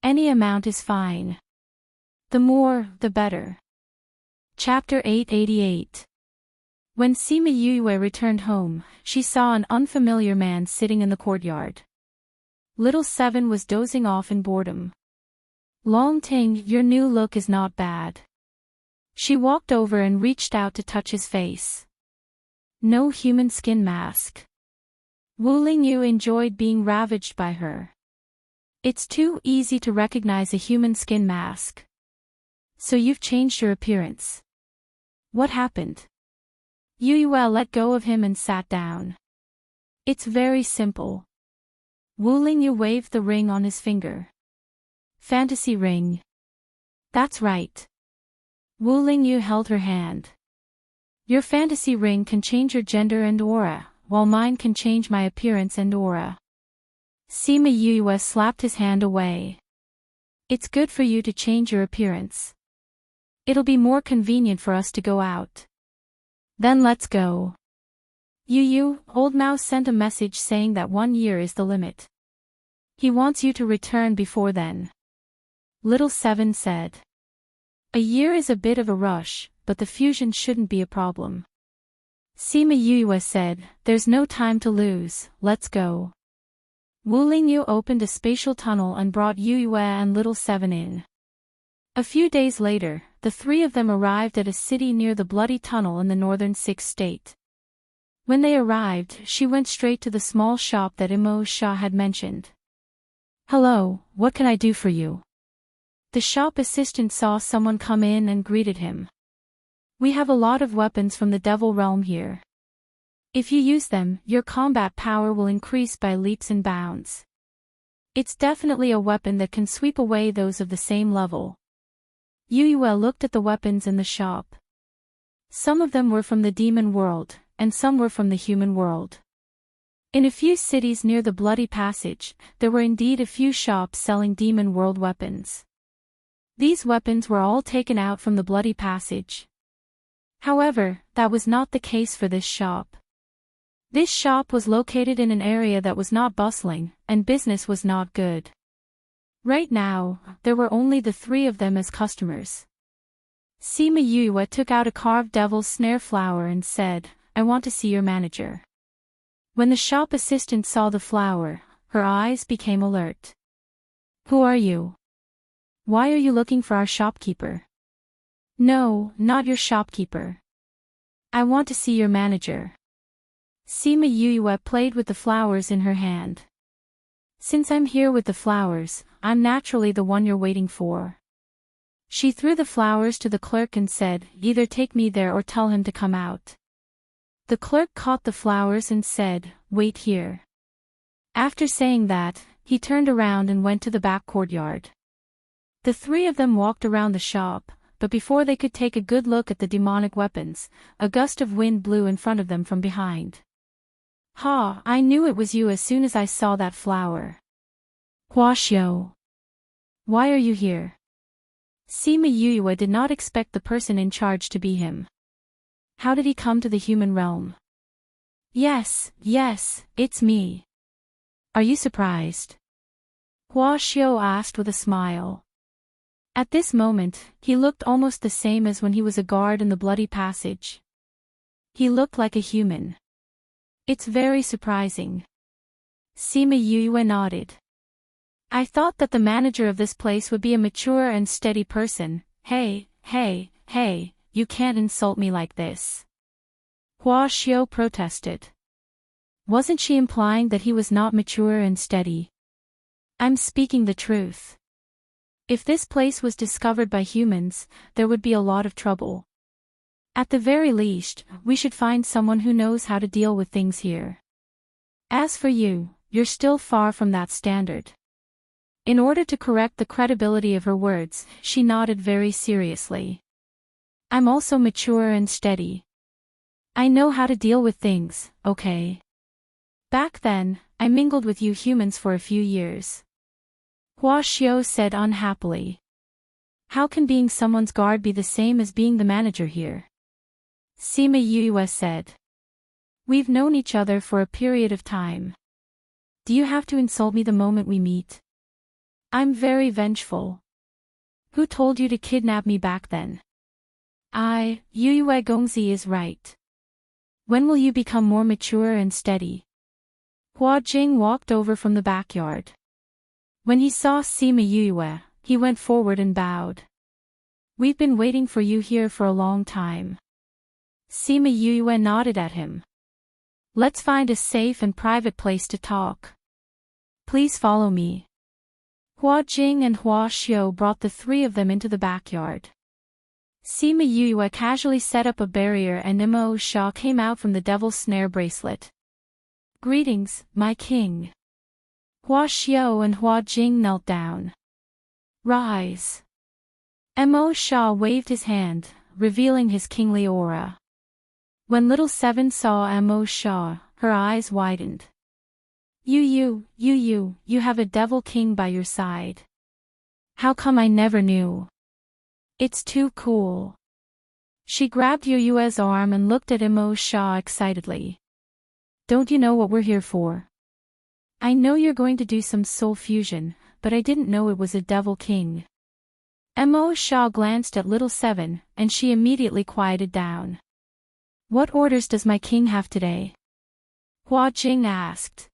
Any amount is fine. The more, the better. Chapter 888. When Sima Yue returned home, she saw an unfamiliar man sitting in the courtyard. Little Seven was dozing off in boredom. Long Ting, your new look is not bad. She walked over and reached out to touch his face. No human skin mask. Wu Lingyu enjoyed being ravaged by her. It's too easy to recognize a human skin mask. So you've changed your appearance. What happened? Yue let go of him and sat down. It's very simple. Wu Lingyu waved the ring on his finger. Fantasy ring. That's right. Wu Lingyu held her hand. Your fantasy ring can change your gender and aura, while mine can change my appearance and aura. Sima Yue slapped his hand away. It's good for you to change your appearance. It'll be more convenient for us to go out. Then let's go. Yu, Old Mouse sent a message saying that 1 year is the limit. He wants you to return before then. Little Seven said. A year is a bit of a rush, but the fusion shouldn't be a problem. Sima Yue said, there's no time to lose, let's go. Wu Lingyu opened a spatial tunnel and brought Yue and Little Seven in. A few days later, the three of them arrived at a city near the Bloody Tunnel in the northern Sixth State. When they arrived, she went straight to the small shop that Immerse had mentioned. Hello, what can I do for you? The shop assistant saw someone come in and greeted him. We have a lot of weapons from the Devil Realm here. If you use them, your combat power will increase by leaps and bounds. It's definitely a weapon that can sweep away those of the same level. Yue looked at the weapons in the shop. Some of them were from the demon world, and some were from the human world. In a few cities near the Bloody Passage, there were indeed a few shops selling demon world weapons. These weapons were all taken out from the Bloody Passage. However, that was not the case for this shop. This shop was located in an area that was not bustling, and business was not good. Right now, there were only the three of them as customers. Sima Yue took out a carved devil's snare flower and said, I want to see your manager. When the shop assistant saw the flower, her eyes became alert. Who are you? Why are you looking for our shopkeeper? No, not your shopkeeper. I want to see your manager. Sima Yue played with the flowers in her hand. Since I'm here with the flowers, I'm naturally the one you're waiting for. She threw the flowers to the clerk and said, either take me there or tell him to come out. The clerk caught the flowers and said, wait here. After saying that, he turned around and went to the back courtyard. The three of them walked around the shop, but before they could take a good look at the demonic weapons, a gust of wind blew in front of them from behind. Ha, I knew it was you as soon as I saw that flower. Huaxiao. Why are you here? Sima Yue did not expect the person in charge to be him. How did he come to the human realm? Yes, it's me. Are you surprised? Huaxiao asked with a smile. At this moment, he looked almost the same as when he was a guard in the Bloody Passage. He looked like a human. It's very surprising. Sima Yue nodded. I thought that the manager of this place would be a mature and steady person. Hey, you can't insult me like this. Huaxiao protested. Wasn't she implying that he was not mature and steady? I'm speaking the truth. If this place was discovered by humans, there would be a lot of trouble. At the very least, we should find someone who knows how to deal with things here. As for you, you're still far from that standard. In order to correct the credibility of her words, she nodded very seriously. I'm also mature and steady. I know how to deal with things, okay? Back then, I mingled with you humans for a few years. Hua Xiao said unhappily. How can being someone's guard be the same as being the manager here? Sima Yue said. We've known each other for a period of time. Do you have to insult me the moment we meet? I'm very vengeful. Who told you to kidnap me back then? Yue Gongzi is right. When will you become more mature and steady? Hua Jing walked over from the backyard. When he saw Sima Yue, he went forward and bowed. We've been waiting for you here for a long time. Sima Yue nodded at him. Let's find a safe and private place to talk. Please follow me. Hua Jing and Hua Xiao brought the three of them into the backyard. Sima Yue casually set up a barrier and Mo Sha came out from the devil's snare bracelet. Greetings, my king. Hua Xiao and Hua Jing knelt down. Rise. Mo Sha waved his hand, revealing his kingly aura. When Little Seven saw Mo Sha, her eyes widened. You have a devil king by your side. How come I never knew? It's too cool. She grabbed Yue's arm and looked at Mo Sha excitedly. Don't you know what we're here for? I know you're going to do some soul fusion, but I didn't know it was a devil king. Mo Sha glanced at Little Seven, and she immediately quieted down. What orders does my king have today? Hua Jing asked.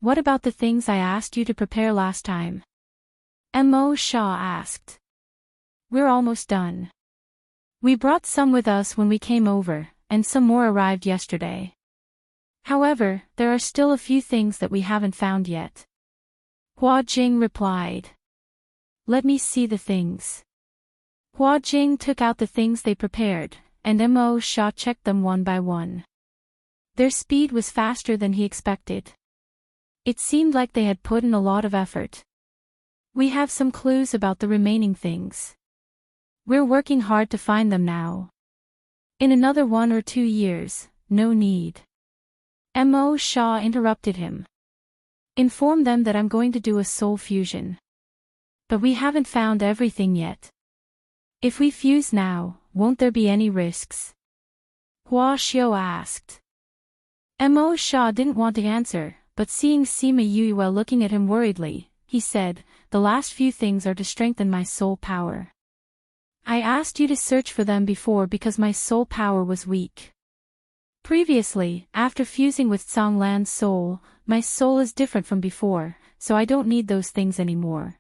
What about the things I asked you to prepare last time? Mo Sha asked. We're almost done. We brought some with us when we came over, and some more arrived yesterday. However, there are still a few things that we haven't found yet. Hua Jing replied. Let me see the things. Hua Jing took out the things they prepared, and Mo Sha checked them one by one. Their speed was faster than he expected. It seemed like they had put in a lot of effort. We have some clues about the remaining things. We're working hard to find them now. In another 1 or 2 years, no need. Mo Sha interrupted him. Inform them that I'm going to do a soul fusion. But we haven't found everything yet. If we fuse now, won't there be any risks? Hua Xiao asked. Mo Sha didn't want to answer, but seeing Sima Yue looking at him worriedly, he said, the last few things are to strengthen my soul power. I asked you to search for them before because my soul power was weak. Previously, after fusing with Songlan's soul, my soul is different from before, so I don't need those things anymore.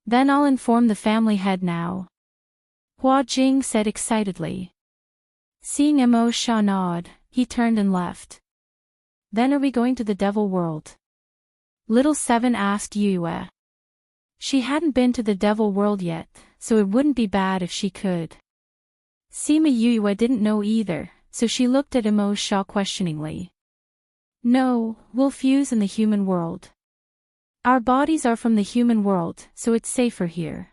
Then I'll inform the family head now. Hua Jing said excitedly. Seeing Mo Sha nod, he turned and left. Then are we going to the devil world? Little Seven asked Yue. She hadn't been to the devil world yet, so it wouldn't be bad if she could. Sima Yue didn't know either, so she looked at Mo Sha questioningly. No, we'll fuse in the human world. Our bodies are from the human world, so it's safer here.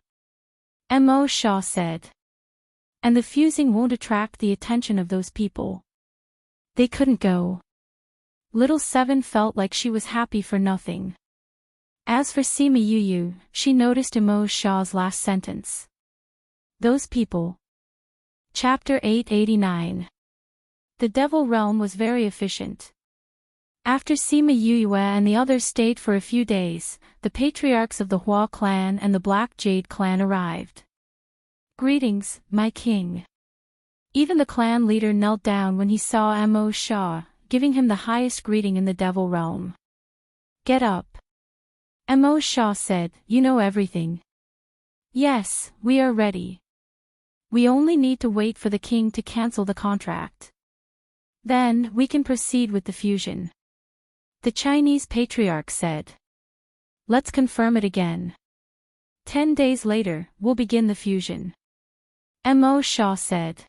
Mo Sha said. And the fusing won't attract the attention of those people. They couldn't go. Little Seven felt like she was happy for nothing. As for Sima Yue, she noticed Mo Sha's last sentence. Those people. Chapter 889. The Devil Realm was very efficient. After Sima Yue and the others stayed for a few days, the patriarchs of the Hua clan and the Black Jade clan arrived. Greetings, my king. Even the clan leader knelt down when he saw Mo Sha, giving him the highest greeting in the Devil Realm. Get up. Mo Sha said, you know everything. Yes, we are ready. We only need to wait for the king to cancel the contract. Then, we can proceed with the fusion. The Chinese patriarch said. Let's confirm it again. 10 days later, we'll begin the fusion. Mo Shaw said.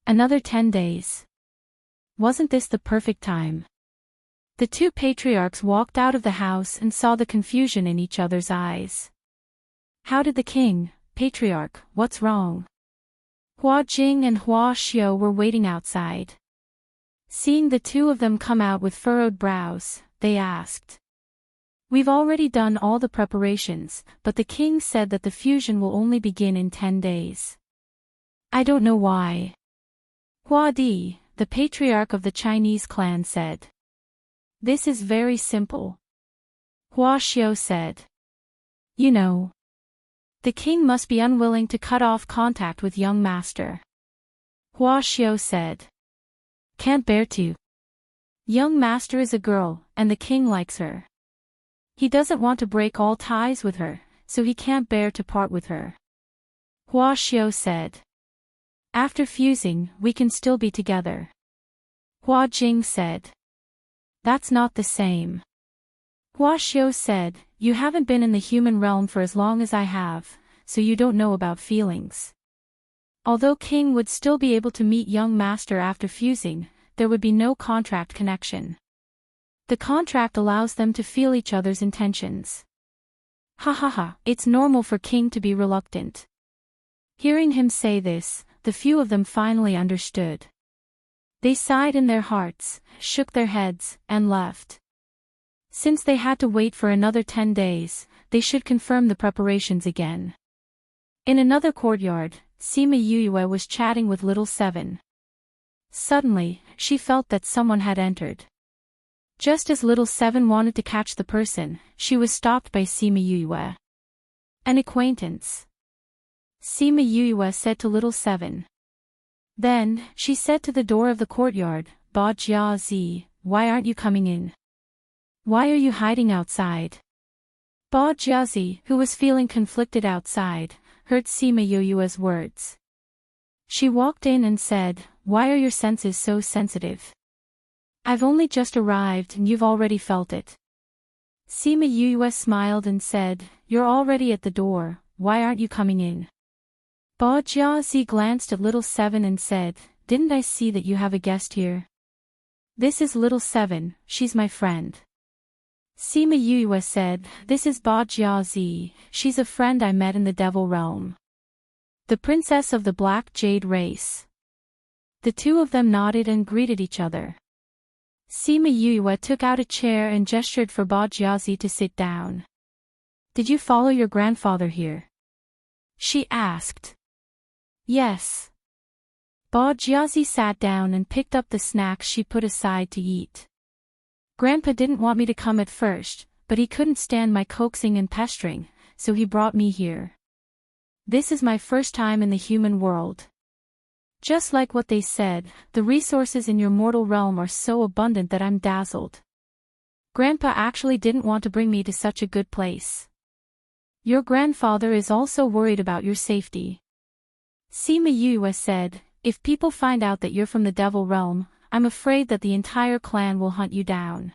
Another 10 days. Wasn't this the perfect time? The two patriarchs walked out of the house and saw the confusion in each other's eyes. How did the king, patriarch, what's wrong? Hua Jing and Hua Xiao were waiting outside. Seeing the two of them come out with furrowed brows, they asked. We've already done all the preparations, but the king said that the fusion will only begin in 10 days. I don't know why. Hua Di, the patriarch of the Chinese clan said. This is very simple. Hua Xiao said. You know. The king must be unwilling to cut off contact with young master. Hua Xiao said. Can't bear to. Young master is a girl, and the king likes her. He doesn't want to break all ties with her, so he can't bear to part with her. Hua Xiao said. After fusing, we can still be together. Hua Jing said. That's not the same. Hua Xiao said, you haven't been in the human realm for as long as I have, so you don't know about feelings. Although King would still be able to meet young master after fusing, there would be no contract connection. The contract allows them to feel each other's intentions. Ha ha ha, it's normal for King to be reluctant. Hearing him say this, the few of them finally understood. They sighed in their hearts, shook their heads, and left. Since they had to wait for another 10 days, they should confirm the preparations again. In another courtyard, Sima Yuyue was chatting with Little Seven. Suddenly, she felt that someone had entered. Just as Little Seven wanted to catch the person, she was stopped by Sima Yuyue. An acquaintance. Sima Yuyue said to Little Seven. Then, she said to the door of the courtyard, Ba Jia Zi, why aren't you coming in? Why are you hiding outside? Ba Jia Zi, who was feeling conflicted outside, heard Sima Yuyue's words. She walked in and said, why are your senses so sensitive? I've only just arrived and you've already felt it. Sima Yuyue smiled and said, you're already at the door, why aren't you coming in? Ba Jiazi glanced at Little Seven and said, didn't I see that you have a guest here? This is Little Seven, she's my friend. Sima Yuyue said, this is Ba Jiazi, she's a friend I met in the Devil Realm. The princess of the Black Jade race. The two of them nodded and greeted each other. Sima Yuyue took out a chair and gestured for Ba Jiazi to sit down. Did you follow your grandfather here? She asked. Yes. Ba Jiazi sat down and picked up the snacks she put aside to eat. Grandpa didn't want me to come at first, but he couldn't stand my coaxing and pestering, so he brought me here. This is my first time in the human world. Just like what they said, the resources in your mortal realm are so abundant that I'm dazzled. Grandpa actually didn't want to bring me to such a good place. Your grandfather is also worried about your safety. Sima Yuyue said, if people find out that you're from the Devil Realm, I'm afraid that the entire clan will hunt you down.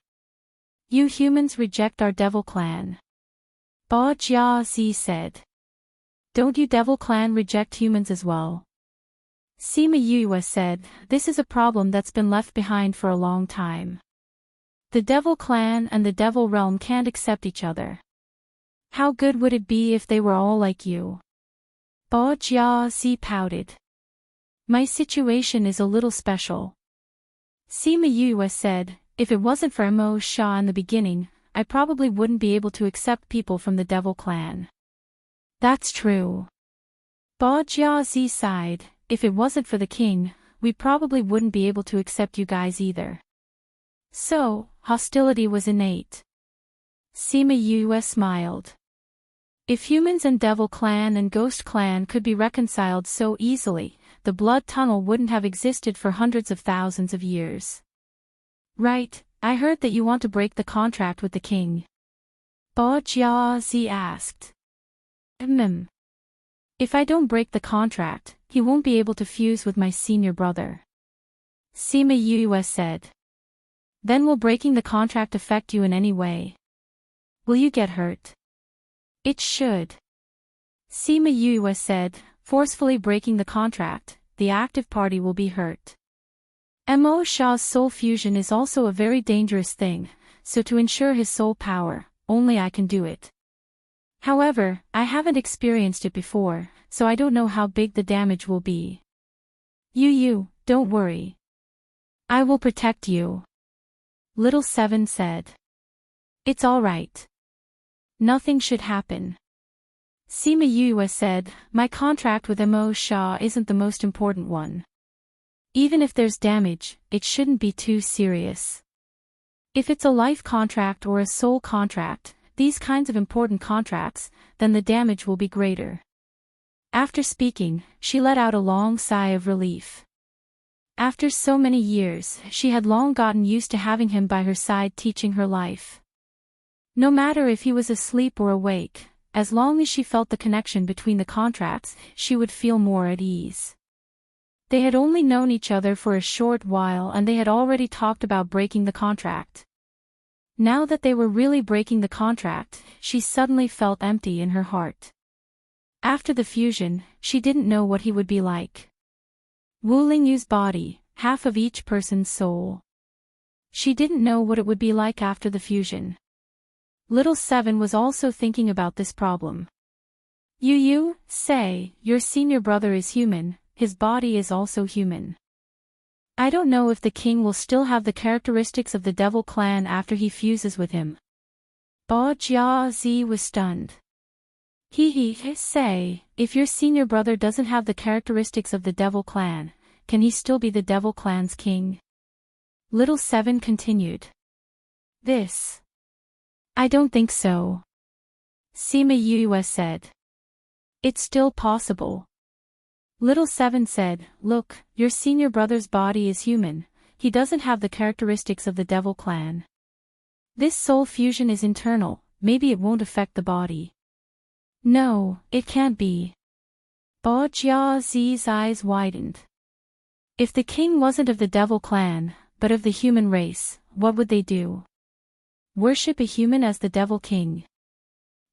You humans reject our Devil Clan. Ba Jia Zi said. Don't you Devil Clan reject humans as well? Sima Yuyue said, this is a problem that's been left behind for a long time. The Devil Clan and the Devil Realm can't accept each other. How good would it be if they were all like you? Ba Jia Zi pouted. My situation is a little special. Sima Yuyue said, if it wasn't for Mo Sha in the beginning, I probably wouldn't be able to accept people from the Devil Clan. That's true. Ba Jia Zi sighed, if it wasn't for the king, we probably wouldn't be able to accept you guys either. So, hostility was innate. Sima Yuyue smiled. If humans and Devil Clan and Ghost Clan could be reconciled so easily, the blood tunnel wouldn't have existed for hundreds of thousands of years. Right, I heard that you want to break the contract with the king. Ba Jia Zi asked. If I don't break the contract, he won't be able to fuse with my senior brother. Sima Yuyue said. Then will breaking the contract affect you in any way? Will you get hurt? It should. Sima Yue said, forcefully breaking the contract, the active party will be hurt. Mo Sha's soul fusion is also a very dangerous thing, so to ensure his soul power, only I can do it. However, I haven't experienced it before, so I don't know how big the damage will be. Yu, don't worry. I will protect you. Little Seven said. It's all right. Nothing should happen. Sima Yue said, my contract with Mo Sha isn't the most important one. Even if there's damage, it shouldn't be too serious. If it's a life contract or a soul contract, these kinds of important contracts, then the damage will be greater. After speaking, she let out a long sigh of relief. After so many years, she had long gotten used to having him by her side teaching her life. No matter if he was asleep or awake, as long as she felt the connection between the contracts, she would feel more at ease. They had only known each other for a short while and they had already talked about breaking the contract. Now that they were really breaking the contract, she suddenly felt empty in her heart. After the fusion, she didn't know what he would be like. Wu Lingyu's body, half of each person's soul. She didn't know what it would be like after the fusion. Little Seven was also thinking about this problem. Yu, say, your senior brother is human, his body is also human. I don't know if the king will still have the characteristics of the devil clan after he fuses with him. Ba Jiazi was stunned. Say, if your senior brother doesn't have the characteristics of the devil clan, can he still be the devil clan's king? Little Seven continued. I don't think so. Sima Yue said. It's still possible. Little Seven said, look, your senior brother's body is human, he doesn't have the characteristics of the devil clan. This soul fusion is internal, maybe it won't affect the body. No, it can't be. Ba Jiazi's eyes widened. If the king wasn't of the devil clan, but of the human race, what would they do? Worship a human as the devil king?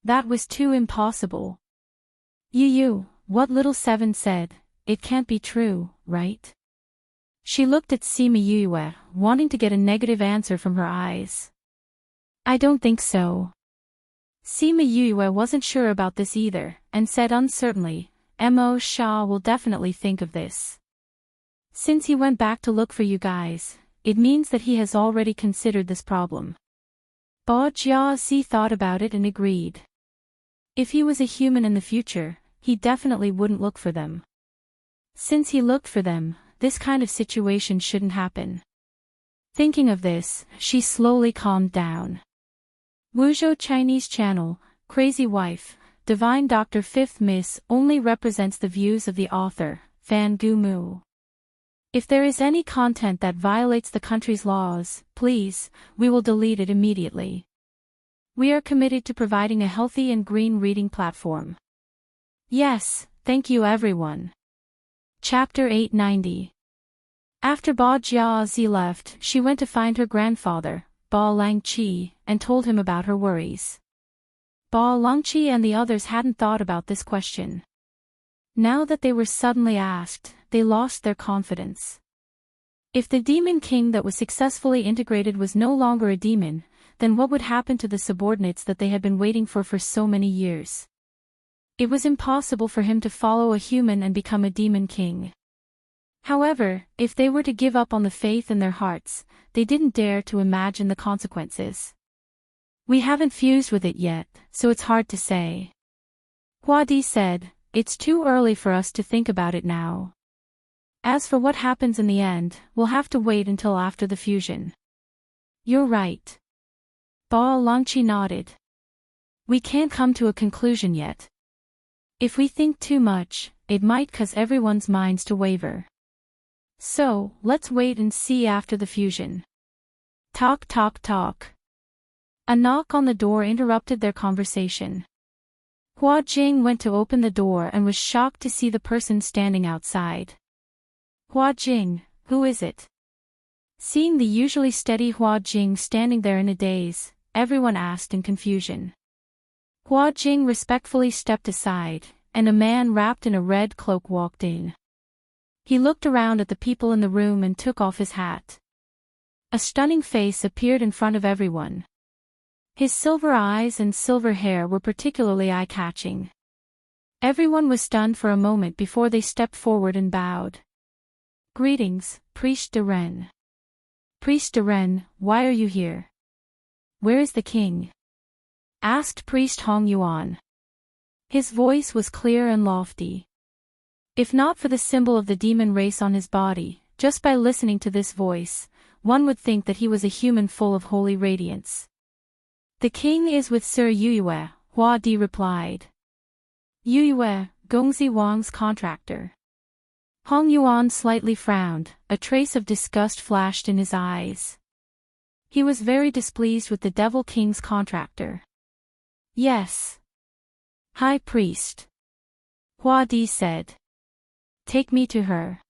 That was too impossible. Yu, what Little Seven said, it can't be true, right? She looked at Sima Yue, wanting to get a negative answer from her eyes. I don't think so. Sima Yue wasn't sure about this either, and said uncertainly, Mo Sha will definitely think of this. Since he went back to look for you guys, it means that he has already considered this problem. Ba Jiazi thought about it and agreed. If he was a human in the future, he definitely wouldn't look for them. Since he looked for them, this kind of situation shouldn't happen. Thinking of this, she slowly calmed down. Wuzhou Chinese Channel, Crazy Wife, Divine Doctor 5th Miss only represents the views of the author, Fan Gumu. If there is any content that violates the country's laws, please, we will delete it immediately. We are committed to providing a healthy and green reading platform. Yes, thank you everyone. Chapter 890. After Ba Jiazi left, she went to find her grandfather, Ba Langqi, and told him about her worries. Ba Langqi and the others hadn't thought about this question. Now that they were suddenly asked, they lost their confidence. If the demon king that was successfully integrated was no longer a demon, then what would happen to the subordinates that they had been waiting for so many years? It was impossible for him to follow a human and become a demon king. However, if they were to give up on the faith in their hearts, they didn't dare to imagine the consequences. We haven't fused with it yet, so it's hard to say. Hua Di said, it's too early for us to think about it now. As for what happens in the end, we'll have to wait until after the fusion. You're right. Ba Langqi nodded. We can't come to a conclusion yet. If we think too much, it might cause everyone's minds to waver. So, let's wait and see after the fusion. Talk. A knock on the door interrupted their conversation. Hua Jing went to open the door and was shocked to see the person standing outside. Hua Jing, who is it? Seeing the usually steady Hua Jing standing there in a daze, everyone asked in confusion. Hua Jing respectfully stepped aside, and a man wrapped in a red cloak walked in. He looked around at the people in the room and took off his hat. A stunning face appeared in front of everyone. His silver eyes and silver hair were particularly eye-catching. Everyone was stunned for a moment before they stepped forward and bowed. "Greetings, Priest de Ren." "Priest de Ren, why are you here?" "Where is the king?" asked Priest Hong Yuan. His voice was clear and lofty. If not for the symbol of the demon race on his body, just by listening to this voice, one would think that he was a human full of holy radiance. "The king is with Sir Yuyue," Hua Di replied. "Yuyue, Gongzi Wang's contractor." Hong Yuan slightly frowned, a trace of disgust flashed in his eyes. He was very displeased with the Devil King's contractor. "Yes. High Priest," Hua Di said. "Take me to her."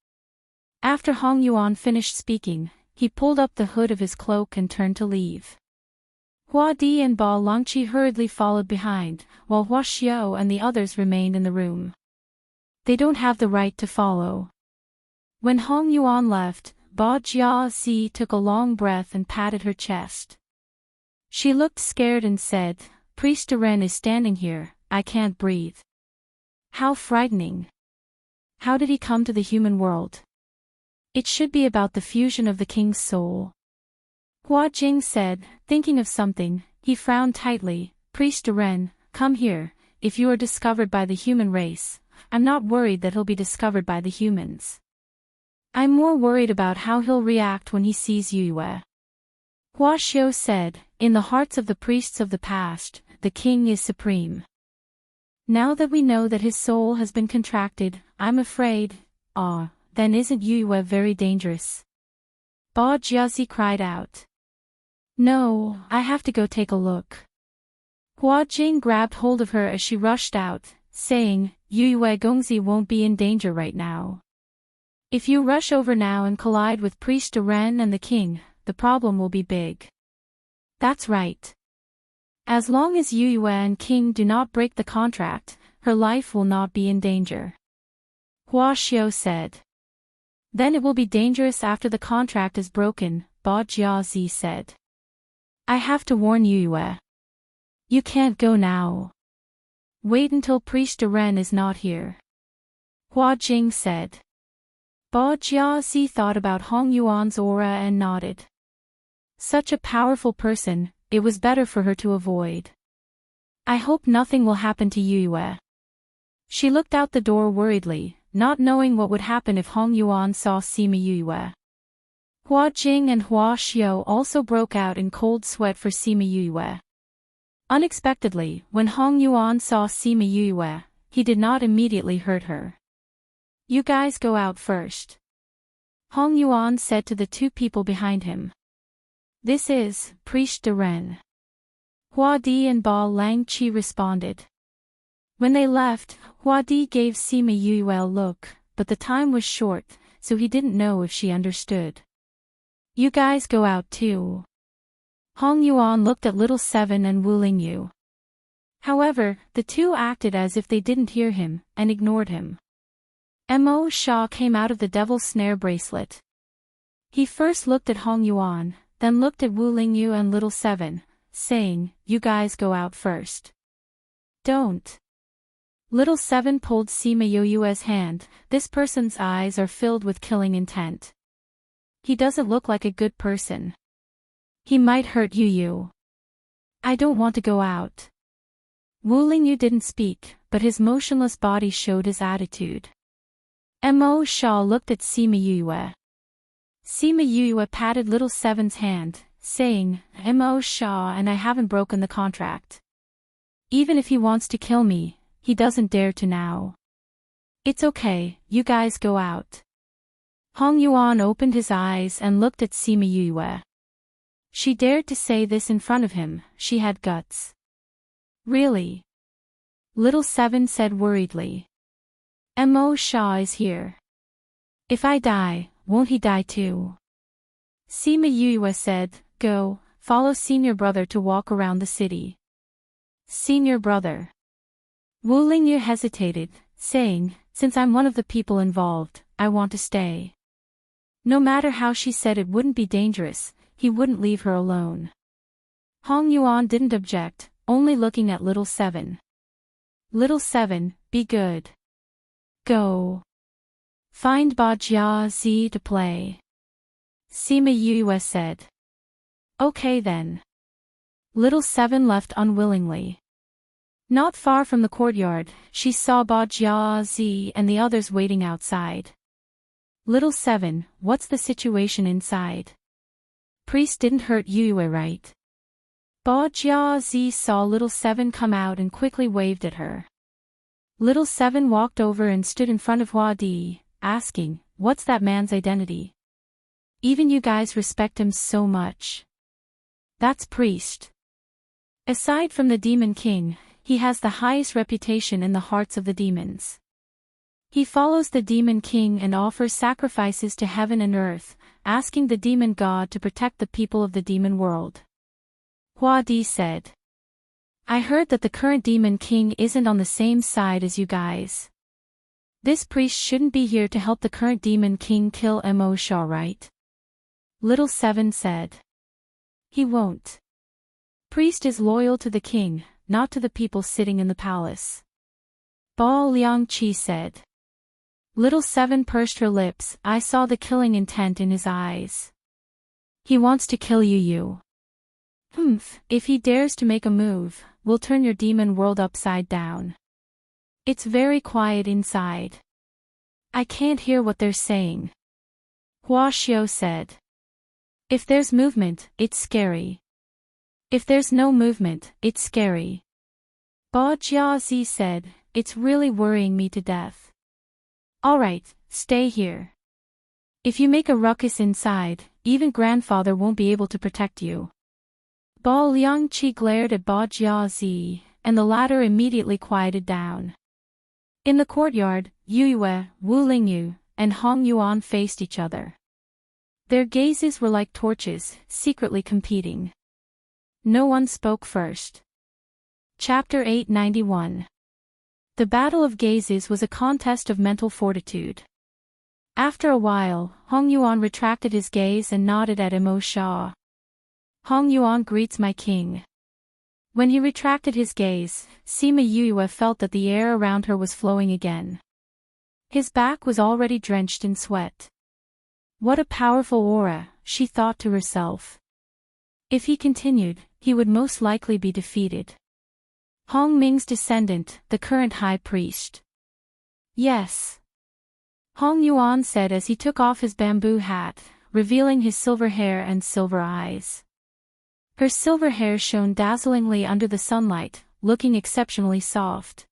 After Hong Yuan finished speaking, he pulled up the hood of his cloak and turned to leave. Hua Di and Ba Longqi hurriedly followed behind, while Hua Xiao and the others remained in the room. They don't have the right to follow. When Hong Yuan left, Ba Jiazi took a long breath and patted her chest. She looked scared and said, "Priest de Ren is standing here, I can't breathe." How frightening. How did he come to the human world? It should be about the fusion of the king's soul. Hua Jing said, thinking of something. He frowned tightly. "Priest de Ren, come here. If you are discovered by the human race, I'm not worried that he'll be discovered by the humans. I'm more worried about how he'll react when he sees Yuyue." Hua Xiao said, "In the hearts of the priests of the past, the king is supreme. Now that we know that his soul has been contracted, I'm afraid, then isn't Yuyue very dangerous?" Ba Jiazi cried out. "No, I have to go take a look." Hua Jing grabbed hold of her as she rushed out, saying, "Yuyue Gongzi won't be in danger right now. If you rush over now and collide with Priest de Ren and the king, the problem will be big." "That's right. As long as Yuyue and king do not break the contract, her life will not be in danger," Hua Xiao said. "Then it will be dangerous after the contract is broken," Ba Jiazi said. "I have to warn Yuyue. You can't go now. Wait until Priest de Ren is not here," Hua Jing said. Ba Jiazi thought about Hong Yuan's aura and nodded. Such a powerful person, it was better for her to avoid. "I hope nothing will happen to Yuyue." She looked out the door worriedly, not knowing what would happen if Hong Yuan saw Sima Yuyue. Hua Jing and Hua Xiao also broke out in cold sweat for Sima Yuyue. Unexpectedly, when Hong Yuan saw Sima Yuyue, he did not immediately hurt her. "You guys go out first," Hong Yuan said to the two people behind him. "This is Priest de Ren." Hua Di and Ba Longqi responded. When they left, Hua Di gave Sima Yuyue a look, but the time was short, so he didn't know if she understood. "You guys go out too." Hong Yuan looked at Little Seven and Wu Lingyu. However, the two acted as if they didn't hear him, and ignored him. Mo Sha came out of the devil's snare bracelet. He first looked at Hong Yuan, then looked at Wu Lingyu and Little Seven, saying, "You guys go out first." "Don't." Little Seven pulled Sima Yuyue's hand. "This person's eyes are filled with killing intent. He doesn't look like a good person. He might hurt Yuyu. I don't want to go out." Wu Lingyu didn't speak, but his motionless body showed his attitude. Mo Sha looked at Sima Yuyue. Sima Yuyue patted Little Seven's hand, saying, "Mo Sha and I haven't broken the contract. Even if he wants to kill me, he doesn't dare to now. It's okay, you guys go out." Hong Yuan opened his eyes and looked at Sima Yuyue. She dared to say this in front of him, she had guts. "Really?" Little Seven said worriedly. Mo Sha is here. If I die, won't he die too?" Sima Yue said, "Go, follow senior brother to walk around the city." Senior brother. Wu Lingyu hesitated, saying, "Since I'm one of the people involved, I want to stay." No matter how she said it wouldn't be dangerous, he wouldn't leave her alone. Hong Yuan didn't object, only looking at Little Seven. "Little Seven, be good. Go. Find Ba Jia Zi to play." Sima Yue said. "Okay then." Little Seven left unwillingly. Not far from the courtyard, she saw Ba Jia Zi and the others waiting outside. "Little Seven, what's the situation inside? Priest didn't hurt Yue, right?" Ba Jia Zi saw Little Seven come out and quickly waved at her. Little Seven walked over and stood in front of Hua Di, asking, "What's that man's identity? Even you guys respect him so much." "That's Priest. Aside from the Demon King, he has the highest reputation in the hearts of the demons. He follows the Demon King and offers sacrifices to heaven and earth, asking the Demon God to protect the people of the demon world." Hua Di said. "I heard that the current Demon King isn't on the same side as you guys. This priest shouldn't be here to help the current Demon King kill Mo Shaw, right?" Little Seven said. "He won't. Priest is loyal to the king, not to the people sitting in the palace." Bao Liangqi said. Little Seven pursed her lips. "I saw the killing intent in his eyes. He wants to kill you. If he dares to make a move, we'll turn your demon world upside down. It's very quiet inside. I can't hear what they're saying." Hua Xiao said. "If there's movement, it's scary. If there's no movement, it's scary." Ba Jiazi said, "It's really worrying me to death. Alright, stay here. If you make a ruckus inside, even grandfather won't be able to protect you." Bao Liangqi glared at Ba Jiazi, and the latter immediately quieted down. In the courtyard, Yue, Wu Lingyu, and Hong Yuan faced each other. Their gazes were like torches, secretly competing. No one spoke first. Chapter 891. The Battle of Gazes was a contest of mental fortitude. After a while, Hong Yuan retracted his gaze and nodded at Mo Shaw. "Hong Yuan greets my king." When he retracted his gaze, Sima Yue felt that the air around her was flowing again. His back was already drenched in sweat. What a powerful aura, she thought to herself. If he continued, he would most likely be defeated. Hong Ming's descendant, the current high priest. "Yes," Hong Yuan said as he took off his bamboo hat, revealing his silver hair and silver eyes. Her silver hair shone dazzlingly under the sunlight, looking exceptionally soft.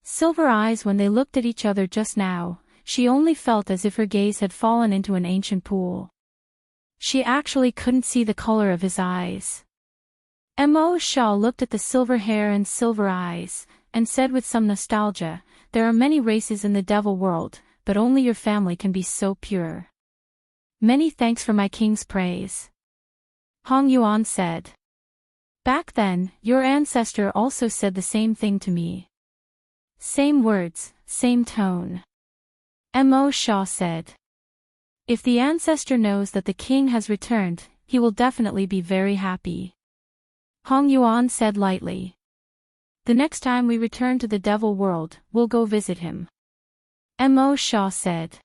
Silver eyes. When they looked at each other just now, she only felt as if her gaze had fallen into an ancient pool. She actually couldn't see the color of his eyes. Mo Shaw looked at the silver hair and silver eyes, and said with some nostalgia, "There are many races in the devil world, but only your family can be so pure." "Many thanks for my king's praise," Hong Yuan said. "Back then, your ancestor also said the same thing to me." "Same words, same tone," Mo Shaw said. "If the ancestor knows that the king has returned, he will definitely be very happy," Hong Yuan said lightly. "The next time we return to the devil world, we'll go visit him," Mo Shaw said.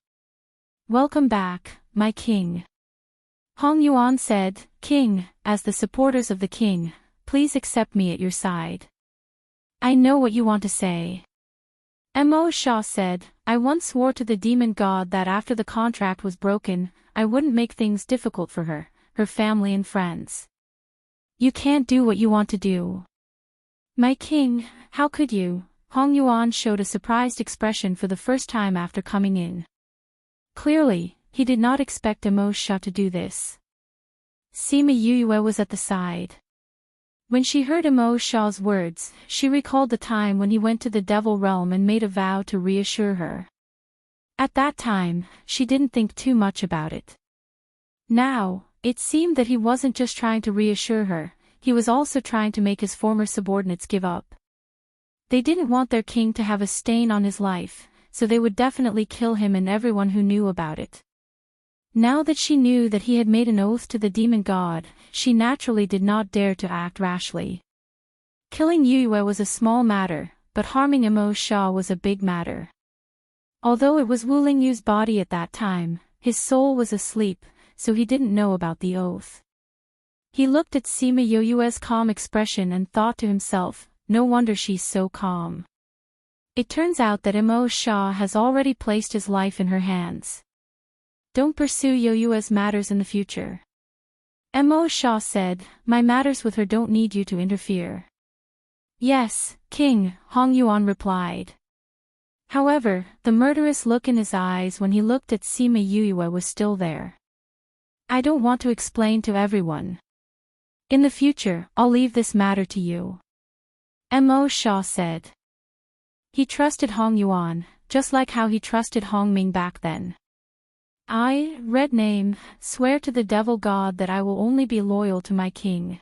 "Welcome back, my king," Hong Yuan said. "King, as the supporters of the king, please accept me at your side." "I know what you want to say," Mo Shaw said. "I once swore to the demon god that after the contract was broken, I wouldn't make things difficult for her, her family and friends." "You can't do what you want to do." "My king, how could you?" Hong Yuan showed a surprised expression for the first time after coming in. Clearly, he did not expect Mo Shaw to do this. Sima Yue was at the side. When she heard Mo Shaw's words, she recalled the time when he went to the devil realm and made a vow to reassure her. At that time, she didn't think too much about it. Now, it seemed that he wasn't just trying to reassure her, he was also trying to make his former subordinates give up. They didn't want their king to have a stain on his life, so they would definitely kill him and everyone who knew about it. Now that she knew that he had made an oath to the demon god, she naturally did not dare to act rashly. Killing Yue was a small matter, but harming Emo Sha was a big matter. Although it was Wu Lingyu's body at that time, his soul was asleep, so he didn't know about the oath. He looked at Sima Yoyue's calm expression and thought to himself, no wonder she's so calm. It turns out that Emo Sha has already placed his life in her hands. Don't pursue Yoyue's matters in the future. Emo Sha said, my matters with her don't need you to interfere. Yes, King, Hong Yuan replied. However, the murderous look in his eyes when he looked at Sima Yue was still there. I don't want to explain to everyone. In the future, I'll leave this matter to you. Emo Sha said. He trusted Hong Yuan, just like how he trusted Hong Ming back then. I, Red Name, swear to the devil god that I will only be loyal to my king.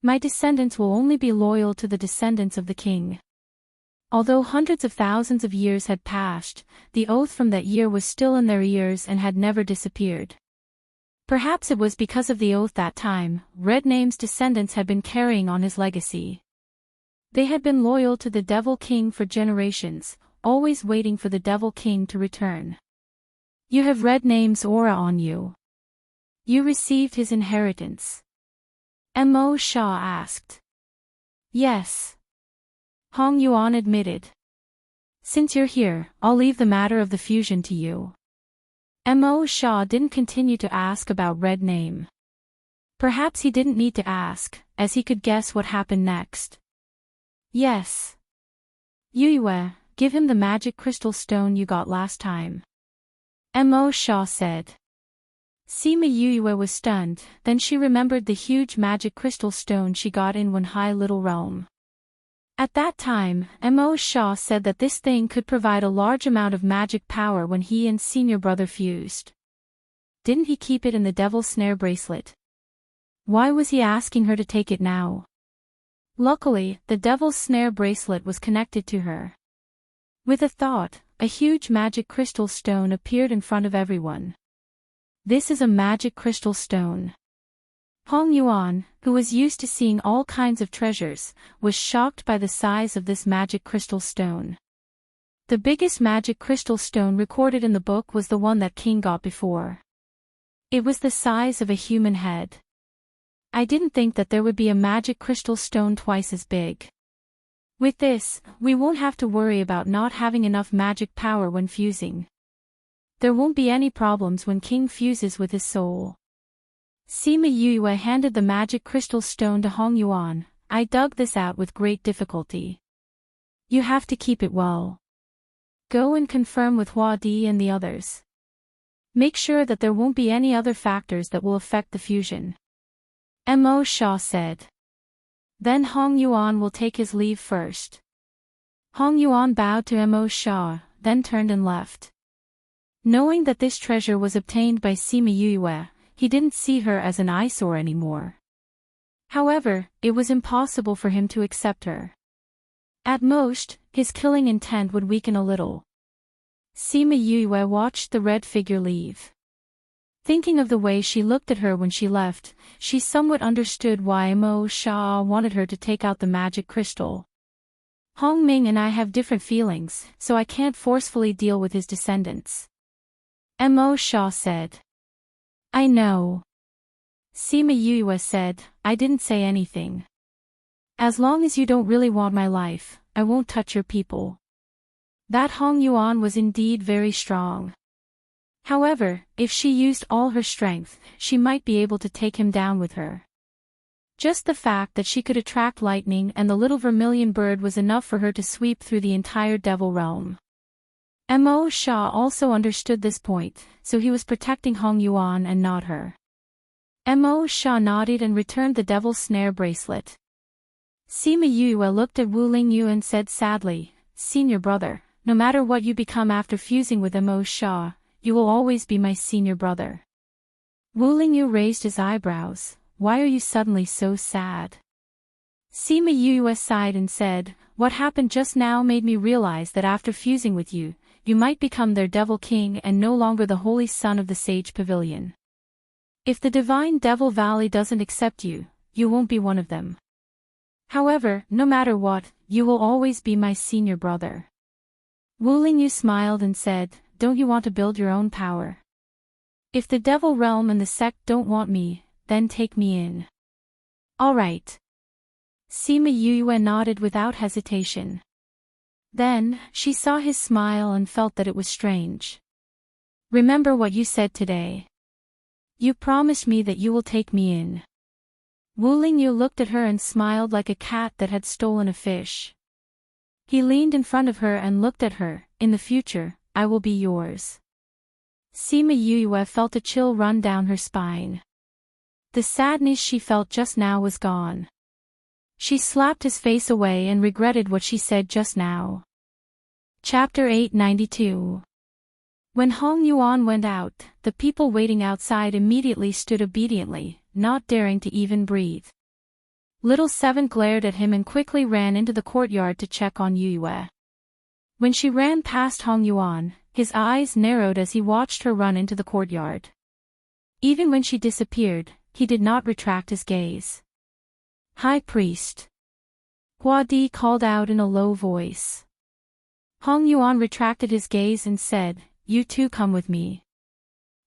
My descendants will only be loyal to the descendants of the king. Although hundreds of thousands of years had passed, the oath from that year was still in their ears and had never disappeared. Perhaps it was because of the oath that time, Red Name's descendants had been carrying on his legacy. They had been loyal to the Devil King for generations, always waiting for the Devil King to return. You have Red Name's aura on you. You received his inheritance. Emo Sha asked. Yes. Hong Yuan admitted. Since you're here, I'll leave the matter of the fusion to you. Emo Sha didn't continue to ask about Red Name. Perhaps he didn't need to ask, as he could guess what happened next. Yes. Yue, give him the magic crystal stone you got last time. Emo Sha said. Sima Yue was stunned, then she remembered the huge magic crystal stone she got in Wenhai Little Realm. At that time, Emo Sha said that this thing could provide a large amount of magic power when he and senior brother fused. Didn't he keep it in the Devil's Snare bracelet? Why was he asking her to take it now? Luckily, the Devil's Snare bracelet was connected to her. With a thought, a huge magic crystal stone appeared in front of everyone. This is a magic crystal stone. Hong Yuan, who was used to seeing all kinds of treasures, was shocked by the size of this magic crystal stone. The biggest magic crystal stone recorded in the book was the one that King got before. It was the size of a human head. I didn't think that there would be a magic crystal stone twice as big. With this, we won't have to worry about not having enough magic power when fusing. There won't be any problems when King fuses with his soul. Sima Yue handed the magic crystal stone to Hong Yuan. I dug this out with great difficulty. You have to keep it well. Go and confirm with Hua Di and the others. Make sure that there won't be any other factors that will affect the fusion. Emo Sha said. Then Hong Yuan will take his leave first. Hong Yuan bowed to Emo Sha, then turned and left. Knowing that this treasure was obtained by Sima Yue, he didn't see her as an eyesore anymore. However, it was impossible for him to accept her. At most, his killing intent would weaken a little. Sima Yue watched the red figure leave. Thinking of the way she looked at her when she left, she somewhat understood why Mo Sha wanted her to take out the magic crystal. Hong Ming and I have different feelings, so I can't forcefully deal with his descendants. Mo Sha said. I know. Sima Yue said, I didn't say anything. As long as you don't really want my life, I won't touch your people. That Hong Yuan was indeed very strong. However, if she used all her strength, she might be able to take him down with her. Just the fact that she could attract lightning and the little vermilion bird was enough for her to sweep through the entire devil realm. Mo Sha also understood this point, so he was protecting Hong Yuan and not her. Mo Sha nodded and returned the devil's snare bracelet. Sima Yue looked at Wu Lingyu and said sadly, Senior brother, no matter what you become after fusing with Mo Sha, you will always be my senior brother. Wu Lingyu raised his eyebrows. Why are you suddenly so sad? Sima Yue sighed and said, what happened just now made me realize that after fusing with you, you might become their devil king and no longer the holy son of the sage pavilion. If the divine Devil Valley doesn't accept you, you won't be one of them. However, no matter what, you will always be my senior brother. Wu Lingyu smiled and said, don't you want to build your own power? If the Devil Realm and the sect don't want me, then take me in. All right. Sima Yue nodded without hesitation. Then, she saw his smile and felt that it was strange. Remember what you said today. You promised me that you will take me in. Wu Lingyu looked at her and smiled like a cat that had stolen a fish. He leaned in front of her and looked at her. In the future, I will be yours. Sima Yue felt a chill run down her spine. The sadness she felt just now was gone. She slapped his face away and regretted what she said just now. Chapter 892. When Hong Yuan went out, the people waiting outside immediately stood obediently, not daring to even breathe. Little Seven glared at him and quickly ran into the courtyard to check on Yue. When she ran past Hong Yuan, his eyes narrowed as he watched her run into the courtyard. Even when she disappeared, he did not retract his gaze. High Priest. Hua Di called out in a low voice. Hong Yuan retracted his gaze and said, you two come with me.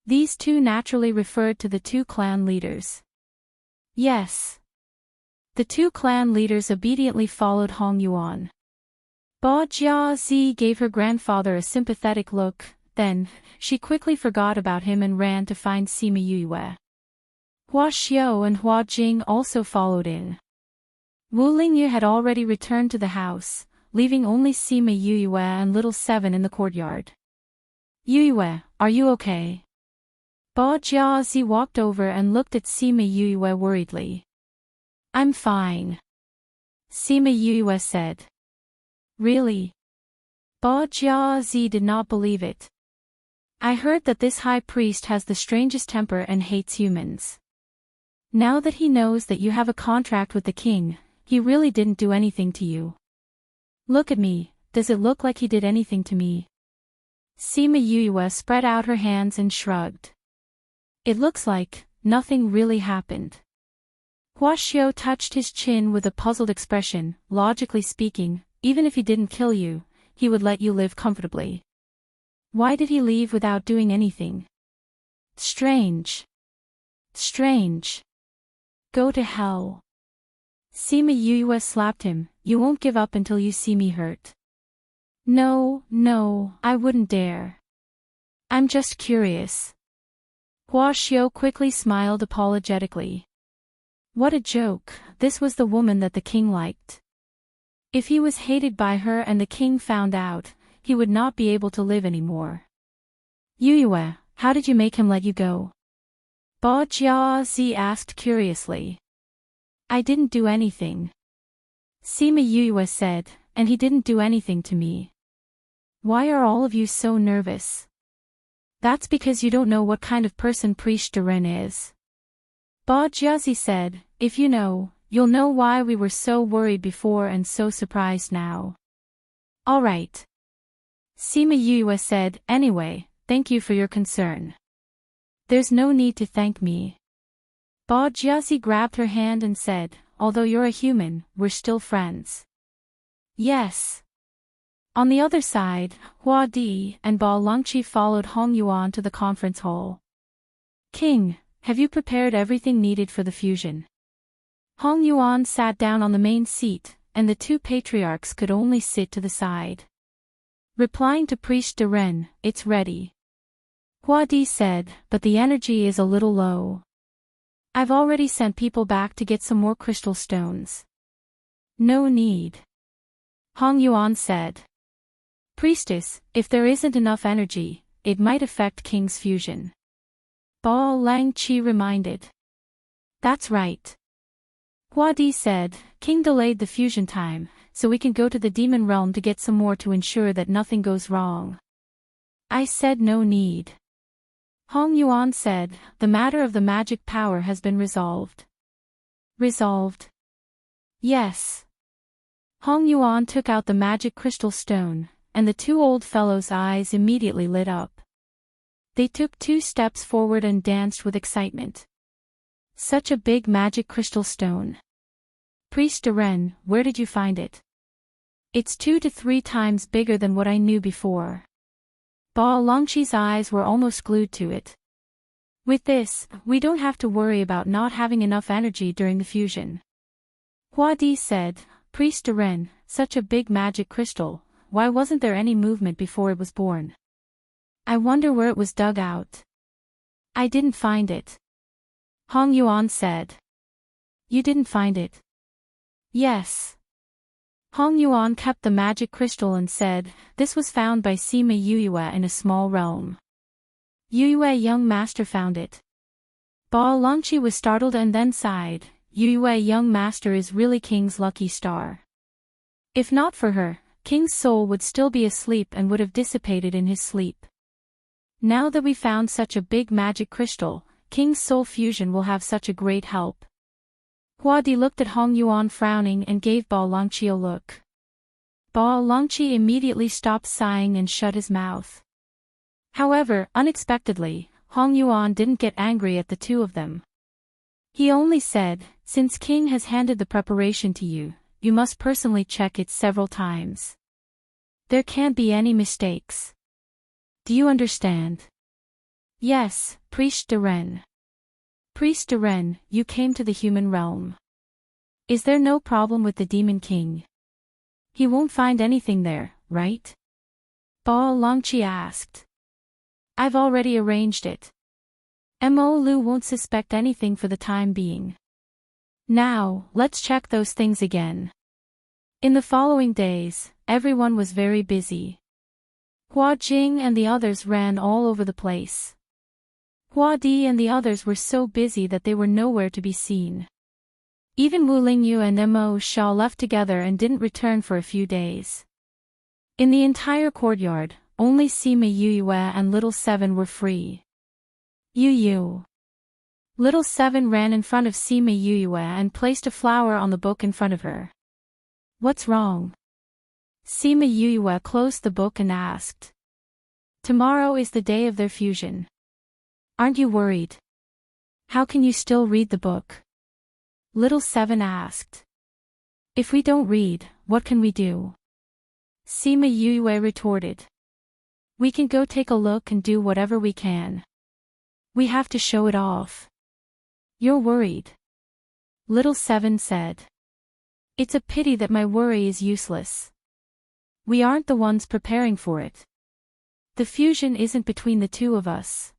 These two naturally referred to the two clan leaders. Yes. The two clan leaders obediently followed Hong Yuan. Ba Jiazi gave her grandfather a sympathetic look, then, she quickly forgot about him and ran to find Sima Yue. Hua Xiao and Hua Jing also followed in. Wu Lingyu had already returned to the house, leaving only Sima Yue and Little Seven in the courtyard. Yue, are you okay? Ba Jiazi walked over and looked at Sima Yue worriedly. I'm fine. Sima Yue said. Really? Ba Jiazi did not believe it. I heard that this high priest has the strangest temper and hates humans. Now that he knows that you have a contract with the king, he really didn't do anything to you. Look at me, does it look like he did anything to me? Sima Yue spread out her hands and shrugged. It looks like nothing really happened. Hua Xiao touched his chin with a puzzled expression. Logically speaking, even if he didn't kill you, he would let you live comfortably. Why did he leave without doing anything? Strange. Strange. Go to hell. Sima Yue slapped him. You won't give up until you see me hurt. No, I wouldn't dare. I'm just curious. Hua Xiao quickly smiled apologetically. What a joke, this was the woman that the king liked. If he was hated by her and the king found out, he would not be able to live anymore. Yue, how did you make him let you go? Ba Jiazi asked curiously. I didn't do anything. Sima Yue said, and he didn't do anything to me. Why are all of you so nervous? That's because you don't know what kind of person Priest Duren is. Ba Jiazi said, if you know, you'll know why we were so worried before and so surprised now. All right. Sima Yue said, anyway, thank you for your concern. There's no need to thank me. Ba Jiazi grabbed her hand and said, although you're a human, we're still friends. Yes. On the other side, Hua Di and Ba Longqi followed Hong Yuan to the conference hall. King, have you prepared everything needed for the fusion? Hong Yuan sat down on the main seat, and the two patriarchs could only sit to the side. Replying to Priest Duren, it's ready. Hua Di said, but the energy is a little low. I've already sent people back to get some more crystal stones. No need. Hong Yuan said. Priestess, if there isn't enough energy, it might affect King's fusion. Ba Longqi reminded. That's right. Hua Di said, King delayed the fusion time, so we can go to the demon realm to get some more to ensure that nothing goes wrong. I said no need. Hong Yuan said, the matter of the magic power has been resolved. Resolved? Yes. Hong Yuan took out the magic crystal stone, and the two old fellows' eyes immediately lit up. They took 2 steps forward and danced with excitement. Such a big magic crystal stone. Priest Duren, where did you find it? It's 2 to 3 times bigger than what I knew before. Ba Longqi's eyes were almost glued to it. With this, we don't have to worry about not having enough energy during the fusion. Hua Di said, Priest Duren, such a big magic crystal, why wasn't there any movement before it was born? I wonder where it was dug out. I didn't find it. Hong Yuan said. You didn't find it? Yes. Hong Yuan kept the magic crystal and said, this was found by Sima Yuyue in a small realm. Yuyue young master found it. Ba Longqi was startled and then sighed, Yuyue young master is really King's lucky star. If not for her, King's soul would still be asleep and would have dissipated in his sleep. Now that we found such a big magic crystal, King's soul fusion will have such a great help. Hua Di looked at Hong Yuan frowning and gave Ba Longqi a look. Ba Longqi immediately stopped sighing and shut his mouth. However, unexpectedly, Hong Yuan didn't get angry at the two of them. He only said, since King has handed the preparation to you, you must personally check it several times. There can't be any mistakes. Do you understand? Yes, Priest Duren. Priest Duren, you came to the human realm. Is there no problem with the Demon King? He won't find anything there, right? Ba Longqi asked. I've already arranged it. Mo Lu won't suspect anything for the time being. Now, let's check those things again. In the following days, everyone was very busy. Hua Jing and the others ran all over the place. Hua Di and the others were so busy that they were nowhere to be seen. Even Wu Lingyu and Mo Shao left together and didn't return for a few days. In the entire courtyard, only Sima Yuyue and Little Seven were free. Yu. Little Seven ran in front of Sima Yuyue and placed a flower on the book in front of her. What's wrong? Sima Yuyue closed the book and asked. Tomorrow is the day of their fusion. Aren't you worried? How can you still read the book? Little Seven asked. If we don't read, what can we do? Sima Yuyue retorted. We can go take a look and do whatever we can. We have to show it off. You're worried. Little Seven said. It's a pity that my worry is useless. We aren't the ones preparing for it. The fusion isn't between the two of us.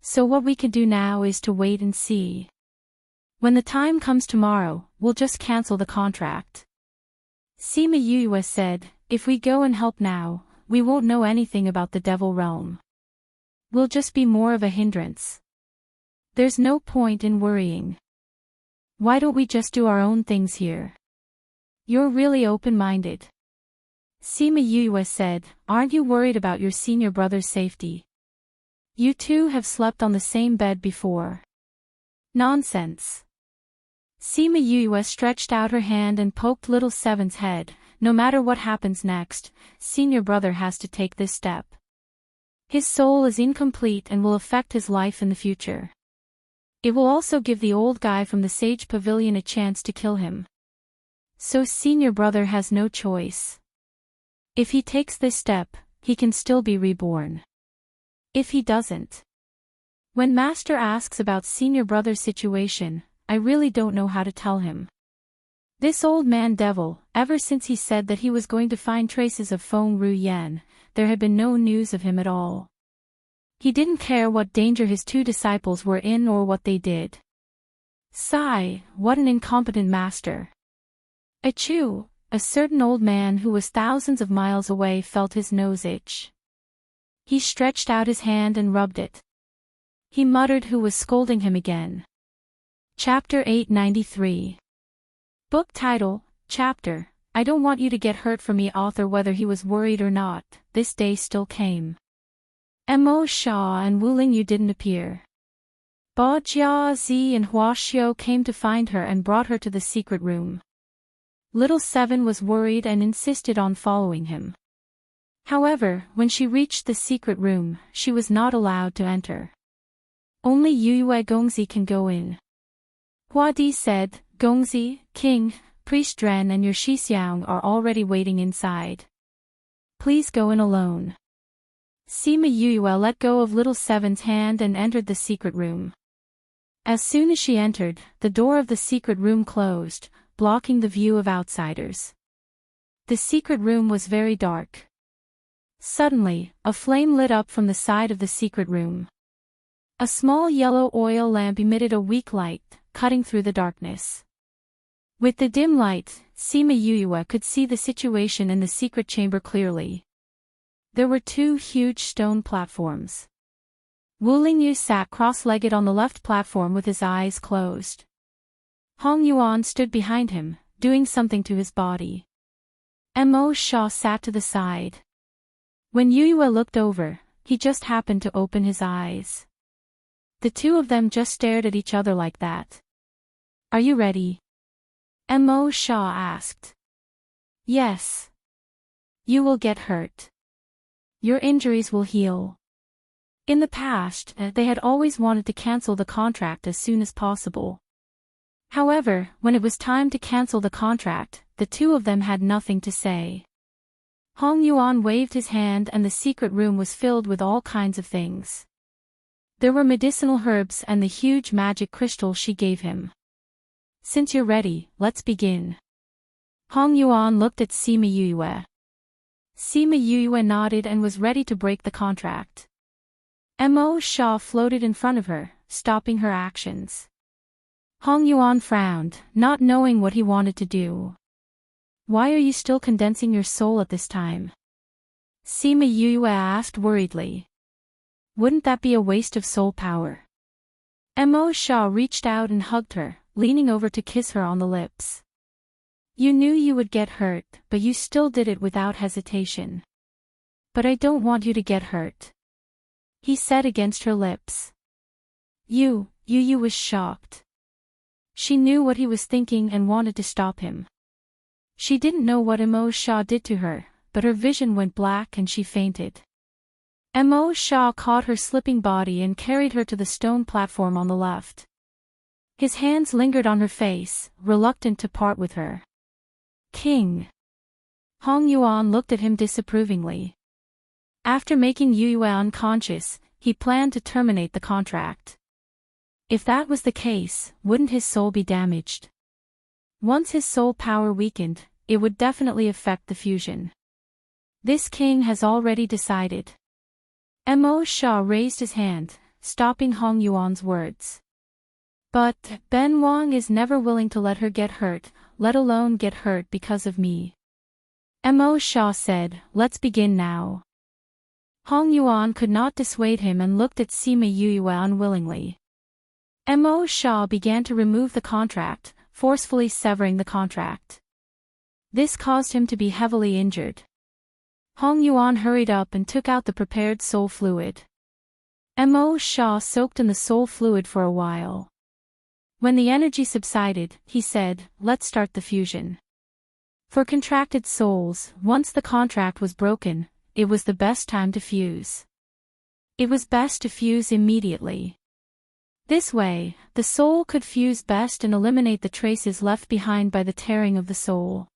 So what we can do now is to wait and see. When the time comes tomorrow, we'll just cancel the contract. Sima Yuyue said, if we go and help now, we won't know anything about the Devil Realm. We'll just be more of a hindrance. There's no point in worrying. Why don't we just do our own things here? You're really open-minded. Sima Yuyue said, aren't you worried about your senior brother's safety? You two have slept on the same bed before. Nonsense. Sima Yuyue stretched out her hand and poked Little Seven's head. No matter what happens next, senior brother has to take this step. His soul is incomplete and will affect his life in the future. It will also give the old guy from the Sage Pavilion a chance to kill him. So senior brother has no choice. If he takes this step, he can still be reborn. If he doesn't. When Master asks about senior brother's situation, I really don't know how to tell him. This old man devil, ever since he said that he was going to find traces of Feng Ruyan, there had been no news of him at all. He didn't care what danger his two disciples were in or what they did. Sigh, what an incompetent master. Achoo, a certain old man who was thousands of miles away felt his nose itch. He stretched out his hand and rubbed it. He muttered who was scolding him again. Chapter 893. Book title, Chapter, I don't want you to get hurt for me. Author. Whether he was worried or not, this day still came. Mo Sha and Wu Lingyu didn't appear. Ba Jia Zi and Hua Xiao came to find her and brought her to the secret room. Little Seven was worried and insisted on following him. However, when she reached the secret room, she was not allowed to enter. Only Yue Gongzi can go in. Hua Di said, Gongzi, King, Priest Dren and your Shixiang are already waiting inside. Please go in alone. Sima Yue let go of Little Seven's hand and entered the secret room. As soon as she entered, the door of the secret room closed, blocking the view of outsiders. The secret room was very dark. Suddenly, a flame lit up from the side of the secret room. A small yellow oil lamp emitted a weak light, cutting through the darkness. With the dim light, Sima Yue could see the situation in the secret chamber clearly. There were two huge stone platforms. Wu Lingyu sat cross-legged on the left platform with his eyes closed. Hong Yuan stood behind him, doing something to his body. Mo Sha sat to the side. When Yue looked over, he just happened to open his eyes. The two of them just stared at each other like that. Are you ready? Mo Sha asked. Yes. You will get hurt. Your injuries will heal. In the past, they had always wanted to cancel the contract as soon as possible. However, when it was time to cancel the contract, the two of them had nothing to say. Hong Yuan waved his hand and the secret room was filled with all kinds of things. There were medicinal herbs and the huge magic crystal she gave him. Since you're ready, let's begin. Hong Yuan looked at Sima Yue. Sima Yue nodded and was ready to break the contract. Mo Sha floated in front of her, stopping her actions. Hong Yuan frowned, not knowing what he wanted to do. Why are you still condensing your soul at this time? Sima Yue asked worriedly. Wouldn't that be a waste of soul power? Mo Sha reached out and hugged her, leaning over to kiss her on the lips. You knew you would get hurt, but you still did it without hesitation. But I don't want you to get hurt. He said against her lips. Yu was shocked. She knew what he was thinking and wanted to stop him. She didn't know what Mo Sha did to her, but her vision went black and she fainted. Mo Sha caught her slipping body and carried her to the stone platform on the left. His hands lingered on her face, reluctant to part with her. King. Hong Yuan looked at him disapprovingly. After making Yue unconscious, he planned to terminate the contract. If that was the case, wouldn't his soul be damaged? Once his soul power weakened, it would definitely affect the fusion. This king has already decided. Mo Sha raised his hand, stopping Hong Yuan's words. But Ben Wang is never willing to let her get hurt, let alone get hurt because of me. Mo Sha said, let's begin now. Hong Yuan could not dissuade him and looked at Sima Yue unwillingly. Mo Sha began to remove the contract, forcefully severing the contract. This caused him to be heavily injured. Hong Yuan hurried up and took out the prepared soul fluid. Mo Sha soaked in the soul fluid for a while. When the energy subsided, he said, let's start the fusion. For contracted souls, once the contract was broken, it was the best time to fuse. It was best to fuse immediately. This way, the soul could fuse best and eliminate the traces left behind by the tearing of the soul.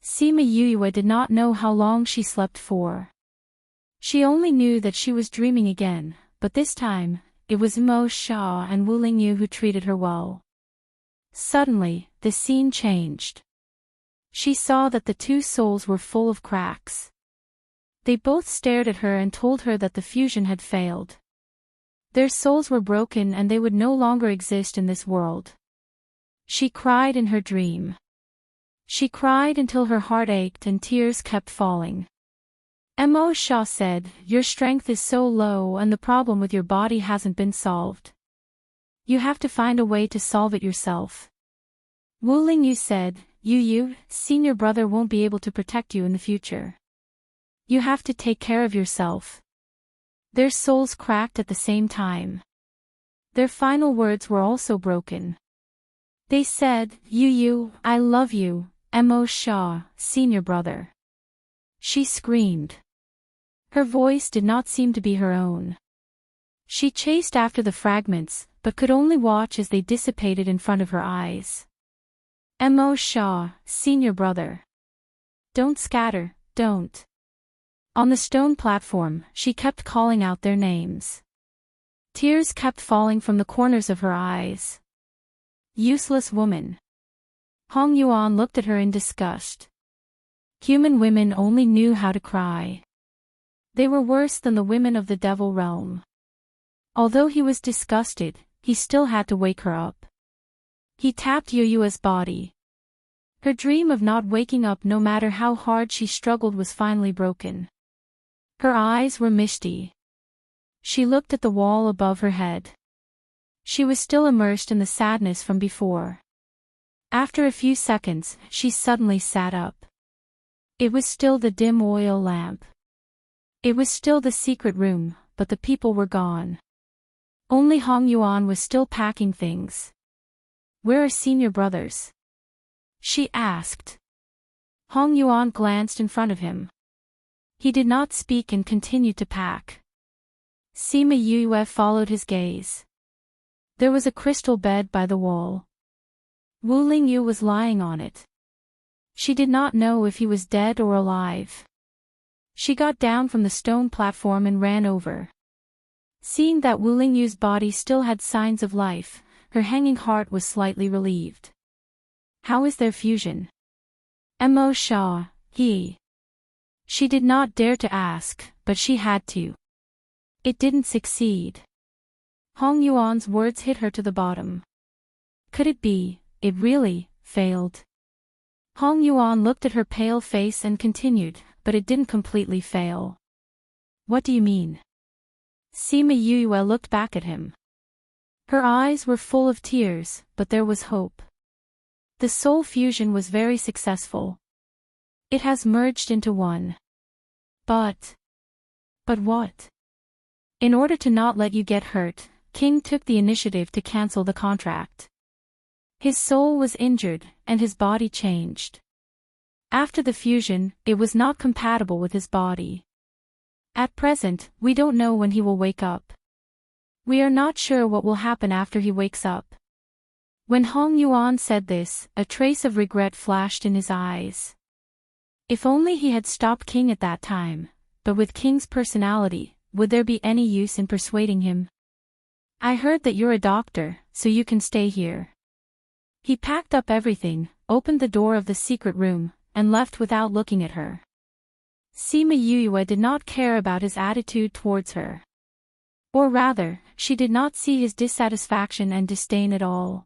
Sima Yue did not know how long she slept for. She only knew that she was dreaming again, but this time, it was Mo Sha and Wu Lingyu who treated her well. Suddenly, the scene changed. She saw that the two souls were full of cracks. They both stared at her and told her that the fusion had failed. Their souls were broken and they would no longer exist in this world. She cried in her dream. She cried until her heart ached and tears kept falling. Mo Sha said, your strength is so low and the problem with your body hasn't been solved. You have to find a way to solve it yourself. Wu Lingyu said, Yu, senior brother won't be able to protect you in the future. You have to take care of yourself. Their souls cracked at the same time. Their final words were also broken. They said, Yu, I love you, Mo Shaw, senior brother. She screamed. Her voice did not seem to be her own. She chased after the fragments, but could only watch as they dissipated in front of her eyes. Mo Shaw, senior brother. Don't scatter, don't. On the stone platform, she kept calling out their names. Tears kept falling from the corners of her eyes. Useless woman. Hong Yuan looked at her in disgust. Human women only knew how to cry. They were worse than the women of the devil realm. Although he was disgusted, he still had to wake her up. He tapped Yu's body. Her dream of not waking up no matter how hard she struggled was finally broken. Her eyes were misty. She looked at the wall above her head. She was still immersed in the sadness from before. After a few seconds, she suddenly sat up. It was still the dim oil lamp. It was still the secret room, but the people were gone. Only Hong Yuan was still packing things. Where are senior brothers? She asked. Hong Yuan glanced in front of him. He did not speak and continued to pack. Sima Yue followed his gaze. There was a crystal bed by the wall. Wu Lingyu was lying on it. She did not know if he was dead or alive. She got down from the stone platform and ran over. Seeing that Wu Lingyu's body still had signs of life, her hanging heart was slightly relieved. How is their fusion? Mo Shaw, he. She did not dare to ask, but she had to. It didn't succeed. Hong Yuan's words hit her to the bottom. Could it be, it really, failed? Hong Yuan looked at her pale face and continued, but it didn't completely fail. What do you mean? Sima Yue looked back at him. Her eyes were full of tears, but there was hope. The soul fusion was very successful. It has merged into one. But what? In order to not let you get hurt, King took the initiative to cancel the contract. His soul was injured, and his body changed. After the fusion, it was not compatible with his body. At present, we don't know when he will wake up. We are not sure what will happen after he wakes up. When Hong Yuan said this, a trace of regret flashed in his eyes. If only he had stopped King at that time, but with King's personality, would there be any use in persuading him? I heard that you're a doctor, so you can stay here. He packed up everything, opened the door of the secret room, and left without looking at her. Sima Yue did not care about his attitude towards her. Or rather, she did not see his dissatisfaction and disdain at all.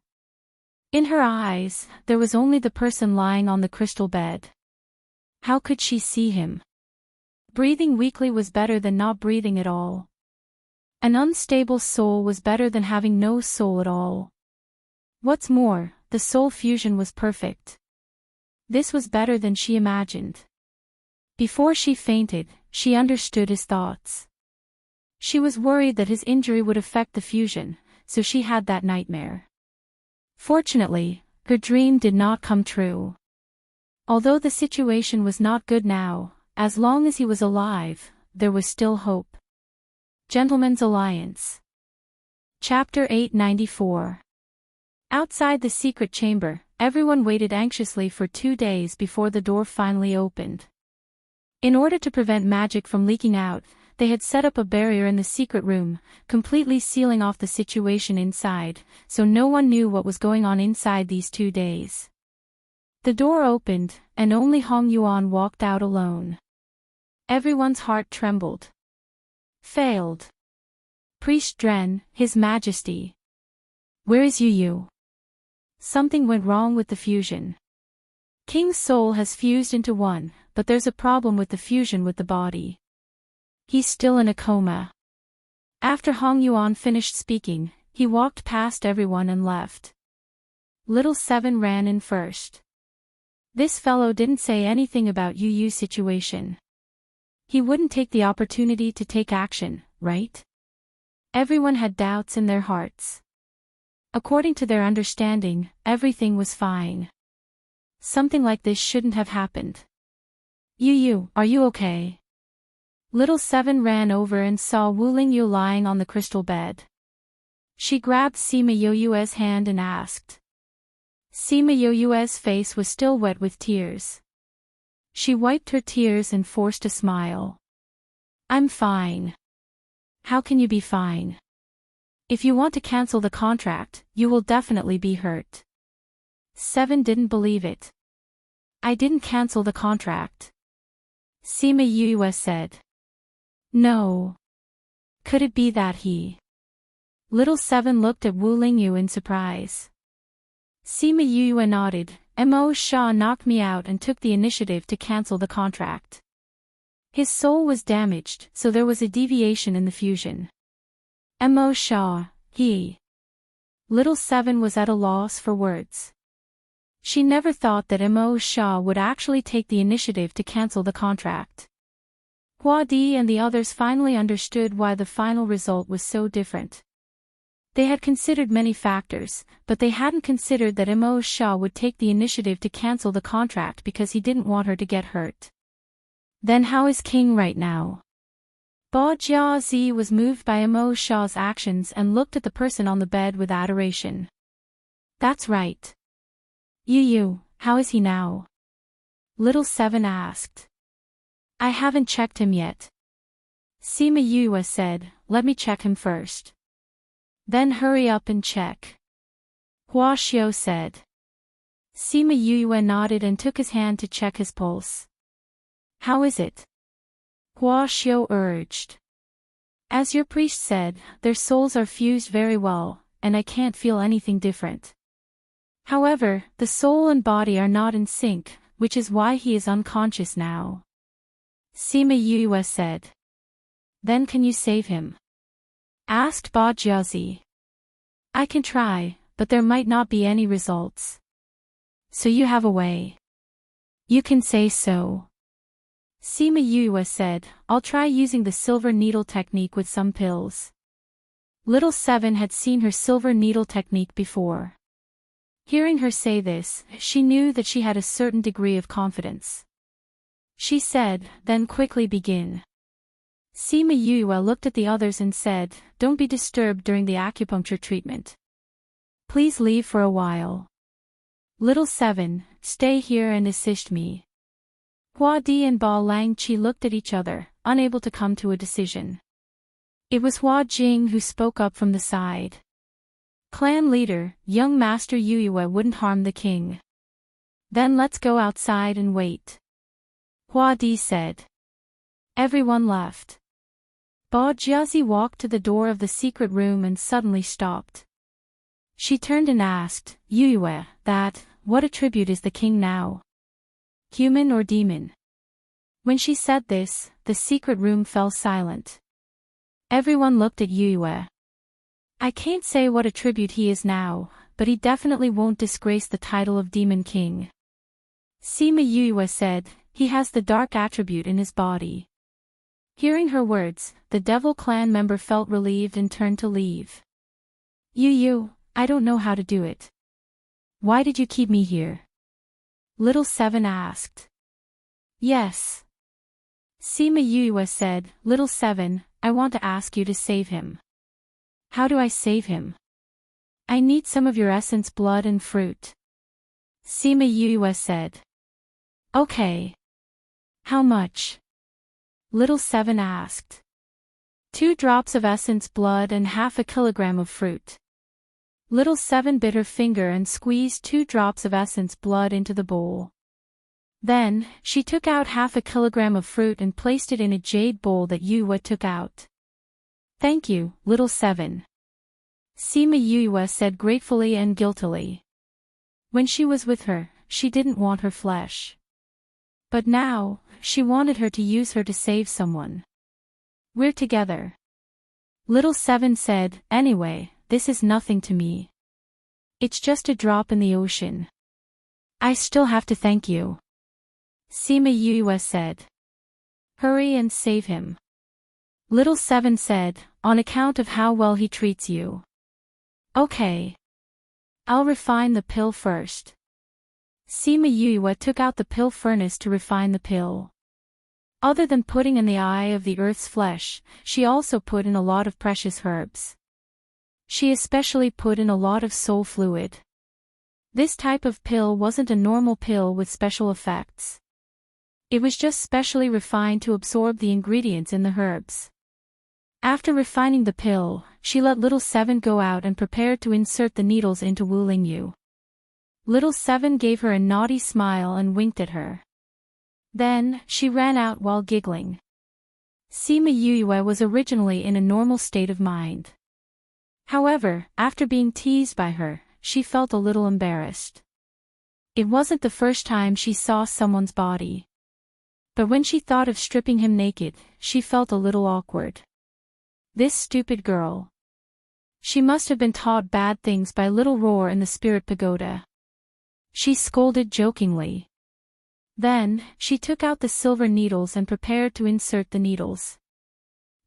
In her eyes, there was only the person lying on the crystal bed. How could she see him? Breathing weakly was better than not breathing at all. An unstable soul was better than having no soul at all. What's more, the soul fusion was perfect. This was better than she imagined. Before she fainted, she understood his thoughts. She was worried that his injury would affect the fusion, so she had that nightmare. Fortunately, her dream did not come true. Although the situation was not good now, as long as he was alive, there was still hope. Gentleman's Alliance. Chapter 894. Outside the secret chamber, everyone waited anxiously for 2 days before the door finally opened. In order to prevent magic from leaking out, they had set up a barrier in the secret room, completely sealing off the situation inside, so no one knew what was going on inside these 2 days. The door opened, and only Hong Yuan walked out alone. Everyone's heart trembled. Failed. Priest Dren, His Majesty. Where is Yu? Something went wrong with the fusion. King's soul has fused into one, but there's a problem with the fusion with the body. He's still in a coma. After Hong Yuan finished speaking, he walked past everyone and left. Little Seven ran in first. This fellow didn't say anything about Yu's situation. He wouldn't take the opportunity to take action, right? Everyone had doubts in their hearts. According to their understanding, everything was fine. Something like this shouldn't have happened. Yu, are you okay? Little Seven ran over and saw Wu Lingyu lying on the crystal bed. She grabbed Sima Yoyue's hand and asked. Sima Yoyue's face was still wet with tears. She wiped her tears and forced a smile. I'm fine. How can you be fine? If you want to cancel the contract, you will definitely be hurt. Seven didn't believe it. I didn't cancel the contract. Sima Yue said. No. Could it be that he? Little Seven looked at Wu Lingyu in surprise. Sima Yue nodded. Mo Sha knocked me out and took the initiative to cancel the contract. His soul was damaged, so there was a deviation in the fusion. Mo Sha, he. Little Seven was at a loss for words. She never thought that Mo Sha would actually take the initiative to cancel the contract. Hua Di and the others finally understood why the final result was so different. They had considered many factors, but they hadn't considered that Mo Sha would take the initiative to cancel the contract because he didn't want her to get hurt. Then how is King right now? Ba Jiazi was moved by Mo Sha's actions and looked at the person on the bed with adoration. That's right. Yu, how is he now? Little Seven asked. I haven't checked him yet. Sima Yue said, let me check him first. Then hurry up and check. Hua Xiu said. Sima Yue nodded and took his hand to check his pulse. How is it? Hua Xiu urged. As your priest said, their souls are fused very well, and I can't feel anything different. However, the soul and body are not in sync, which is why he is unconscious now. Sima Yue said. Then can you save him? Asked Ba Jiazi. I can try, but there might not be any results. So you have a way. You can say so. Sima Yue said, I'll try using the silver needle technique with some pills. Little Seven had seen her silver needle technique before. Hearing her say this, she knew that she had a certain degree of confidence. She said, then quickly begin. Sima Yue looked at the others and said, don't be disturbed during the acupuncture treatment. Please leave for a while. Little Seven, stay here and assist me. Hua Di and Ba Langqi looked at each other, unable to come to a decision. It was Hua Jing who spoke up from the side. Clan leader, young Master Yue wouldn't harm the king. Then let's go outside and wait. Hua Di said. Everyone left. Ba Jiazi walked to the door of the secret room and suddenly stopped. She turned and asked, Yue, what attribute is the king now? Human or demon? When she said this, the secret room fell silent. Everyone looked at Yue. I can't say what attribute he is now, but he definitely won't disgrace the title of Demon King. Sima Yue said, he has the dark attribute in his body. Hearing her words, the Devil Clan member felt relieved and turned to leave. Yu, I don't know how to do it. Why did you keep me here? Little Seven asked. Yes. Sima Yue said, Little Seven, I want to ask you to save him. How do I save him? I need some of your essence, blood and fruit. Sima Yue said. Okay. How much? Little Seven asked. 2 drops of essence blood and half a kilogram of fruit. Little Seven bit her finger and squeezed 2 drops of essence blood into the bowl. Then, she took out half a kilogram of fruit and placed it in a jade bowl that Yue took out. Thank you, Little Seven. Sima Yue said gratefully and guiltily. When she was with her, she didn't want her flesh. But now, she wanted her to use her to save someone. We're together. Little Seven said, anyway, this is nothing to me. It's just a drop in the ocean. I still have to thank you. Sima Yue said. Hurry and save him. Little Seven said, on account of how well he treats you. Okay. I'll refine the pill first. Sima Yue took out the pill furnace to refine the pill. Other than putting in the eye of the earth's flesh, she also put in a lot of precious herbs. She especially put in a lot of soul fluid. This type of pill wasn't a normal pill with special effects. It was just specially refined to absorb the ingredients in the herbs. After refining the pill, she let Little Seven go out and prepared to insert the needles into Wu Lingyu. Little Seven gave her a naughty smile and winked at her. Then, she ran out while giggling. Sima Yue was originally in a normal state of mind. However, after being teased by her, she felt a little embarrassed. It wasn't the first time she saw someone's body. But when she thought of stripping him naked, she felt a little awkward. This stupid girl. She must have been taught bad things by Little Roar in the Spirit Pagoda. She scolded jokingly. Then, she took out the silver needles and prepared to insert the needles.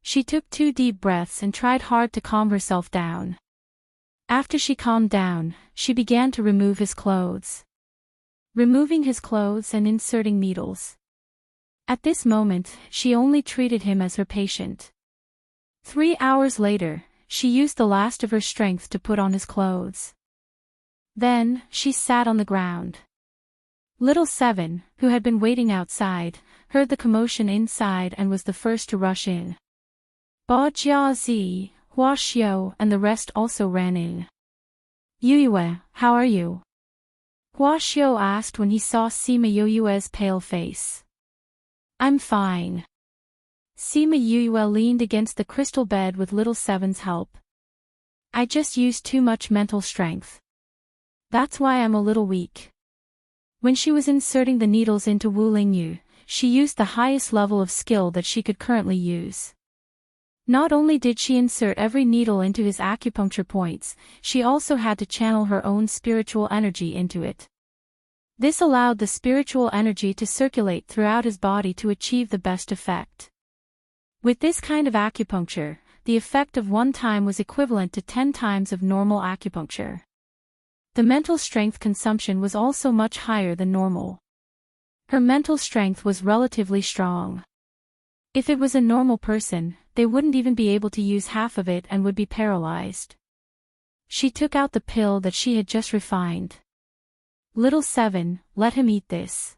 She took 2 deep breaths and tried hard to calm herself down. After she calmed down, she began to remove his clothes. Removing his clothes and inserting needles. At this moment, she only treated him as her patient. 3 hours later, she used the last of her strength to put on his clothes. Then, she sat on the ground. Little Seven, who had been waiting outside, heard the commotion inside and was the first to rush in. Ba Jiazi, Hua Xiao and the rest also ran in. Yue, how are you? Hua Xiao asked when he saw Sima Yue's pale face. I'm fine. Sima Yue leaned against the crystal bed with Little Seven's help. I just used too much mental strength. That's why I'm a little weak. When she was inserting the needles into Wu Lingyu, she used the highest level of skill that she could currently use. Not only did she insert every needle into his acupuncture points, she also had to channel her own spiritual energy into it. This allowed the spiritual energy to circulate throughout his body to achieve the best effect. With this kind of acupuncture, the effect of one time was equivalent to 10 times of normal acupuncture. The mental strength consumption was also much higher than normal. Her mental strength was relatively strong. If it was a normal person, they wouldn't even be able to use half of it and would be paralyzed. She took out the pill that she had just refined. Little Seven, let him eat this.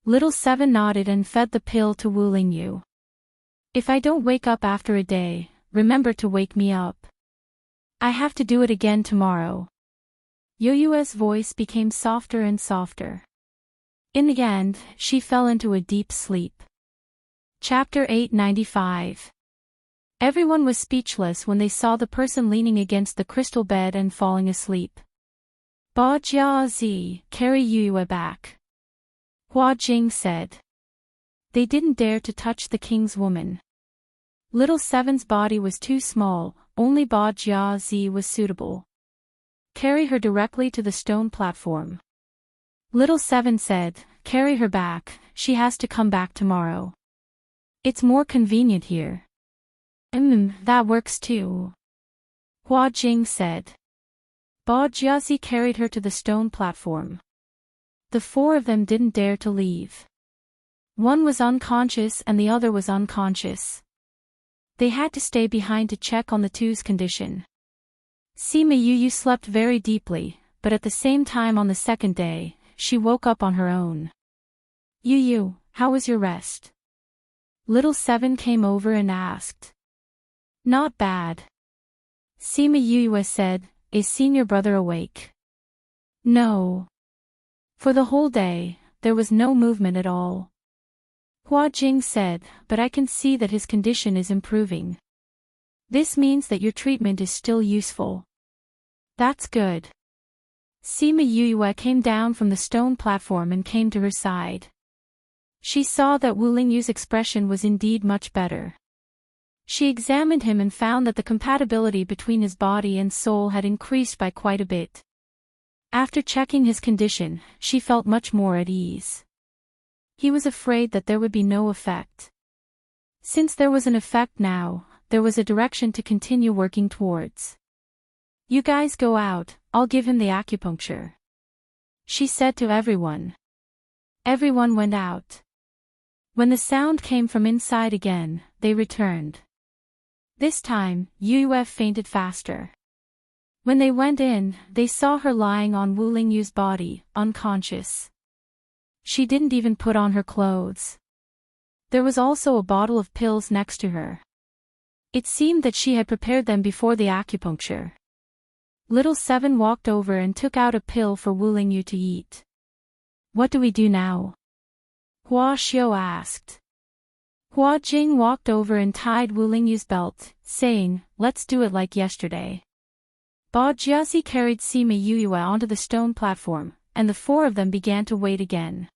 Little Seven nodded and fed the pill to Wu Lingyu. If I don't wake up after a day, remember to wake me up. I have to do it again tomorrow. Yue's voice became softer and softer. In the end, she fell into a deep sleep. Chapter 895. Everyone was speechless when they saw the person leaning against the crystal bed and falling asleep. Ba Jiazi, carry Yue back. Hua Jing said. They didn't dare to touch the king's woman. Little Seven's body was too small, only Ba Jiazi was suitable. Carry her directly to the stone platform. Little Seven said, carry her back, she has to come back tomorrow. It's more convenient here. That works too. Hua Jing said. Ba Jiazi carried her to the stone platform. The 4 of them didn't dare to leave. One was unconscious and the other was unconscious. They had to stay behind to check on the two's condition. Sima Yue slept very deeply, but at the same time on the second day, she woke up on her own. Yu, how was your rest? Little Seven came over and asked. Not bad. Sima Yue said, is senior brother awake? No. For the whole day, there was no movement at all. Hua Jing said, but I can see that his condition is improving. This means that your treatment is still useful. That's good. Sima Yue came down from the stone platform and came to her side. She saw that Wu Lingyu's expression was indeed much better. She examined him and found that the compatibility between his body and soul had increased by quite a bit. After checking his condition, she felt much more at ease. He was afraid that there would be no effect. Since there was an effect now, there was a direction to continue working towards. You guys go out, I'll give him the acupuncture, she said to everyone. Everyone went out. When the sound came from inside again, they returned. This time, Yuyue fainted faster. When they went in, they saw her lying on Wu Lingyu's body, unconscious. She didn't even put on her clothes. There was also a bottle of pills next to her. It seemed that she had prepared them before the acupuncture. Little Seven walked over and took out a pill for Wu Lingyu to eat. What do we do now? Hua Xiu asked. Hua Jing walked over and tied Wu Lingyu's belt, saying, let's do it like yesterday. Ba Jiazi carried Sima Yuyue onto the stone platform, and the four of them began to wait again.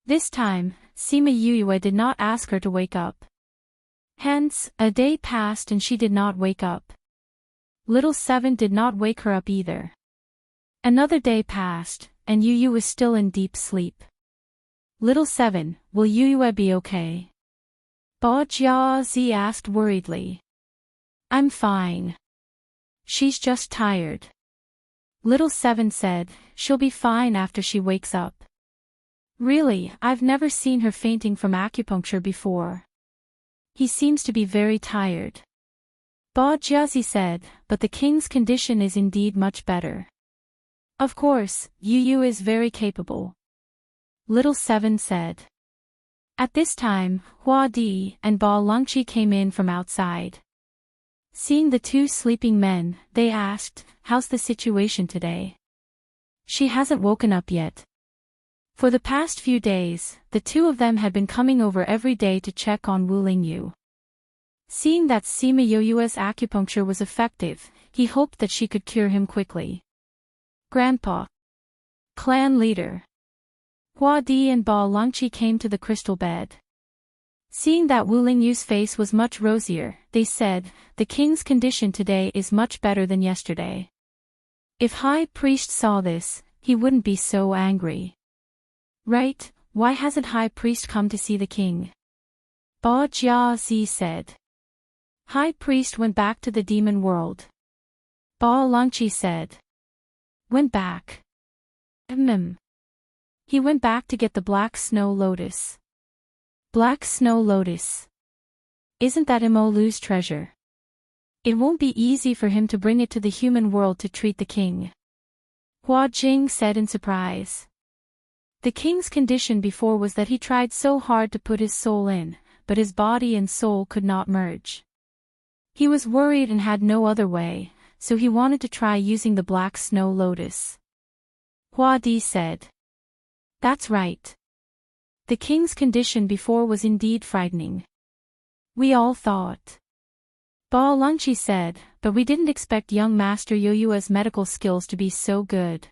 This time, Sima Yuyue did not ask her to wake up. Hence, a day passed and she did not wake up. Little Seven did not wake her up either. Another day passed, and Yuyue was still in deep sleep. Little Seven, will Yuyue be okay? Ba Jiazi asked worriedly. I'm fine. She's just tired. Little Seven said, she'll be fine after she wakes up. Really, I've never seen her fainting from acupuncture before. He seems to be very tired. Ba Jiazi said, but the king's condition is indeed much better. Of course, Yu is very capable. Little Seven said. At this time, Hua Di and Ba Longqi came in from outside. Seeing the two sleeping men, they asked, how's the situation today? She hasn't woken up yet. For the past few days, the two of them had been coming over every day to check on Wu Lingyu. Seeing that Sima Yoyue's acupuncture was effective, he hoped that she could cure him quickly. Grandpa. Clan leader. Hua Di and Ba Longqi came to the crystal bed. Seeing that Wu Lingyu's face was much rosier, they said, the king's condition today is much better than yesterday. If High Priest saw this, he wouldn't be so angry. Right, why hasn't High Priest come to see the king? Ba Jiazi said. High Priest went back to the demon world. Ba Longqi said. Went back. He went back to get the Black Snow Lotus. Black Snow Lotus. Isn't that Imolu's treasure? It won't be easy for him to bring it to the human world to treat the king. Hua Jing said in surprise. The king's condition before was that he tried so hard to put his soul in, but his body and soul could not merge. He was worried and had no other way, so he wanted to try using the Black Snow Lotus. Hua Di said. That's right. The king's condition before was indeed frightening. We all thought. Ba Longqi said, but we didn't expect young Master Yoyue's medical skills to be so good.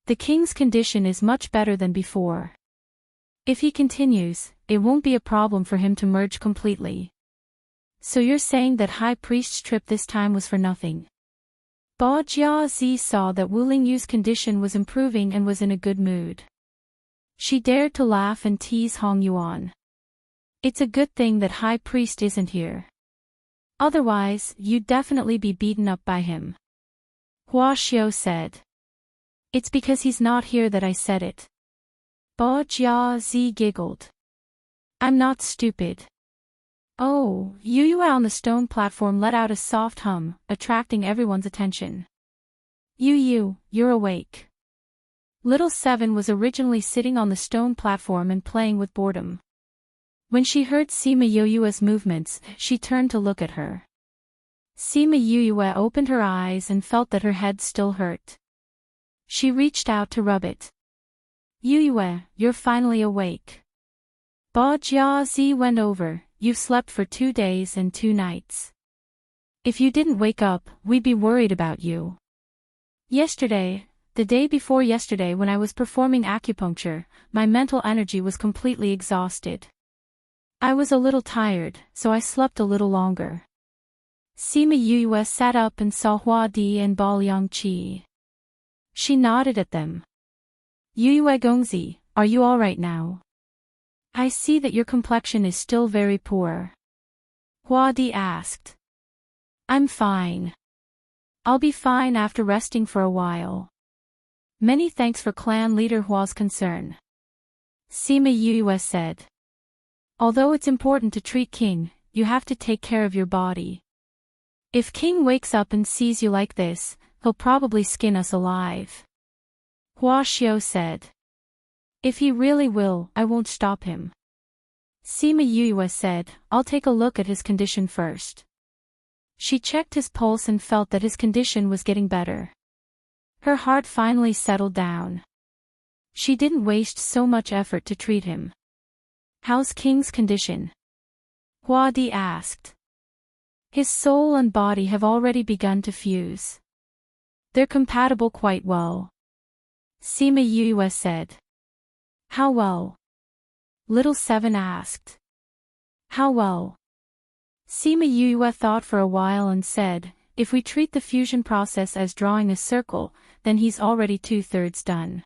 The king's condition is much better than before. If he continues, it won't be a problem for him to merge completely. So you're saying that High Priest's trip this time was for nothing? Ba Jiazi saw that Wu Lingyu's condition was improving and was in a good mood. She dared to laugh and tease Hong Yuan. It's a good thing that High Priest isn't here. Otherwise, you'd definitely be beaten up by him. Hua Xiu said. It's because he's not here that I said it. Ba Jiazi giggled. I'm not stupid. Oh, Yuyue on the stone platform let out a soft hum, attracting everyone's attention. Yu, you're awake. Little Seven was originally sitting on the stone platform and playing with boredom. When she heard Sima Yoyue's movements, she turned to look at her. Sima Yuyue opened her eyes and felt that her head still hurt. She reached out to rub it. Yuyue, you're finally awake. Ba Jiazi went over. You've slept for 2 days and 2 nights. If you didn't wake up, we'd be worried about you. Yesterday, the day before yesterday when I was performing acupuncture, my mental energy was completely exhausted. I was a little tired, so I slept a little longer. Sima Yuyue sat up and saw Hua Di and Ba Longqi. She nodded at them. Yuyue Gongzi, are you all right now? I see that your complexion is still very poor. Hua-Di asked. I'm fine. I'll be fine after resting for a while. Many thanks for clan leader Hua's concern. Sima Yue said. Although it's important to treat King, you have to take care of your body. If King wakes up and sees you like this, he'll probably skin us alive. Hua Xiao said. If he really will, I won't stop him. Sima Yue said, I'll take a look at his condition first. She checked his pulse and felt that his condition was getting better. Her heart finally settled down. She didn't waste so much effort to treat him. How's King's condition? Hua-Di asked. His soul and body have already begun to fuse. They're compatible quite well. Sima Yue said. How well? Little Seven asked. How well? Sima Yue thought for a while and said, if we treat the fusion process as drawing a circle, then he's already 2/3 done.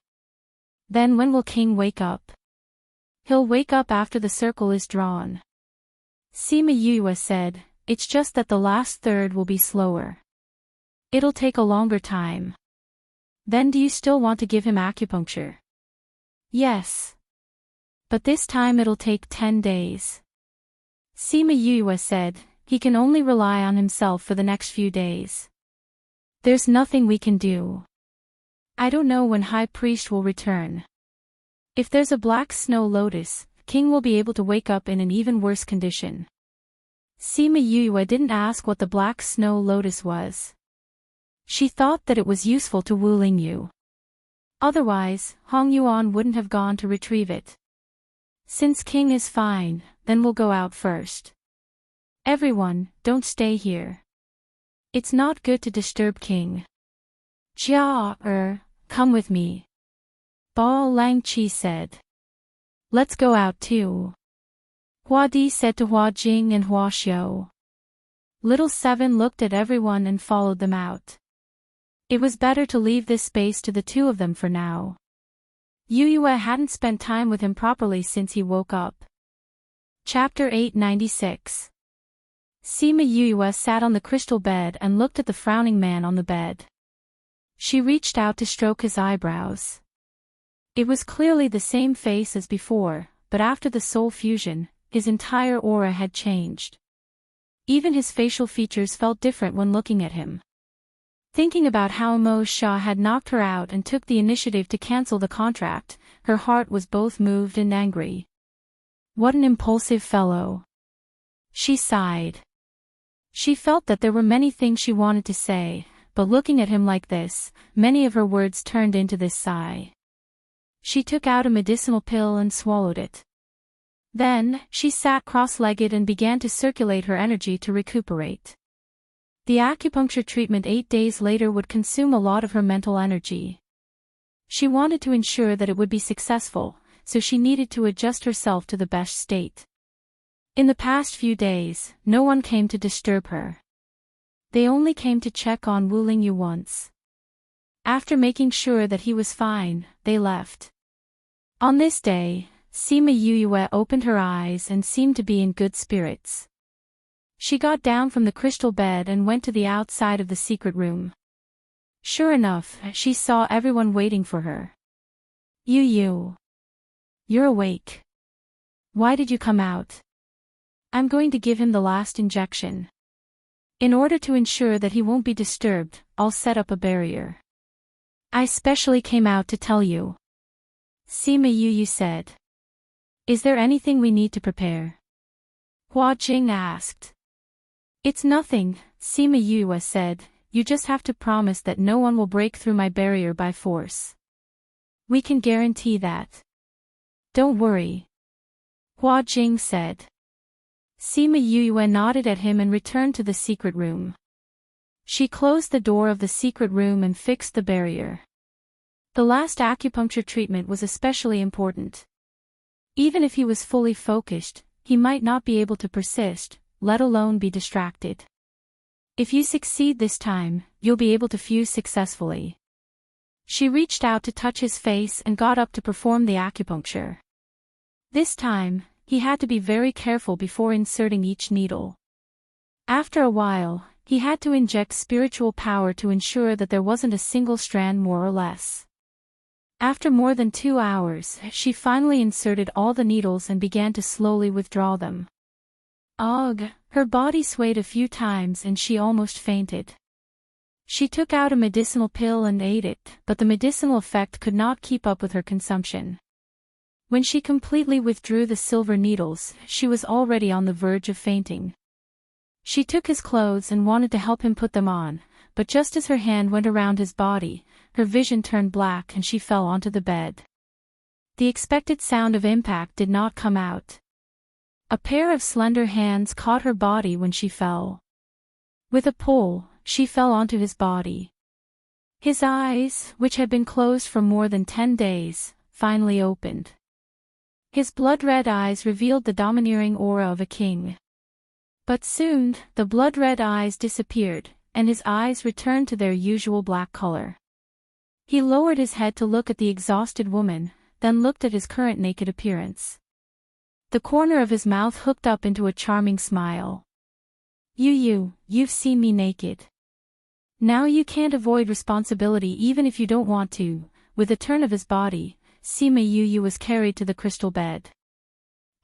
Then when will King wake up? He'll wake up after the circle is drawn. Sima Yue said, it's just that the last third will be slower. It'll take a longer time. Then do you still want to give him acupuncture? Yes. But this time it'll take 10 days. Sima Yue said, he can only rely on himself for the next few days. There's nothing we can do. I don't know when High Priest will return. If there's a black snow lotus, King will be able to wake up in an even worse condition. Sima Yue didn't ask what the black snow lotus was. She thought that it was useful to Wu Lingyu. Otherwise, Hong Yuan wouldn't have gone to retrieve it. Since King is fine, then we'll go out first. Everyone, don't stay here. It's not good to disturb King. Jia, come with me. Bao Langqi said. Let's go out too. Hua-Di said to Hua Jing and Hua Xiao. Little Seven looked at everyone and followed them out. It was better to leave this space to the two of them for now. Yue hadn't spent time with him properly since he woke up. Chapter 896. Sima Yue sat on the crystal bed and looked at the frowning man on the bed. She reached out to stroke his eyebrows. It was clearly the same face as before, but after the soul fusion, his entire aura had changed. Even his facial features felt different when looking at him. Thinking about how Mo Xia had knocked her out and took the initiative to cancel the contract, her heart was both moved and angry. What an impulsive fellow. She sighed. She felt that there were many things she wanted to say, but looking at him like this, many of her words turned into this sigh. She took out a medicinal pill and swallowed it. Then, she sat cross-legged and began to circulate her energy to recuperate. The acupuncture treatment 8 days later would consume a lot of her mental energy. She wanted to ensure that it would be successful, so she needed to adjust herself to the best state. In the past few days, no one came to disturb her. They only came to check on Wu Lingyu once. After making sure that he was fine, they left. On this day, Sima Yue opened her eyes and seemed to be in good spirits. She got down from the crystal bed and went to the outside of the secret room. Sure enough, she saw everyone waiting for her. Yu. You're awake. Why did you come out? I'm going to give him the last injection. In order to ensure that he won't be disturbed, I'll set up a barrier. I specially came out to tell you. Sima Yue said. Is there anything we need to prepare? Hua Jing asked. It's nothing, Sima Yue said, you just have to promise that no one will break through my barrier by force. We can guarantee that. Don't worry. Hua Jing said. Sima Yue nodded at him and returned to the secret room. She closed the door of the secret room and fixed the barrier. The last acupuncture treatment was especially important. Even if he was fully focused, he might not be able to persist, let alone be distracted. If you succeed this time, you'll be able to fuse successfully. She reached out to touch his face and got up to perform the acupuncture. This time, he had to be very careful before inserting each needle. After a while, he had to inject spiritual power to ensure that there wasn't a single strand more or less. After more than 2 hours, she finally inserted all the needles and began to slowly withdraw them. Ugh, her body swayed a few times and she almost fainted. She took out a medicinal pill and ate it, but the medicinal effect could not keep up with her consumption. When she completely withdrew the silver needles, she was already on the verge of fainting. She took his clothes and wanted to help him put them on, but just as her hand went around his body, her vision turned black and she fell onto the bed. The expected sound of impact did not come out. A pair of slender hands caught her body when she fell. With a pull, she fell onto his body. His eyes, which had been closed for more than 10 days, finally opened. His blood-red eyes revealed the domineering aura of a king. But soon, the blood-red eyes disappeared, and his eyes returned to their usual black color. He lowered his head to look at the exhausted woman, then looked at his current naked appearance. The corner of his mouth hooked up into a charming smile. You've seen me naked. Now you can't avoid responsibility even if you don't want to." With a turn of his body, Sima Yu was carried to the crystal bed.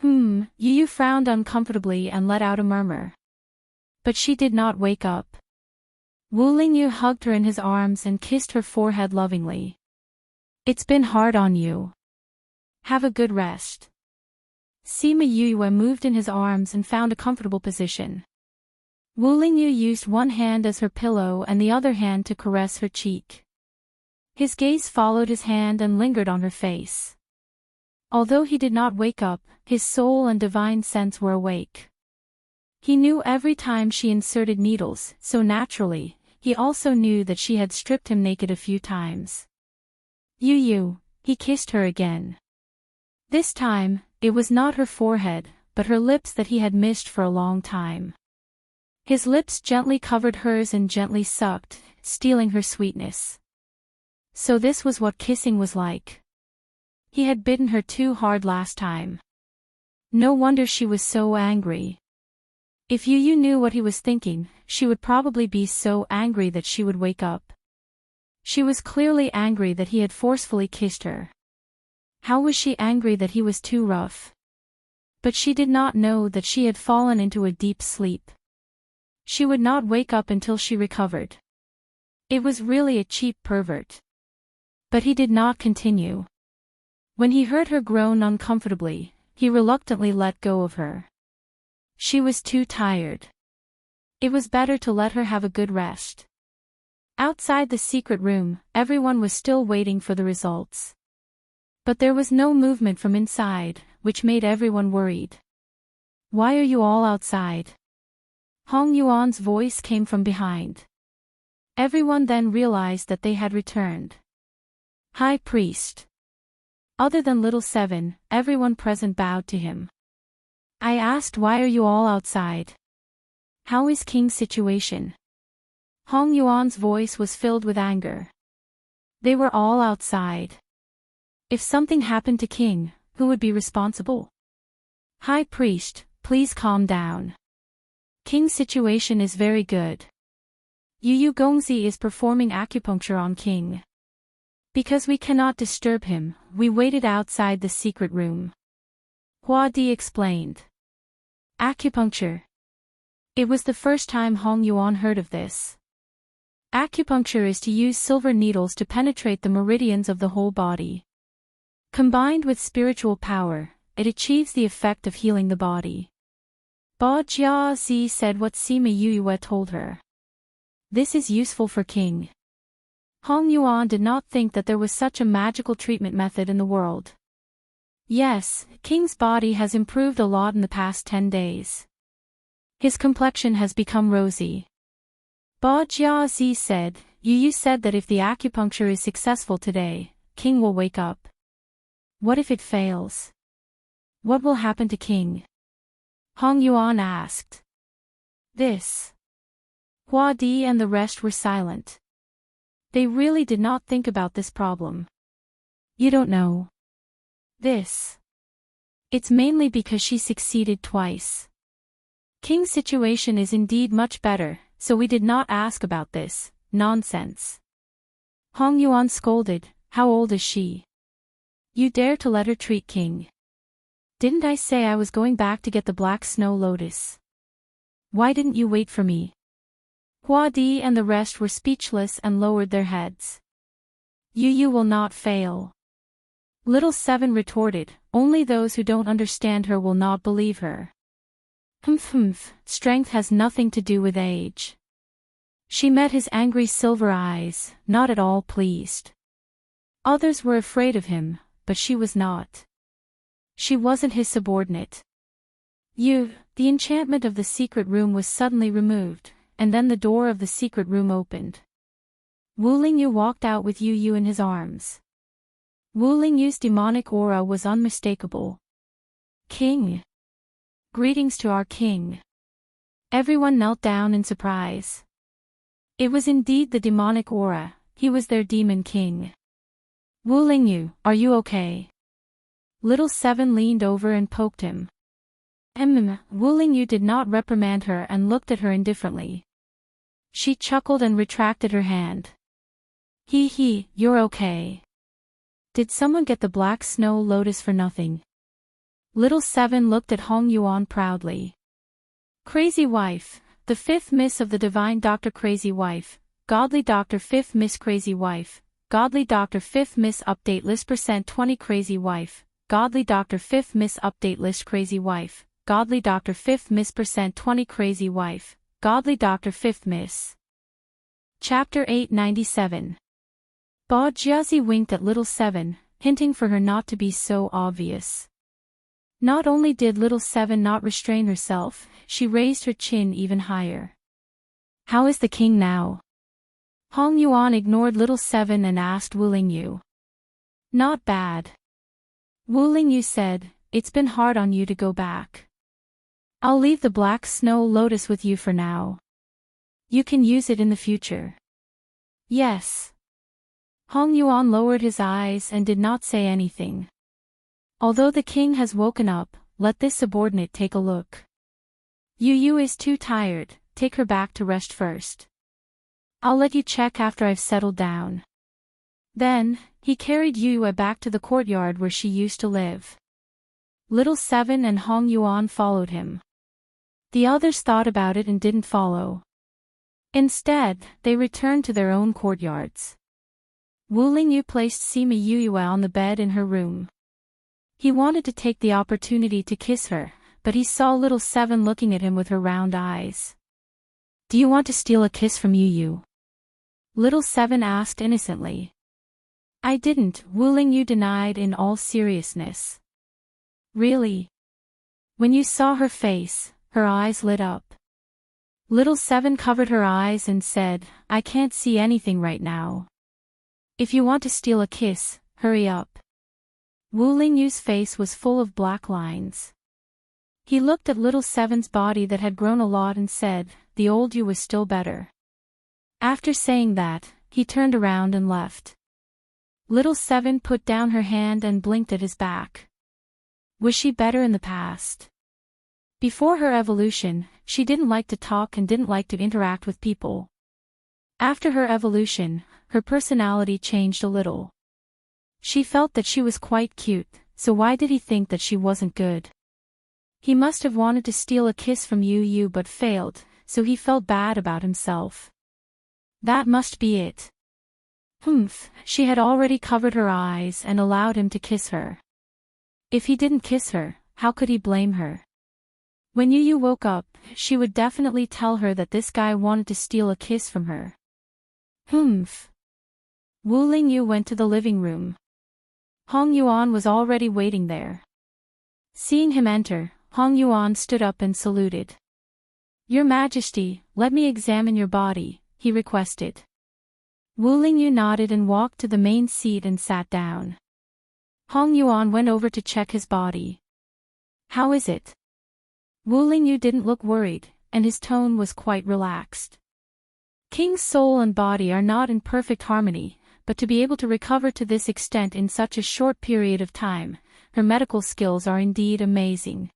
Yu frowned uncomfortably and let out a murmur. But she did not wake up. Wu Lingyu hugged her in his arms and kissed her forehead lovingly. "It's been hard on you. Have a good rest." Sima Yue moved in his arms and found a comfortable position. Wu Lingyu used one hand as her pillow and the other hand to caress her cheek. His gaze followed his hand and lingered on her face. Although he did not wake up, his soul and divine sense were awake. He knew every time she inserted needles, so naturally, he also knew that she had stripped him naked a few times. Yu, he kissed her again. This time, it was not her forehead, but her lips that he had missed for a long time. His lips gently covered hers and gently sucked, stealing her sweetness. So this was what kissing was like. He had bitten her too hard last time. No wonder she was so angry. If Yu knew what he was thinking, she would probably be so angry that she would wake up. She was clearly angry that he had forcefully kissed her. How was she angry that he was too rough? But she did not know that she had fallen into a deep sleep. She would not wake up until she recovered. It was really a cheap pervert. But he did not continue. When he heard her groan uncomfortably, he reluctantly let go of her. She was too tired. It was better to let her have a good rest. Outside the secret room, everyone was still waiting for the results. But there was no movement from inside, which made everyone worried. "Why are you all outside?" Hong Yuan's voice came from behind. Everyone then realized that they had returned. High Priest. Other than Little Seven, everyone present bowed to him. "I asked why are you all outside? How is King's situation?" Hong Yuan's voice was filled with anger. They were all outside. If something happened to King, who would be responsible? "High Priest, please calm down. King's situation is very good. Yu Gongzi is performing acupuncture on King. Because we cannot disturb him, we waited outside the secret room." Hua Di explained. Acupuncture. It was the first time Hong Yuan heard of this. Acupuncture is to use silver needles to penetrate the meridians of the whole body. Combined with spiritual power, it achieves the effect of healing the body. Ba Jia Zi said what Sima Yue told her. This is useful for King. Hong Yuan did not think that there was such a magical treatment method in the world. Yes, King's body has improved a lot in the past 10 days. His complexion has become rosy. Ba Jia Zi said, "You said that if the acupuncture is successful today, King will wake up. What if it fails? What will happen to King?" Hong Yuan asked. This. Hua Di and the rest were silent. They really did not think about this problem. "You don't know. This. It's mainly because she succeeded twice. King's situation is indeed much better, so we did not ask about this. Nonsense. Hong Yuan scolded. How old is she? You dare to let her treat King? Didn't I say I was going back to get the black snow lotus? Why didn't you wait for me? Hua Di and the rest were speechless and lowered their heads. You will not fail. Little Seven retorted, only those who don't understand her will not believe her. Strength has nothing to do with age. She met his angry silver eyes, not at all pleased. Others were afraid of him, but she was not. She wasn't his subordinate. The enchantment of the secret room was suddenly removed, and then the door of the secret room opened. Wu Lingyu walked out with Yu in his arms. Wu Lingyu's demonic aura was unmistakable. King. Greetings to our king. Everyone knelt down in surprise. It was indeed the demonic aura, he was their demon king. Wu Lingyu, are you okay? Little Seven leaned over and poked him. Wu Lingyu did not reprimand her and looked at her indifferently. She chuckled and retracted her hand. You're okay. Did someone get the black snow lotus for nothing? Little Seven looked at Hong Yuan proudly. Crazy wife, the fifth miss of the divine Dr. Crazy wife, godly Dr. Fifth Miss Crazy wife, godly Dr. Fifth Miss Update List %20 Crazy wife, godly Dr. Fifth Miss Update List Crazy wife, godly Dr. Fifth Miss %20 Crazy wife, godly Dr. Fifth Miss. Chapter 897. Ba Jiazi winked at Little Seven, hinting for her not to be so obvious. Not only did Little Seven not restrain herself, she raised her chin even higher. How is the king now? Hong Yuan ignored Little Seven and asked Wu Lingyu. Not bad. Wu Lingyu said, it's been hard on you to go back. I'll leave the black snow lotus with you for now. You can use it in the future. Yes. Hong Yuan lowered his eyes and did not say anything. Although the king has woken up, let this subordinate take a look. Yu is too tired, take her back to rest first. I'll let you check after I've settled down. Then, he carried Yu back to the courtyard where she used to live. Little Seven and Hong Yuan followed him. The others thought about it and didn't follow. Instead, they returned to their own courtyards. Wu Lingyu placed Sima Yue on the bed in her room. He wanted to take the opportunity to kiss her, but he saw Little Seven looking at him with her round eyes. Do you want to steal a kiss from Yu? Little Seven asked innocently. I didn't, Wu Lingyu denied in all seriousness. Really? When you saw her face, her eyes lit up. Little Seven covered her eyes and said, I can't see anything right now. If you want to steal a kiss, hurry up. Wu Lingyu's face was full of black lines. He looked at Little Seven's body that had grown a lot and said, the old you was still better. After saying that, he turned around and left. Little Seven put down her hand and blinked at his back. Was she better in the past? Before her evolution, she didn't like to talk and didn't like to interact with people. After her evolution, her personality changed a little. She felt that she was quite cute, so why did he think that she wasn't good? He must have wanted to steal a kiss from Yu but failed, so he felt bad about himself. That must be it. She had already covered her eyes and allowed him to kiss her. If he didn't kiss her, how could he blame her? When Yu woke up, she would definitely tell her that this guy wanted to steal a kiss from her. Wu Lingyu went to the living room. Hong Yuan was already waiting there. Seeing him enter, Hong Yuan stood up and saluted. Your Majesty, let me examine your body, he requested. Wu Lingyu nodded and walked to the main seat and sat down. Hong Yuan went over to check his body. How is it? Wu Lingyu didn't look worried, and his tone was quite relaxed. King's soul and body are not in perfect harmony, but to be able to recover to this extent in such a short period of time, her medical skills are indeed amazing.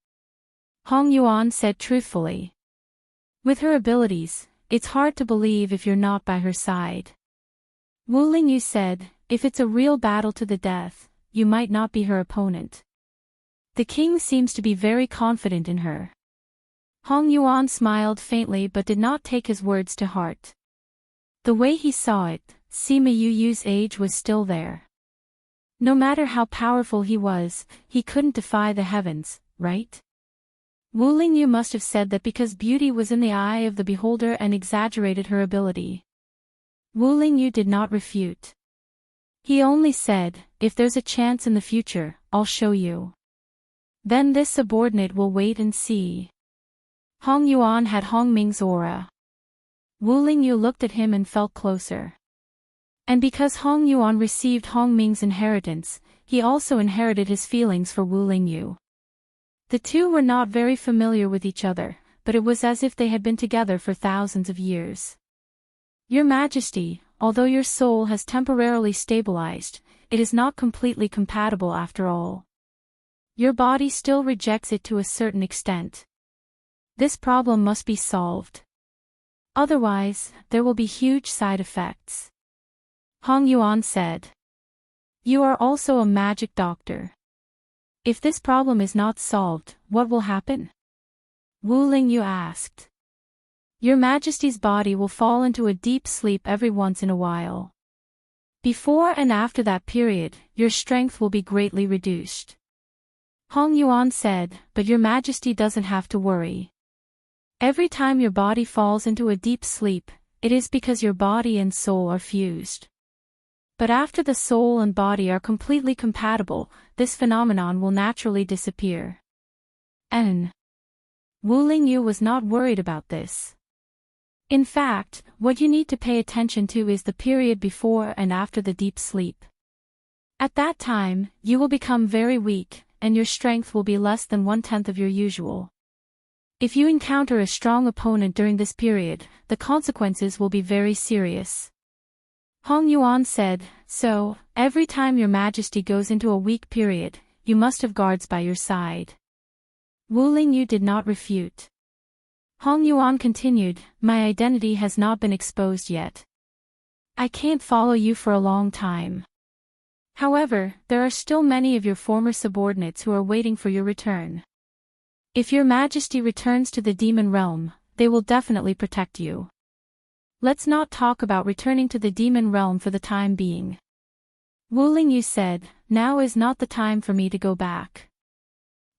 Hong Yuan said truthfully. With her abilities, it's hard to believe if you're not by her side. Wu Lingyu said, if it's a real battle to the death, you might not be her opponent. The king seems to be very confident in her. Hong Yuan smiled faintly but did not take his words to heart. The way he saw it, Sima Yu's age was still there. No matter how powerful he was, he couldn't defy the heavens, right? Wu Lingyu must have said that because beauty was in the eye of the beholder and exaggerated her ability. Wu Lingyu did not refute. He only said, if there's a chance in the future, I'll show you. Then this subordinate will wait and see. Hong Yuan had Hong Ming's aura. Wu Lingyu looked at him and felt closer. And because Hong Yuan received Hong Ming's inheritance, he also inherited his feelings for Wu Lingyu. The two were not very familiar with each other, but it was as if they had been together for thousands of years. Your Majesty, although your soul has temporarily stabilized, it is not completely compatible after all. Your body still rejects it to a certain extent. This problem must be solved. Otherwise, there will be huge side effects. Hong Yuan said. You are also a magic doctor. If this problem is not solved, what will happen? Wu Lingyu asked. Your Majesty's body will fall into a deep sleep every once in a while. Before and after that period, your strength will be greatly reduced. Hong Yuan said, but Your Majesty doesn't have to worry. Every time your body falls into a deep sleep, it is because your body and soul are fused. But after the soul and body are completely compatible, this phenomenon will naturally disappear. Wu Lingyu was not worried about this. In fact, what you need to pay attention to is the period before and after the deep sleep. At that time, you will become very weak, and your strength will be less than 1/10 of your usual. If you encounter a strong opponent during this period, the consequences will be very serious. Hong Yuan said, so, every time Your Majesty goes into a weak period, you must have guards by your side. Wu Lingyu did not refute. Hong Yuan continued, my identity has not been exposed yet. I can't follow you for a long time. However, there are still many of your former subordinates who are waiting for your return. If Your Majesty returns to the demon realm, they will definitely protect you. Let's not talk about returning to the demon realm for the time being. Wu Lingyu said, now is not the time for me to go back.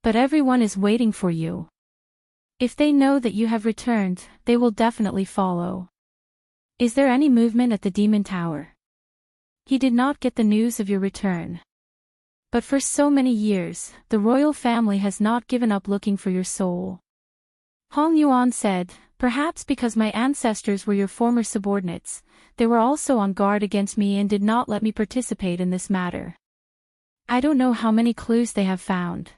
But everyone is waiting for you. If they know that you have returned, they will definitely follow. Is there any movement at the Demon Tower? He did not get the news of your return. But for so many years, the royal family has not given up looking for your soul. Hong Yuan said, perhaps because my ancestors were your former subordinates, they were also on guard against me and did not let me participate in this matter. I don't know how many clues they have found.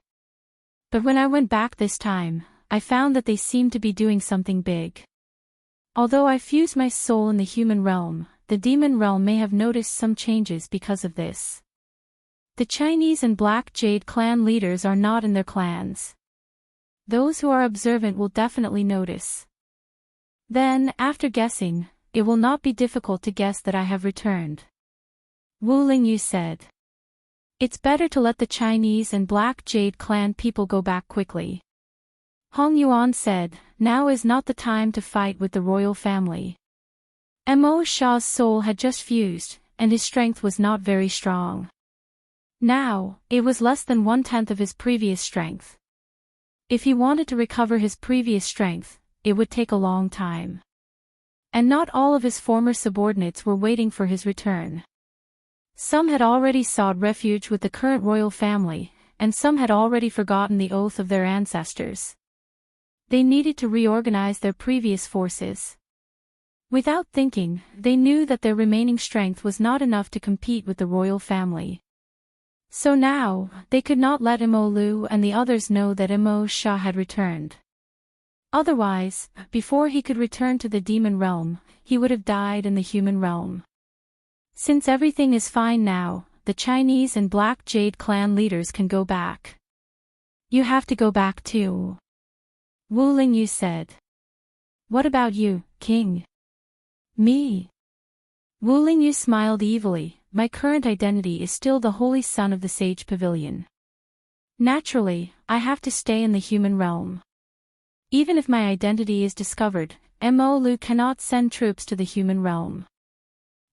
But when I went back this time, I found that they seemed to be doing something big. Although I fused my soul in the human realm, the demon realm may have noticed some changes because of this. The Chinese and Black Jade clan leaders are not in their clans. Those who are observant will definitely notice. Then, after guessing, it will not be difficult to guess that I have returned. Wu Lingyu said. It's better to let the Chinese and Black Jade clan people go back quickly. Hong Yuan said, now is not the time to fight with the royal family. Mo Shah's soul had just fused, and his strength was not very strong. Now, it was less than 1/10 of his previous strength. If he wanted to recover his previous strength, it would take a long time. And not all of his former subordinates were waiting for his return. Some had already sought refuge with the current royal family, and some had already forgotten the oath of their ancestors. They needed to reorganize their previous forces. Without thinking, they knew that their remaining strength was not enough to compete with the royal family. So now, they could not let Mo Lu and the others know that Mo Shah had returned. Otherwise, before he could return to the demon realm, he would have died in the human realm. Since everything is fine now, the Chinese and Black Jade clan leaders can go back. You have to go back too. Wu Lingyu said. What about you, King? Me? Wu Lingyu smiled evilly. My current identity is still the holy son of the Sage Pavilion. Naturally, I have to stay in the human realm. Even if my identity is discovered, Mo Lu cannot send troops to the human realm.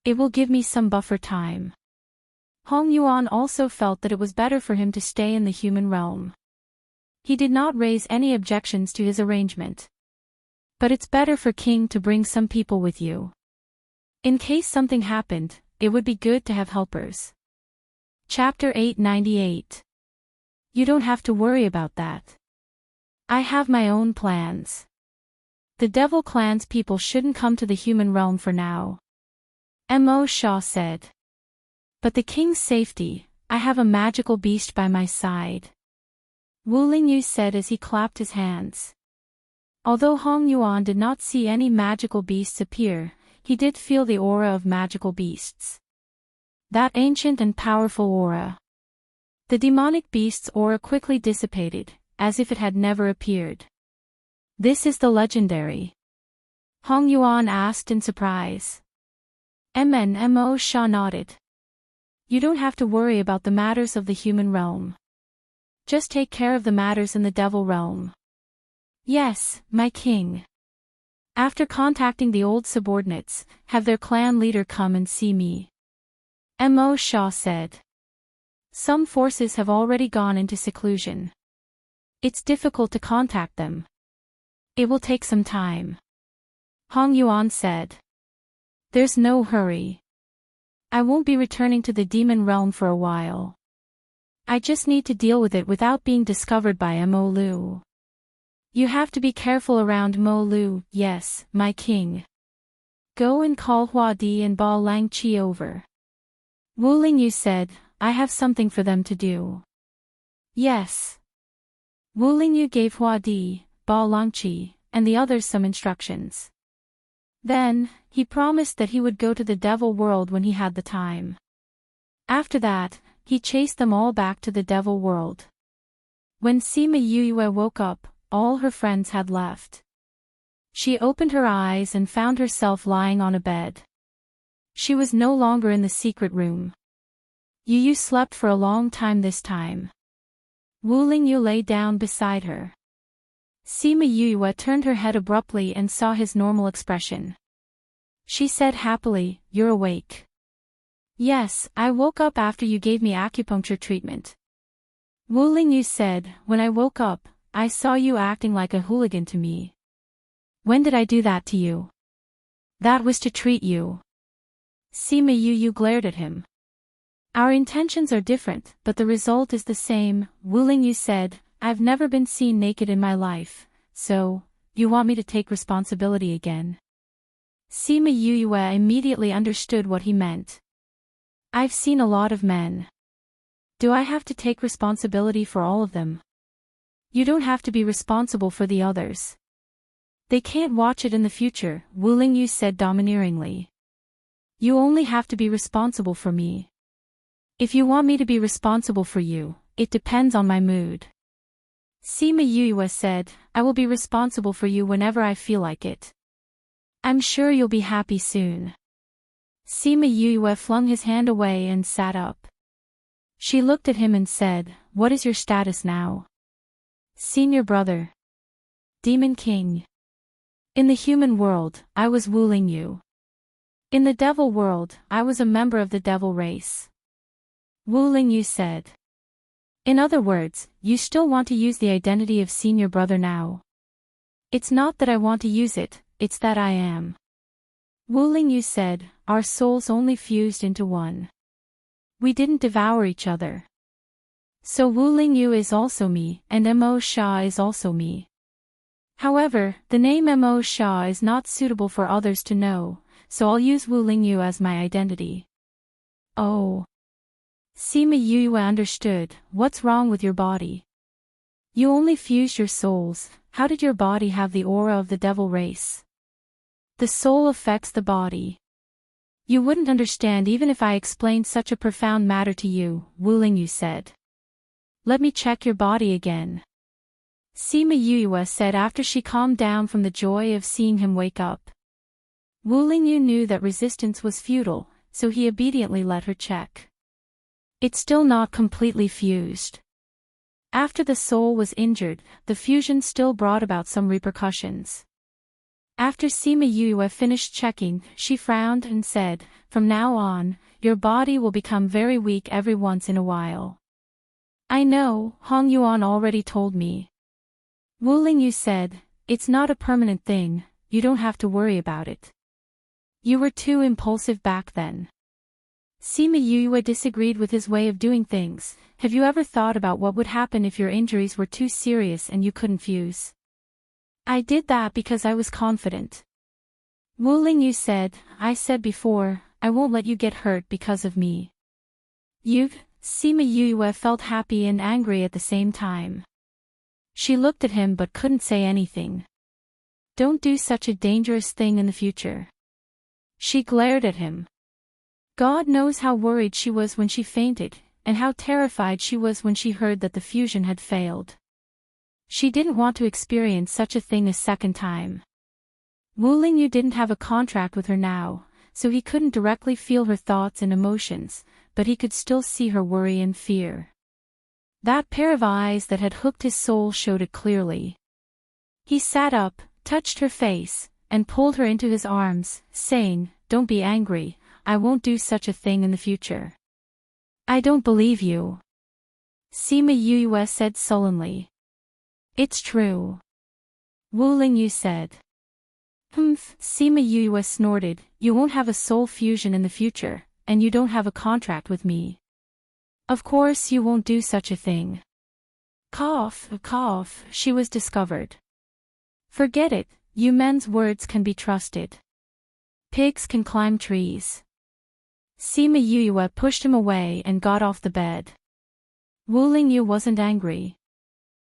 It will give me some buffer time. Hong Yuan also felt that it was better for him to stay in the human realm. He did not raise any objections to his arrangement. But it's better for King to bring some people with you. In case something happened, it would be good to have helpers. Chapter 898. You don't have to worry about that. I have my own plans. The Devil Clan's people shouldn't come to the human realm for now. Mo Shaw said. But the king's safety, I have a magical beast by my side. Wu Lingyu said as he clapped his hands. Although Hong Yuan did not see any magical beasts appear, he did feel the aura of magical beasts. That ancient and powerful aura. The demonic beast's aura quickly dissipated, as if it had never appeared. This is the legendary. Hong Yuan asked in surprise. Mo Shaw nodded. You don't have to worry about the matters of the human realm. Just take care of the matters in the devil realm. Yes, my king. After contacting the old subordinates, have their clan leader come and see me. Mo Shaw said. Some forces have already gone into seclusion. It's difficult to contact them. It will take some time. Hong Yuan said. There's no hurry. I won't be returning to the demon realm for a while. I just need to deal with it without being discovered by Mo Lu. You have to be careful around Mo Lu, yes, my king. Go and call Hua Di and Ba Lang Qi over. Wu Lingyu said, I have something for them to do. Yes. Wu Lingyu gave Hua Di, Ba Lang Qi, and the others some instructions. Then, he promised that he would go to the devil world when he had the time. After that, he chased them all back to the devil world. When Sima Yuyue woke up, all her friends had left. She opened her eyes and found herself lying on a bed. She was no longer in the secret room. Yu slept for a long time this time. Wu Lingyu lay down beside her. Sima Yuyue turned her head abruptly and saw his normal expression. She said happily, You're awake. Yes, I woke up after you gave me acupuncture treatment. Wu Lingyu said, When I woke up, I saw you acting like a hooligan to me. When did I do that to you? That was to treat you. Sima Yuyue glared at him. Our intentions are different, but the result is the same, Wu Lingyu said, I've never been seen naked in my life, so, you want me to take responsibility again? Sima Yuyue immediately understood what he meant. I've seen a lot of men. Do I have to take responsibility for all of them? You don't have to be responsible for the others. They can't watch it in the future, Wu Lingyu said domineeringly. You only have to be responsible for me. If you want me to be responsible for you, it depends on my mood. Sima Yuyue said, I will be responsible for you whenever I feel like it. I'm sure you'll be happy soon. Sima Yuyue flung his hand away and sat up. She looked at him and said, What is your status now? Senior brother. Demon King. In the human world, I was Wu Lingyu. In the devil world, I was a member of the devil race. Wu Lingyu said. In other words, you still want to use the identity of senior brother now. It's not that I want to use it, it's that I am. Wu Lingyu said, Our souls only fused into one. We didn't devour each other. So Wu Lingyu is also me, and Mo Shaw is also me. However, the name Mo Shaw is not suitable for others to know, so I'll use Wu Lingyu as my identity. Oh. Sima Yuyue understood, what's wrong with your body? You only fused your souls, how did your body have the aura of the devil race? The soul affects the body. You wouldn't understand even if I explained such a profound matter to you, Wu Lingyu said. Let me check your body again. Sima Yuyue said after she calmed down from the joy of seeing him wake up. Wu Lingyu knew that resistance was futile, so he obediently let her check. It's still not completely fused. After the soul was injured, the fusion still brought about some repercussions. After Sima Yuyue finished checking, she frowned and said, "From now on, your body will become very weak every once in a while." "I know, Hong Yuan already told me." Wu Lingyu said, "It's not a permanent thing, you don't have to worry about it. You were too impulsive back then." Sima Yuyue disagreed with his way of doing things. "Have you ever thought about what would happen if your injuries were too serious and you couldn't fuse?" "I did that because I was confident." Wu Lingyu said, "I said before, I won't let you get hurt because of me." Sima Yuyue felt happy and angry at the same time. She looked at him but couldn't say anything. "Don't do such a dangerous thing in the future." She glared at him. God knows how worried she was when she fainted, and how terrified she was when she heard that the fusion had failed. She didn't want to experience such a thing a second time. Wu Lingyu didn't have a contract with her now, so he couldn't directly feel her thoughts and emotions, but he could still see her worry and fear. That pair of eyes that had hooked his soul showed it clearly. He sat up, touched her face, and pulled her into his arms, saying, "Don't be angry, I won't do such a thing in the future." "I don't believe you," Sima Yuyue said sullenly. "It's true," Wu Lingyu said. Sima Yuyue snorted, "You won't have a soul fusion in the future, and you don't have a contract with me. Of course you won't do such a thing." Cough, she was discovered. "Forget it, you men's words can be trusted. Pigs can climb trees." Sima Yuyue pushed him away and got off the bed. Wu Lingyu wasn't angry.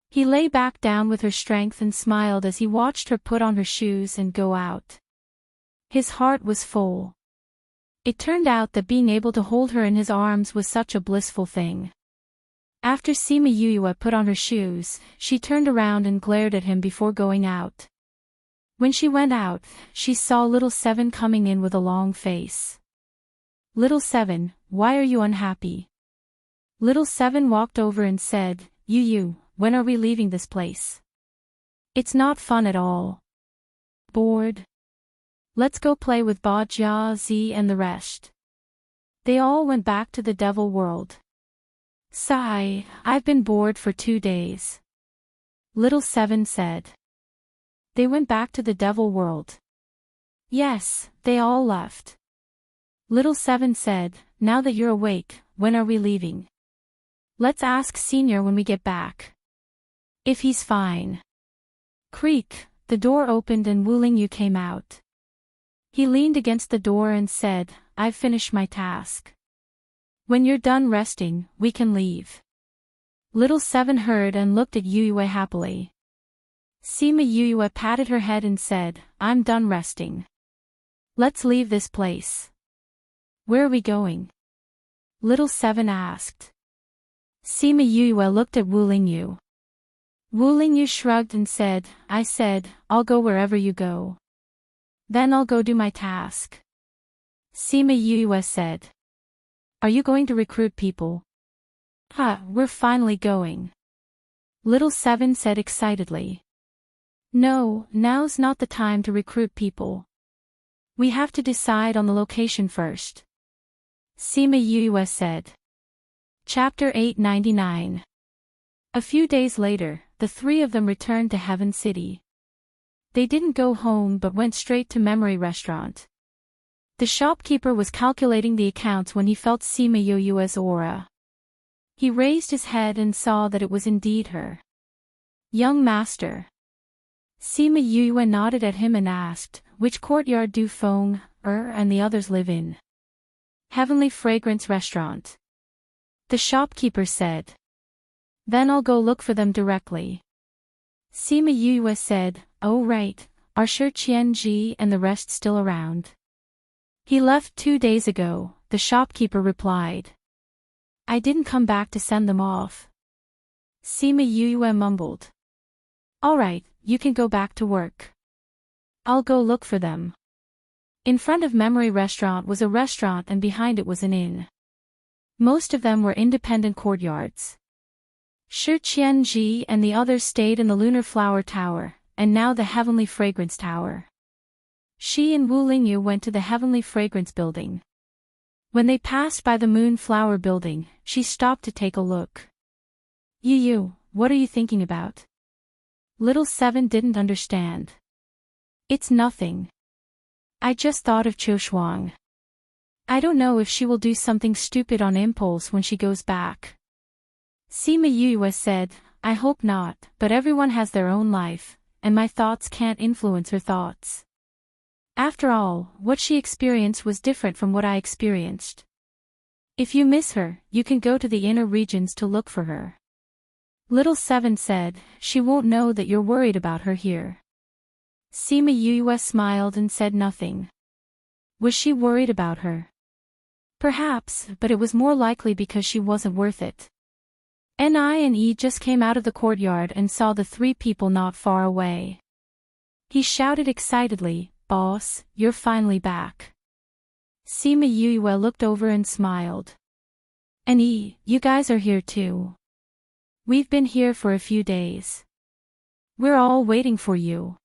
He lay back down with her strength and smiled as he watched her put on her shoes and go out. His heart was full. It turned out that being able to hold her in his arms was such a blissful thing. After Sima Yuyue put on her shoes, she turned around and glared at him before going out. When she went out, she saw little Seven coming in with a long face. "Little Seven, why are you unhappy?" Little Seven walked over and said, "Yu, when are we leaving this place? It's not fun at all." "Bored? Let's go play with Ba Jia Zi and the rest." They all went back to the devil world. "Sigh, I've been bored for 2 days," Little Seven said. They went back to the devil world. Yes, they all left. Little Seven said, "Now that you're awake, when are we leaving? Let's ask Senior when we get back. If he's fine." Creak, the door opened and Wu Lingyu came out. He leaned against the door and said, "I've finished my task. When you're done resting, we can leave." Little Seven heard and looked at Yuyue happily. Sima Yuyue patted her head and said, "I'm done resting. Let's leave this place." "Where are we going?" Little Seven asked. Sima Yuyue looked at Wu Lingyu. Wu Lingyu shrugged and said, "I said, I'll go wherever you go. Then I'll go do my task." Sima Yuyue said, "Are you going to recruit people?" We're finally going," Little Seven said excitedly. "No, now's not the time to recruit people. We have to decide on the location first," Sima Yuyue said. Chapter 899. A few days later, the three of them returned to Heaven City. They didn't go home but went straight to Memory Restaurant. The shopkeeper was calculating the accounts when he felt Sima Yuyue's aura. He raised his head and saw that it was indeed her. "Young master." Sima Yuyue nodded at him and asked, "Which courtyard do Feng, and the others live in?" "Heavenly Fragrance Restaurant," the shopkeeper said. "Then I'll go look for them directly." Sima Yuyue said, "Oh right, are Shi Qianji and the rest still around?" He left 2 days ago, the shopkeeper replied. I didn't come back to send them off. Sima Yue mumbled. Alright, you can go back to work. I'll go look for them. In front of Memory Restaurant was a restaurant and behind it was an inn. Most of them were independent courtyards. Shi Qianji and the others stayed in the Lunar Flower Tower, and now the Heavenly Fragrance Tower. She and Wu Lingyu went to the Heavenly Fragrance Building. When they passed by the Moon Flower Building, she stopped to take a look. Yu, what are you thinking about? Little Seven didn't understand. It's nothing. I just thought of Qiu Shuang. I don't know if she will do something stupid on impulse when she goes back. Sima Yue said, I hope not, but everyone has their own life, and my thoughts can't influence her thoughts. After all, what she experienced was different from what I experienced. If you miss her, you can go to the inner regions to look for her. Little Seven said, she won't know that you're worried about her here. Sima Yue smiled and said nothing. Was she worried about her? Perhaps, but it was more likely because she wasn't worth it. Ni and E just came out of the courtyard and saw the three people not far away. He shouted excitedly, Boss, you're finally back. Sima Yue looked over and smiled. E, you guys are here too. We've been here for a few days. We're all waiting for you.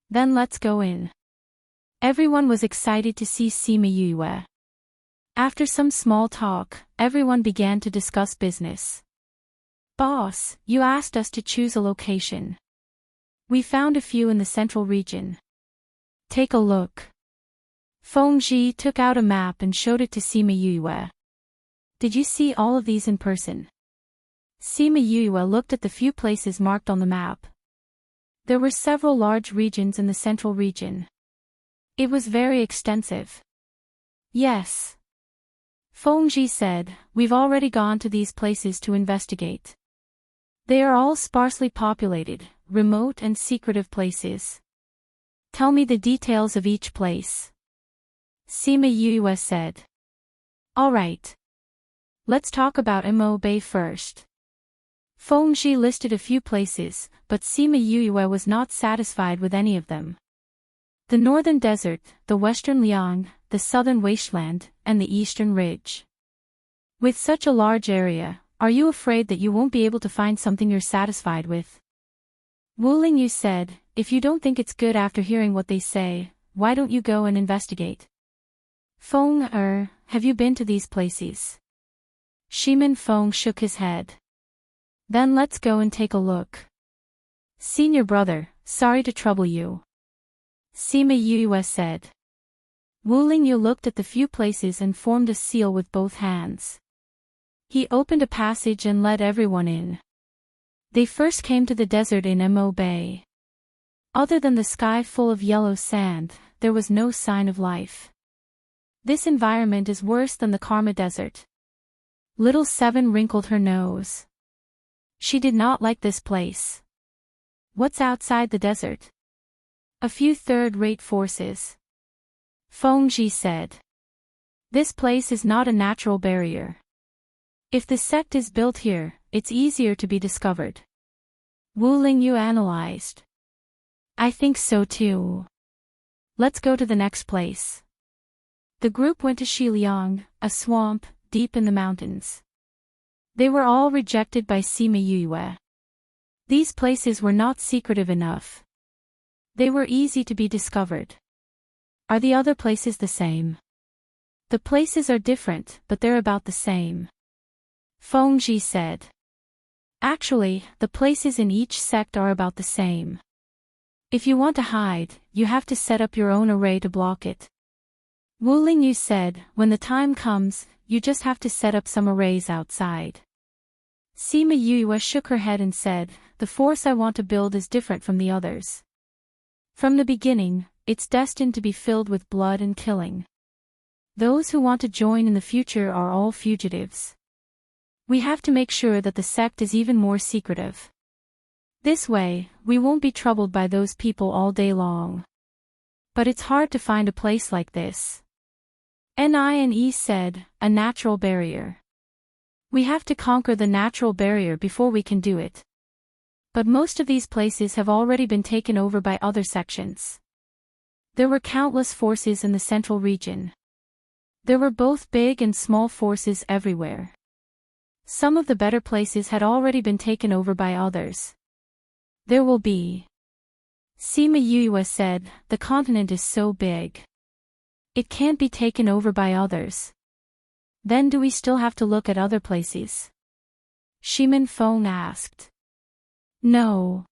Then let's go in. Everyone was excited to see Sima Yue. After some small talk, everyone began to discuss business. Boss, you asked us to choose a location. We found a few in the central region. Take a look. Feng Ji took out a map and showed it to Sima Yue. Did you see all of these in person? Sima Yue looked at the few places marked on the map. There were several large regions in the central region. It was very extensive. Yes. Feng Ji said, we've already gone to these places to investigate. They are all sparsely populated, remote and secretive places. Tell me the details of each place. Sima Yue said. Alright. Let's talk about Mo Bay first. Feng Ji listed a few places, but Sima Yue was not satisfied with any of them. The northern desert, the western Liang, the southern wasteland, and the eastern ridge. With such a large area, are you afraid that you won't be able to find something you're satisfied with? Wu Lingyu said, if you don't think it's good after hearing what they say, why don't you go and investigate? Feng have you been to these places? Shimin Feng shook his head. Then let's go and take a look. Senior brother, sorry to trouble you. Sima Yue said. Wu Lingyu looked at the few places and formed a seal with both hands. He opened a passage and led everyone in. They first came to the desert in Mo Bay. Other than the sky full of yellow sand, there was no sign of life. This environment is worse than the Karma Desert. Little Seven wrinkled her nose. She did not like this place. What's outside the desert? A few third-rate forces. Feng Ji said. This place is not a natural barrier. If the sect is built here, it's easier to be discovered. Wu Lingyu analyzed. I think so too. Let's go to the next place. The group went to Shiliang, a swamp, deep in the mountains. They were all rejected by Sima Yue. These places were not secretive enough. They were easy to be discovered. Are the other places the same? The places are different, but they're about the same. Feng Ji said. Actually, the places in each sect are about the same. If you want to hide, you have to set up your own array to block it. Wu Lingyu said, when the time comes, you just have to set up some arrays outside. Sima Yue shook her head and said, the force I want to build is different from the others. From the beginning, it's destined to be filled with blood and killing. Those who want to join in the future are all fugitives. We have to make sure that the sect is even more secretive. This way, we won't be troubled by those people all day long. But it's hard to find a place like this. NINE said, a natural barrier. We have to conquer the natural barrier before we can do it. But most of these places have already been taken over by other sections. There were countless forces in the central region. There were both big and small forces everywhere. Some of the better places had already been taken over by others. There will be. Sima Yuyue said, the continent is so big. It can't be taken over by others. Then do we still have to look at other places? Shimin Feng asked. No.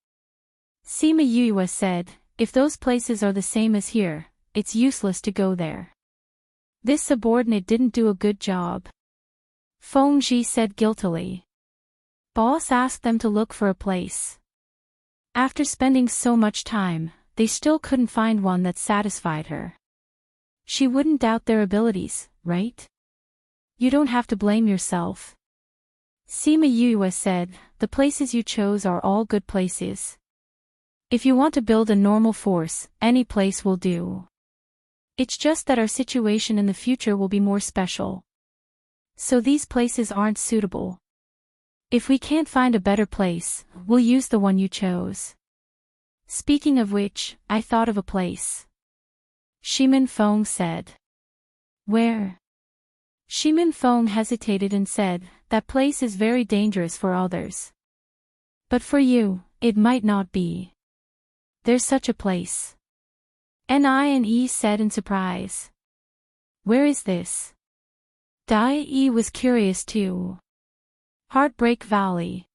Sima Yuyue said, if those places are the same as here, it's useless to go there. This subordinate didn't do a good job. Feng Ji said guiltily. Boss asked them to look for a place. After spending so much time, they still couldn't find one that satisfied her. She wouldn't doubt their abilities, right? You don't have to blame yourself. Sima Yuyue said, the places you chose are all good places. If you want to build a normal force, any place will do. It's just that our situation in the future will be more special. So these places aren't suitable. If we can't find a better place, we'll use the one you chose. Speaking of which, I thought of a place. Shimin Feng said. Where? Shimin Feng hesitated and said, that place is very dangerous for others. But for you, it might not be. There's such a place. NINE said in surprise. Where is this? Dai Yi was curious too. Heartbreak Valley.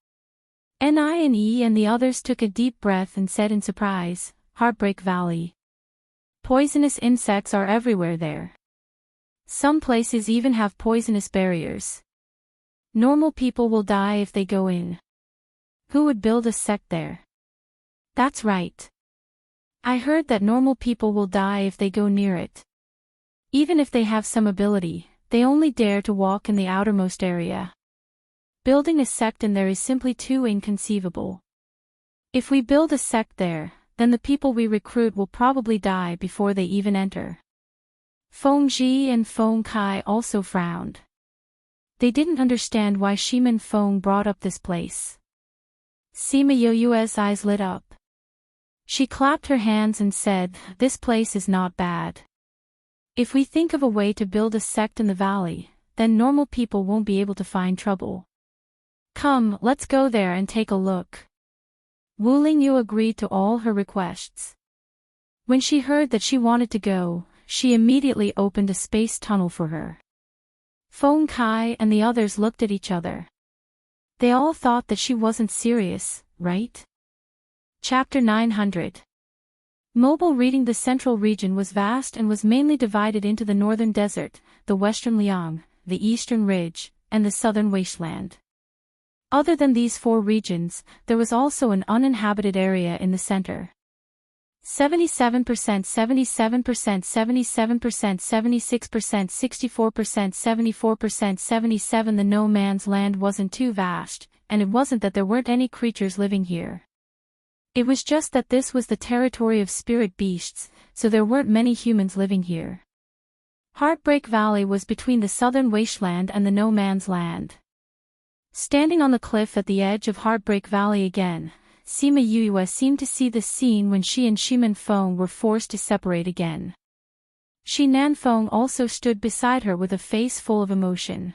NINE and the others took a deep breath and said in surprise, Heartbreak Valley. Poisonous insects are everywhere there. Some places even have poisonous barriers. Normal people will die if they go in. Who would build a sect there? That's right. I heard that normal people will die if they go near it. Even if they have some ability, they only dare to walk in the outermost area. Building a sect in there is simply too inconceivable. If we build a sect there, then the people we recruit will probably die before they even enter. Feng Ji and Feng Kai also frowned. They didn't understand why Shimin Feng brought up this place. Sima Yoyue's eyes lit up. She clapped her hands and said, this place is not bad. If we think of a way to build a sect in the valley, then normal people won't be able to find trouble. Come, let's go there and take a look. Wu Lingyu agreed to all her requests. When she heard that she wanted to go, she immediately opened a space tunnel for her. Feng Kai and the others looked at each other. They all thought that she wasn't serious, right? Chapter 900. Mobile reading. The central region was vast and was mainly divided into the northern desert, the western Liang, the eastern ridge, and the southern wasteland. Other than these four regions, there was also an uninhabited area in the center. 77%, 77%, 77%, 76%, 64%, 74%, 77%. The no man's land wasn't too vast, and it wasn't that there weren't any creatures living here. It was just that this was the territory of spirit beasts, so there weren't many humans living here. Heartbreak Valley was between the southern wasteland and the no man's land. Standing on the cliff at the edge of Heartbreak Valley again, Sima Yuyue seemed to see the scene when she and Shimin Feng were forced to separate again. Shi Nanfeng also stood beside her with a face full of emotion.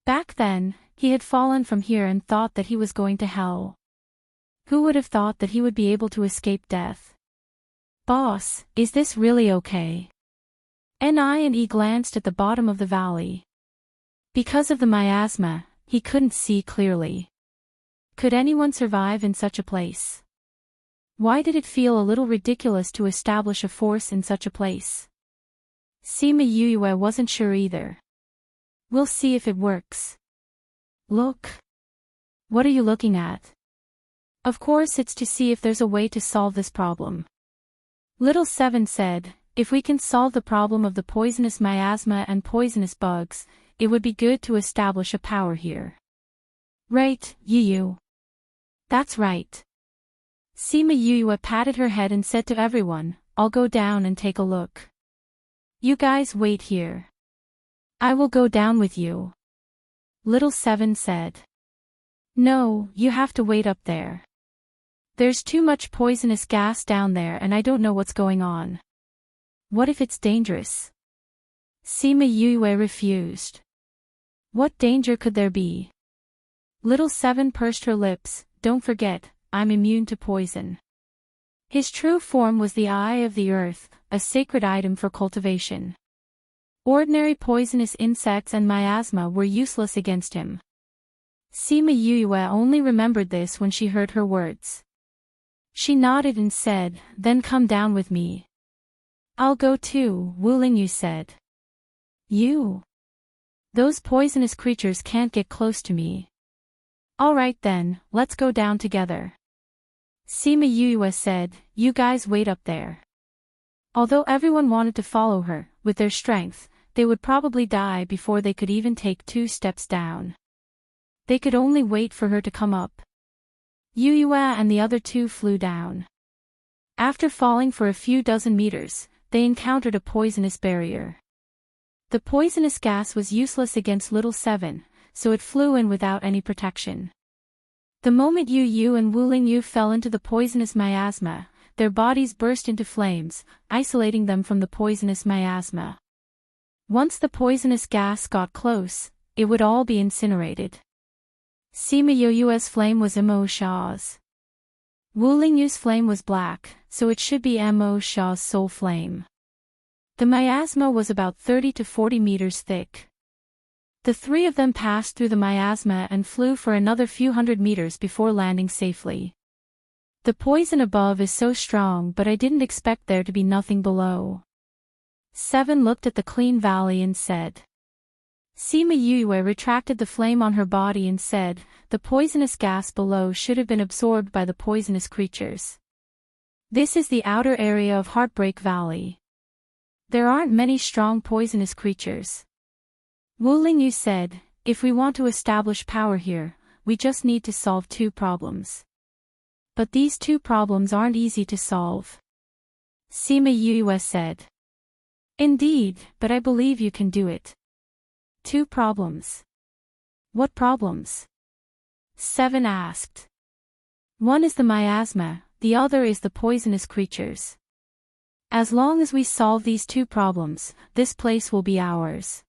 Back then, he had fallen from here and thought that he was going to hell. Who would have thought that he would be able to escape death? Boss, is this really okay? NIE glanced at the bottom of the valley. Because of the miasma, he couldn't see clearly. Could anyone survive in such a place? Why did it feel a little ridiculous to establish a force in such a place? Sima Yuyue wasn't sure either. We'll see if it works. Look. What are you looking at? Of course it's to see if there's a way to solve this problem. Little Seven said, if we can solve the problem of the poisonous miasma and poisonous bugs, it would be good to establish a power here. Right, Yu. That's right. Sima Yuyue patted her head and said to everyone, I'll go down and take a look. You guys wait here. I will go down with you. Little Seven said. No, you have to wait up there. There's too much poisonous gas down there and I don't know what's going on. What if it's dangerous? Sima Yue refused. What danger could there be? Little Seven pursed her lips. Don't forget, I'm immune to poison. His true form was the eye of the earth, a sacred item for cultivation. Ordinary poisonous insects and miasma were useless against him. Sima Yue only remembered this when she heard her words. She nodded and said, then come down with me. I'll go too, Wu Lingyu said. You? Those poisonous creatures can't get close to me. All right then, let's go down together. Sima Yue said, you guys wait up there. Although everyone wanted to follow her, with their strength, they would probably die before they could even take 2 steps down. They could only wait for her to come up. Yue and the other 2 flew down. After falling for a few dozen meters, they encountered a poisonous barrier. The poisonous gas was useless against Little Seven, so it flew in without any protection. The moment Yu and Wu Lingyu fell into the poisonous miasma, their bodies burst into flames, isolating them from the poisonous miasma. Once the poisonous gas got close, it would all be incinerated. Sima Yue's flame was Mo Sha's. Wu Lingyu's flame was black, so it should be Mo Sha's soul flame. The miasma was about 30 to 40 meters thick. The 3 of them passed through the miasma and flew for another few hundred meters before landing safely. The poison above is so strong, but I didn't expect there to be nothing below. Seven looked at the clean valley and said. Sima Yue retracted the flame on her body and said, the poisonous gas below should have been absorbed by the poisonous creatures. This is the outer area of Heartbreak Valley. There aren't many strong poisonous creatures. Wu Lingyu said, if we want to establish power here, we just need to solve 2 problems. But these 2 problems aren't easy to solve. Sima Yue said. Indeed, but I believe you can do it. 2 problems. What problems? Seven asked. One is the miasma, the other is the poisonous creatures. As long as we solve these 2 problems, this place will be ours.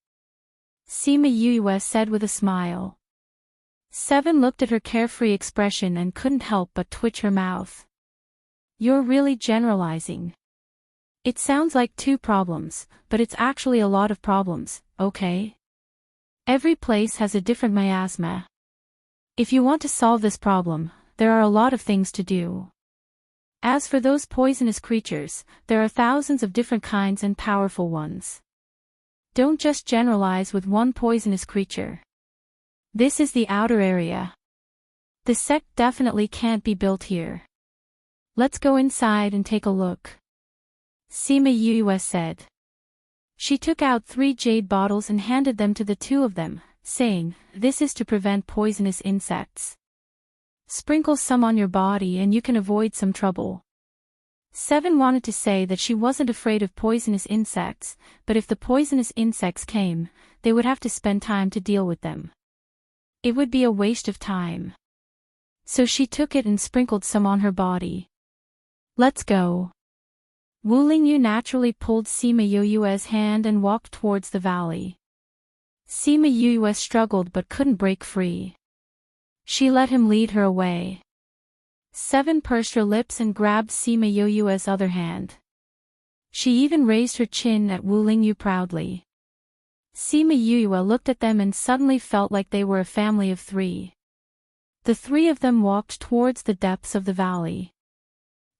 Sima Yue said with a smile. Seven looked at her carefree expression and couldn't help but twitch her mouth. You're really generalizing. It sounds like 2 problems, but it's actually a lot of problems, okay? Every place has a different miasma. If you want to solve this problem, there are a lot of things to do. As for those poisonous creatures, there are thousands of different kinds and powerful ones. Don't just generalize with one poisonous creature. This is the outer area. The sect definitely can't be built here. Let's go inside and take a look. Sima Yue said. She took out 3 jade bottles and handed them to the 2 of them, saying, this is to prevent poisonous insects. Sprinkle some on your body and you can avoid some trouble. Seven wanted to say that she wasn't afraid of poisonous insects, but if the poisonous insects came, they would have to spend time to deal with them. It would be a waste of time. So she took it and sprinkled some on her body. Let's go. Wu Lingyu naturally pulled Sima Yue's hand and walked towards the valley. Sima Yue struggled but couldn't break free. She let him lead her away. Seven pursed her lips and grabbed Sima Yue's other hand. She even raised her chin at Wu Lingyu proudly. Sima Yue looked at them and suddenly felt like they were a family of 3. The 3 of them walked towards the depths of the valley.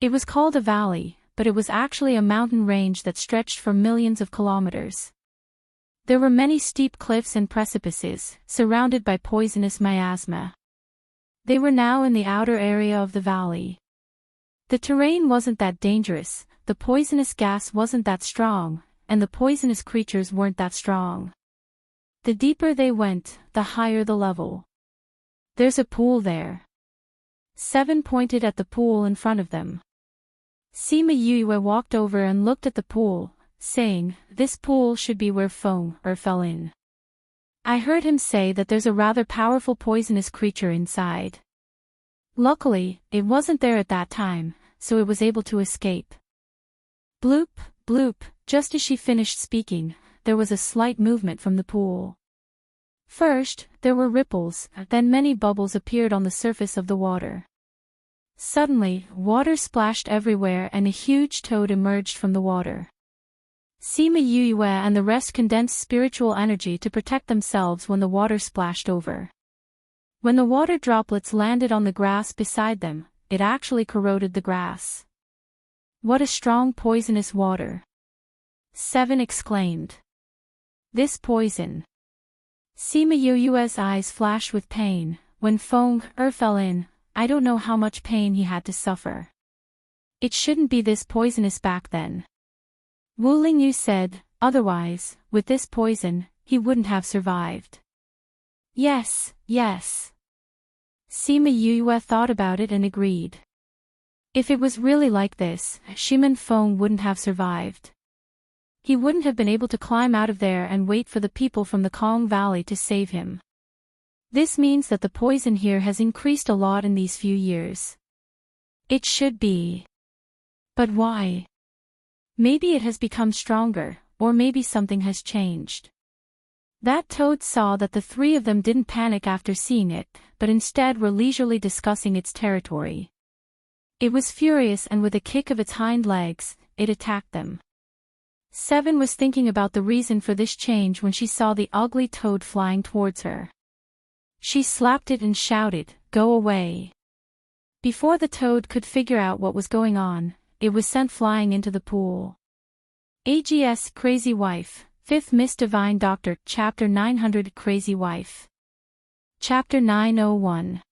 It was called a valley, but it was actually a mountain range that stretched for millions of kilometers. There were many steep cliffs and precipices, surrounded by poisonous miasma. They were now in the outer area of the valley. The terrain wasn't that dangerous, the poisonous gas wasn't that strong, and the poisonous creatures weren't that strong. The deeper they went, the higher the level. There's a pool there. Seven pointed at the pool in front of them. Sima Yue walked over and looked at the pool, saying, this pool should be where Feng fell in. I heard him say that there's a rather powerful poisonous creature inside. Luckily, it wasn't there at that time, so it was able to escape. Bloop, bloop, just as she finished speaking, there was a slight movement from the pool. First, there were ripples, then many bubbles appeared on the surface of the water. Suddenly, water splashed everywhere and a huge toad emerged from the water. Sima Yue and the rest condensed spiritual energy to protect themselves when the water splashed over. When the water droplets landed on the grass beside them, it actually corroded the grass. What a strong poisonous water! 7 exclaimed. This poison. Sima Yue's eyes flashed with pain. When Feng fell in, I don't know how much pain he had to suffer. It shouldn't be this poisonous back then. Wu Lingyu said, otherwise, with this poison, he wouldn't have survived. Yes, yes. Sima Yue thought about it and agreed. If it was really like this, Shiman Feng wouldn't have survived. He wouldn't have been able to climb out of there and wait for the people from the Kong Valley to save him. This means that the poison here has increased a lot in these few years. It should be. But why? Maybe it has become stronger, or maybe something has changed. That toad saw that the 3 of them didn't panic after seeing it, but instead were leisurely discussing its territory. It was furious and with a kick of its hind legs, it attacked them. 7 was thinking about the reason for this change when she saw the ugly toad flying towards her. She slapped it and shouted, "Go away!" Before the toad could figure out what was going on, it was sent flying into the pool. AGS Crazy Wife, 5th Miss Divine Doctor, Chapter 900 Crazy Wife. Chapter 901.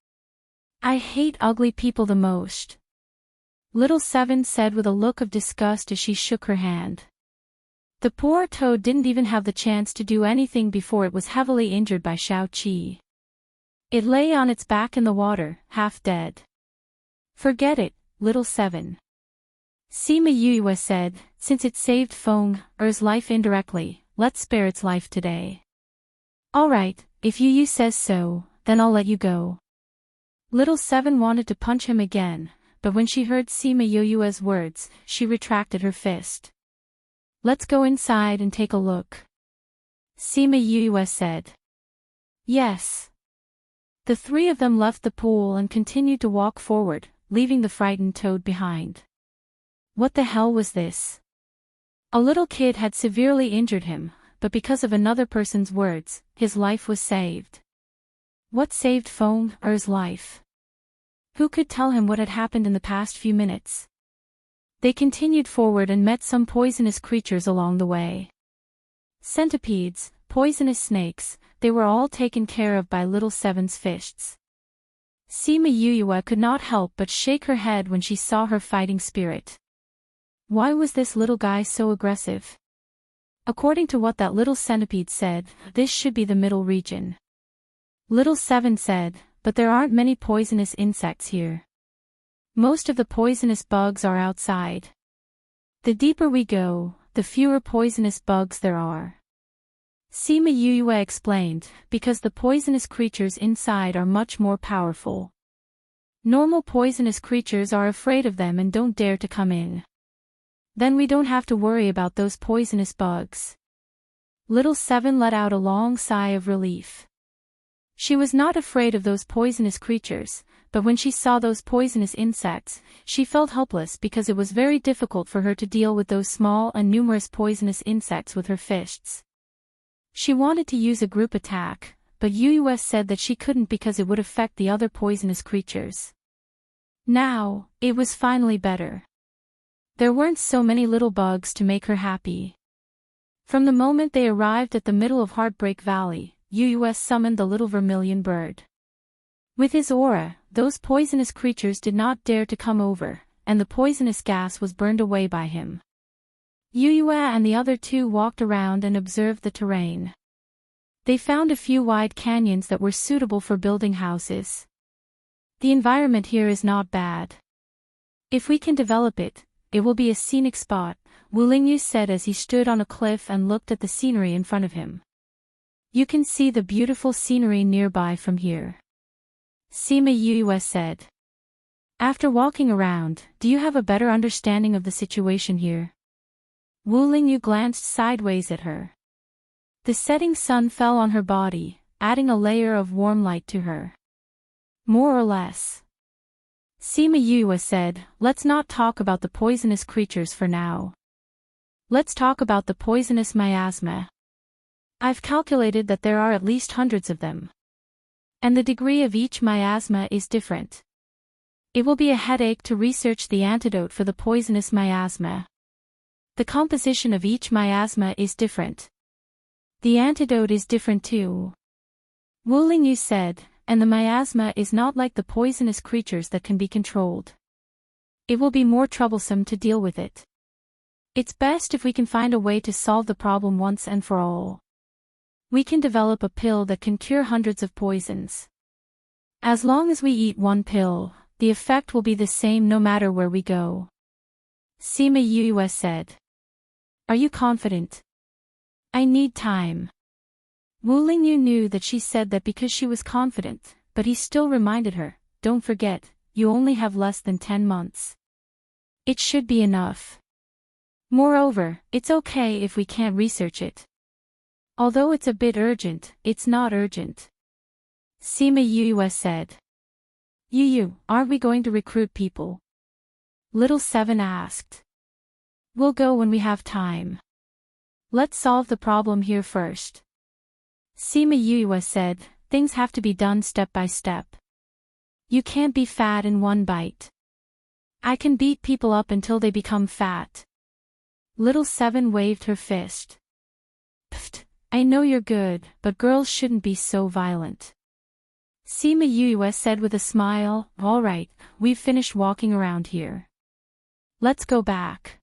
I hate ugly people the most. Little 7 said with a look of disgust as she shook her hand. The poor toad didn't even have the chance to do anything before it was heavily injured by Xiao Qi. It lay on its back in the water, half dead. Forget it, little 7. Sima Yue said, since it saved Feng Er's life indirectly, let's spare its life today. Alright, if Yu says so, then I'll let you go. Little 7 wanted to punch him again, but when she heard Sima Yue's words, she retracted her fist. Let's go inside and take a look. Sima Yue said. Yes. The 3 of them left the pool and continued to walk forward, leaving the frightened toad behind. What the hell was this? A little kid had severely injured him, but because of another person's words, his life was saved. What saved Feng Er's life? Who could tell him what had happened in the past few minutes? They continued forward and met some poisonous creatures along the way. Centipedes, poisonous snakes, they were all taken care of by little 7's fists. Sima Yue could not help but shake her head when she saw her fighting spirit. Why was this little guy so aggressive? According to what that little centipede said, this should be the middle region. Little 7 said, but there aren't many poisonous insects here. Most of the poisonous bugs are outside. The deeper we go, the fewer poisonous bugs there are. Sima Yue explained, because the poisonous creatures inside are much more powerful. Normal poisonous creatures are afraid of them and don't dare to come in. Then we don't have to worry about those poisonous bugs. Little 7 let out a long sigh of relief. She was not afraid of those poisonous creatures, but when she saw those poisonous insects, she felt helpless because it was very difficult for her to deal with those small and numerous poisonous insects with her fists. She wanted to use a group attack, but Yue said that she couldn't because it would affect the other poisonous creatures. Now, it was finally better. There weren't so many little bugs to make her happy. From the moment they arrived at the middle of Heartbreak Valley, Yue summoned the little vermilion bird. With his aura, those poisonous creatures did not dare to come over, and the poisonous gas was burned away by him. Yue and the other 2 walked around and observed the terrain. They found a few wide canyons that were suitable for building houses. The environment here is not bad. If we can develop it, it will be a scenic spot, Wu Lingyu said as he stood on a cliff and looked at the scenery in front of him. You can see the beautiful scenery nearby from here. Sima Yue said. After walking around, do you have a better understanding of the situation here? Wu Lingyu glanced sideways at her. The setting sun fell on her body, adding a layer of warm light to her. More or less. Sima Yue said, let's not talk about the poisonous creatures for now. Let's talk about the poisonous miasma. I've calculated that there are at least hundreds of them. And the degree of each miasma is different. It will be a headache to research the antidote for the poisonous miasma. The composition of each miasma is different. The antidote is different too. Wu Lingyu said, and the miasma is not like the poisonous creatures that can be controlled. It will be more troublesome to deal with it. It's best if we can find a way to solve the problem once and for all. We can develop a pill that can cure hundreds of poisons. As long as we eat one pill, the effect will be the same no matter where we go. Sima Yue said. Are you confident? I need time. Wu Lingyu knew that she said that because she was confident, but he still reminded her, don't forget, you only have less than 10 months. It should be enough. Moreover, it's okay if we can't research it. Although it's a bit urgent, it's not urgent. Sima Yue said. Yu, aren't we going to recruit people? Little Seven asked. We'll go when we have time. Let's solve the problem here first. Sima Yue said, things have to be done step by step. You can't be fat in one bite. I can beat people up until they become fat. Little Seven waved her fist. Pfft, I know you're good, but girls shouldn't be so violent. Sima Yue said with a smile, all right, we've finished walking around here. Let's go back.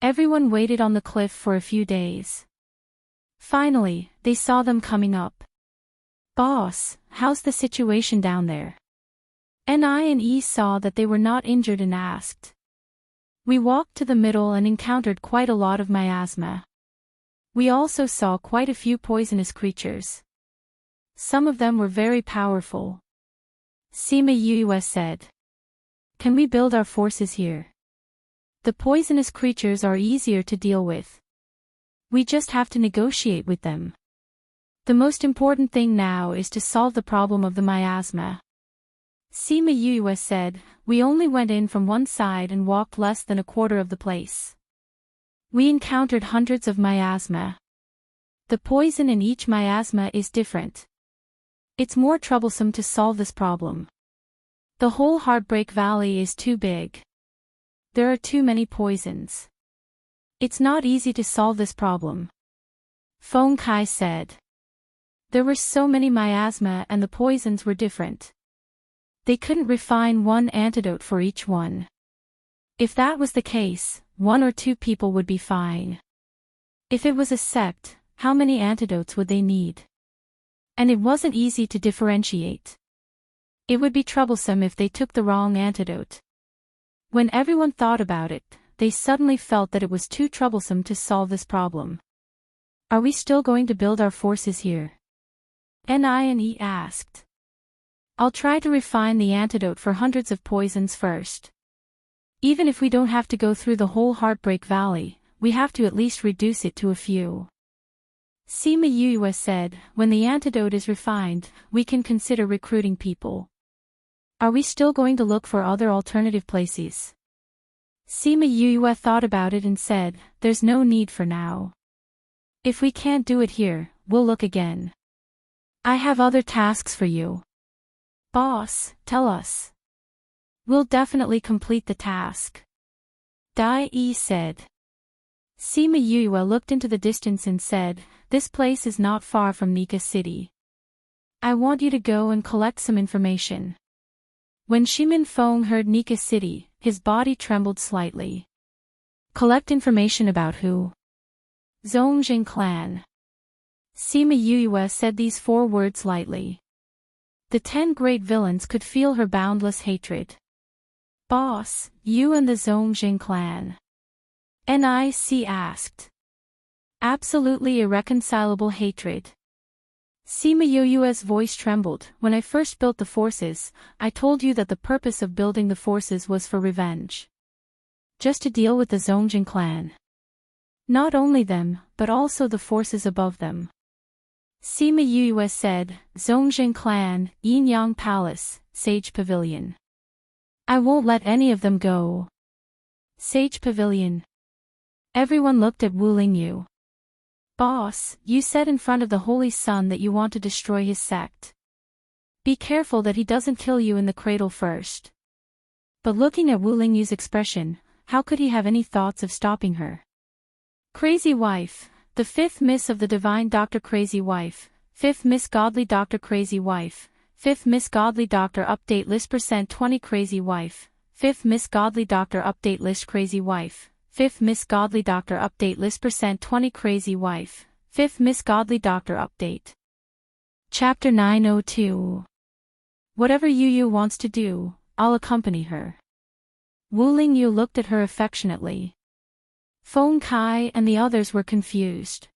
Everyone waited on the cliff for a few days. Finally, they saw them coming up. Boss, how's the situation down there? Ni and E saw that they were not injured and asked. We walked to the middle and encountered quite a lot of miasma. We also saw quite a few poisonous creatures. Some of them were very powerful. Sima Yue said. Can we build our forces here? The poisonous creatures are easier to deal with. We just have to negotiate with them. The most important thing now is to solve the problem of the miasma. Sima Yue said, we only went in from one side and walked less than a quarter of the place. We encountered hundreds of miasma. The poison in each miasma is different. It's more troublesome to solve this problem. The whole Heartbreak Valley is too big. There are too many poisons. It's not easy to solve this problem. Feng Kai said. There were so many miasma and the poisons were different. They couldn't refine one antidote for each one. If that was the case, 1 or 2 people would be fine. If it was a sect, how many antidotes would they need? And it wasn't easy to differentiate. It would be troublesome if they took the wrong antidote. When everyone thought about it, they suddenly felt that it was too troublesome to solve this problem. Are we still going to build our forces here? Ni asked. I'll try to refine the antidote for hundreds of poisons first. Even if we don't have to go through the whole Heartbreak Valley, we have to at least reduce it to a few. Sima Yue said, when the antidote is refined, we can consider recruiting people. Are we still going to look for other alternative places? Sima Yue thought about it and said, there's no need for now. If we can't do it here, we'll look again. I have other tasks for you. Boss, tell us. We'll definitely complete the task. Dai Yi said. Sima Yue looked into the distance and said, this place is not far from Nika City. I want you to go and collect some information. When Shimin Feng heard Nika City, his body trembled slightly. Collect information about who? Zongjing Clan. Sima Yue said these 4 words lightly. The 10 great villains could feel her boundless hatred. Boss, you and the Zongjing Clan. Nic asked. Absolutely irreconcilable hatred. Sima Yoyue's voice trembled. When I first built the forces, I told you that the purpose of building the forces was for revenge. Just to deal with the Zongjing clan. Not only them, but also the forces above them. Sima Yoyue said, Zongjing clan, Yin Yang Palace, Sage Pavilion. I won't let any of them go. Sage Pavilion. Everyone looked at Wu Lingyu. Boss, you said in front of the Holy Sun that you want to destroy his sect. Be careful that he doesn't kill you in the cradle first. But looking at Wu Lingyu's expression, how could he have any thoughts of stopping her? Crazy wife, the fifth miss of the divine Dr. Crazy Wife, fifth miss Godly Dr. Crazy Wife, fifth miss Godly Doctor Update List %20 Crazy Wife, fifth miss Godly Doctor Update List Crazy Wife. 5th Miss Godly Doctor Update List %20 Crazy Wife, 5th Miss Godly Doctor Update. Chapter 902. Whatever Yu wants to do, I'll accompany her. Wu Lingyu looked at her affectionately. Feng Kai and the others were confused.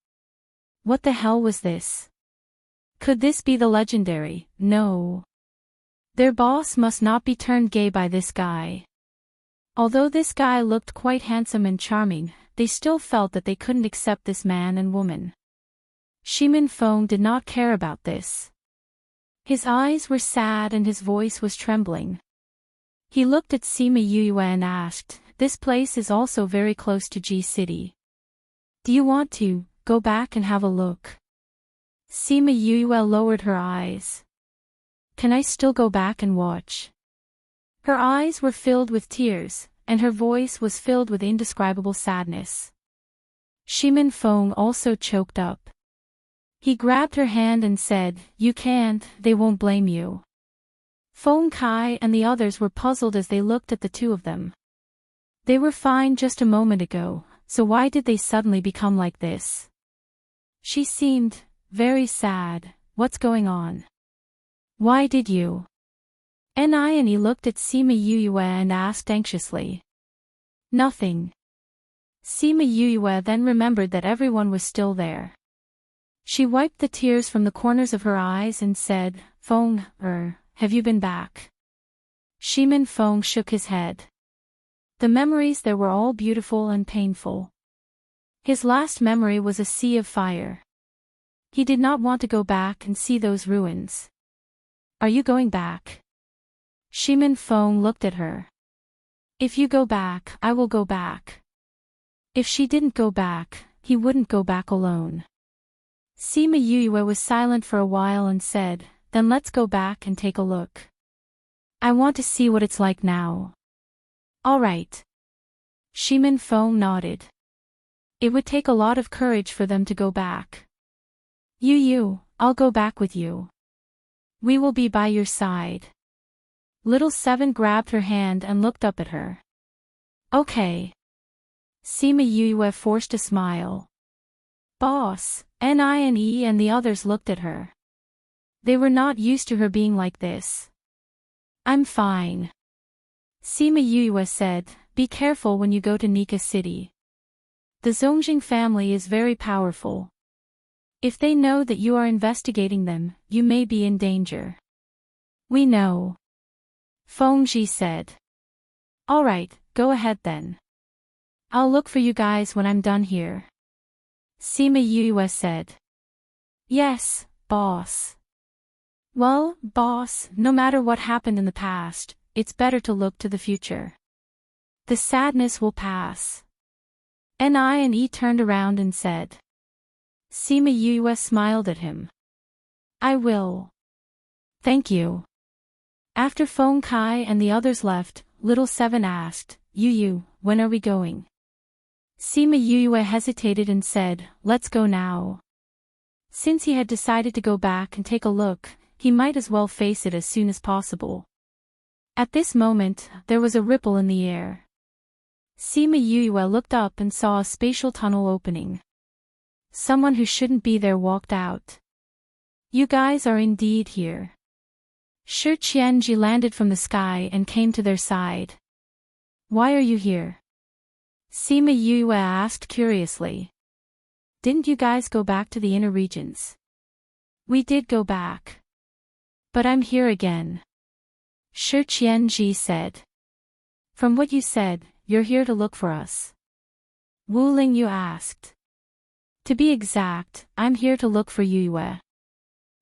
What the hell was this? Could this be the legendary? No. Their boss must not be turned gay by this guy. Although this guy looked quite handsome and charming, they still felt that they couldn't accept this man and woman. Shimin Feng did not care about this. His eyes were sad and his voice was trembling. He looked at Sima Yue and asked, this place is also very close to G City. Do you want to go back and have a look? Sima Yue lowered her eyes. Can I still go back and watch? Her eyes were filled with tears, and her voice was filled with indescribable sadness. Shimin Feng also choked up. He grabbed her hand and said, you can't, they won't blame you. Feng Kai and the others were puzzled as they looked at the two of them. They were fine just a moment ago, so why did they suddenly become like this? She seemed very sad. What's going on? Why did you? Ni looked at Sima Yue and asked anxiously. Nothing. Sima Yue then remembered that everyone was still there. She wiped the tears from the corners of her eyes and said, Feng, have you been back? Shimin Feng shook his head. The memories there were all beautiful and painful. His last memory was a sea of fire. He did not want to go back and see those ruins. Are you going back? Shimin Feng looked at her. If you go back, I will go back. If she didn't go back, he wouldn't go back alone. Sima Yue was silent for a while and said, then let's go back and take a look. I want to see what it's like now. All right. Shimin Feng nodded. It would take a lot of courage for them to go back. Yu, I'll go back with you. We will be by your side. Little Seven grabbed her hand and looked up at her. Okay. Sima Yue forced a smile. Boss, Ni and the others looked at her. They were not used to her being like this. I'm fine. Sima Yue said, be careful when you go to Nika City. The Zongjing family is very powerful. If they know that you are investigating them, you may be in danger. We know. Feng Ji said. All right, go ahead then. I'll look for you guys when I'm done here. Sima Yue said. Yes, boss. Well, boss, no matter what happened in the past, it's better to look to the future. The sadness will pass. Ni turned around and said. Sima Yue smiled at him. I will. Thank you. After Feng Kai and the others left, Little Seven asked, Yu, when are we going? Sima Yue hesitated and said, let's go now. Since he had decided to go back and take a look, he might as well face it as soon as possible. At this moment, there was a ripple in the air. Sima Yue looked up and saw a spatial tunnel opening. Someone who shouldn't be there walked out. You guys are indeed here. Shi Qianji landed from the sky and came to their side. Why are you here? Sima Yue asked curiously. Didn't you guys go back to the inner regions? We did go back. But I'm here again. Shi Qianji said. From what you said, you're here to look for us. Wu Lingyu asked. To be exact, I'm here to look for Yue.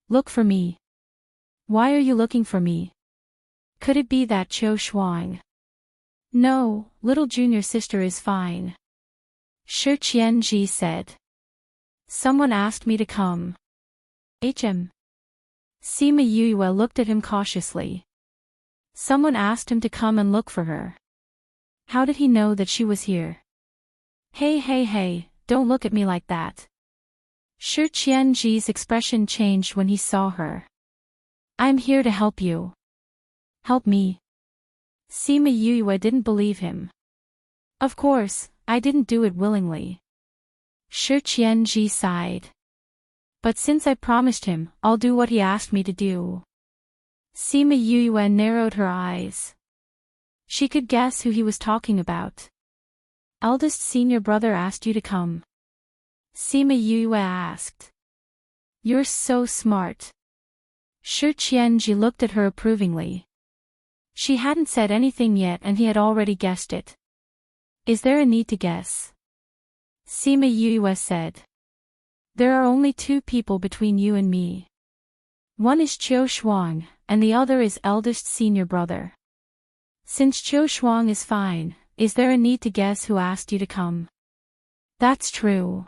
Look for me. Why are you looking for me? Could it be that Qiu Shuang? No, little junior sister is fine. Shi Qianji said. Someone asked me to come. HM. Sima Yue looked at him cautiously. Someone asked him to come and look for her. How did he know that she was here? Hey, don't look at me like that. Shi Qianji's expression changed when he saw her. I'm here to help you. Help me. Sima Yue didn't believe him. Of course, I didn't do it willingly. Shi Qianji sighed. But since I promised him, I'll do what he asked me to do. Sima Yue narrowed her eyes. She could guess who he was talking about. Eldest senior brother asked you to come. Sima Yue asked. You're so smart. Shi Qianji looked at her approvingly. She hadn't said anything yet and he had already guessed it. Is there a need to guess? Sima Yue said. There are only two people between you and me. One is Qiu Shuang, and the other is eldest senior brother. Since Qiu Shuang is fine, is there a need to guess who asked you to come? That's true.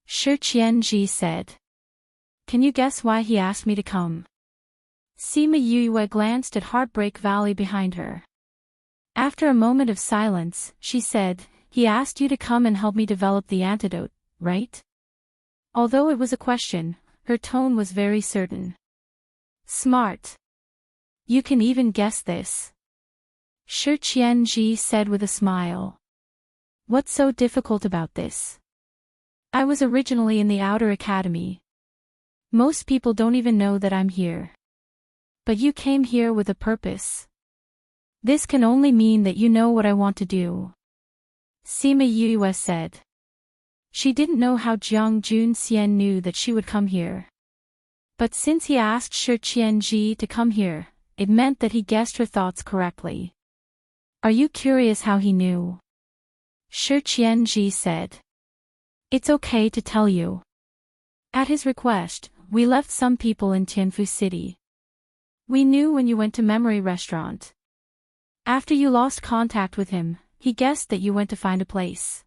Shi Qianji said. Can you guess why he asked me to come? Sima Yue glanced at Heartbreak Valley behind her. After a moment of silence, she said, he asked you to come and help me develop the antidote, right? Although it was a question, her tone was very certain. Smart. You can even guess this. Shi Qianji said with a smile. What's so difficult about this? I was originally in the Outer Academy. Most people don't even know that I'm here. But you came here with a purpose. This can only mean that you know what I want to do. Sima Yue said. She didn't know how Jiang Junxian knew that she would come here. But since he asked Shi Qianji to come here, it meant that he guessed her thoughts correctly. Are you curious how he knew? Shi Qianji said. It's okay to tell you. At his request, we left some people in Tianfu City. We knew when you went to Memory Restaurant. After you lost contact with him, he guessed that you went to find a place.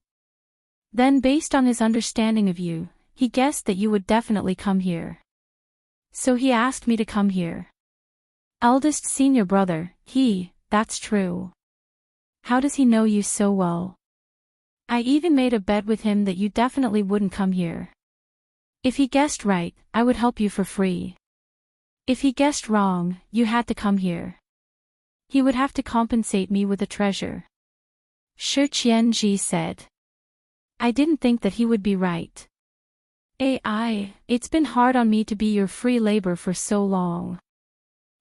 Then based on his understanding of you, he guessed that you would definitely come here. So he asked me to come here. Eldest senior brother, that's true. How does he know you so well? I even made a bet with him that you definitely wouldn't come here. If he guessed right, I would help you for free. If he guessed wrong, you had to come here. He would have to compensate me with a treasure. Shi Qianji said. I didn't think that he would be right. It's been hard on me to be your free labor for so long.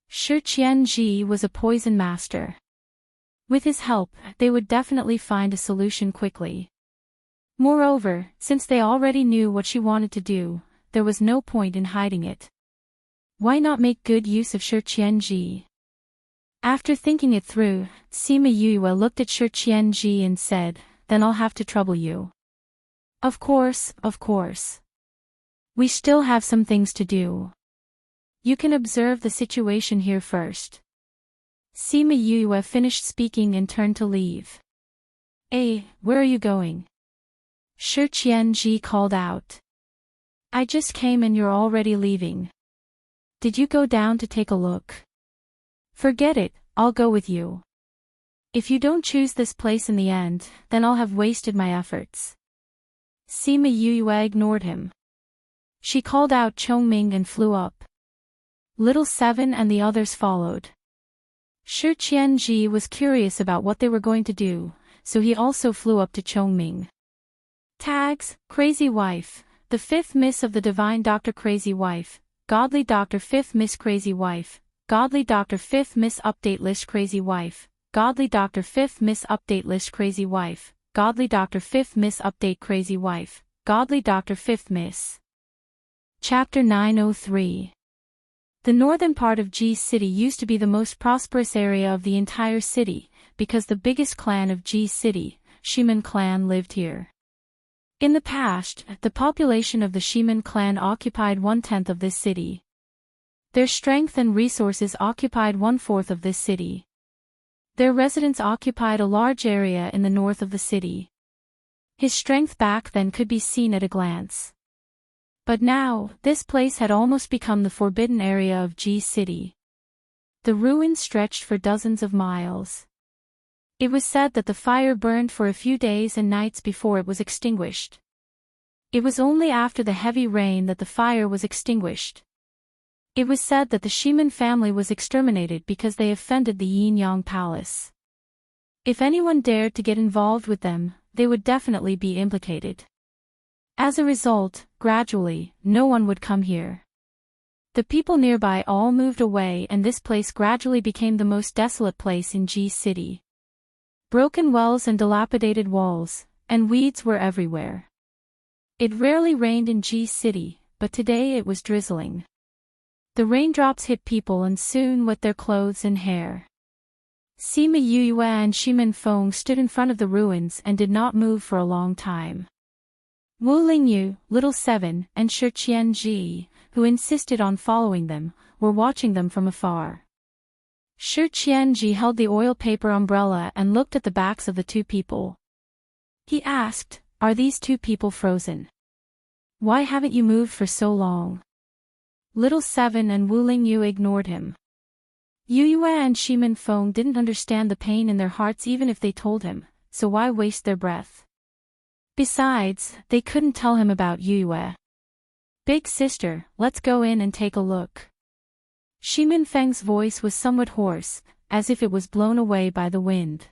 Shi Qianji was a poison master. With his help, they would definitely find a solution quickly. Moreover, since they already knew what she wanted to do, there was no point in hiding it. Why not make good use of Shi Qianji? After thinking it through, Sima Yue looked at Shi Qianji and said, then I'll have to trouble you. Of course. We still have some things to do. You can observe the situation here first. Sima Yue finished speaking and turned to leave. Where are you going? Shi Qianji called out. I just came and you're already leaving. Did you go down to take a look? Forget it, I'll go with you. If you don't choose this place in the end, then I'll have wasted my efforts. Sima Yue ignored him. She called out Chongming and flew up. Little Seven and the others followed. Shi Qianji was curious about what they were going to do, so he also flew up to Chongming. Tags, Crazy Wife, the 5th Miss of the Divine Doctor Crazy Wife, Godly Doctor 5th Miss Crazy Wife, Godly Doctor 5th Miss Update List Crazy Wife, Godly Doctor 5th Miss Update List Crazy Wife, Godly Doctor 5th Miss Update Crazy Wife, Godly Doctor 5th Miss. Chapter 903. The northern part of G City used to be the most prosperous area of the entire city, because the biggest clan of G City, Shiman clan, lived here. In the past, the population of the Shiman clan occupied 1/10 of this city. Their strength and resources occupied 1/4 of this city. Their residents occupied a large area in the north of the city. His strength back then could be seen at a glance. But now, this place had almost become the forbidden area of G City. The ruins stretched for dozens of miles. It was said that the fire burned for a few days and nights before it was extinguished. It was only after the heavy rain that the fire was extinguished. It was said that the Shiman family was exterminated because they offended the Yin-Yang Palace. If anyone dared to get involved with them, they would definitely be implicated. As a result, gradually, no one would come here. The people nearby all moved away and this place gradually became the most desolate place in G City. Broken wells and dilapidated walls, and weeds were everywhere. It rarely rained in G City, but today it was drizzling. The raindrops hit people and soon wet their clothes and hair. Sima Yuyue and Shimin Feng stood in front of the ruins and did not move for a long time. Wu Lingyu, Little Seven, and Shi Qianji, who insisted on following them, were watching them from afar. Shi Qianji held the oil paper umbrella and looked at the backs of the two people. He asked, "Are these two people frozen? Why haven't you moved for so long?" Little Seven and Wu Lingyu ignored him. Yuyue and Shimin Feng didn't understand the pain in their hearts even if they told him, so why waste their breath? Besides, they couldn't tell him about Yuyue. "Big sister, let's go in and take a look." Shimin Feng's voice was somewhat hoarse, as if it was blown away by the wind.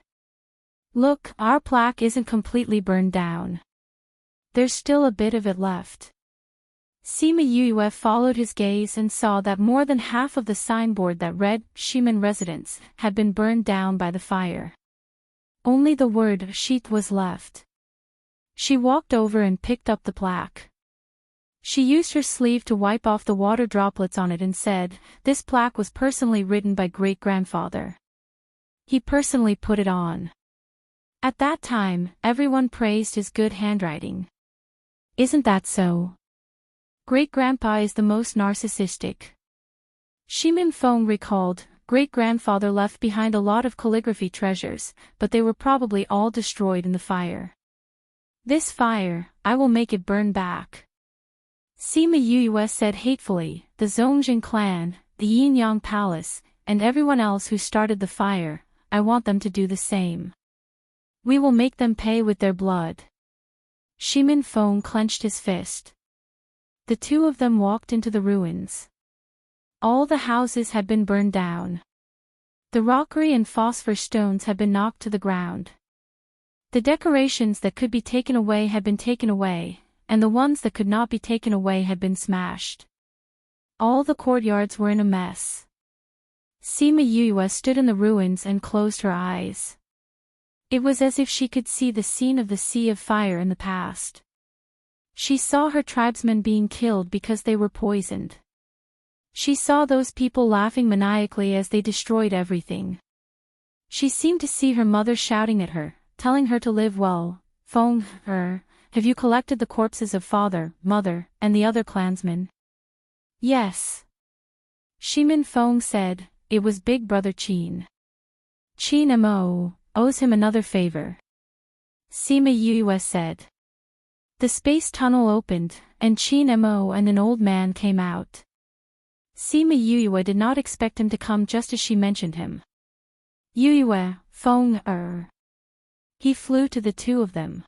"Look, our plaque isn't completely burned down. There's still a bit of it left." Sima Yuyue followed his gaze and saw that more than half of the signboard that read, "Shiman Residence," had been burned down by the fire. Only the word, "Sheath," was left. She walked over and picked up the plaque. She used her sleeve to wipe off the water droplets on it and said, "This plaque was personally written by great-grandfather. He personally put it on." At that time, everyone praised his good handwriting. Isn't that so? Great-grandpa is the most narcissistic. Shimin Feng recalled, great-grandfather left behind a lot of calligraphy treasures, but they were probably all destroyed in the fire. "This fire, I will make it burn back." Sima Yuyue said hatefully, "The Zongjing clan, the Yin-Yang Palace, and everyone else who started the fire, I want them to do the same. We will make them pay with their blood." Shimin Feng clenched his fist. The two of them walked into the ruins. All the houses had been burned down. The rockery and phosphor stones had been knocked to the ground. The decorations that could be taken away had been taken away, and the ones that could not be taken away had been smashed. All the courtyards were in a mess. Sima Yuyue stood in the ruins and closed her eyes. It was as if she could see the scene of the Sea of Fire in the past. She saw her tribesmen being killed because they were poisoned. She saw those people laughing maniacally as they destroyed everything. She seemed to see her mother shouting at her, telling her to live well. "Feng, have you collected the corpses of father, mother, and the other clansmen?" "Yes." Shimin Feng said, "It was big brother Qin. Qin Mo owes him another favor." Sima Yuyue said. The space tunnel opened, and Qin Mo and an old man came out. Sima Yuyue did not expect him to come just as she mentioned him. "Yuyue, Feng, He flew to the two of them.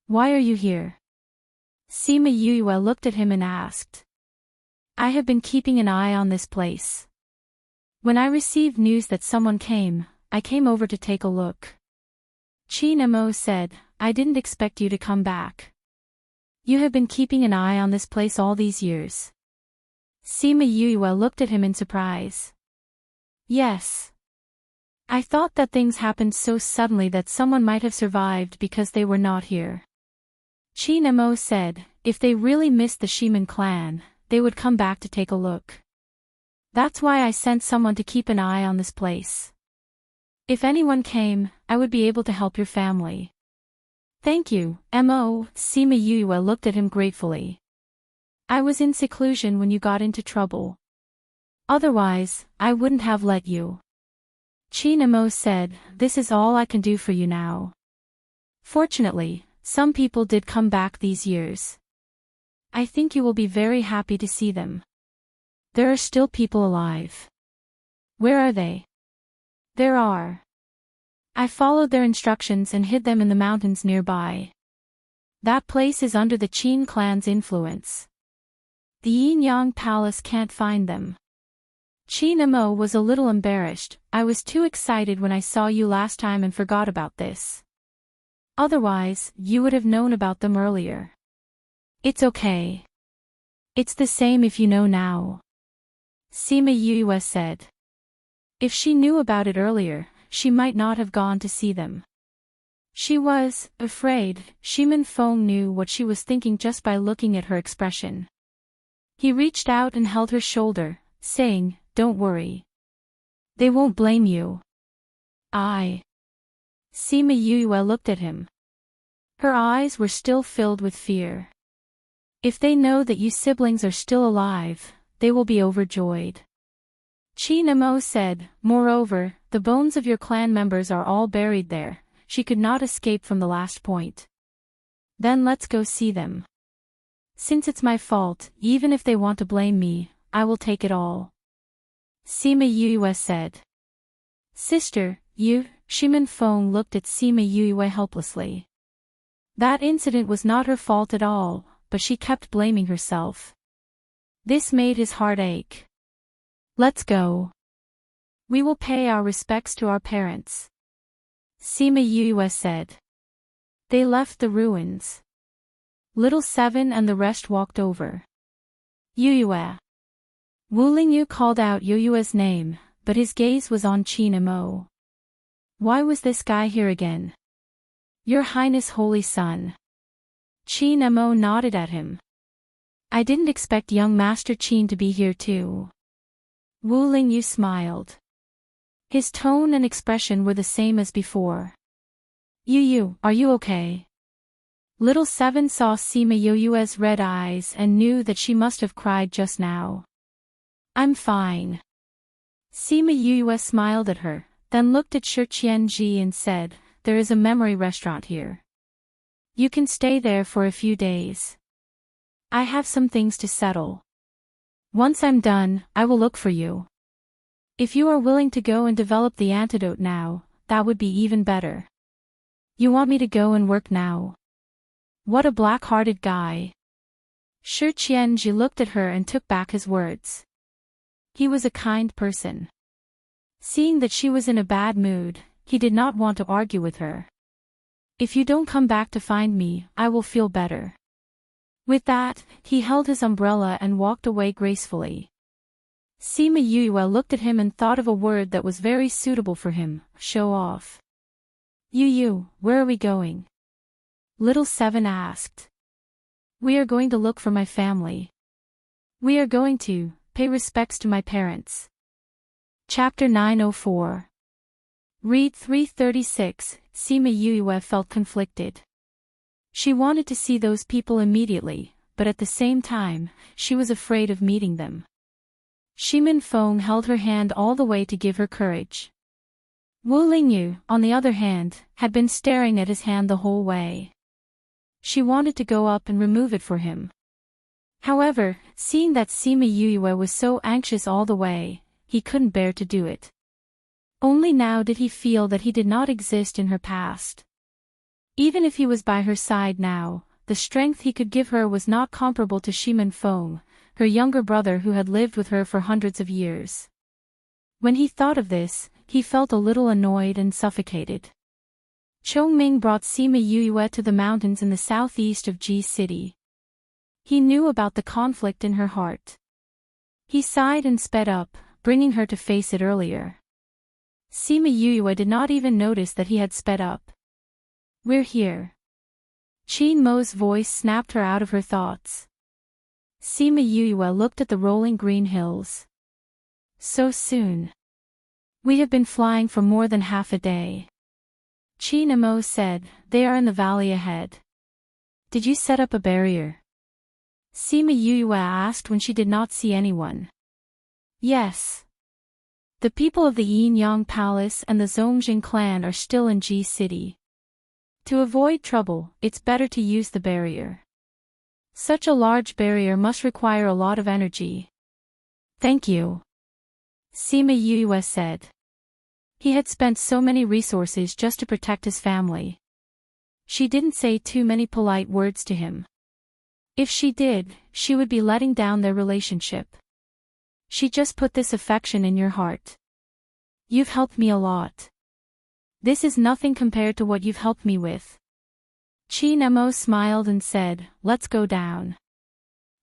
"Why are you here?" Sima Yuyue looked at him and asked. "I have been keeping an eye on this place. When I received news that someone came, I came over to take a look." Qin Mo said, "I didn't expect you to come back. You have been keeping an eye on this place all these years." Sima Yuyue looked at him in surprise. "Yes. I thought that things happened so suddenly that someone might have survived because they were not here." Qin Mo said, "If they really missed the Shiman clan, they would come back to take a look. That's why I sent someone to keep an eye on this place. If anyone came, I would be able to help your family. Thank you, Mo. Sima Yue looked at him gratefully. I was in seclusion when you got into trouble. Otherwise, I wouldn't have let you. Qin Mo said, this is all I can do for you now. Fortunately, some people did come back these years. I think you will be very happy to see them. There are still people alive. Where are they? There are. I followed their instructions and hid them in the mountains nearby. That place is under the Qin clan's influence. The Yin-Yang Palace can't find them. Qin Mo was a little embarrassed. I was too excited when I saw you last time and forgot about this. Otherwise, you would have known about them earlier. It's okay. It's the same if you know now. Sima Yue said. If she knew about it earlier, she might not have gone to see them. She was afraid. Shimin Feng knew what she was thinking just by looking at her expression. He reached out and held her shoulder, saying, don't worry. They won't blame you. Sima Yue looked at him. Her eyes were still filled with fear. If they know that you siblings are still alive, they will be overjoyed. Qin Mo said, moreover, the bones of your clan members are all buried there. She could not escape from the last point. Then let's go see them. Since it's my fault, even if they want to blame me, I will take it all. Sima Yue said. Sister, you, Shimin Feng looked at Sima Yue helplessly. That incident was not her fault at all, but she kept blaming herself. This made his heart ache. Let's go. We will pay our respects to our parents. Sima Yue said. They left the ruins. Little Seven and the rest walked over. Yue. Wu Lingyu called out Yue's name, but his gaze was on Qin Mo. Why was this guy here again? Your Highness Holy Son. Qin Mo nodded at him. I didn't expect young Master Qin to be here too. Wu Lingyu smiled. His tone and expression were the same as before. Yu, are you okay? Little Seven saw Sima Yue's red eyes and knew that she must have cried just now. I'm fine. Sima Yue smiled at her, then looked at Shi Qianji and said, there is a memory restaurant here. You can stay there for a few days. I have some things to settle. Once I'm done, I will look for you. If you are willing to go and develop the antidote now, that would be even better. You want me to go and work now? What a black-hearted guy. Shi Qianji looked at her and took back his words. He was a kind person. Seeing that she was in a bad mood, he did not want to argue with her. If you don't come back to find me, I will feel better. With that, he held his umbrella and walked away gracefully. Sima Yue looked at him and thought of a word that was very suitable for him, show off. Yu, where are we going? Little Seven asked. We are going to look for my family. We are going to pay respects to my parents. Chapter 904. Read 336. Sima Yue felt conflicted. She wanted to see those people immediately, but at the same time, she was afraid of meeting them. Shimin Feng held her hand all the way to give her courage. Wu Lingyu, on the other hand, had been staring at his hand the whole way. She wanted to go up and remove it for him. However, seeing that Sima Yue was so anxious all the way, he couldn't bear to do it. Only now did he feel that he did not exist in her past. Even if he was by her side now, the strength he could give her was not comparable to Shimin Feng, her younger brother who had lived with her for hundreds of years. When he thought of this, he felt a little annoyed and suffocated. Chongming brought Sima Yue to the mountains in the southeast of Ji City. He knew about the conflict in her heart. He sighed and sped up, bringing her to face it earlier. Sima Yue did not even notice that he had sped up. We're here. Qin Mo's voice snapped her out of her thoughts. Sima Yue looked at the rolling green hills. So soon. We have been flying for more than half a day. Chi Nemo said, they are in the valley ahead. Did you set up a barrier? Sima Yue asked when she did not see anyone. Yes. The people of the Yin Yang Palace and the Zongjing clan are still in Ji City. To avoid trouble, it's better to use the barrier. Such a large barrier must require a lot of energy. Thank you. Sima Yue said. He had spent so many resources just to protect his family. She didn't say too many polite words to him. If she did, she would be letting down their relationship. She just put this affection in your heart. You've helped me a lot. This is nothing compared to what you've helped me with. Chi Nemo smiled and said, let's go down.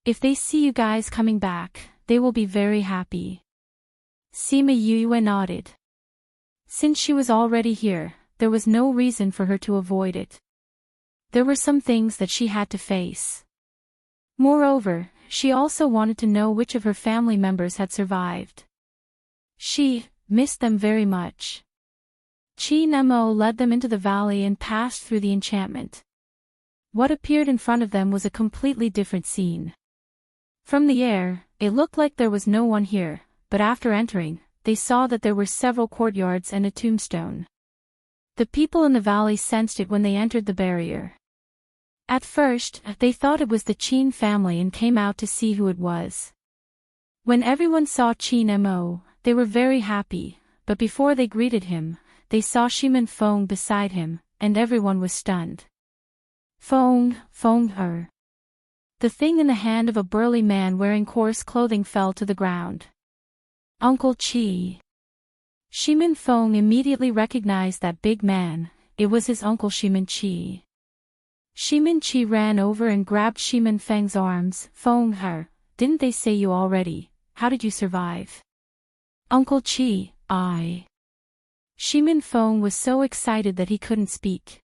If they see you guys coming back, they will be very happy. Sima Yue nodded. Since she was already here, there was no reason for her to avoid it. There were some things that she had to face. Moreover, she also wanted to know which of her family members had survived. She missed them very much. Chi Nemo led them into the valley and passed through the enchantment. What appeared in front of them was a completely different scene. From the air, it looked like there was no one here, but after entering, they saw that there were several courtyards and a tombstone. The people in the valley sensed it when they entered the barrier. At first, they thought it was the Qin family and came out to see who it was. When everyone saw Qin Nemo, they were very happy, but before they greeted him, they saw Shimin Feng beside him, and everyone was stunned. Feng, her. The thing in the hand of a burly man wearing coarse clothing fell to the ground. Uncle Qi. Shimin Feng immediately recognized that big man. It was his uncle Shimin Qi. Shimin Qi ran over and grabbed Shimin Feng's arms. Feng her, didn't they say you already? How did you survive? Uncle Qi, Shimin Feng was so excited that he couldn't speak.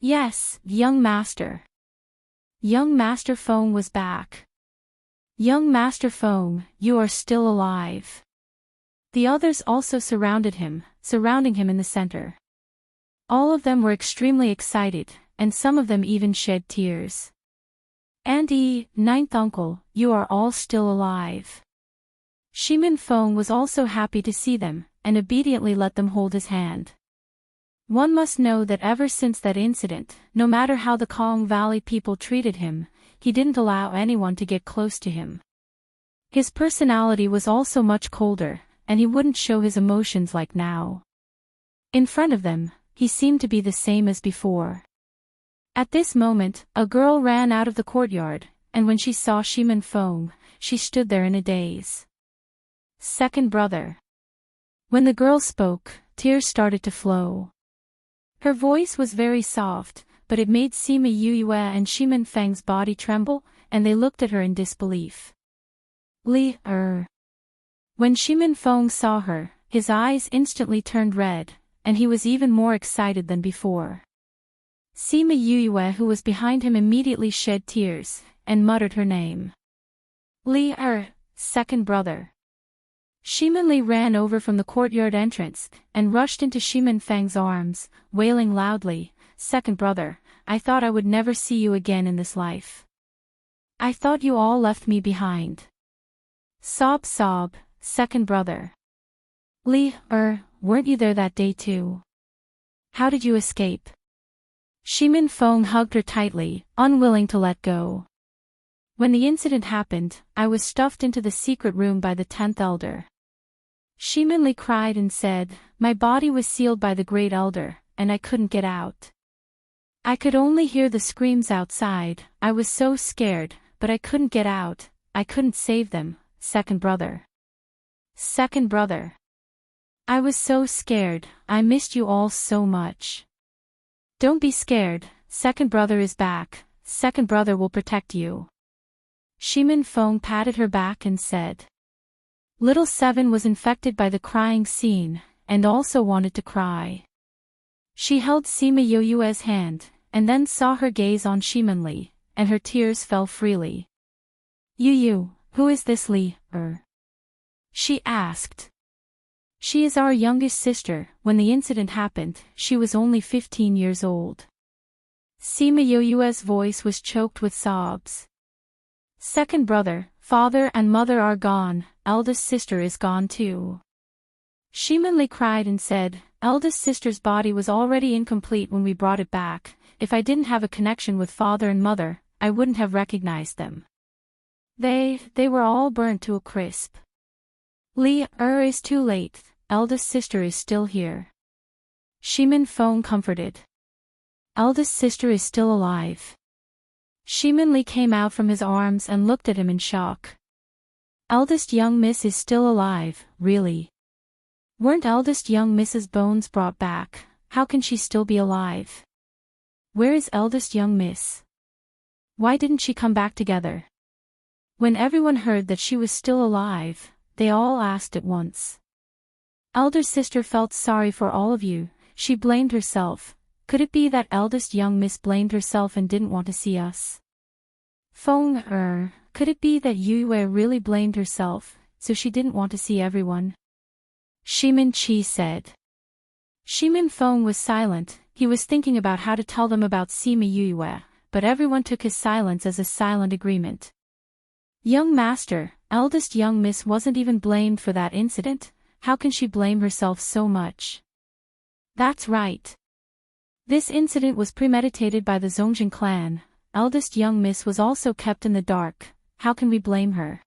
Yes, young master. Young Master Feng was back. Young Master Feng, you are still alive. The others also surrounding him in the center. All of them were extremely excited, and some of them even shed tears. And ninth uncle, you are all still alive. Shimin Feng was also happy to see them, and obediently let them hold his hand. One must know that ever since that incident, no matter how the Kong Valley people treated him, he didn't allow anyone to get close to him. His personality was also much colder, and he wouldn't show his emotions like now. In front of them, he seemed to be the same as before. At this moment, a girl ran out of the courtyard, and when she saw Shimin Feng, she stood there in a daze. Second brother. When the girl spoke, tears started to flow. Her voice was very soft, but it made Sima Yue and Shimin Feng's body tremble, and they looked at her in disbelief. When Shimin Feng saw her, his eyes instantly turned red, and he was even more excited than before. Sima Yue, who was behind him, immediately shed tears, and muttered her name. Second brother. Shimin Li ran over from the courtyard entrance, and rushed into Shimin Feng's arms, wailing loudly, Second brother, I thought I would never see you again in this life. I thought you all left me behind. Sob, second brother. Weren't you there that day too? How did you escape? Shimin Feng hugged her tightly, unwilling to let go. When the incident happened, I was stuffed into the secret room by the 10th elder. Shimin Li cried and said, my body was sealed by the great elder, and I couldn't get out. I could only hear the screams outside. I was so scared, but I couldn't get out. I couldn't save them, second brother. Second brother. I was so scared. I missed you all so much. Don't be scared, second brother is back. Second brother will protect you. Shimin Feng patted her back and said. Little Seven was infected by the crying scene, and also wanted to cry. She held Sima Yue's hand, and then saw her gaze on Shimin Li, and her tears fell freely. Who is this Li, she asked. She is our youngest sister. When the incident happened, she was only 15 years old. Sima Yoyue's voice was choked with sobs. Second brother, father and mother are gone, eldest sister is gone too. Shimanli cried and said, eldest sister's body was already incomplete when we brought it back. If I didn't have a connection with father and mother, I wouldn't have recognized them. They were all burnt to a crisp. Li, is too late, eldest sister is still here. Shimin Feng comforted. Eldest sister is still alive. Shimin Li came out from his arms and looked at him in shock. Eldest young miss is still alive, really? Weren't eldest young miss's bones brought back? How can she still be alive? Where is eldest young miss? Why didn't she come back together? When everyone heard that she was still alive, they all asked at once. Elder sister felt sorry for all of you, she blamed herself. Could it be that eldest young miss blamed herself and didn't want to see us? Feng, could it be that Yue really blamed herself, so she didn't want to see everyone? Shimin Qi said. Shimin Feng was silent, he was thinking about how to tell them about Sima Yue, but everyone took his silence as a silent agreement. Young master, eldest young miss wasn't even blamed for that incident, how can she blame herself so much? That's right. This incident was premeditated by the Zongjin clan, eldest young miss was also kept in the dark, how can we blame her?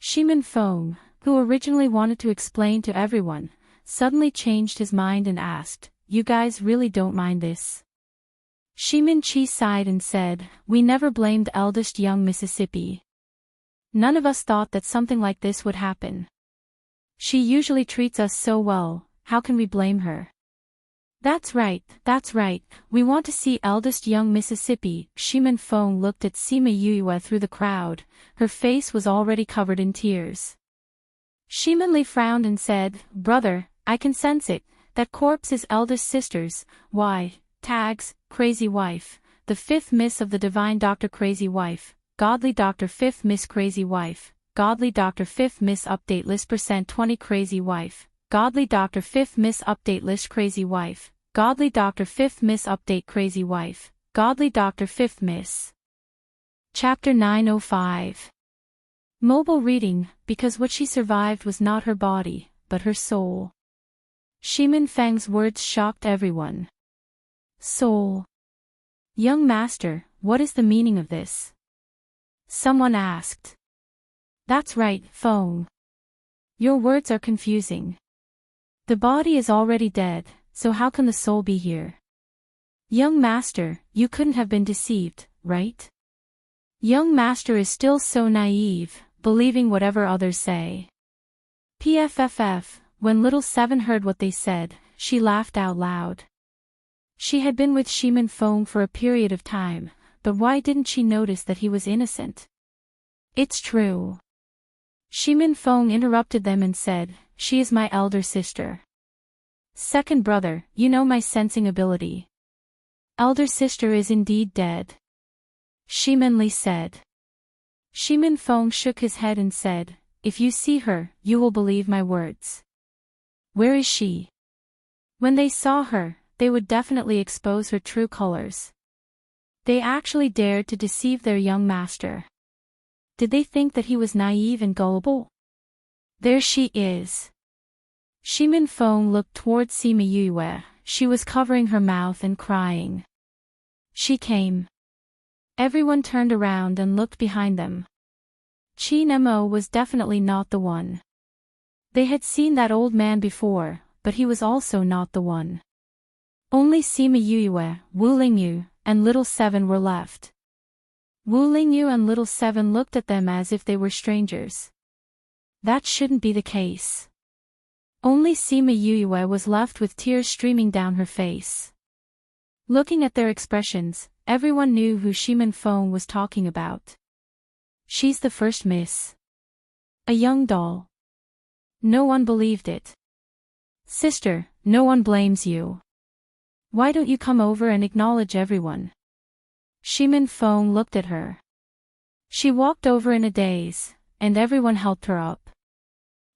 Shimin Feng, who originally wanted to explain to everyone, suddenly changed his mind and asked, you guys really don't mind this? Shimin Qi sighed and said, we never blamed eldest young Mississippi. None of us thought that something like this would happen. She usually treats us so well, how can we blame her? That's right, we want to see eldest young Mississippi. Shimin Feng looked at Sima Yue through the crowd, her face was already covered in tears. Shimin Li frowned and said, brother, I can sense it, that corpse is eldest sister's. Why, tags, crazy wife, the fifth miss of the divine doctor crazy wife, godly doctor fifth miss crazy wife, godly doctor fifth miss update list %20 crazy wife, godly doctor fifth miss update list crazy wife, godly doctor fifth miss update crazy wife, godly doctor fifth miss. Chapter 905. Mobile reading, because what she survived was not her body, but her soul. Shimin Feng's words shocked everyone. Soul. Young master, what is the meaning of this? Someone asked. That's right, Feng. Your words are confusing. The body is already dead, so how can the soul be here? Young master, you couldn't have been deceived, right? Young master is still so naive, believing whatever others say. PFFF, when little Seven heard what they said, she laughed out loud. She had been with Shimin Feng for a period of time, but why didn't she notice that he was innocent? It's true. Shimin Feng interrupted them and said, she is my elder sister. Second brother, you know my sensing ability. Elder sister is indeed dead. Shimin Li said. Shimin Feng shook his head and said, if you see her, you will believe my words. Where is she? When they saw her, they would definitely expose her true colors. They actually dared to deceive their young master. Did they think that he was naive and gullible? There she is. Shimin Feng looked towards Sima Yue, she was covering her mouth and crying. She came. Everyone turned around and looked behind them. Qin Mo was definitely not the one. They had seen that old man before, but he was also not the one. Only Sima Yue, Wu Lingyu, and Little Seven were left. Wu Lingyu and Little Seven looked at them as if they were strangers. That shouldn't be the case. Only Sima Yue was left with tears streaming down her face. Looking at their expressions, everyone knew who Shimin Feng was talking about. She's the first miss. A young doll. No one believed it. Sister, no one blames you. Why don't you come over and acknowledge everyone? Shimin Feng looked at her. She walked over in a daze, and everyone helped her up.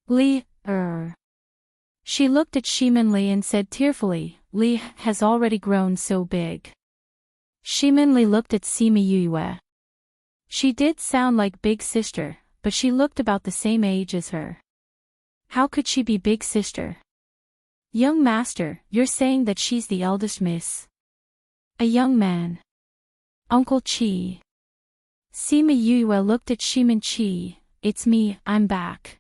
Li. She looked at Shimin Li and said tearfully, Li has already grown so big. Shimin Li looked at Sima Yue. She did sound like big sister, but she looked about the same age as her. How could she be big sister? Young master, you're saying that she's the eldest miss? A young man. Uncle Chi. Sima Yue looked at Shimin Chi. It's me, I'm back.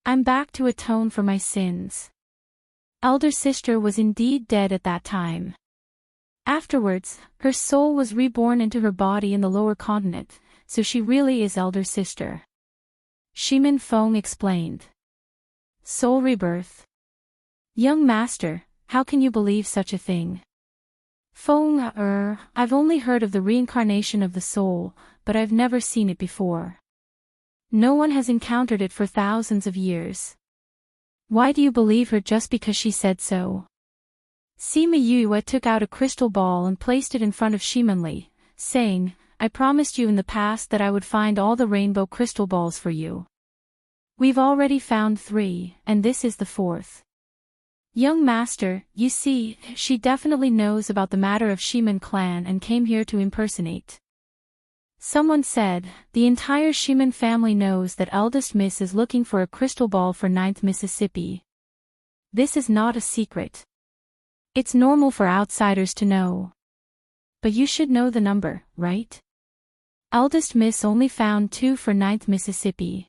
I'm back to atone for my sins. Elder sister was indeed dead at that time. Afterwards, her soul was reborn into her body in the lower continent, so she really is elder sister. Shimin Feng explained. Soul rebirth. Young master, how can you believe such a thing? Feng, I've only heard of the reincarnation of the soul, but I've never seen it before. No one has encountered it for thousands of years. Why do you believe her just because she said so? Sima Yue took out a crystal ball and placed it in front of Shimin Li, saying, I promised you in the past that I would find all the rainbow crystal balls for you. We've already found 3, and this is the 4th. Young master, you see, she definitely knows about the matter of Shimin clan and came here to impersonate. Someone said, the entire Shimin family knows that eldest miss is looking for a crystal ball for 9th Mississippi. This is not a secret. It's normal for outsiders to know. But you should know the number, right? Eldest miss only found 2 for 9th Mississippi.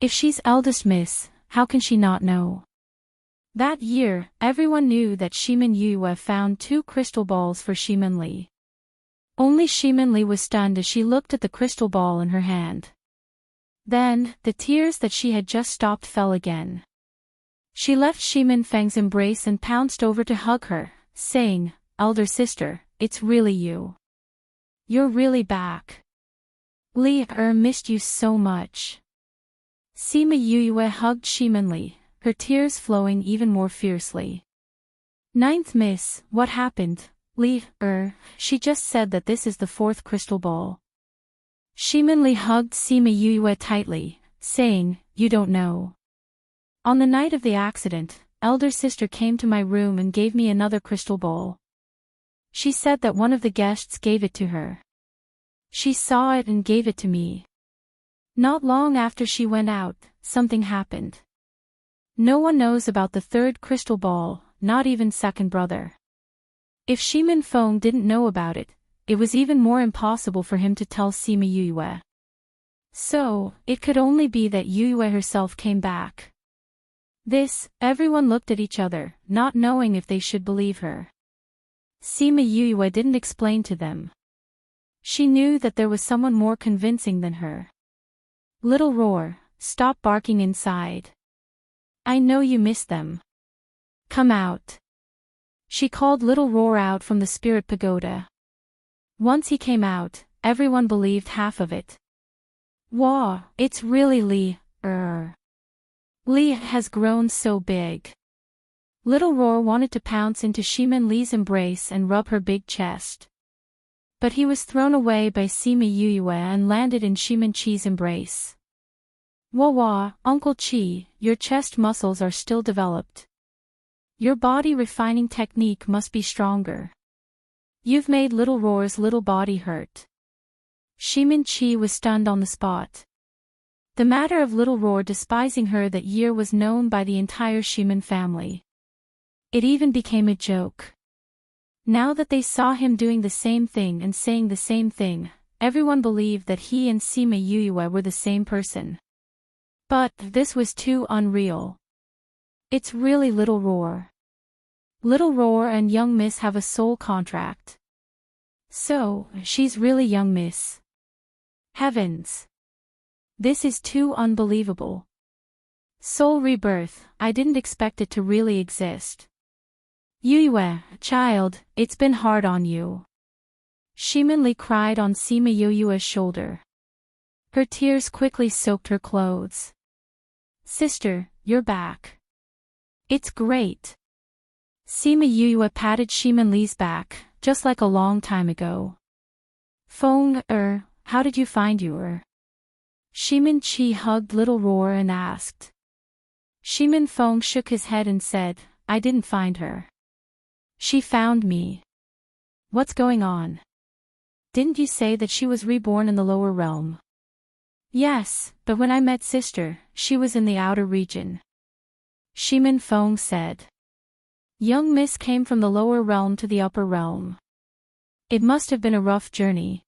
If she's eldest miss, how can she not know? That year, everyone knew that Shimin Yue found 2 crystal balls for Shimin Li. Only Shimin Li was stunned as she looked at the crystal ball in her hand. Then, the tears that she had just stopped fell again. She left Shimin Feng's embrace and pounced over to hug her, saying, Elder sister, it's really you. You're really back. Li missed you so much. Sima Yue hugged Shimin Li, her tears flowing even more fiercely. 9th miss, what happened? Li, she just said that this is the 4th crystal ball. Shimin Li hugged Sima Yue tightly, saying, you don't know. On the night of the accident, elder sister came to my room and gave me another crystal ball. She said that one of the guests gave it to her. She saw it and gave it to me. Not long after she went out, something happened. No one knows about the 3rd crystal ball, not even second brother. If Shimin Feng didn't know about it, it was even more impossible for him to tell Sima Yue. So, it could only be that Yue herself came back. Everyone looked at each other, not knowing if they should believe her. Sima Yue didn't explain to them. She knew that there was someone more convincing than her. Little Roar, stop barking inside. I know you miss them. Come out. She called Little Roar out from the spirit pagoda. Once he came out, everyone believed half of it. Wow, it's really Li. Li has grown so big. Little Roar wanted to pounce into Shimin Li's embrace and rub her big chest. But he was thrown away by Sima Yue and landed in Shimin Chi's embrace. Wah, Uncle Chi, your chest muscles are still developed. Your body refining technique must be stronger. You've made Little Roar's little body hurt. Shimin Chi was stunned on the spot. The matter of Little Roar despising her that year was known by the entire Shimin family. It even became a joke. Now that they saw him doing the same thing and saying the same thing, everyone believed that he and Sima Yue were the same person. But this was too unreal. It's really Little Roar. Little Roar and Young Miss have a soul contract. So, she's really Young Miss. Heavens! This is too unbelievable. Soul rebirth, I didn't expect it to really exist. Yue, child, it's been hard on you. Shimin Li cried on Sima Yue's shoulder. Her tears quickly soaked her clothes. Sister, you're back. It's great. Sima Yue patted Shimin Li's back, just like a long time ago. Feng, how did you find her? Shimin Chi hugged little Roar and asked. Shimin Feng shook his head and said, I didn't find her. She found me. What's going on? Didn't you say that she was reborn in the lower realm? Yes, but when I met sister, she was in the outer region. Shimin Feng said. Young Miss came from the lower realm to the upper realm. It must have been a rough journey.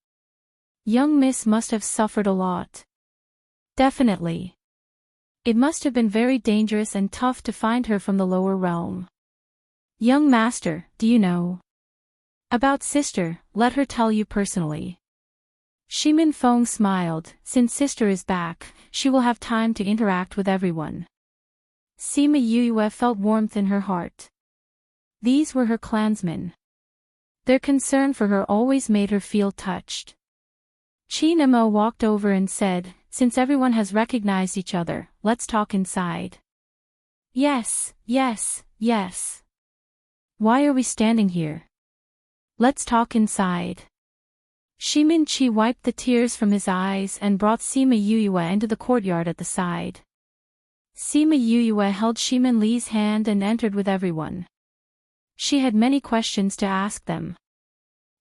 Young Miss must have suffered a lot. Definitely. It must have been very dangerous and tough to find her from the lower realm. Young Master, do you know about sister? Let her tell you personally. Shimin Feng smiled. Since sister is back, she will have time to interact with everyone. Sima Yue felt warmth in her heart. These were her clansmen. Their concern for her always made her feel touched. Chi Nemo walked over and said, since everyone has recognized each other, let's talk inside. Yes, yes, yes. Why are we standing here? Let's talk inside. Shimin Chi wiped the tears from his eyes and brought Sima Yue into the courtyard at the side. Sima Yue held Shimin Li's hand and entered with everyone. She had many questions to ask them.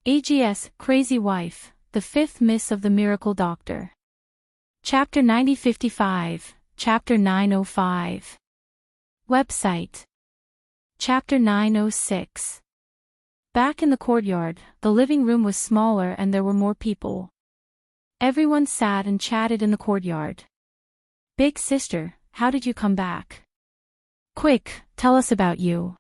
AGS, Crazy Wife, the fifth miss of the Miracle Doctor. Chapter 9055, Chapter 905. Website. Chapter 906. Back in the courtyard, the living room was smaller and there were more people. Everyone sat and chatted in the courtyard. Big sister, how did you come back? Quick, tell us about you.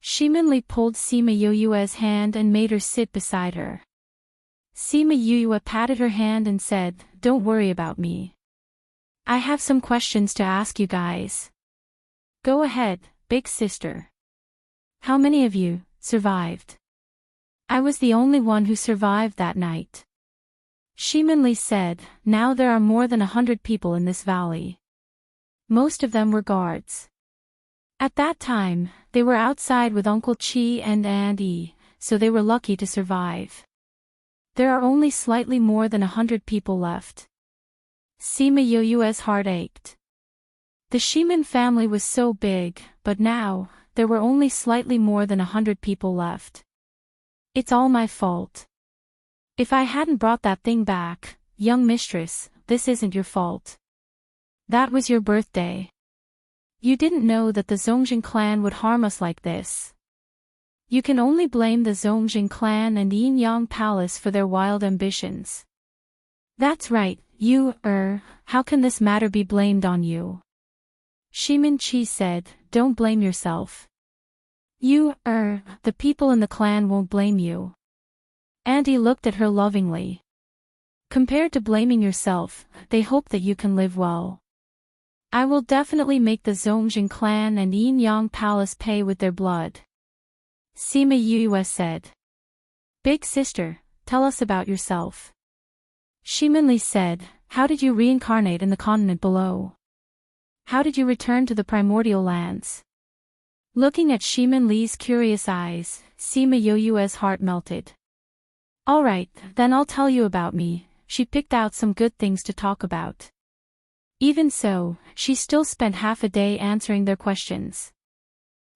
Shimin Li pulled Sima Yue's hand and made her sit beside her. Sima Yue patted her hand and said, don't worry about me. I have some questions to ask you guys. Go ahead, big sister. How many of you survived? I was the only one who survived that night. Shimin Li said, now there are more than 100 people in this valley. Most of them were guards. At that time, they were outside with Uncle Chi and Aunt E, so they were lucky to survive. There are only slightly more than 100 people left. Sima Yue's heart ached. The Shimin family was so big, but now, there were only slightly more than 100 people left. It's all my fault. If I hadn't brought that thing back, young mistress, this isn't your fault. That was your birthday. You didn't know that the Zongjing clan would harm us like this. You can only blame the Zongjing clan and Yin Yang Palace for their wild ambitions. That's right, how can this matter be blamed on you? Shimin Chi said, don't blame yourself. The people in the clan won't blame you. Auntie looked at her lovingly. Compared to blaming yourself, they hope that you can live well. I will definitely make the Zongjing clan and Yin Yang Palace pay with their blood. Sima Yue said. Big sister, tell us about yourself. Shimin Li said, how did you reincarnate in the continent below? How did you return to the primordial lands? Looking at Shimin Li's curious eyes, Sima Yue's heart melted. Alright, then I'll tell you about me. She picked out some good things to talk about. Even so, she still spent half a day answering their questions.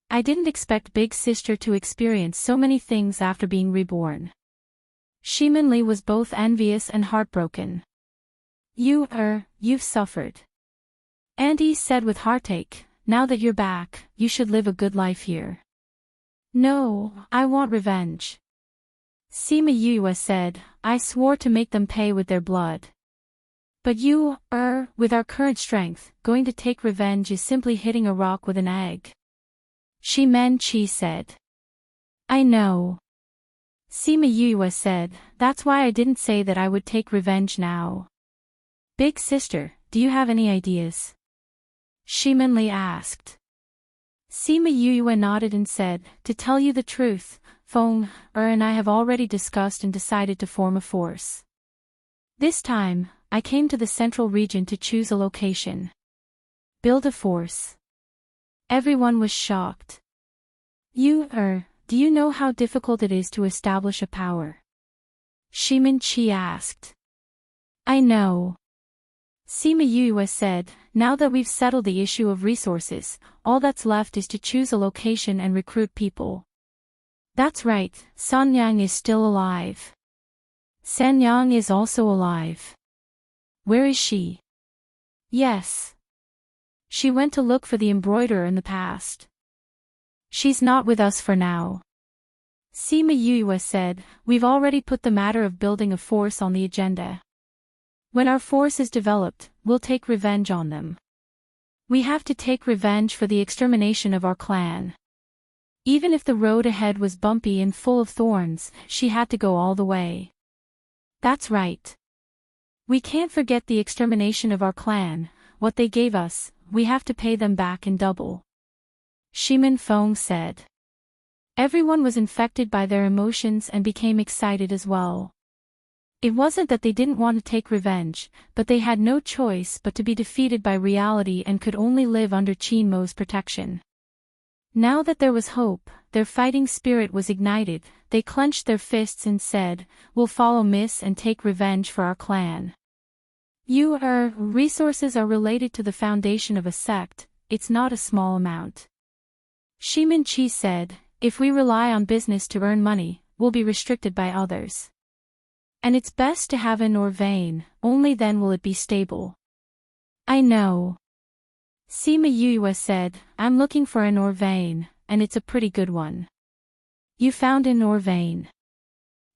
I didn't expect Big Sister to experience so many things after being reborn. Shimin Li was both envious and heartbroken. You've suffered. Auntie said with heartache, now that you're back, you should live a good life here. No, I want revenge. Sima Yue said, I swore to make them pay with their blood. But with our current strength, going to take revenge is simply hitting a rock with an egg. Shimin Chi said. I know. Sima Yue said, that's why I didn't say that I would take revenge now. Big sister, do you have any ideas? Shimin Li asked. Sima Yue nodded and said, to tell you the truth, Feng and I have already discussed and decided to form a force. This time, I came to the central region to choose a location. Build a force. Everyone was shocked. Do you know how difficult it is to establish a power? Shimin Chi asked. I know. Sima Yue said, now that we've settled the issue of resources, all that's left is to choose a location and recruit people. That's right, Sanyang is still alive. Sanyang is also alive. Where is she? Yes. She went to look for the embroiderer in the past. She's not with us for now. Sima Yue said, we've already put the matter of building a force on the agenda. When our force is developed, we'll take revenge on them. We have to take revenge for the extermination of our clan. Even if the road ahead was bumpy and full of thorns, she had to go all the way. That's right. We can't forget the extermination of our clan. What they gave us, we have to pay them back in double. Shimin Feng said. Everyone was infected by their emotions and became excited as well. It wasn't that they didn't want to take revenge, but they had no choice but to be defeated by reality and could only live under Qin Mo's protection. Now that there was hope, their fighting spirit was ignited, they clenched their fists and said, we'll follow Miss and take revenge for our clan. Resources are related to the foundation of a sect, it's not a small amount. Shimin Chi said, if we rely on business to earn money, we'll be restricted by others. And it's best to have an vein, only then will it be stable. I know. Sima Yue said, I'm looking for an vein, and it's a pretty good one. You found an vein.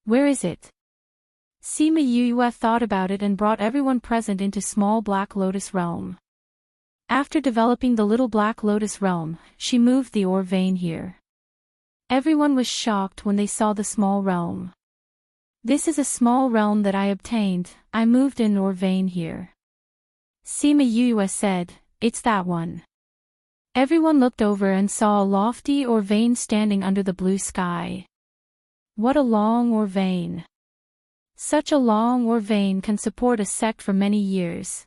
Where is it? Sima Yue thought about it and brought everyone present into small Black Lotus realm. After developing the little Black Lotus realm, she moved the vein here. Everyone was shocked when they saw the small realm. This is a small realm that I obtained, I moved an vein here. Sima Yue said, it's that one. Everyone looked over and saw a lofty vein standing under the blue sky. What a long vein. Such a long vein can support a sect for many years.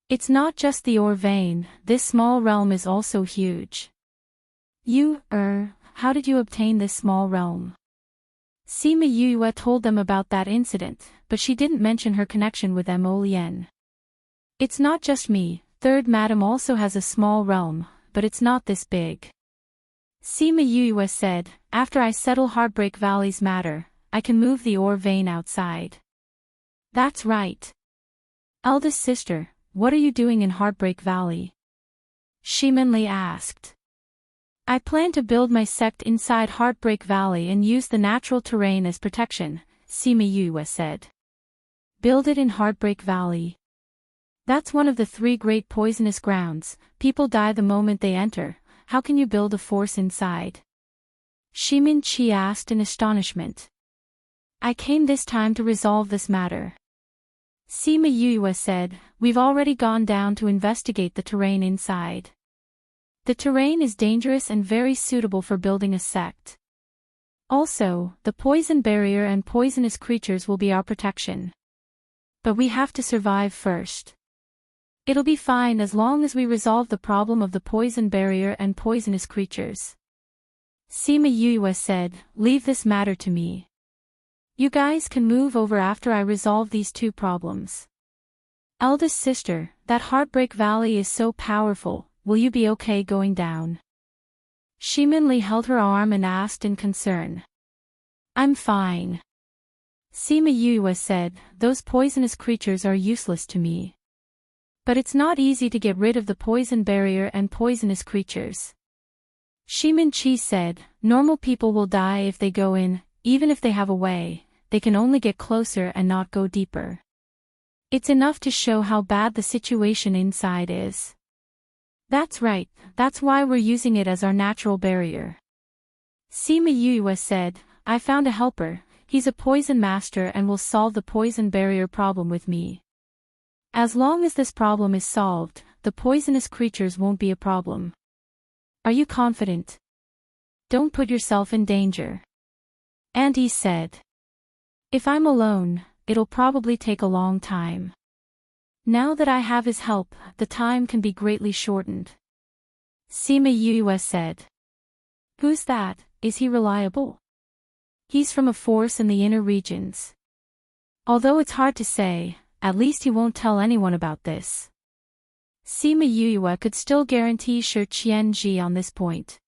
It's not just the vein, this small realm is also huge. How did you obtain this small realm? Sima Yue told them about that incident, but she didn't mention her connection with Mo Lien. It's not just me, Third Madam also has a small realm, but it's not this big. Sima Yue said, after I settle Heartbreak Valley's matter, I can move the vein outside. That's right. Eldest sister, what are you doing in Heartbreak Valley? Shimin Li asked. I plan to build my sect inside Heartbreak Valley and use the natural terrain as protection, Sima Yue said. Build it in Heartbreak Valley. That's one of the 3 great poisonous grounds, people die the moment they enter, how can you build a force inside? Shimin Chi asked in astonishment. I came this time to resolve this matter. Sima Yue said, we've already gone down to investigate the terrain inside. The terrain is dangerous and very suitable for building a sect. Also, the poison barrier and poisonous creatures will be our protection. But we have to survive first. It'll be fine as long as we resolve the problem of the poison barrier and poisonous creatures. Sima Yue said, leave this matter to me. You guys can move over after I resolve these 2 problems. Eldest sister, that Heartbreak Valley is so powerful. Will you be okay going down? Shimin Li held her arm and asked in concern. I'm fine. Sima Yue said, those poisonous creatures are useless to me. But it's not easy to get rid of the poison barrier and poisonous creatures. Shimin Chi said, normal people will die if they go in, even if they have a way, they can only get closer and not go deeper. It's enough to show how bad the situation inside is. That's right, that's why we're using it as our natural barrier. Sima Yue said, I found a helper, he's a poison master and will solve the poison barrier problem with me. As long as this problem is solved, the poisonous creatures won't be a problem. Are you confident? Don't put yourself in danger. And he said. If I'm alone, it'll probably take a long time. Now that I have his help, the time can be greatly shortened. Sima Yue said. Who's that, is he reliable? He's from a force in the inner regions. Although it's hard to say, at least he won't tell anyone about this. Sima Yuyue could still guarantee Shi Qianji on this point.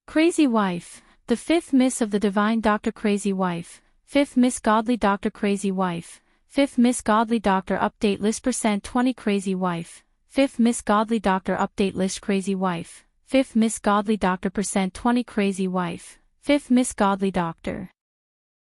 Crazy Wife, the 5th Miss of the Divine Doctor. Crazy Wife, 5th Miss Godly Doctor. Crazy Wife, 5th Miss Godly Doctor Update List %20. Crazy Wife, 5th Miss Godly Doctor Update List. Crazy Wife, 5th Miss Godly Doctor %20. Crazy Wife, 5th Miss Godly Doctor.